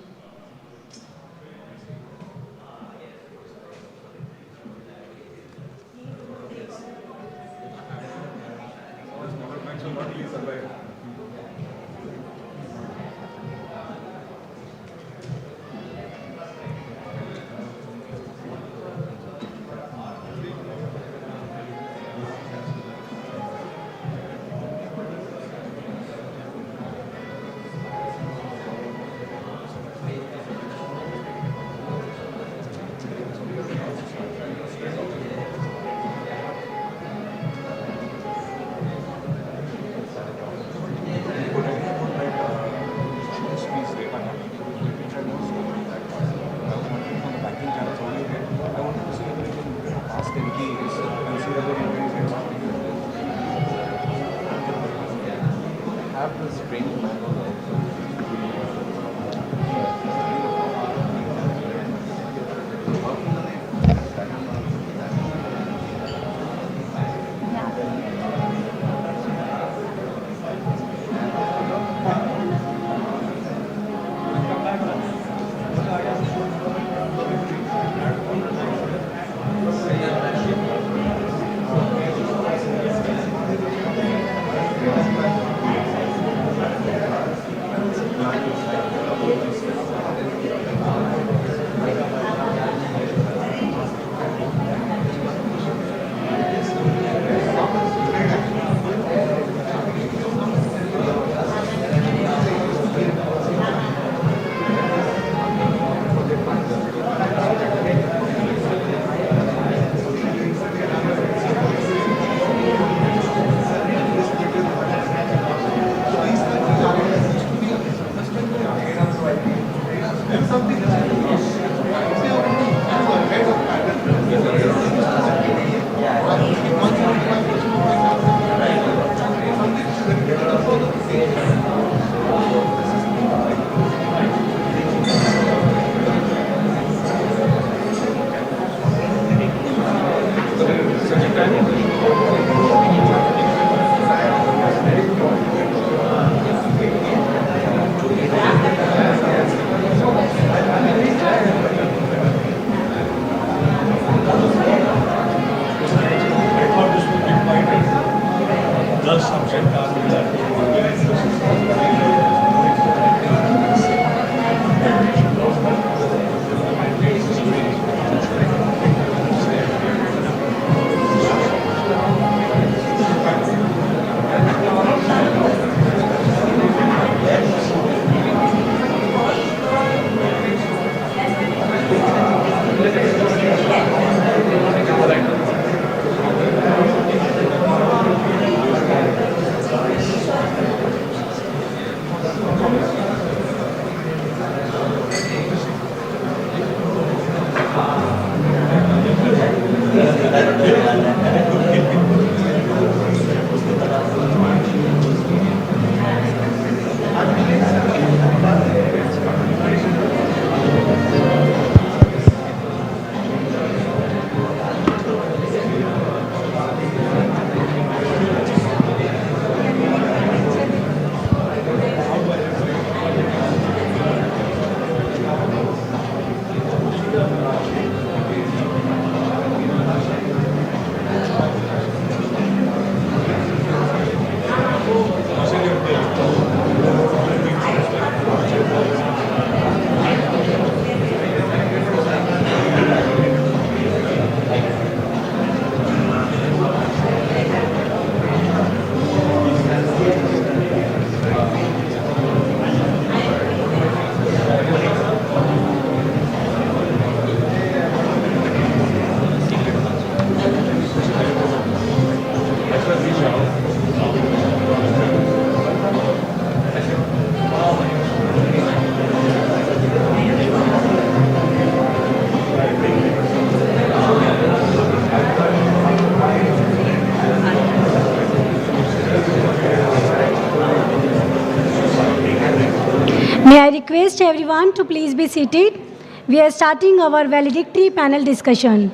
May I request everyone to please be seated? We are starting our valedictory panel discussion.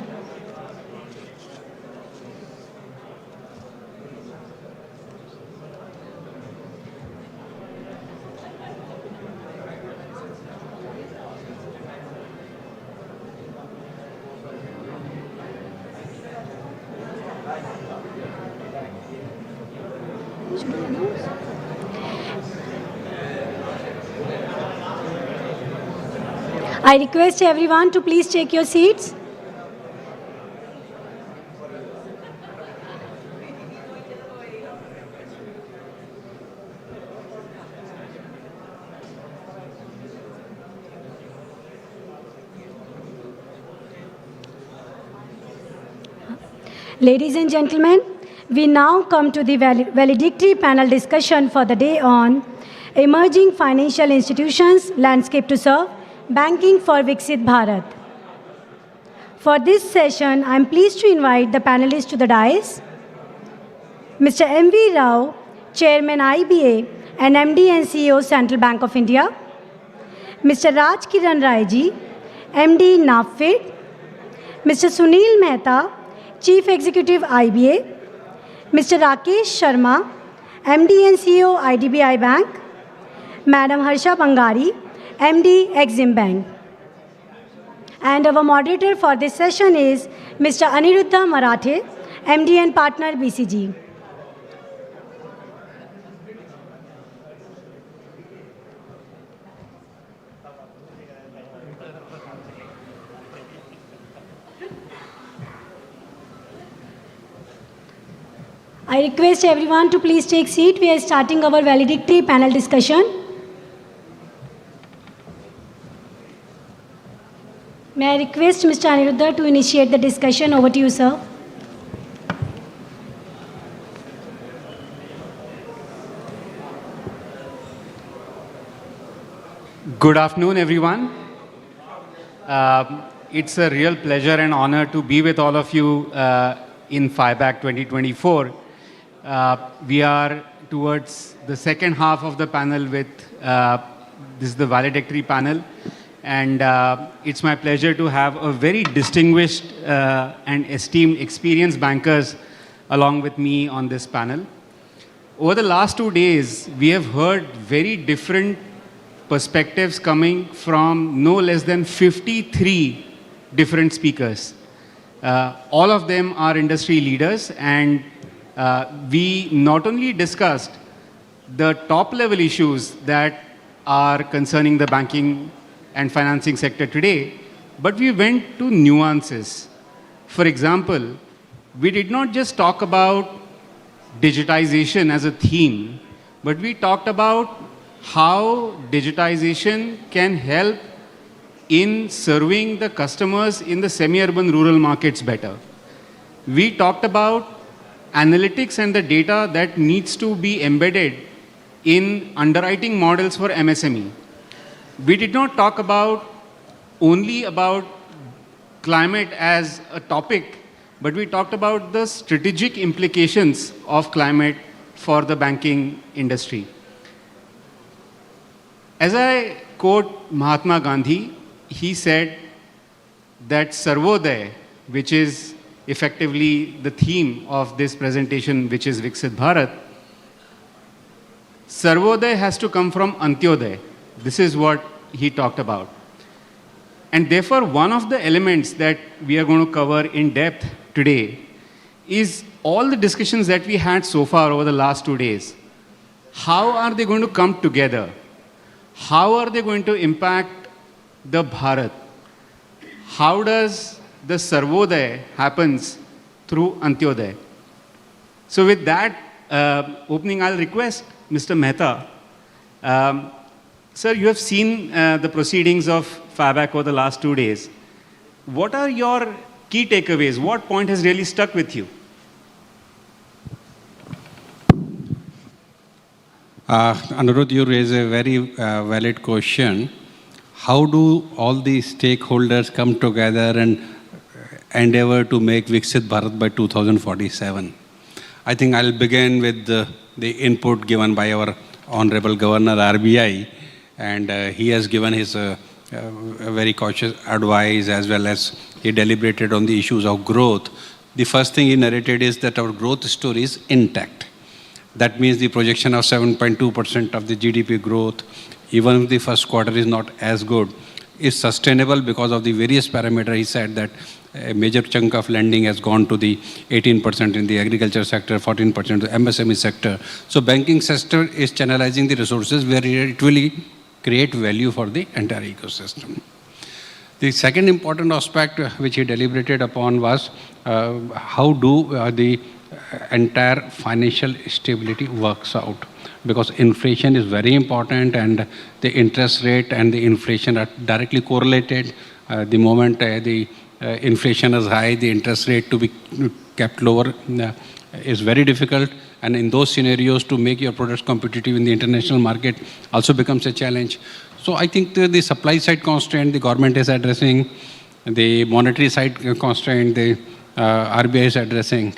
I request everyone to please take your seats. Ladies and gentlemen, we now come to the valedictory panel discussion for the day on Emerging Financial Institutions, Landscape to Serve, Banking for Viksit Bharat. For this session, I am pleased to invite the panelists to the dais. Mr. M.V. Rao, Chairman IBA and MD and CEO Central Bank of India. Mr. Raj Kiran Rai ji, MD NAFID. Mr. Sunil Mehta, Chief Executive IBA. Mr. Rakesh Sharma, MD and CEO IDBI Bank. Madam Harsha Bangari, MD Exim Bank. And our moderator for this session is Mr. Aniruddha Marathe, MD and Partner BCG. I request everyone to please take seat. We are starting our valedictory panel discussion. May I request Mr. Aniruddha to initiate the discussion. Over to you, sir. Good afternoon, everyone. It's a real pleasure and honor to be with all of you in FIBAC 2024. We are towards the second half of the panel with, this is the valedictory panel. And it's my pleasure to have a very distinguished and esteemed experienced bankers along with me on this panel. Over the last 2 days, we have heard very different perspectives coming from no less than 53 different speakers. All of them are industry leaders, and we not only discussed the top level issues that are concerning the banking and financing sector today, but we went to nuances. For example, we did not just talk about digitization as a theme, but we talked about how digitization can help in serving the customers in the semi-urban rural markets better. We talked about analytics and the data that needs to be embedded in underwriting models for MSME. We did not talk only about climate as a topic, but we talked about the strategic implications of climate for the banking industry. As I quote Mahatma Gandhi, he said that Sarvodaya, which is effectively the theme of this presentation, which is Viksit Bharat, Sarvodaya has to come from Antyodaya. This is what he talked about. And therefore, one of the elements that we are going to cover in depth today is all the discussions that we had so far over the last 2 days. How are they going to come together? How are they going to impact the Bharat? How does the Sarvodaya happens through Antyodaya? So with that opening, I'll request Mr. Mehta. Sir, you have seen the proceedings of FIBAC over the last 2 days. What are your key takeaways? What point has really stuck with you? Anirudh, you raise a very valid question. How do all the stakeholders come together and endeavor to make Viksit Bharat by 2047? I think I'll begin with the input given by our Honorable Governor RBI, and he has given his very cautious advice, as well as he deliberated on the issues of growth. The first thing he narrated is that our growth story is intact. That means the projection of 7.2% of the GDP growth, even if the first quarter is not as good, is sustainable because of the various parameters. He said that a major chunk of lending has gone to the 18% in the agriculture sector, 14% to the MSME sector. So banking sector is channelizing the resources where it will create value for the entire ecosystem. The second important aspect which he deliberated upon was how do the entire financial stability works out, because inflation is very important and the interest rate and the inflation are directly correlated. The moment the inflation is high, the interest rate to be kept lower is very difficult, and in those scenarios to make your products competitive in the international market also becomes a challenge. So I think the supply side constraint the government is addressing, the monetary side constraint the RBI is addressing,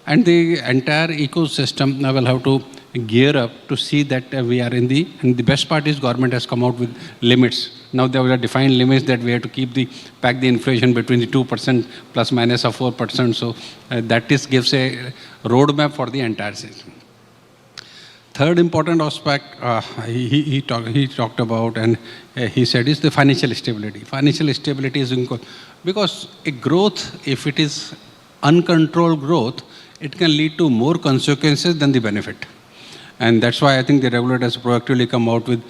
and the entire ecosystem will have to gear up to see that we are and the best part is government has come out with limits. Now there are defined limits that we have to keep pack the inflation between the 2% plus minus of 4%. So that gives a roadmap for the entire system. Third important aspect he talked about, and he said, is the financial stability. Financial stability is because a growth, if it is uncontrolled growth, it can lead to more consequences than the benefit. And that's why I think the regulators proactively come out with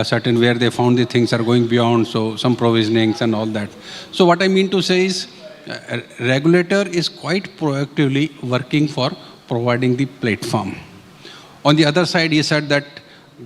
certain where they found the things are going beyond, so some provisionings and all that. So what I mean to say is, regulator is quite proactively working for providing the platform. On the other side, he said that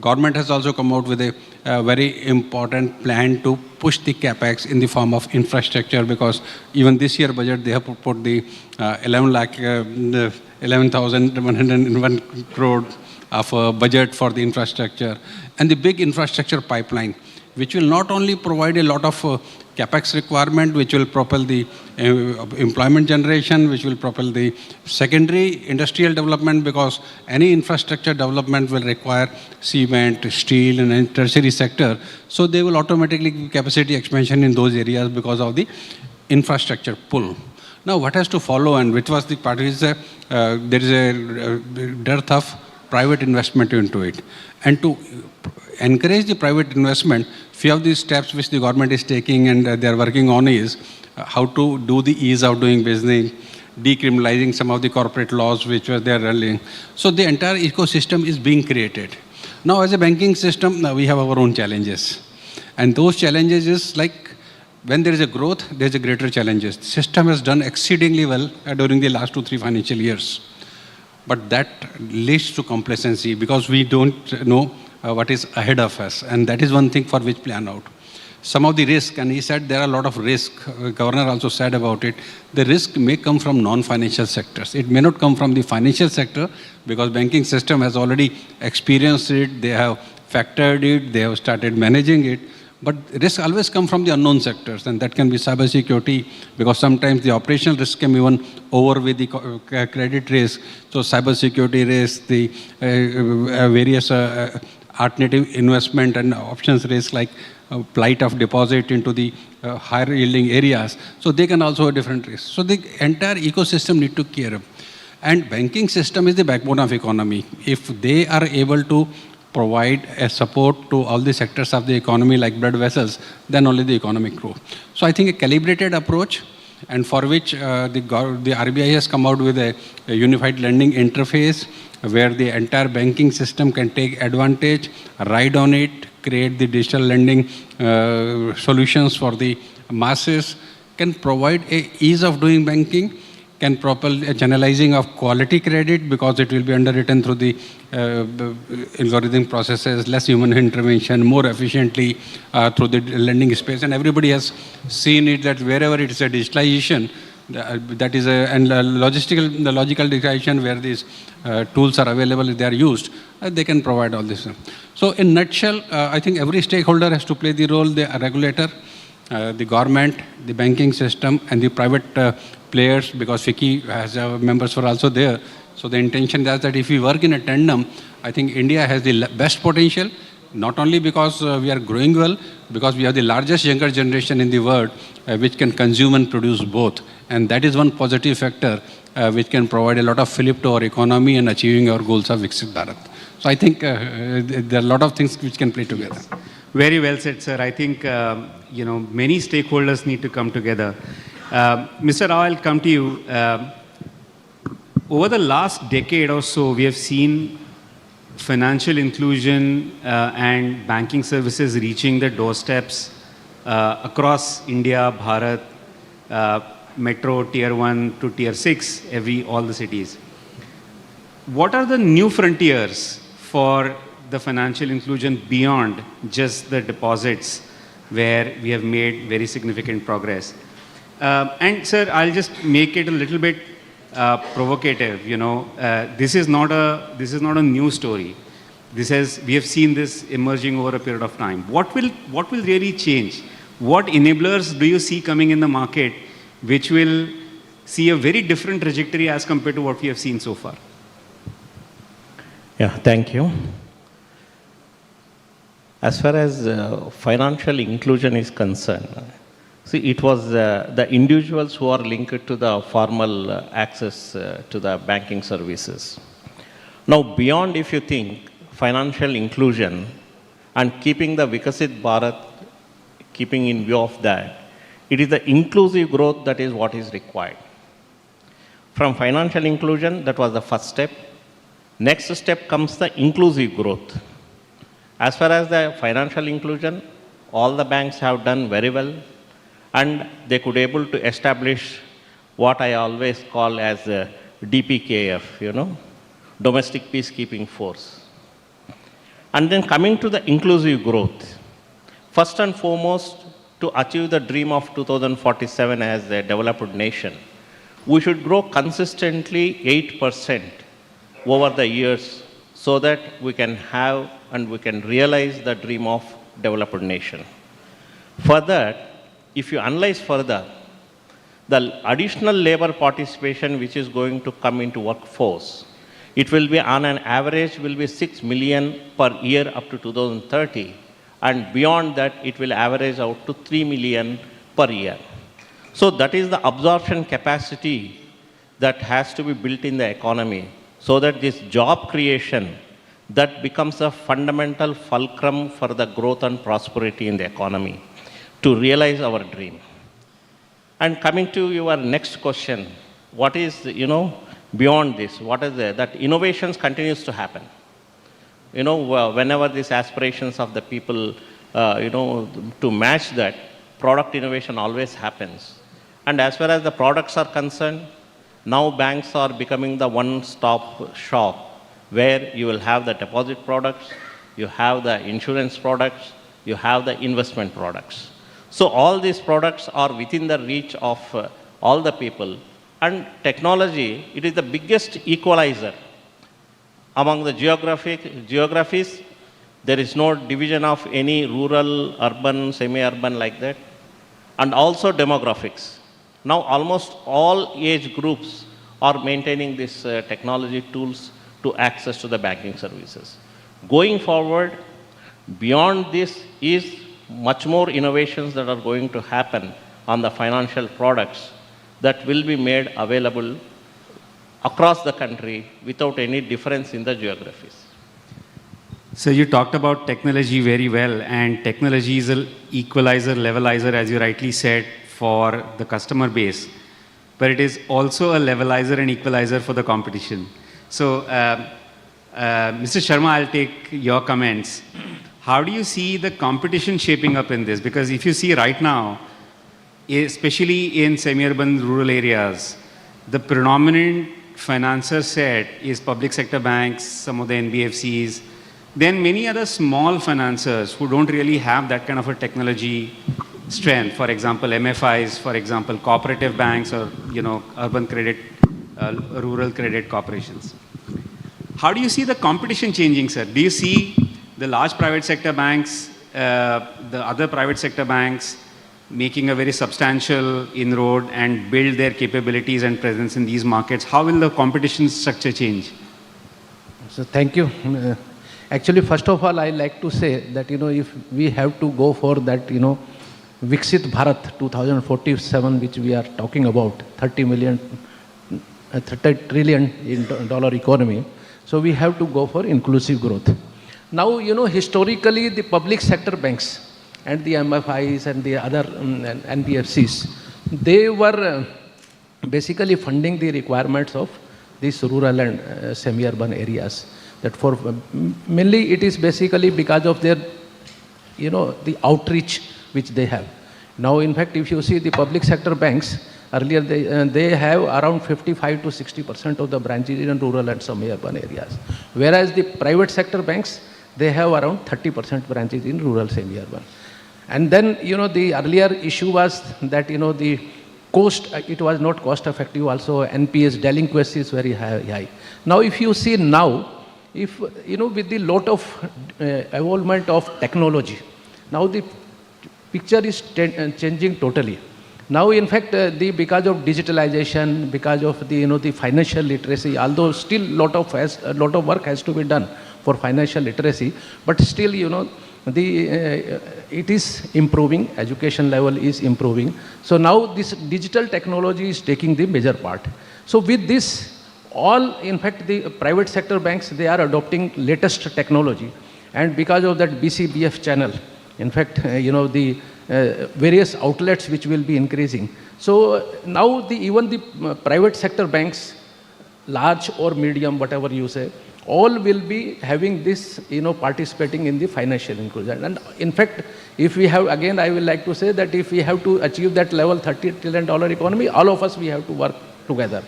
government has also come out with a very important plan to push the capex in the form of infrastructure, because even this year budget they have put the 11,101 crore of budget for the infrastructure, and the big infrastructure pipeline, which will not only provide a lot of capex requirement, which will propel the employment generation, which will propel the secondary industrial development, because any infrastructure development will require cement, steel, and tertiary sector. So they will automatically give capacity expansion in those areas because of the infrastructure pull. Now, what has to follow, and which was the part is there is a dearth of private investment into it. And to encourage the private investment, few of these steps which the government is taking and they are working on is how to do the ease of doing business, decriminalizing some of the corporate laws which were there earlier. So the entire ecosystem is being created. Now, as a banking system, we have our own challenges. And those challenges is like, when there is a growth, there is a greater challenges. The system has done exceedingly well during the last 2-3 financial years. But that leads to complacency because we don't know what is ahead of us. And that is one thing for which plan out. Some of the risk, and he said there are a lot of risk, Governor also said about it, the risk may come from non-financial sectors. It may not come from the financial sector because banking system has already experienced it, they have factored it, they have started managing it. But risk always come from the unknown sectors, and that can be cybersecurity, because sometimes the operational risk can even over with the credit risk. So cybersecurity risk, the various alternative investment and options risk like plight of deposit into the higher yielding areas. So they can also have different risks. So the entire ecosystem need to care up. And banking system is the backbone of economy. If they are able to provide a support to all the sectors of the economy like blood vessels, then only the economic growth. So I think a calibrated approach, and for which the RBI has come out with a unified lending interface where the entire banking system can take advantage, ride on it, create the digital lending solutions for the masses, can provide a ease of doing banking, can propel a channelizing of quality credit because it will be underwritten through the algorithm processes, less human intervention, more efficiently through the lending space. And everybody has seen it that wherever it is a digitalization, that is the logical digitalization where these tools are available, they are used, they can provide all this. So in nutshell, I think every stakeholder has to play the role, the regulator, the government, the banking system, and the private players, because FICCI has members who are also there. So the intention is that if we work in a tandem, I think India has the best potential, not only because we are growing well, because we have the largest younger generation in the world which can consume and produce both. And that is one positive factor which can provide a lot of fillip to our economy and achieving our goals of Viksit Bharat. So I think there are a lot of things which can play together. Yes. Very well said, sir. I think, many stakeholders need to come together. Mr. Rao, I'll come to you. Over the last decade or so, we have seen financial inclusion and banking services reaching the doorsteps across India, Bharat, metro, tier 1 to tier 6, all the cities. What are the new frontiers for the financial inclusion beyond just the deposits where we have made very significant progress? And sir, I'll just make it a little bit provocative. This is not a new story. We have seen this emerging over a period of time. What will really change? What enablers do you see coming in the market which will see a very different trajectory as compared to what we have seen so far? Yeah, thank you. As far as financial inclusion is concerned, see, it was the individuals who are linked to the formal access to the banking services. Now, beyond, if you think, financial inclusion and keeping the Viksit Bharat, keeping in view of that, it is the inclusive growth that is what is required. From financial inclusion, that was the first step. Next step comes the inclusive growth. As far as the financial inclusion, all the banks have done very well, and they could able to establish what I always call as a DPKF, domestic peacekeeping force. And then coming to the inclusive growth, first and foremost, to achieve the dream of 2047 as a developed nation, we should grow consistently 8% over the years so that we can have and we can realize the dream of developed nation. For that, if you analyze further, the additional labor participation which is going to come into workforce, it will be on an average will be 6 million per year up to 2030, and beyond that it will average out to 3 million per year. So that is the absorption capacity that has to be built in the economy, so that this job creation that becomes a fundamental fulcrum for the growth and prosperity in the economy to realize our dream. And coming to your next question, what is, beyond this, what is there? That innovations continues to happen. Whenever these aspirations of the people, to match that, product innovation always happens. And as far as the products are concerned, now banks are becoming the one-stop shop where you will have the deposit products, you have the insurance products, you have the investment products. So all these products are within the reach of all the people. And technology, it is the biggest equalizer among the geographies. There is no division of any rural, urban, semi-urban like that. And also demographics. Now almost all age groups are maintaining these technology tools to access to the banking services. Going forward, beyond this is much more innovations that are going to happen on the financial products that will be made available across the country without any difference in the geographies. So you talked about technology very well, and technology is an equalizer, levelizer, as you rightly said, for the customer base. But it is also a levelizer and equalizer for the competition. So, Mr. Sharma, I'll take your comments. How do you see the competition shaping up in this? Because if you see right now, especially in semi-urban rural areas, the predominant financer set is public sector banks, some of the NBFCs, then many other small financiers who don't really have that kind of a technology strength. For example, MFIs, for example, cooperative banks, or urban credit, rural credit corporations. How do you see the competition changing, sir? Do you see the large private sector banks, the other private sector banks making a very substantial inroad and build their capabilities and presence in these markets? How will the competition structure change? So thank you. Actually, first of all, I like to say that, if we have to go for that, Viksit Bharat 2047, which we are talking about, $30 trillion dollar economy, so we have to go for inclusive growth. Now, historically, the public sector banks and the MFIs and the other NBFCs, they were basically funding the requirements of these rural and semi-urban areas. That for mainly it is basically because of their, the outreach which they have. Now, in fact, if you see the public sector banks, earlier they have around 55 to 60% of the branches in rural and semi-urban areas. Whereas the private sector banks, they have around 30% branches in rural semi-urban. And then, the earlier issue was that, the cost, it was not cost effective also, NPS delinquency is very high. Now, if you see now, if, with the lot of evolvement of technology, now the picture is changing totally. Now, in fact, because of digitalization, because of the, the financial literacy, although still a lot of work has to be done for financial literacy, but still, it is improving, education level is improving. So now this digital technology is taking the major part. So with this, all, in fact, the private sector banks, they are adopting latest technology. And because of that BCBF channel, in fact, the various outlets which will be increasing. So now even the private sector banks, large or medium, whatever you say, all will be having this, participating in the financial inclusion. And in fact, if we have, again, I will like to say that if we have to achieve that level $30 trillion economy, all of us, we have to work together.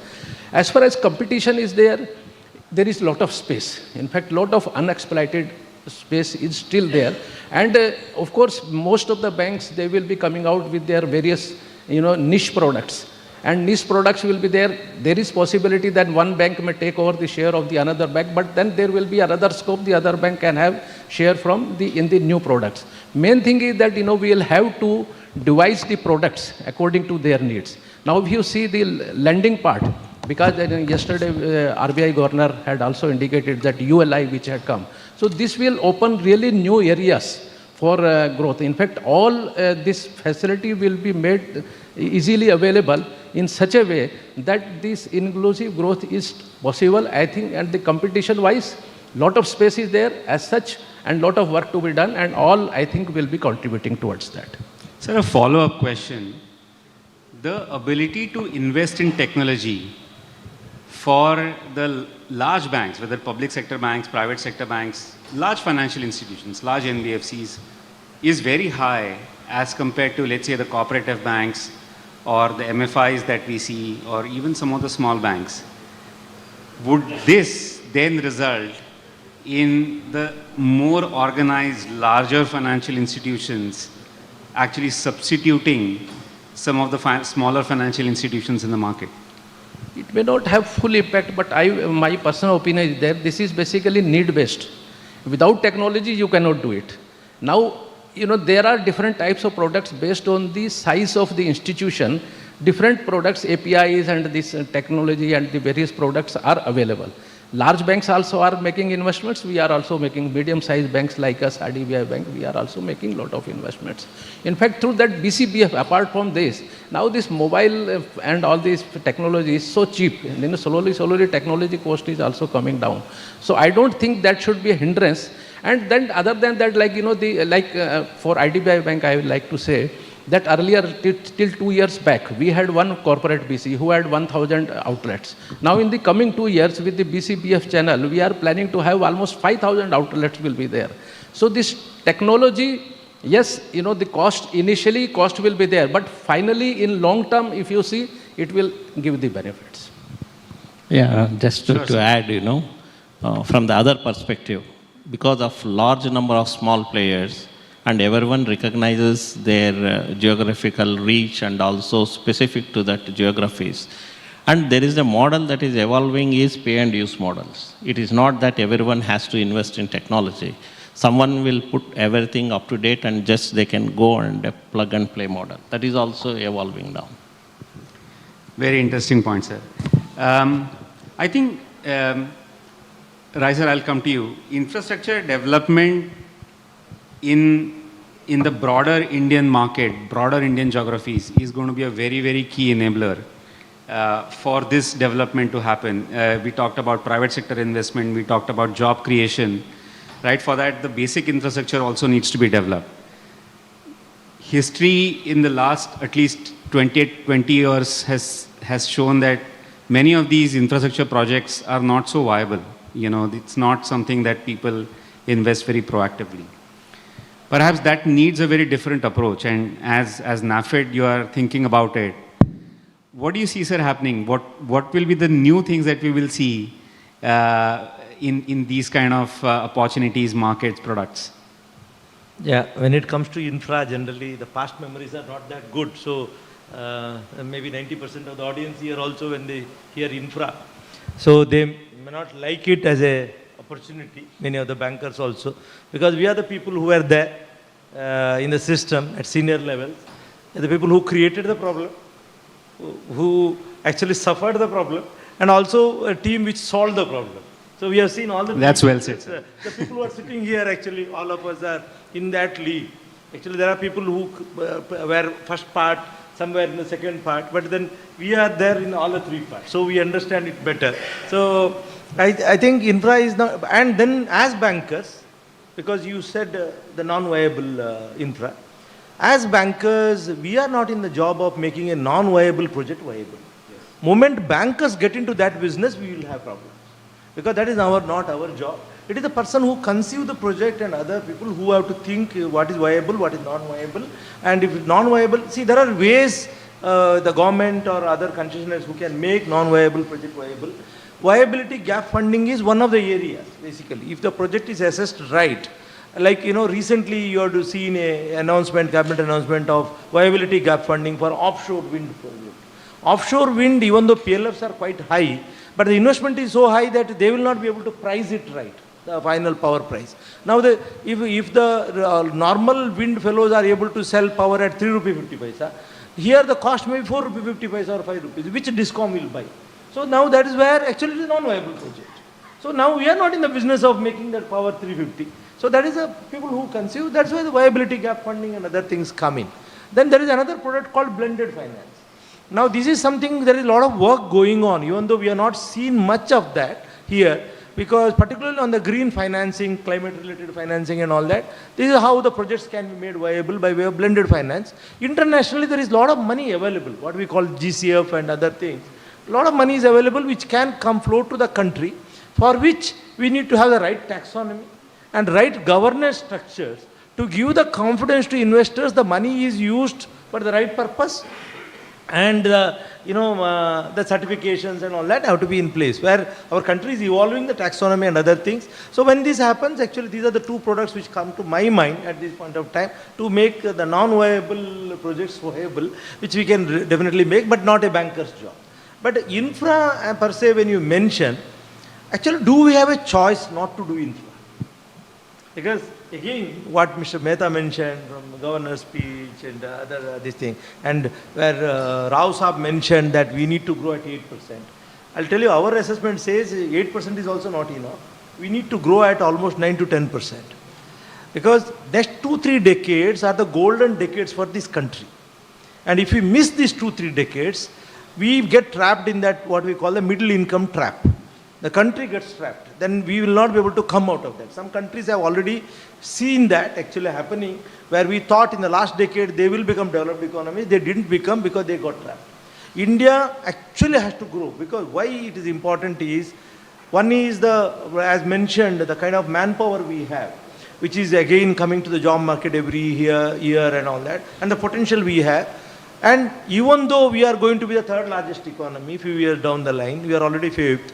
As far as competition is there is a lot of space. In fact, a lot of unexploited space is still there. And of course, most of the banks, they will be coming out with their various, niche products. And niche products will be there. There is possibility that one bank may take over the share of the another bank, but then there will be another scope. The other bank can have share from in the new products. Main thing is that, we will have to devise the products according to their needs. Now, if you see the lending part, because yesterday RBI governor had also indicated that ULI which had come. So this will open really new areas for growth. In fact, all this facility will be made easily available in such a way that this inclusive growth is possible, I think, and the competition wise, lot of space is there as such, and lot of work to be done, and all, I think, will be contributing towards that. Sir, a follow-up question. The ability to invest in technology for the large banks, whether public sector banks, private sector banks, large financial institutions, large NBFCs, is very high as compared to, let's say, the cooperative banks or the MFIs that we see, or even some of the small banks. Would this then result in the more organized, larger financial institutions actually substituting some of the smaller financial institutions in the market? It may not have full impact, but my personal opinion is that this is basically need-based. Without technology, you cannot do it. Now, there are different types of products based on the size of the institution. Different products, APIs and this technology and the various products are available. Large banks also are making investments. We are also making medium-sized banks like us, RDBI Bank, we are also making a lot of investments. In fact, through that BCBF, apart from this, now this mobile and all this technology is so cheap. Slowly technology cost is also coming down. So I don't think that should be a hindrance. And then other than that, like, for IDBI Bank, I would like to say that earlier, till 2 years back, we had one corporate BC who had 1,000 outlets. Now in the coming 2 years with the BCBF channel, we are planning to have almost 5,000 outlets will be there. So this technology, yes, the cost, initially cost will be there, but finally in long term, if you see, it will give the benefits. Yeah, just to add, from the other perspective, because of large number of small players, and everyone recognizes their geographical reach and also specific to that geographies. And there is a model that is evolving is pay and use models. It is not that everyone has to invest in technology. Someone will put everything up to date and just they can go and plug and play model. That is also evolving now. Very interesting point, sir. I think, Rai sir, I'll come to you. Infrastructure development in the broader Indian market, broader Indian geographies is going to be a very, very key enabler for this development to happen. We talked about private sector investment, we talked about job creation, right? For that, the basic infrastructure also needs to be developed. History in the last at least 20 years has shown that many of these infrastructure projects are not so viable. It's not something that people invest very proactively. Perhaps that needs a very different approach, and as NAFED, you are thinking about it. What do you see, sir, happening? What will be the new things that we will see in these kind of opportunities, markets, products? Yeah, when it comes to infra, generally the past memories are not that good. So maybe 90% of the audience here also, when they hear infra, so they may not like it as a opportunity, many of the bankers also, because we are the people who were there in the system at senior levels, the people who created the problem, who actually suffered the problem, and also a team which solved the problem. So we have seen all the... That's well said, sir. The people who are sitting here, actually, all of us are in that league. Actually, there are people who were first part, somewhere in the second part, but then we are there in all the three parts. So we understand it better. So I think infra is not... And then as bankers, because you said the non-viable infra, as bankers, we are not in the job of making a non-viable project viable. Yes. Moment bankers get into that business, we will have problems. Because that is not our job. It is the person who conceive the project and other people who have to think what is viable, what is non-viable. And if it's non-viable, see, there are ways the government or other concessionaires who can make non-viable project viable. Viability gap funding is one of the areas, basically. If the project is assessed right, like, recently you have seen a cabinet announcement of viability gap funding for offshore wind project. Offshore wind, even though PLFs are quite high, but the investment is so high that they will not be able to price it right, the final power price. Now, if the normal wind fellows are able to sell power at 3 rupee 50 paisa, here the cost may be 4 rupee 50 paisa or 5 rupees, which DISCOM will buy. So now that is where actually it is a non-viable project. So now we are not in the business of making that power 350. So that is the people who conceive, that's why the viability gap funding and other things come in. Then there is another product called blended finance. Now this is something, there is a lot of work going on, even though we are not seen much of that here, because particularly on the green financing, climate related financing and all that, this is how the projects can be made viable by way of blended finance. Internationally, there is a lot of money available, what we call GCF and other things. A lot of money is available which can come flow to the country, for which we need to have the right taxonomy and right governance structures to give the confidence to investors the money is used for the right purpose, and the certifications and all that have to be in place, where our country is evolving the taxonomy and other things. So when this happens, actually these are the two products which come to my mind at this point of time to make the non-viable projects viable, which we can definitely make, but not a banker's job. But infra per se, when you mention, actually do we have a choice not to do infra? Because again, what Mr. Mehta mentioned from the governor's speech and other this thing, and where Rao Saab mentioned that we need to grow at 8%. I'll tell you, our assessment says 8% is also not enough. We need to grow at almost 9 to 10%. Because next 2-3 decades are the golden decades for this country. And if we miss these 2-3 decades, we get trapped in that what we call the middle income trap. the country gets trapped, then we will not be able to come out of that. Some countries have already seen that actually happening, where we thought in the last decade they will become developed economies. They didn't become because they got trapped. India actually has to grow, because why it is important is, one is the, as mentioned, the kind of manpower we have, which is again coming to the job market every year and all that, and the potential we have. And even though we are going to be the third largest economy few years down the line, we are already fifth,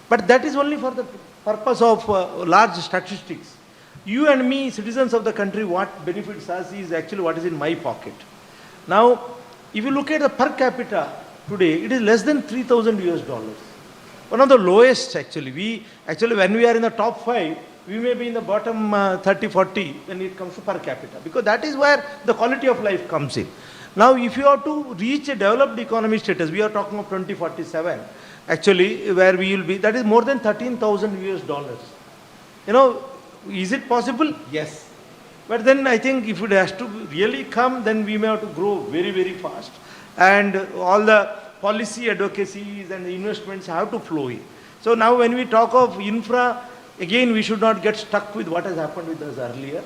but that is only for the purpose of large statistics. You and me, citizens of the country, what benefits us is actually what is in my pocket. Now, if you look at the per capita today, it is less than $3,000 US. One of the lowest actually. When we are in the top 5, we may be in the bottom 30, 40 when it comes to per capita, because that is where the quality of life comes in. Now, if you are to reach a developed economy status, we are talking of 2047, actually, where we will be, that is more than $13,000 US. You know, is it possible? Yes. But then I think if it has to really come, then we may have to grow very, very fast. And all the policy advocacies and the investments have to flow in. So now when we talk of infra, again, we should not get stuck with what has happened with us earlier.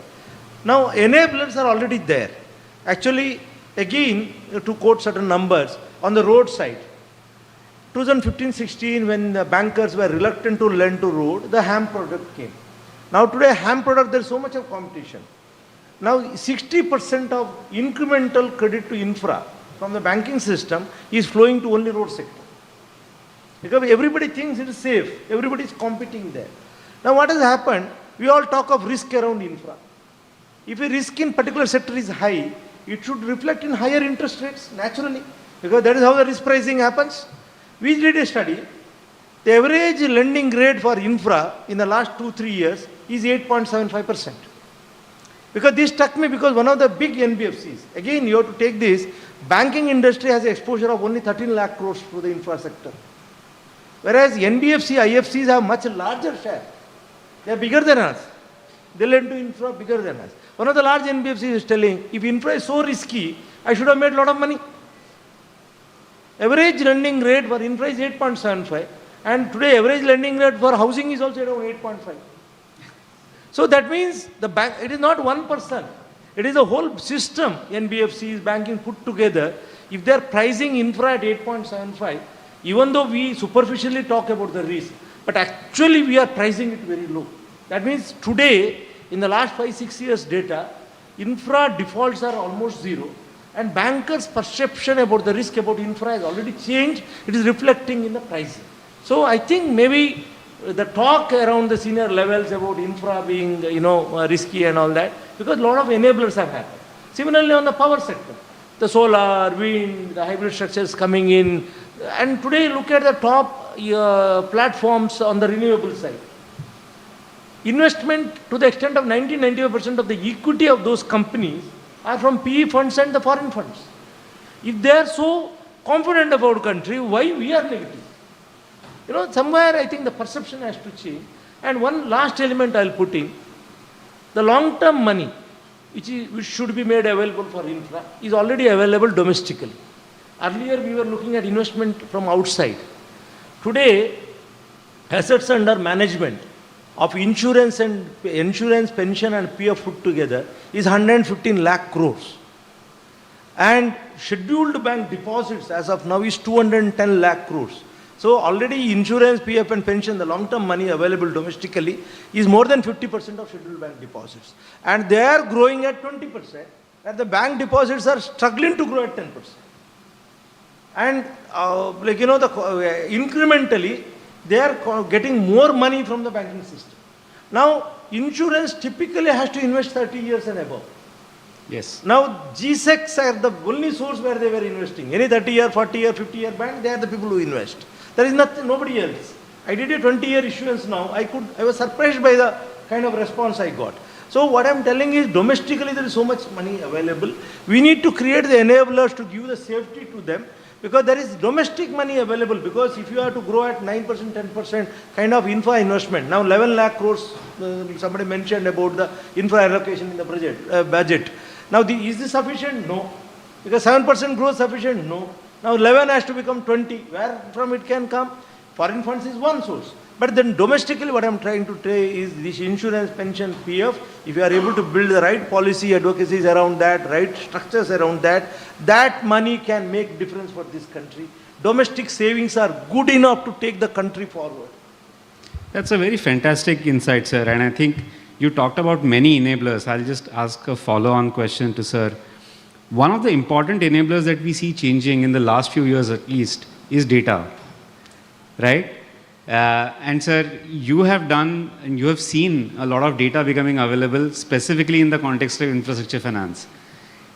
Now, enablers are already there. Actually, again, to quote certain numbers, on the road side, 2015-16, when the bankers were reluctant to lend to road, the HAM product came. Now today, HAM product, there is so much of competition. Now 60% of incremental credit to infra from the banking system is flowing to only road sector. Because everybody thinks it is safe, everybody is competing there. Now what has happened, we all talk of risk around infra. If a risk in particular sector is high, it should reflect in higher interest rates naturally, because that is how the risk pricing happens. We did a study. The average lending rate for infra in the last 2-3 years is 8.75%. Because this struck me, because one of the big NBFCs, again you have to take this, banking industry has an exposure of only 13 lakh crores to the infra sector. Whereas NBFC, IFCs have much larger share. They are bigger than us. They lend to infra bigger than us. One of the large NBFCs is telling, if infra is so risky, I should have made a lot of money. Average lending rate for infra is 8.75, and today average lending rate for housing is also around 8.5. So that means the bank, it is not one person, it is a whole system, NBFCs, banking put together. If they are pricing infra at 8.75, even though we superficially talk about the risk, but actually we are pricing it very low. That means today, in the last 5-6 years data, infra defaults are almost zero, and bankers' perception about the risk about infra has already changed. It is reflecting in the pricing. So I think maybe the talk around the senior levels about infra being, risky and all that, because a lot of enablers have happened. Similarly on the power sector, the solar, wind, the hybrid structures coming in, and today look at the top platforms on the renewable side. Investment to the extent of 90-95% of the equity of those companies are from PE funds and the foreign funds. If they are so confident about country, why we are negative? Somewhere I think the perception has to change. And one last element I'll put in, the long-term money, which should be made available for infra, is already available domestically. Earlier we were looking at investment from outside. Today, assets under management of insurance, pension and PF put together is 115 lakh crores. And scheduled bank deposits as of now is 210 lakh crores. So already insurance, PF and pension, the long-term money available domestically is more than 50% of scheduled bank deposits. And they are growing at 20%, and the bank deposits are struggling to grow at 10%. And incrementally, they are getting more money from the banking system. Now, insurance typically has to invest 30 years and above. Yes. Now, G-Secs are the only source where they were investing. Any 30-year, 40-year, 50-year bank, they are the people who invest. There is nobody else. I did a 20-year issuance now. I was surprised by the kind of response I got. So what I'm telling is, domestically there is so much money available. We need to create the enablers to give the safety to them, because there is domestic money available. Because if you are to grow at 9%, 10% kind of infra investment, now 11 lakh crores, somebody mentioned about the infra allocation in the budget. Now, is this sufficient? No. Because 7% growth sufficient? No. Now 11 has to become 20. Where from it can come? Foreign funds is one source. But then domestically, what I'm trying to say is this insurance, pension, PF, if you are able to build the right policy advocacies around that, right structures around that, that money can make difference for this country. Domestic savings are good enough to take the country forward. That's a very fantastic insight, sir. And I think you talked about many enablers. I'll just ask a follow-on question to sir. One of the important enablers that we see changing in the last few years at least is data, right? And sir, you have done and you have seen a lot of data becoming available specifically in the context of infrastructure finance.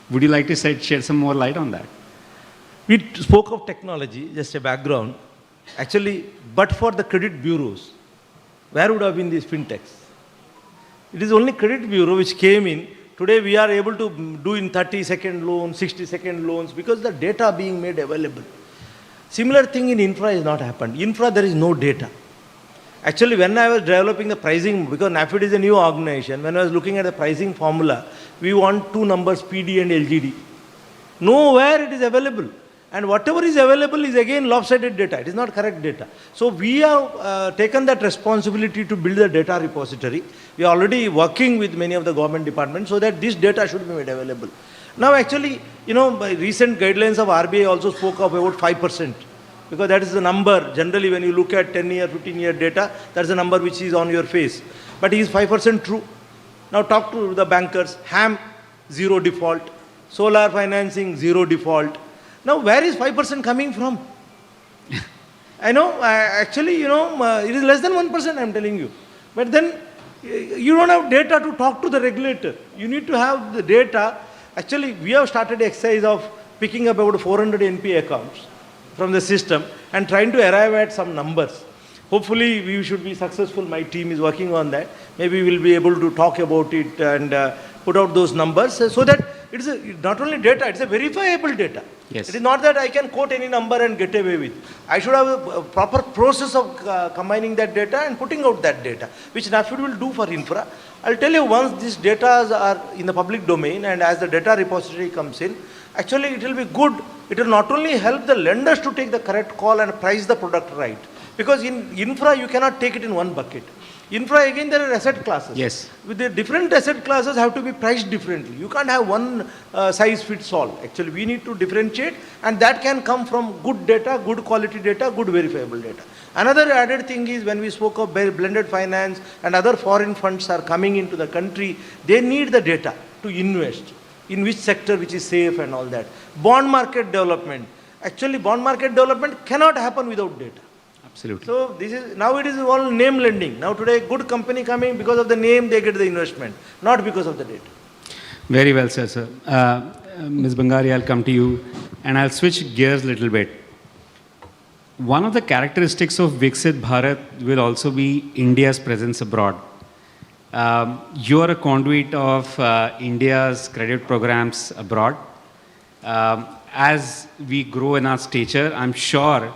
Would you like to shed some more light on that? We spoke of technology, just a background. Actually, but for the credit bureaus, where would have been these fintechs? It is only credit bureau which came in. Today we are able to do in 30-second loans, 60-second loans because the data being made available. Similar thing in infra has not happened. Infra, there is no data. Actually, when I was developing the pricing, because NAFID is a new organization, when I was looking at the pricing formula, we want two numbers, PD and LGD. Nowhere it is available. And whatever is available is again lopsided data. It is not correct data. So we have taken that responsibility to build a data repository. We are already working with many of the government departments so that this data should be made available. Now actually, by recent guidelines of RBI also spoke of about 5%. Because that is the number, generally when you look at 10-year, 15-year data, that's the number which is on your face. But is 5% true? Now talk to the bankers, HAM, 0 default, solar financing, 0 default. Now where is 5% coming from? I know, actually, it is less than 1%, I'm telling you. But then, you don't have data to talk to the regulator. You need to have the data. Actually, we have started the exercise of picking up about 400 NPA accounts from the system and trying to arrive at some numbers. Hopefully, we should be successful. My team is working on that. Maybe we'll be able to talk about it and put out those numbers so that it is not only data, it's a verifiable data. Yes. It is not that I can quote any number and get away with. I should have a proper process of combining that data and putting out that data, which NAFID will do for infra. I'll tell you, once these data are in the public domain and as the data repository comes in, actually it will be good. It will not only help the lenders to take the correct call and price the product right. Because in infra, you cannot take it in one bucket. Infra, again, there are asset classes. Yes. With the different asset classes have to be priced differently. You can't have one size fits all. Actually, we need to differentiate, and that can come from good data, good quality data, good verifiable data. Another added thing is when we spoke of blended finance and other foreign funds are coming into the country, they need the data to invest in which sector which is safe and all that. Bond market development cannot happen without data. Absolutely. So now it is all name lending. Now today, good company coming, because of the name they get the investment, not because of the data. Very well said, sir. Ms. Bangari, I'll come to you and I'll switch gears a little bit. One of the characteristics of Viksit Bharat will also be India's presence abroad. You are a conduit of India's credit programs abroad. As we grow in our stature, I'm sure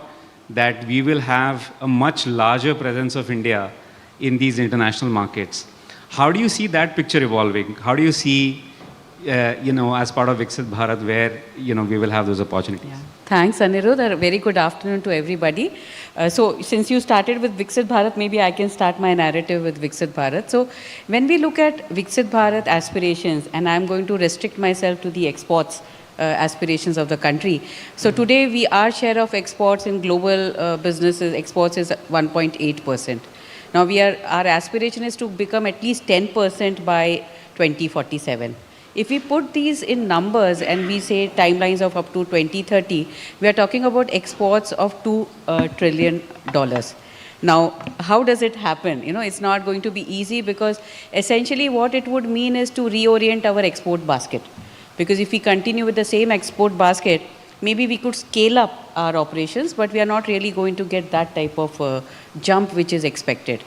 that we will have a much larger presence of India in these international markets. How do you see that picture evolving? How do you see, as part of Viksit Bharat, where, we will have those opportunities? Yeah. Thanks, Anirudh. A very good afternoon to everybody. So since you started with Viksit Bharat, maybe I can start my narrative with Viksit Bharat. So when we look at Viksit Bharat aspirations, and I'm going to restrict myself to the exports aspirations of the country. So today, our share of exports in global businesses, exports is 1.8%. Now our aspiration is to become at least 10% by 2047. If we put these in numbers and we say timelines of up to 2030, we are talking about exports of $2 trillion. Now, how does it happen? It's not going to be easy, because essentially what it would mean is to reorient our export basket. Because if we continue with the same export basket, maybe we could scale up our operations, but we are not really going to get that type of jump which is expected.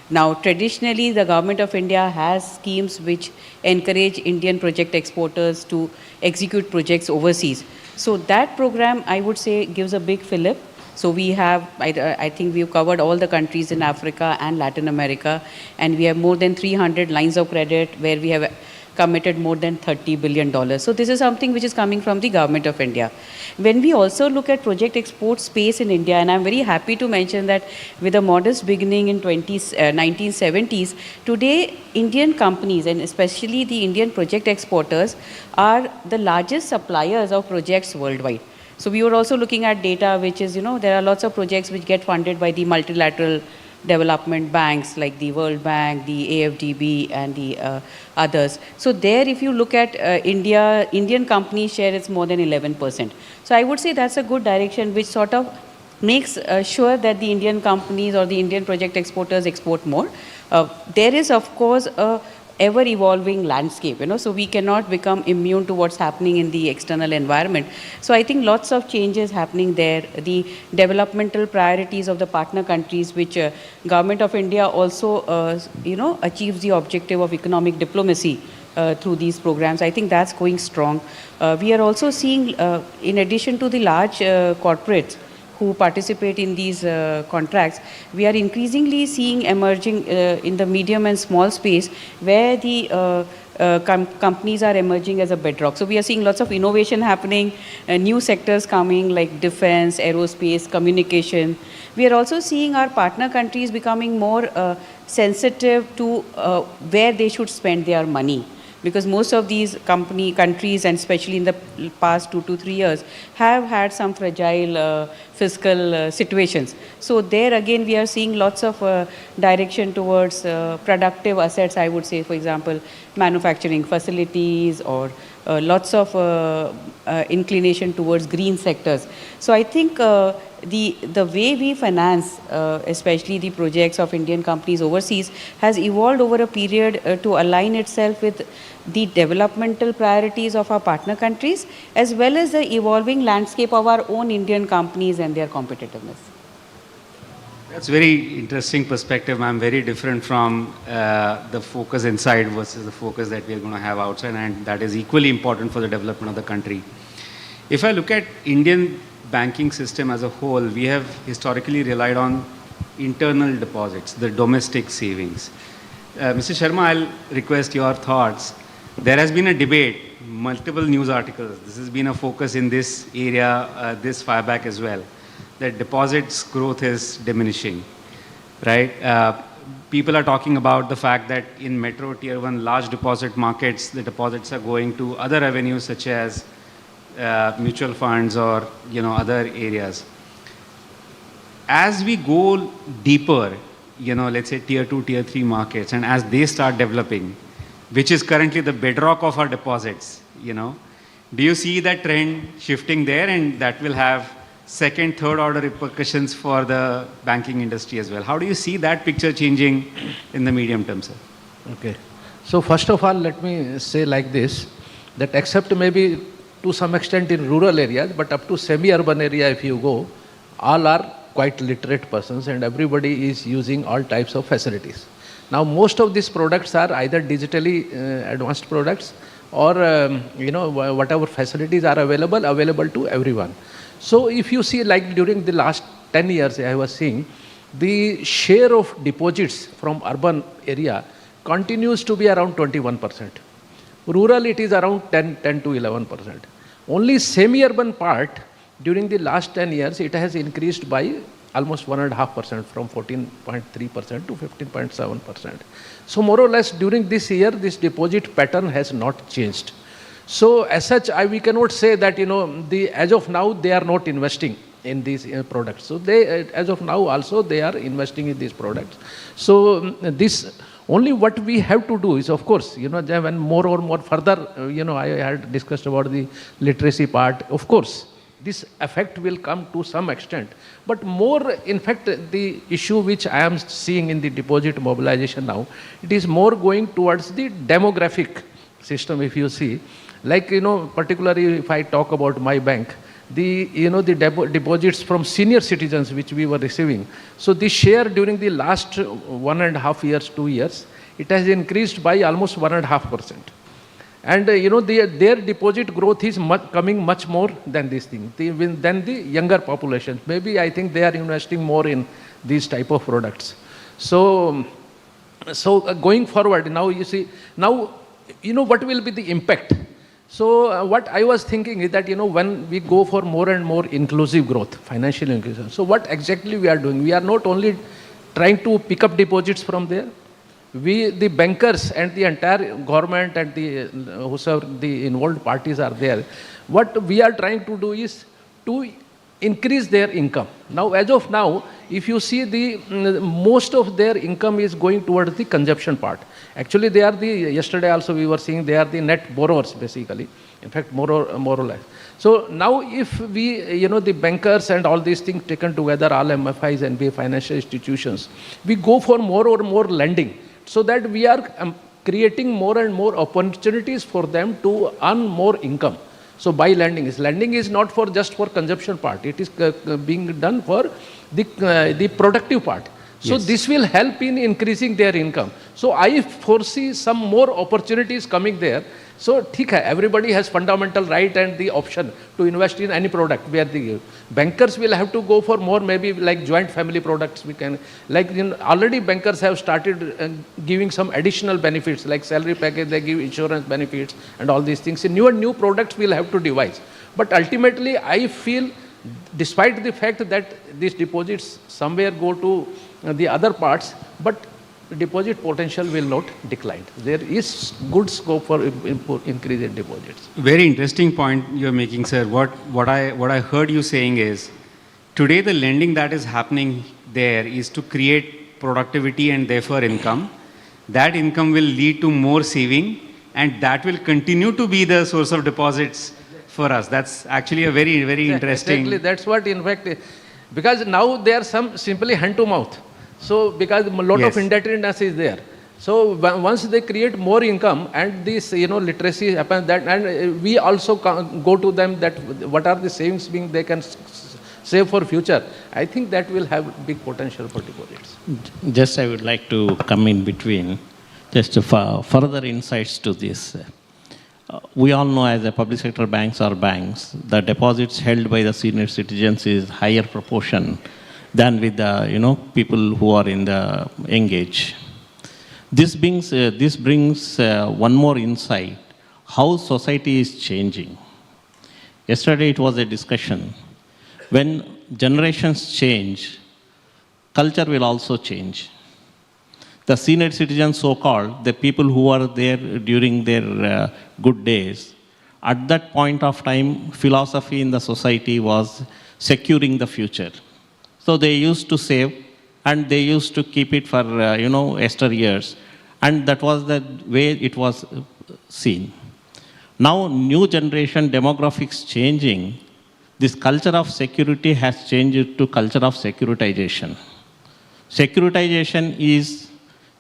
Now, traditionally, the government of India has schemes which encourage Indian project exporters to execute projects overseas. So that program, I would say, gives a big fillip. So we have, I think we've covered all the countries in Africa and Latin America, and we have more than 300 lines of credit where we have committed more than $30 billion. So this is something which is coming from the government of India. When we also look at project export space in India, and I'm very happy to mention that with a modest beginning in 1970s, today Indian companies and especially the Indian project exporters are the largest suppliers of projects worldwide. So we were also looking at data which is, there are lots of projects which get funded by the multilateral development banks like the World Bank, the AFDB and the others. So there if you look at Indian company share is more than 11%. So I would say that's a good direction which sort of makes sure that the Indian companies or the Indian project exporters export more. There is of course a ever evolving landscape, so we cannot become immune to what's happening in the external environment. So I think lots of changes happening there. The developmental priorities of the partner countries, which Government of India also, achieves the objective of economic diplomacy through these programs. I think that's going strong. We are also seeing, in addition to the large corporates who participate in these contracts, we are increasingly seeing emerging in the medium and small space where the companies are emerging as a bedrock. So we are seeing lots of innovation happening, new sectors coming like defense, aerospace, communication. We are also seeing our partner countries becoming more sensitive to where they should spend their money. Because most of these countries, and especially in the past 2 to 3 years, have had some fragile fiscal situations. So there again, we are seeing lots of direction towards productive assets, I would say, for example, manufacturing facilities or lots of inclination towards green sectors. So I think the way we finance, especially the projects of Indian companies overseas, has evolved over a period to align itself with the developmental priorities of our partner countries, as well as the evolving landscape of our own Indian companies and their competitiveness. That's very interesting perspective, ma'am. Very different from the focus inside versus the focus that we are going to have outside, and that is equally important for the development of the country. If I look at Indian banking system as a whole, we have historically relied on internal deposits, the domestic savings. Mr. Sharma, I'll request your thoughts. There has been a debate, multiple news articles. This has been a focus in this area, this FIBAC as well, that deposits growth is diminishing, right? People are talking about the fact that in metro tier 1 large deposit markets, the deposits are going to other avenues such as mutual funds or other areas. As we go deeper, let's say tier 2, tier 3 markets, and as they start developing, which is currently the bedrock of our deposits, do you see that trend shifting there, and that will have second, third order repercussions for the banking industry as well? How do you see that picture changing in the medium term, sir? Okay. So first of all, let me say like this, that except maybe to some extent in rural areas, but up to semi-urban area if you go, all are quite literate persons and everybody is using all types of facilities. Now most of these products are either digitally advanced products or whatever facilities are available to everyone. So if you see like during the last 10 years I was seeing, the share of deposits from urban area continues to be around 21%. Rural it is around 10 to 11%. Only semi-urban part during the last 10 years it has increased by almost 1.5% from 14.3% to 15.7%. So more or less during this year this deposit pattern has not changed. So as such we cannot say that as of now they are not investing in these products. So they as of now also they are investing in these products. So this only what we have to do is, of course, when more or more further, I had discussed about the literacy part, of course, this effect will come to some extent. But more, in fact, the issue which I am seeing in the deposit mobilization now, it is more going towards the demographic system, if you see. Like, particularly if I talk about my bank, the deposits from senior citizens which we were receiving. So the share during the last 1.5 years, 2 years, it has increased by almost 1.5%. And their deposit growth is coming much more than this thing, than the younger population. Maybe I think they are investing more in these type of products. So going forward, now you see, now what will be the impact? So what I was thinking is that, when we go for more and more inclusive growth, financial inclusion, so what exactly we are doing? We are not only trying to pick up deposits from there. We, the bankers and the entire government and whoever the involved parties are there, what we are trying to do is to increase their income. Now, as of now, if you see most of their income is going towards the consumption part. Actually, they are yesterday also we were seeing they are the net borrowers basically. In fact, more or less. So now if we, the bankers and all these things taken together, all MFIs and NBA financial institutions, we go for more or more lending so that we are creating more and more opportunities for them to earn more income. So by lending is not for just for consumption part. It is being done for the productive part. So this will help in increasing their income. So I foresee some more opportunities coming there. So everybody has fundamental right and the option to invest in any product where the bankers will have to go for more, maybe like joint family products. We can, already bankers have started giving some additional benefits like salary package, they give insurance benefits and all these things. New products will have to devise. But ultimately I feel, despite the fact that these deposits somewhere go to the other parts, but deposit potential will not decline. There is good scope for increase in deposits. Very interesting point you're making, sir. What I heard you saying is, today the lending that is happening there is to create productivity and therefore income. That income will lead to more saving, and that will continue to be the source of deposits for us. That's actually a very, very interesting. Exactly, that's what in fact, because now there are some simply hand to mouth. So because a lot of indebtedness is there. So once they create more income and this, literacy happens, that, and we also go to them that what are the savings being they can save for future. I think that will have big potential for deposits. Just I would like to come in between, just for further insights to this. We all know as a public sector banks or banks, the deposits held by the senior citizens is higher proportion than with the people who are in the young age. This brings one more insight, how society is changing. Yesterday it was a discussion. When generations change, culture will also change. The senior citizens, so-called, the people who are there during their good days, at that point of time, philosophy in the society was securing the future. So they used to save and they used to keep it for, yesteryears. And that was the way it was seen. Now, new generation demographics changing, this culture of security has changed to culture of securitization. Securitization is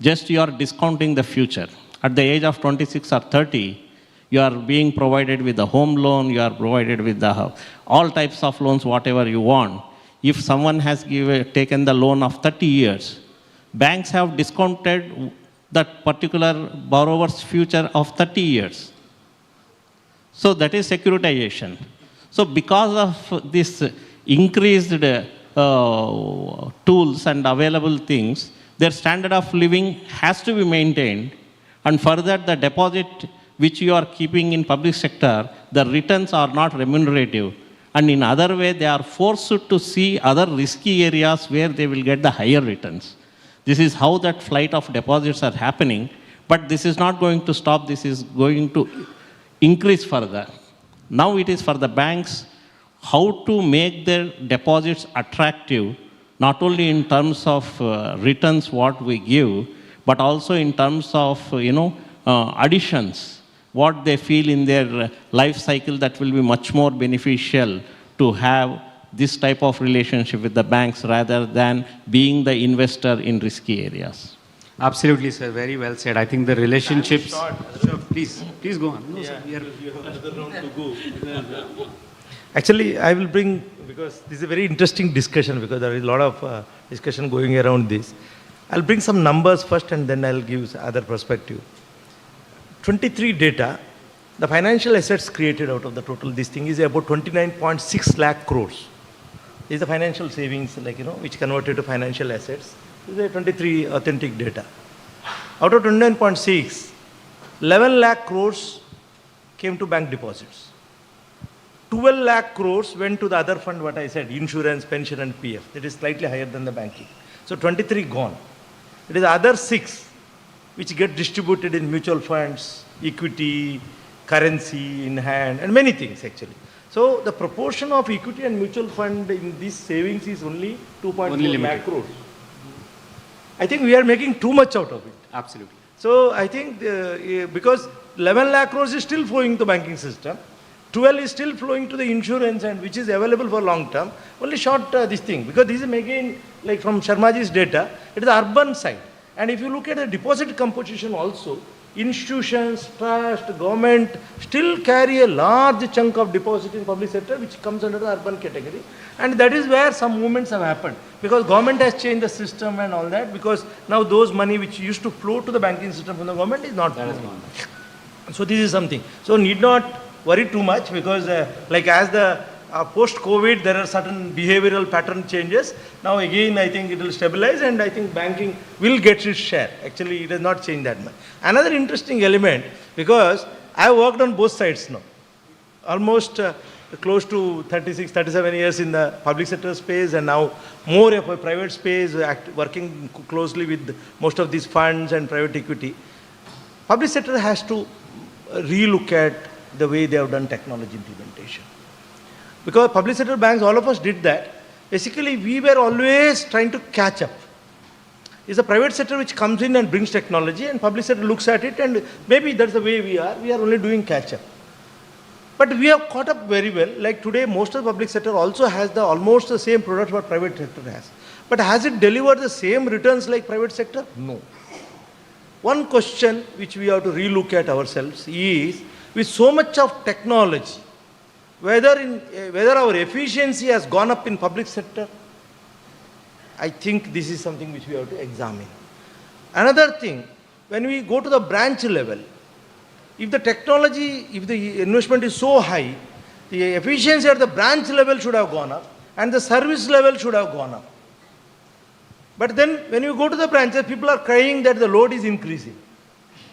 just you are discounting the future. At the age of 26 or 30, you are being provided with a home loan, you are provided with all types of loans, whatever you want. If someone has taken the loan of 30 years, banks have discounted that particular borrower's future of 30 years. So that is securitization. So because of this increased tools and available things, their standard of living has to be maintained. And further, the deposit which you are keeping in public sector, the returns are not remunerative. And in other way, they are forced to see other risky areas where they will get the higher returns. This is how that flight of deposits are happening. But this is not going to stop. This is going to increase further. Now it is for the banks how to make their deposits attractive, not only in terms of returns what we give, but also in terms of additions, what they feel in their life cycle that will be much more beneficial to have this type of relationship with the banks rather than being the investor in risky areas. Absolutely, sir. Very well said. I think the relationships. Sure, please go on. No, sir, you have another round to go. Actually, I will bring, because this is a very interesting discussion, because there is a lot of discussion going around this. I'll bring some numbers first and then I'll give other perspective. 23 data, the financial assets created out of the total, this thing is about 29.6 lakh crores. This is the financial savings, which converted to financial assets. This is a 23 authentic data. Out of 29.6, 11 lakh crores came to bank deposits. 12 lakh crores went to the other fund, what I said, insurance, pension and PF. That is slightly higher than the banking. So 23 gone. It is other 6 which get distributed in mutual funds, equity, currency in hand, and many things actually. So the proportion of equity and mutual fund in these savings is only 2.4 lakh crores. I think we are making too much out of it. Absolutely. So I think because 11 lakh crores is still flowing to banking system, 12 is still flowing to the insurance and which is available for long term, only short this thing. Because this is again, like from Sharmaji's data, it is the urban side. And if you look at the deposit composition also, institutions, trust, government still carry a large chunk of deposit in public sector which comes under the urban category. And that is where some movements have happened. Because government has changed the system and all that, because now those money which used to flow to the banking system from the government is not flowing. So this is something. So need not worry too much, because like as the post-COVID, there are certain behavioral pattern changes. Now again, I think it will stabilize, and I think banking will get its share. Actually, it has not changed that much. Another interesting element, because I worked on both sides now. Almost close to 36, 37 years in the public sector space, and now more of a private space, working closely with most of these funds and private equity. Public sector has to relook at the way they have done technology implementation. Because public sector banks, all of us did that. Basically, we were always trying to catch up. It's the private sector which comes in and brings technology, and public sector looks at it, and maybe that's the way we are. We are only doing catch up. But we have caught up very well. Like today, most of the public sector also has almost the same products what private sector has. But has it delivered the same returns like private sector? No. One question which we have to relook at ourselves is, with so much of technology, whether our efficiency has gone up in public sector, I think this is something which we have to examine. Another thing, when we go to the branch level, if the technology, if the investment is so high, the efficiency at the branch level should have gone up, and the service level should have gone up. But then when you go to the branches, people are crying that the load is increasing.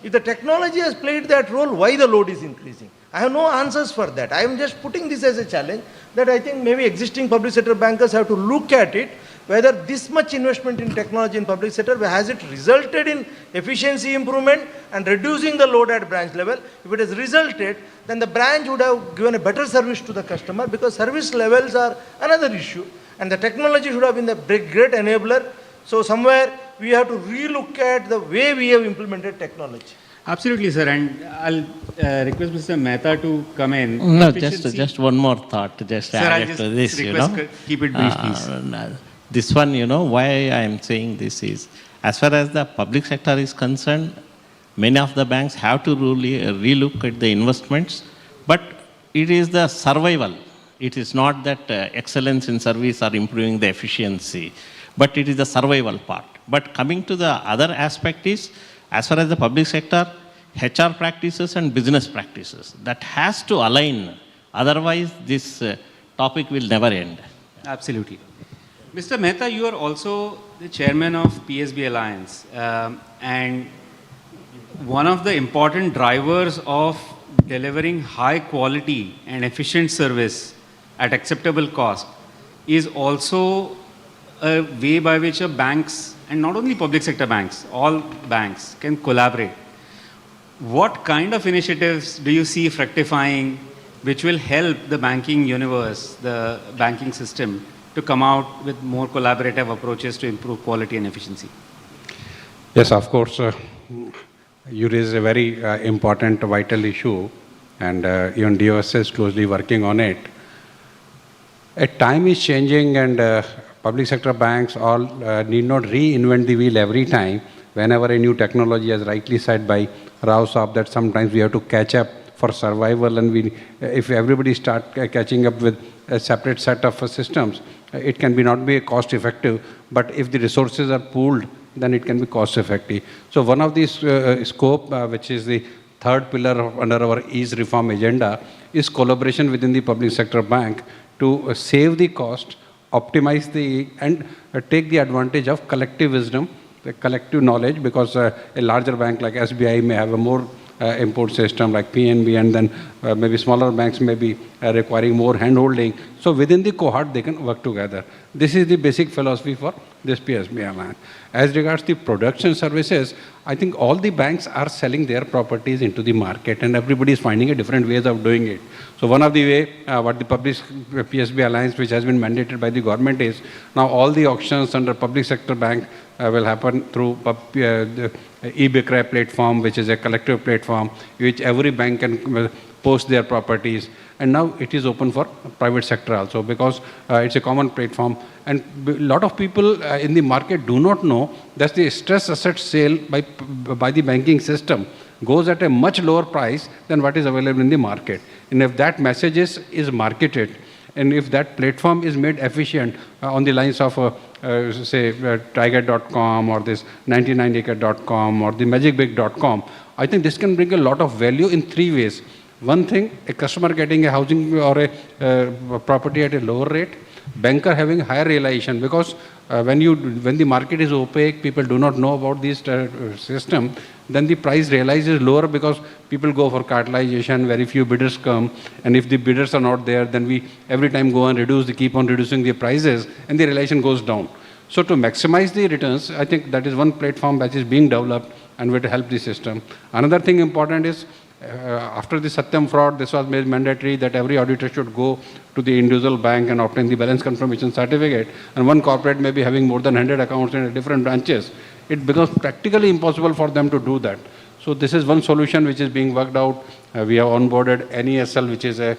If the technology has played that role, why the load is increasing? I have no answers for that. I am just putting this as a challenge that I think maybe existing public sector bankers have to look at it, whether this much investment in technology in public sector, has it resulted in efficiency improvement and reducing the load at branch level? If it has resulted, then the branch would have given a better service to the customer, because service levels are another issue, and the technology should have been the great enabler. So somewhere we have to relook at the way we have implemented technology. Absolutely, sir. And I'll request Mr. Mehta to come in. No, just one more thought, just sir, add I'll it just to this, keep it brief, please. This one, why I am saying this is, as far as the public sector is concerned, many of the banks have to really relook at the investments, but it is the survival. It is not that excellence in service or improving the efficiency, but it is the survival part. But coming to the other aspect is, as far as the public sector, HR practices and business practices, that has to align. Otherwise, this topic will never end. Absolutely. Mr. Mehta, you are also the chairman of PSB Alliance. And one of the important drivers of delivering high quality and efficient service at acceptable cost is also a way by which banks, and not only public sector banks, all banks can collaborate. What kind of initiatives do you see fructifying which will help the banking universe, the banking system, to come out with more collaborative approaches to improve quality and efficiency? Yes, of course. You raise a very important, vital issue, and even DOS is closely working on it. Time is changing, and public sector banks all need not reinvent the wheel every time. Whenever a new technology, as rightly said by Rao Saab, that sometimes we have to catch up for survival, and if everybody start catching up with a separate set of systems, it can not be cost effective, but if the resources are pooled, then it can be cost effective. So one of these scope, which is the third pillar under our ease reform agenda, is collaboration within the public sector bank to save the cost, optimize and take the advantage of collective wisdom, the collective knowledge, because a larger bank like SBI may have a more input system like PNB, and then maybe smaller banks may be requiring more hand-holding. So within the cohort, they can work together. This is the basic philosophy for this PSB Alliance. As regards the production services, I think all the banks are selling their properties into the market, and everybody is finding a different ways of doing it. So one of the way, what the public PSB Alliance, which has been mandated by the government, is now all the auctions under public sector bank will happen through the e-Bikray platform, which is a collective platform, which every bank can post their properties. And now it is open for private sector also, because it's a common platform. And a lot of people in the market do not know that the stress asset sale by the banking system goes at a much lower price than what is available in the market. And if that message is marketed, and if that platform is made efficient on the lines of, say, tiger.com or this 99acre.com or the magicbig.com, I think this can bring a lot of value in three ways. One thing, a customer getting a housing or a property at a lower rate, banker having higher realization, because when the market is opaque, people do not know about this system, then the price realizes lower because people go for cartelization, very few bidders come, and if the bidders are not there, then we every time go and keep on reducing the prices, and the realization goes down. So to maximize the returns, I think that is one platform that is being developed and will help the system. Another thing important is, after the Satyam fraud, this was made mandatory that every auditor should go to the individual bank and obtain the balance confirmation certificate. And one corporate may be having more than 100 accounts in different branches. It becomes practically impossible for them to do that. So this is one solution which is being worked out. We have onboarded NESL, which is a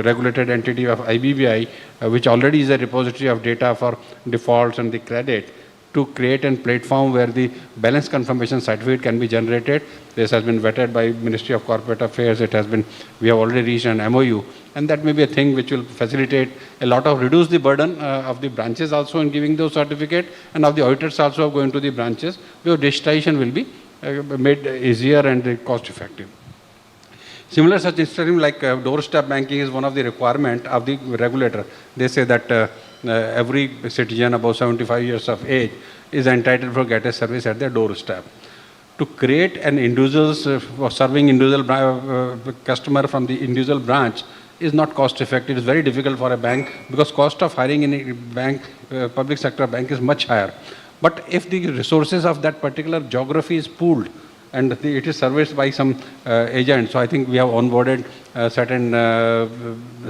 regulated entity of IBBI, which already is a repository of data for defaults and the credit, to create a platform where the balance confirmation certificate can be generated. This has been vetted by Ministry of Corporate Affairs. We have already reached an MOU, and that may be a thing which will facilitate a lot of, reduce the burden of the branches also in giving those certificates, and of the auditors also going to the branches, because digitization will be made easier and cost effective. Similar such initiative like doorstep banking is one of the requirement of the regulator. They say that every citizen above 75 years of age is entitled to get a service at their doorstep. To create an individual, serving individual customer from the individual branch is not cost effective. It is very difficult for a bank, because cost of hiring in a bank, public sector bank, is much higher. But if the resources of that particular geography is pooled, and it is serviced by some agent. So I think we have onboarded certain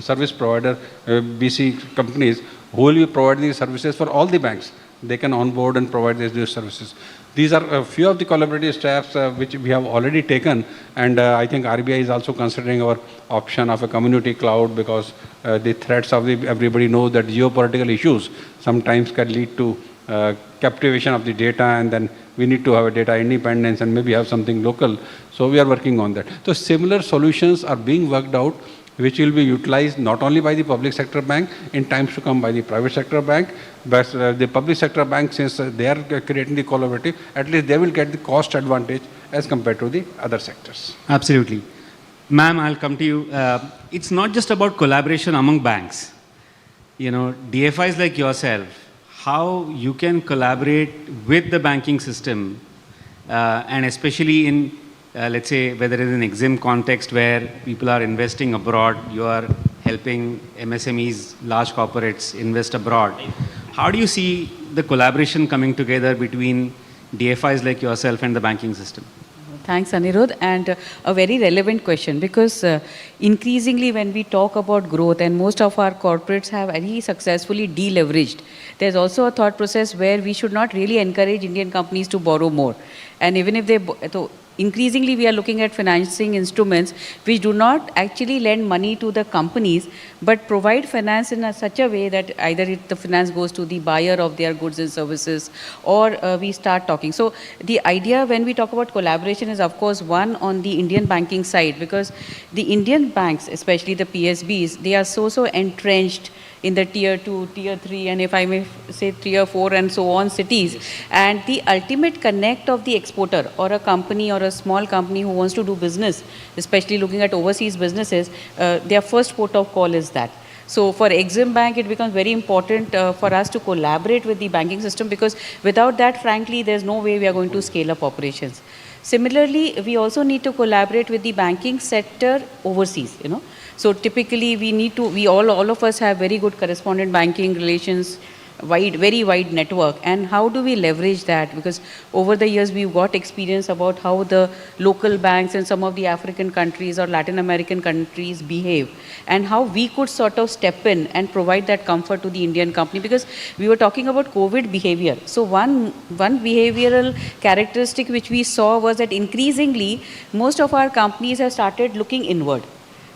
service provider, BC companies, who will be providing these services for all the banks. They can onboard and provide these services. These are a few of the collaborative steps which we have already taken, and I think RBI is also considering our option of a community cloud, because the threats of everybody knows that geopolitical issues sometimes can lead to captivation of the data, and then we need to have a data independence and maybe have something local. So we are working on that. So similar solutions are being worked out, which will be utilized not only by the public sector bank, in times to come by the private sector bank, but the public sector bank, since they are creating the collaborative, at least they will get the cost advantage as compared to the other sectors. Absolutely. Ma'am, I'll come to you. It's not just about collaboration among banks. You know, DFIs like yourself, how you can collaborate with the banking system, and especially in, let's say, whether it's an EXIM context where people are investing abroad, you are helping MSMEs, large corporates invest abroad. How do you see the collaboration coming together between DFIs like yourself and the banking system? Thanks, Anirudh. And a very relevant question, because increasingly when we talk about growth, and most of our corporates have very successfully deleveraged, there's also a thought process where we should not really encourage Indian companies to borrow more. And even if they, so increasingly we are looking at financing instruments which do not actually lend money to the companies, but provide finance in such a way that either the finance goes to the buyer of their goods and services, or we start talking. So the idea when we talk about collaboration is, of course, one on the Indian banking side, because the Indian banks, especially the PSBs, they are so entrenched in the tier 2, tier 3, and if I may say tier 4 and so on cities. And the ultimate connect of the exporter or a company or a small company who wants to do business, especially looking at overseas businesses, their first port of call is that. So for Exim Bank, it becomes very important for us to collaborate with the banking system, because without that, frankly, there's no way we are going to scale up operations. Similarly, we also need to collaborate with the banking sector overseas, So typically all of us have very good correspondent banking relations, very wide network. And how do we leverage that? Because over the years, we've got experience about how the local banks in some of the African countries or Latin American countries behave, and how we could sort of step in and provide that comfort to the Indian company. Because we were talking about COVID behavior. So one behavioral characteristic which we saw was that increasingly, most of our companies have started looking inward.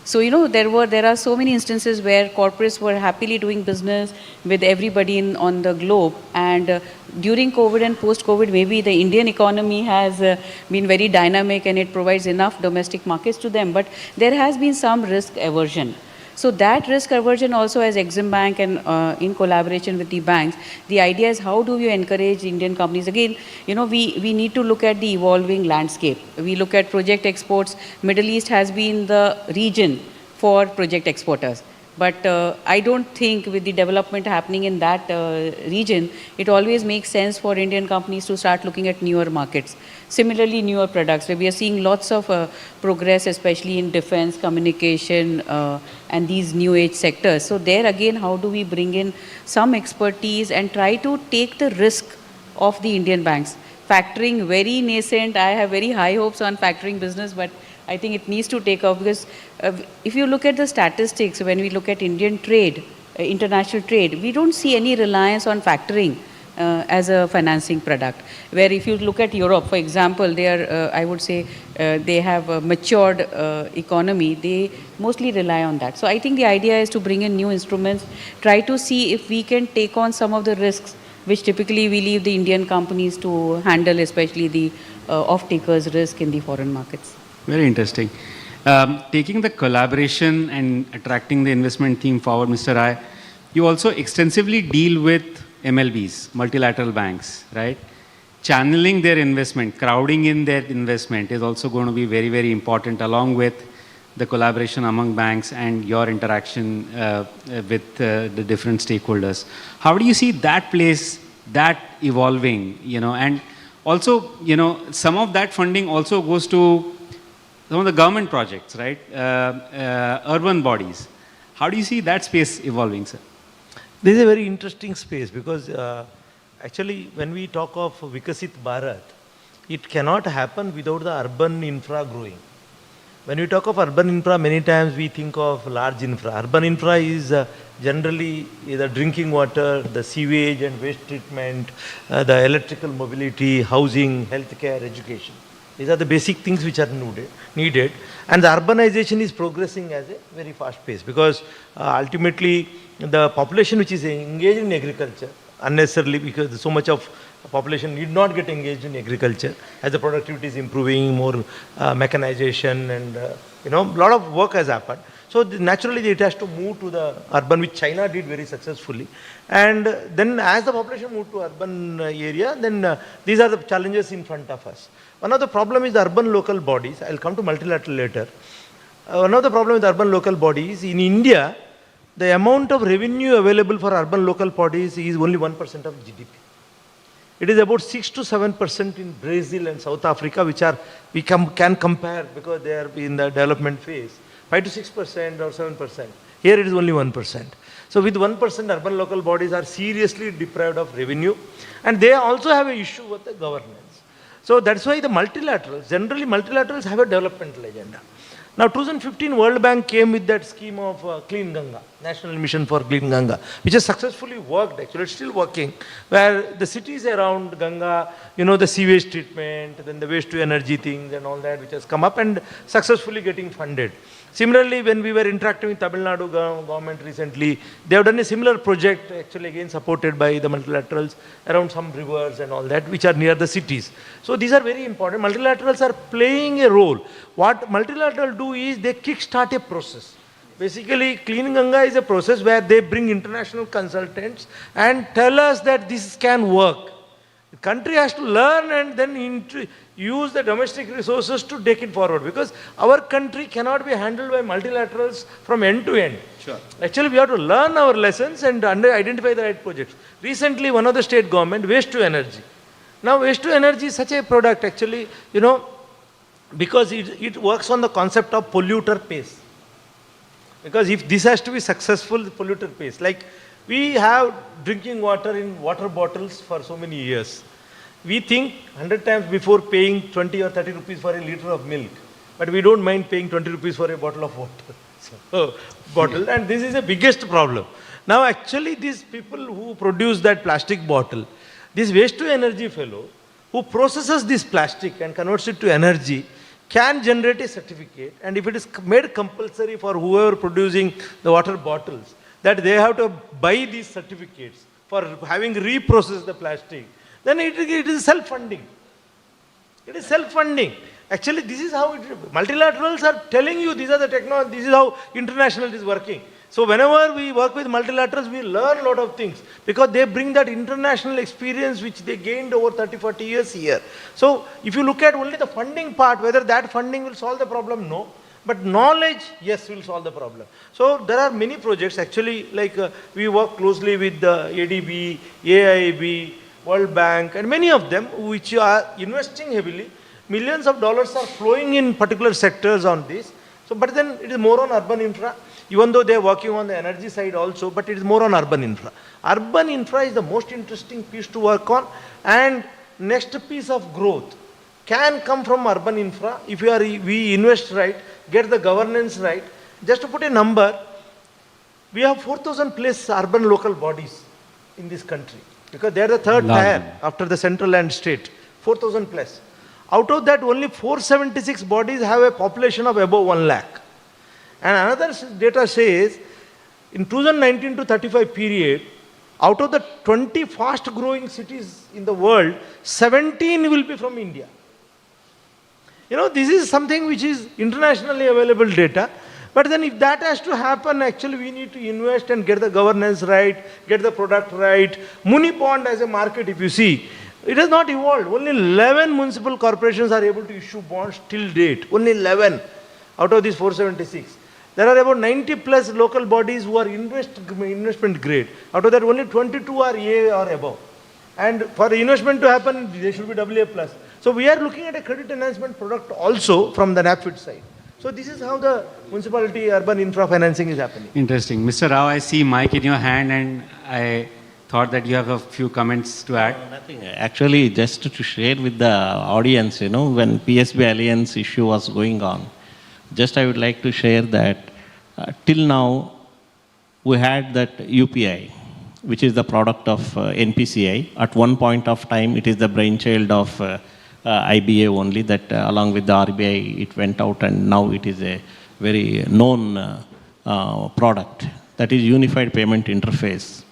So, there are so many instances where corporates were happily doing business with everybody on the globe. And during COVID and post-COVID, maybe the Indian economy has been very dynamic and it provides enough domestic markets to them. But there has been some risk aversion. So that risk aversion also as Exim Bank and in collaboration with the banks, the idea is how do you encourage Indian companies? Again, we need to look at the evolving landscape. We look at project exports. Middle East has been the region for project exporters. But I don't think with the development happening in that region, it always makes sense for Indian companies to start looking at newer markets. Similarly, newer products. We are seeing lots of progress, especially in defense, communication, and these new age sectors. So there again, how do we bring in some expertise and try to take the risk of the Indian banks? Factoring, very nascent. I have very high hopes on factoring business, but I think it needs to take off because if you look at the statistics, when we look at Indian trade, international trade, we don't see any reliance on factoring as a financing product. Where if you look at Europe, for example, they are, I would say, they have a matured economy. They mostly rely on that. So I think the idea is to bring in new instruments, try to see if we can take on some of the risks which typically we leave the Indian companies to handle, especially the off-takers' risk in the foreign markets. Very interesting. Taking the collaboration and attracting the investment theme forward, Mr. Rai, you also extensively deal with MLBs, multilateral banks, right? Channeling their investment, crowding in their investment is also going to be very, very important, along with the collaboration among banks and your interaction with the different stakeholders. How do you see that place, that evolving, and also, some of that funding also goes to some of the government projects, right? Urban bodies. How do you see that space evolving, sir? This is a very interesting space because actually when we talk of Viksit Bharat, it cannot happen without the urban infra growing. When we talk of urban infra, many times we think of large infra. Urban infra is generally the drinking water, the sewage and waste treatment, the electrical mobility, housing, healthcare, education. These are the basic things which are needed. And the urbanization is progressing at a very fast pace because ultimately the population which is engaged in agriculture, unnecessarily because so much of population need not get engaged in agriculture as the productivity is improving, more mechanization and a lot of work has happened. So naturally it has to move to the urban, which China did very successfully. And then as the population moved to urban area, then these are the challenges in front of us. One of the problems is the urban local bodies. I'll come to multilateral later. One of the problems with urban local bodies, in India, the amount of revenue available for urban local bodies is only 1% of GDP. It is about 6 to 7% in Brazil and South Africa, which we can compare because they are in the development phase. 5 to 6% or 7%. Here it is only 1%. So with 1%, urban local bodies are seriously deprived of revenue, and they also have an issue with the governance. So that's why the multilaterals, generally multilaterals have a developmental agenda. Now 2015 World Bank came with that scheme of Clean Ganga, National Mission for Clean Ganga, which has successfully worked, actually it's still working, where the cities around Ganga, the sewage treatment, then the waste to energy things and all that which has come up and successfully getting funded. Similarly, when we were interacting with Tamil Nadu government recently, they have done a similar project, actually again supported by the multilaterals, around some rivers and all that, which are near the cities. So these are very important. Multilaterals are playing a role. What multilaterals do is they kickstart a process. Basically, Clean Ganga is a process where they bring international consultants and tell us that this can work. The country has to learn and then use the domestic resources to take it forward, because our country cannot be handled by multilaterals from end to end. Sure. Actually, we have to learn our lessons and identify the right projects. Recently, one of the state government, waste to energy. Now, waste to energy is such a product, actually, because it works on the concept of polluter pays. Because if this has to be successful, the polluter pays. Like we have drinking water in water bottles for so many years. We think 100 times before paying 20 or 30 rupees for a liter of milk, but we don't mind paying 20 rupees for a bottle of water. And this is the biggest problem. Now actually these people who produce that plastic bottle, this waste to energy fellow who processes this plastic and converts it to energy can generate a certificate, and if it is made compulsory for whoever producing the water bottles, that they have to buy these certificates for having reprocessed the plastic, then it is self-funding. It is self-funding. Actually, this is how multilaterals are telling you, these are the technology, this is how international is working. So whenever we work with multilaterals, we learn a lot of things because they bring that international experience which they gained over 30, 40 years here. So if you look at only the funding part, whether that funding will solve the problem, no. But knowledge, yes, will solve the problem. So there are many projects actually, like we work closely with the ADB, AIB, World Bank, and many of them which are investing heavily. Millions of dollars are flowing in particular sectors on this. So, but then it is more on urban infra, even though they are working on the energy side also, but it is more on urban infra. Urban infra is the most interesting piece to work on, and next piece of growth can come from urban infra if we invest right, get the governance right. Just to put a number, we have 4,000 plus urban local bodies in this country because they are the third tier after the central and state, 4,000 plus. Out of that, only 476 bodies have a population of above 1 lakh. And another data says, in 2019 to 35 period, out of the 20 fast growing cities in the world, 17 will be from India. You know, this is something which is internationally available data. But then if that has to happen, actually we need to invest and get the governance right, get the product right. Muni bond as a market, if you see, it has not evolved. Only 11 municipal corporations are able to issue bonds till date. Only 11 out of these 476. There are about 90 plus local bodies who are investment grade. Out of that, only 22 are A or above. And for the investment to happen, they should be AA plus. So we are looking at a credit enhancement product also from the NAPFID side. So this is how the municipality urban infra financing is happening. Interesting. Mr. Rao, I see mic in your hand and I thought that you have a few comments to add. Nothing. Actually, just to share with the audience, you know, when PSB Alliance issue was going on, just I would like to share that till now, we had that UPI, which is the product of NPCI. At one point of time, it is the brainchild of IBA only, that along with the RBI, it went out and now it is a very known product. That is Unified Payment Interface.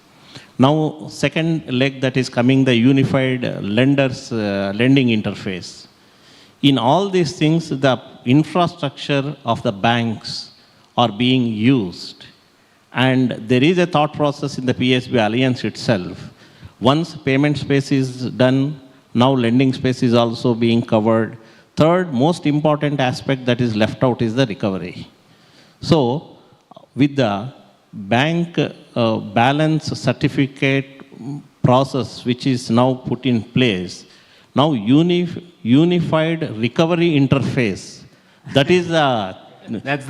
Now, second leg that is coming, the Unified Lenders Lending Interface. In all these things, the infrastructure of the banks are being used. And there is a thought process in the PSB Alliance itself. Once payment space is done, now lending space is also being covered. Third, most important aspect that is left out is the recovery. So, with the bank balance certificate process which is now put in place, now unified recovery interface, that is the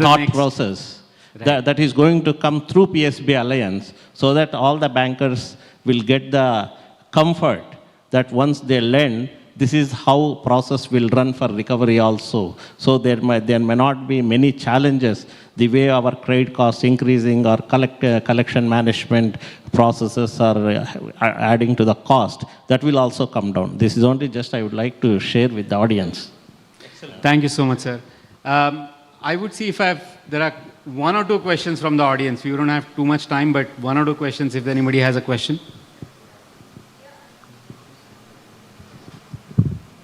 thought process. Right. That is going to come through PSB Alliance so that all the bankers will get the comfort that once they lend, this is how process will run for recovery also. So there may not be many challenges the way our credit costs increasing or collection management processes are adding to the cost. That will also come down. This is only just I would like to share with the audience. Excellent. Thank you so much, sir. I would see if there are one or two questions from the audience. We don't have too much time, but one or two questions if anybody has a question.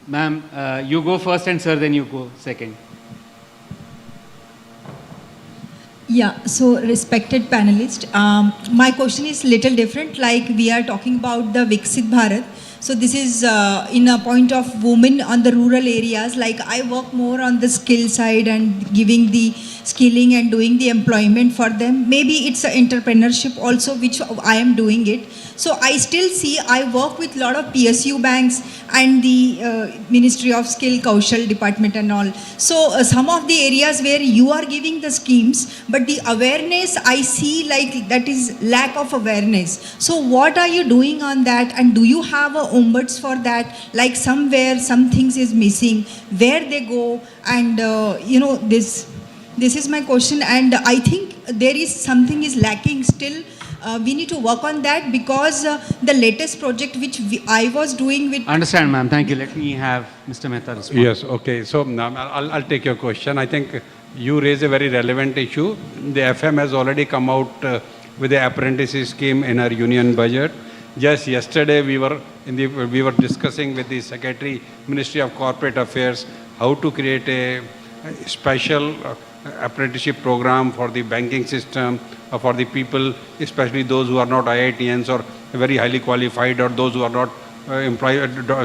Ma'am, you go first and sir, then you go second. Yeah, so respected panelist, my question is little different. Like we are talking about the Viksit Bharat, So this is in a point of women on the rural areas. Like I work more on the skill side and giving the skilling and doing the employment for them. Maybe it's an entrepreneurship also, which I am doing it. So I still see, I work with a lot of PSU banks and the Ministry of Skill, Kaushal Department and all. So some of the areas where you are giving the schemes, but the awareness I see like that is lack of awareness. So what are you doing on that, and do you have a ombuds for that? Like somewhere some things is missing, where they go, and this is my question, and I think there is something is lacking still. We need to work on that, because the latest project which I was doing with... Understand, ma'am. Thank you. Let me have Mr. Mehta respond. Yes, okay. So I'll take your question. I think you raise a very relevant issue. The FM has already come out with the apprentices scheme in our union budget. Just yesterday we were discussing with the Secretary, Ministry of Corporate Affairs, how to create a special apprenticeship program for the banking system, for the people, especially those who are not IITians or very highly qualified, or those who are not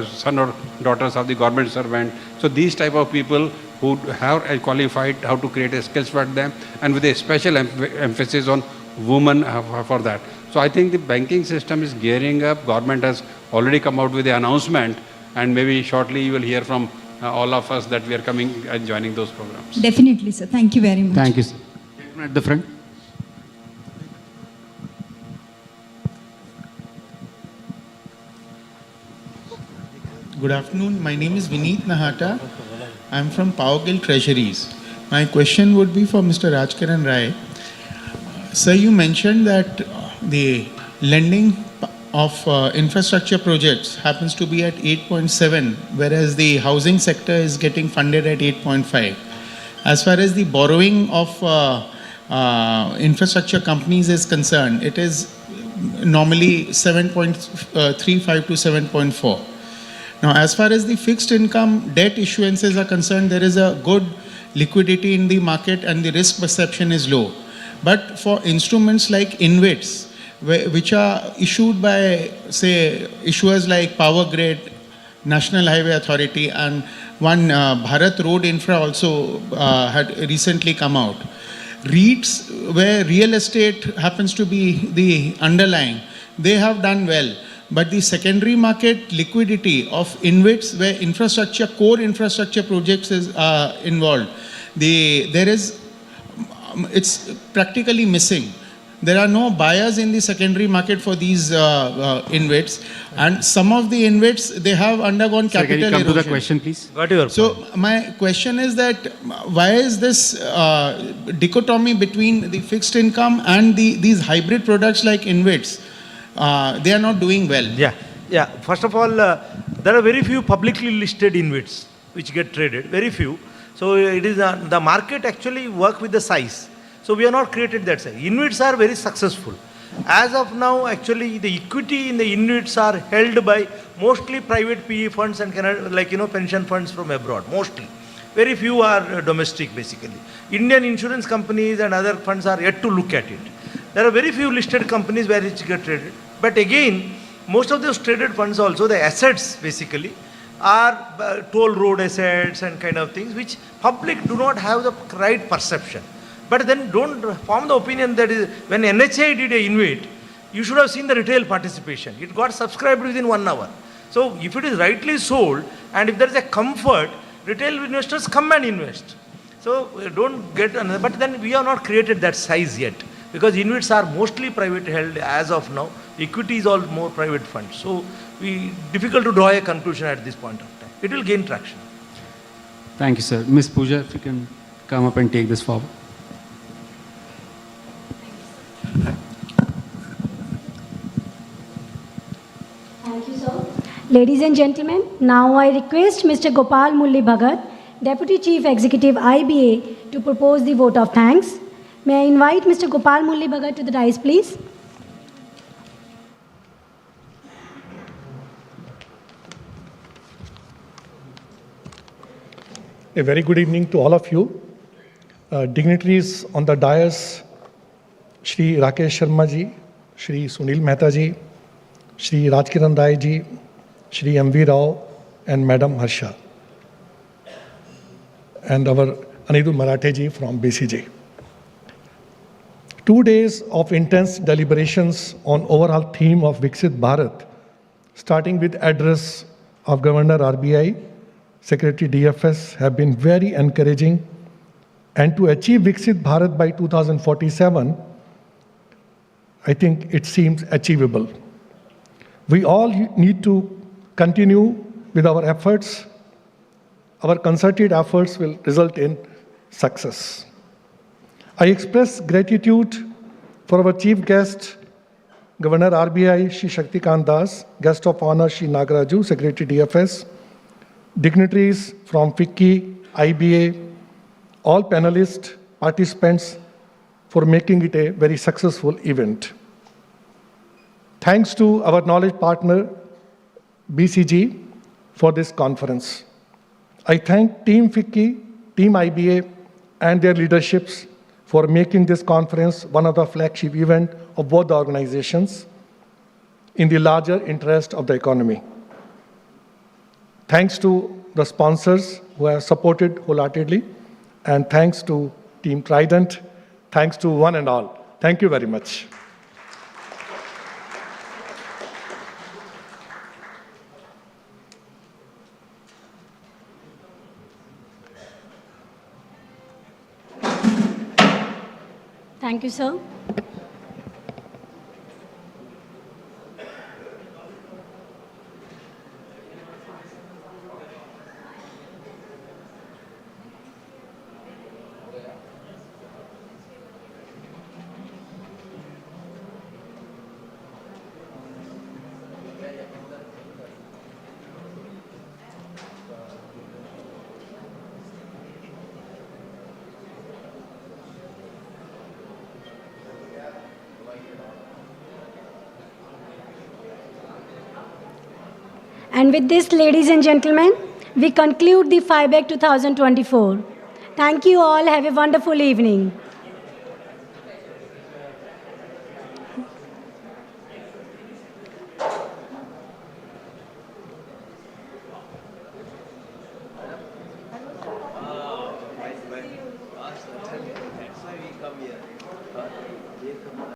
son or daughters of the government servant. So these type of people who have qualified, how to create a skills for them, and with a special emphasis on women for that. So I think the banking system is gearing up. Government has already come out with the announcement, and maybe shortly you will hear from all of us that we are coming and joining those programs. Definitely, sir. Thank you very much. Thank you, sir. At the front. Good afternoon. My name is Vineet Nahata. I'm from Powergill Treasuries. My question would be for Mr. Rajkaran Rai. Sir, you mentioned that the lending of infrastructure projects happens to be at 8.7, whereas the housing sector is getting funded at 8.5. As far as the borrowing of infrastructure companies is concerned, it is normally 7.35 to 7.4. Now, as far as the fixed income debt issuances are concerned, there is a good liquidity in the market and the risk perception is low. But for instruments like InvITs, which are issued by, say, issuers like Power Grid, National Highway Authority, and one Bharat Road Infra also had recently come out. REITs, where real estate happens to be the underlying, they have done well. But the secondary market liquidity of InvITs, where infrastructure, core infrastructure projects is involved, it's practically missing. There are no buyers in the secondary market for these InvITs, and some of the InvITs, they have undergone capital erosion. Can you come to the question, please? So my question is that why is this dichotomy between the fixed income and these hybrid products like InvITs? They are not doing well. Yeah. First of all, there are very few publicly listed InvITs which get traded, very few. So it is the market actually work with the size. So we have not created that size. InvITs are very successful. As of now, actually, the equity in the InvITs are held by mostly private PE funds and pension funds from abroad, mostly. Very few are domestic, basically. Indian insurance companies and other funds are yet to look at it. There are very few listed companies where it get traded. But again, most of those traded funds also, the assets basically, are toll road assets and kind of things which public do not have the right perception. But then don't form the opinion that when NHA did a InvIT, you should have seen the retail participation. It got subscribed within 1 hour. So if it is rightly sold and if there is a comfort, retail investors come and invest. So don't get another, but then we have not created that size yet, because InvITs are mostly private held as of now. Equity is all more private funds. So difficult to draw a conclusion at this point of time. It will gain traction. Thank you, sir. Ms. Pooja, if you can come up and take this forward. Thank you, sir. Ladies and gentlemen, now I request Mr. Gopal Mulli Bhagat, Deputy Chief Executive IBA, to propose the vote of thanks. May I invite Mr. Gopal Mulli Bhagat to the dais, please? A very good evening to all of you. Dignitaries on the dais, Shri Rakesh Sharma ji, Shri Sunil Mehta ji, Shri Rajkiran Rai ji, Shri M.V. Rao and Madam Harsha, and our Anirudh Maratheji from BCG. 2 days of intense deliberations on overall theme of Viksit Bharat, starting with address of Governor RBI, Secretary DFS, have been very encouraging, and to achieve Viksit Bharat by 2047, I think it seems achievable. We all need to continue with our efforts. Our concerted efforts will result in success. I express gratitude for our chief guest, Governor RBI, Shri Shaktikant Das, guest of honor, Shri Nagaraju, Secretary DFS, dignitaries from FICCI, IBA, all panelists, participants, for making it a very successful event. Thanks to our knowledge partner, BCG, for this conference. I thank Team FICCI, Team IBA, and their leaderships for making this conference one of the flagship events of both the organizations in the larger interest of the economy. Thanks to the sponsors who have supported wholeheartedly, and thanks to Team Trident, thanks to one and all. Thank you very much. Thank you, sir. And with this, ladies and gentlemen, we conclude the FIBAC 2024. Thank you all. Have a wonderful evening.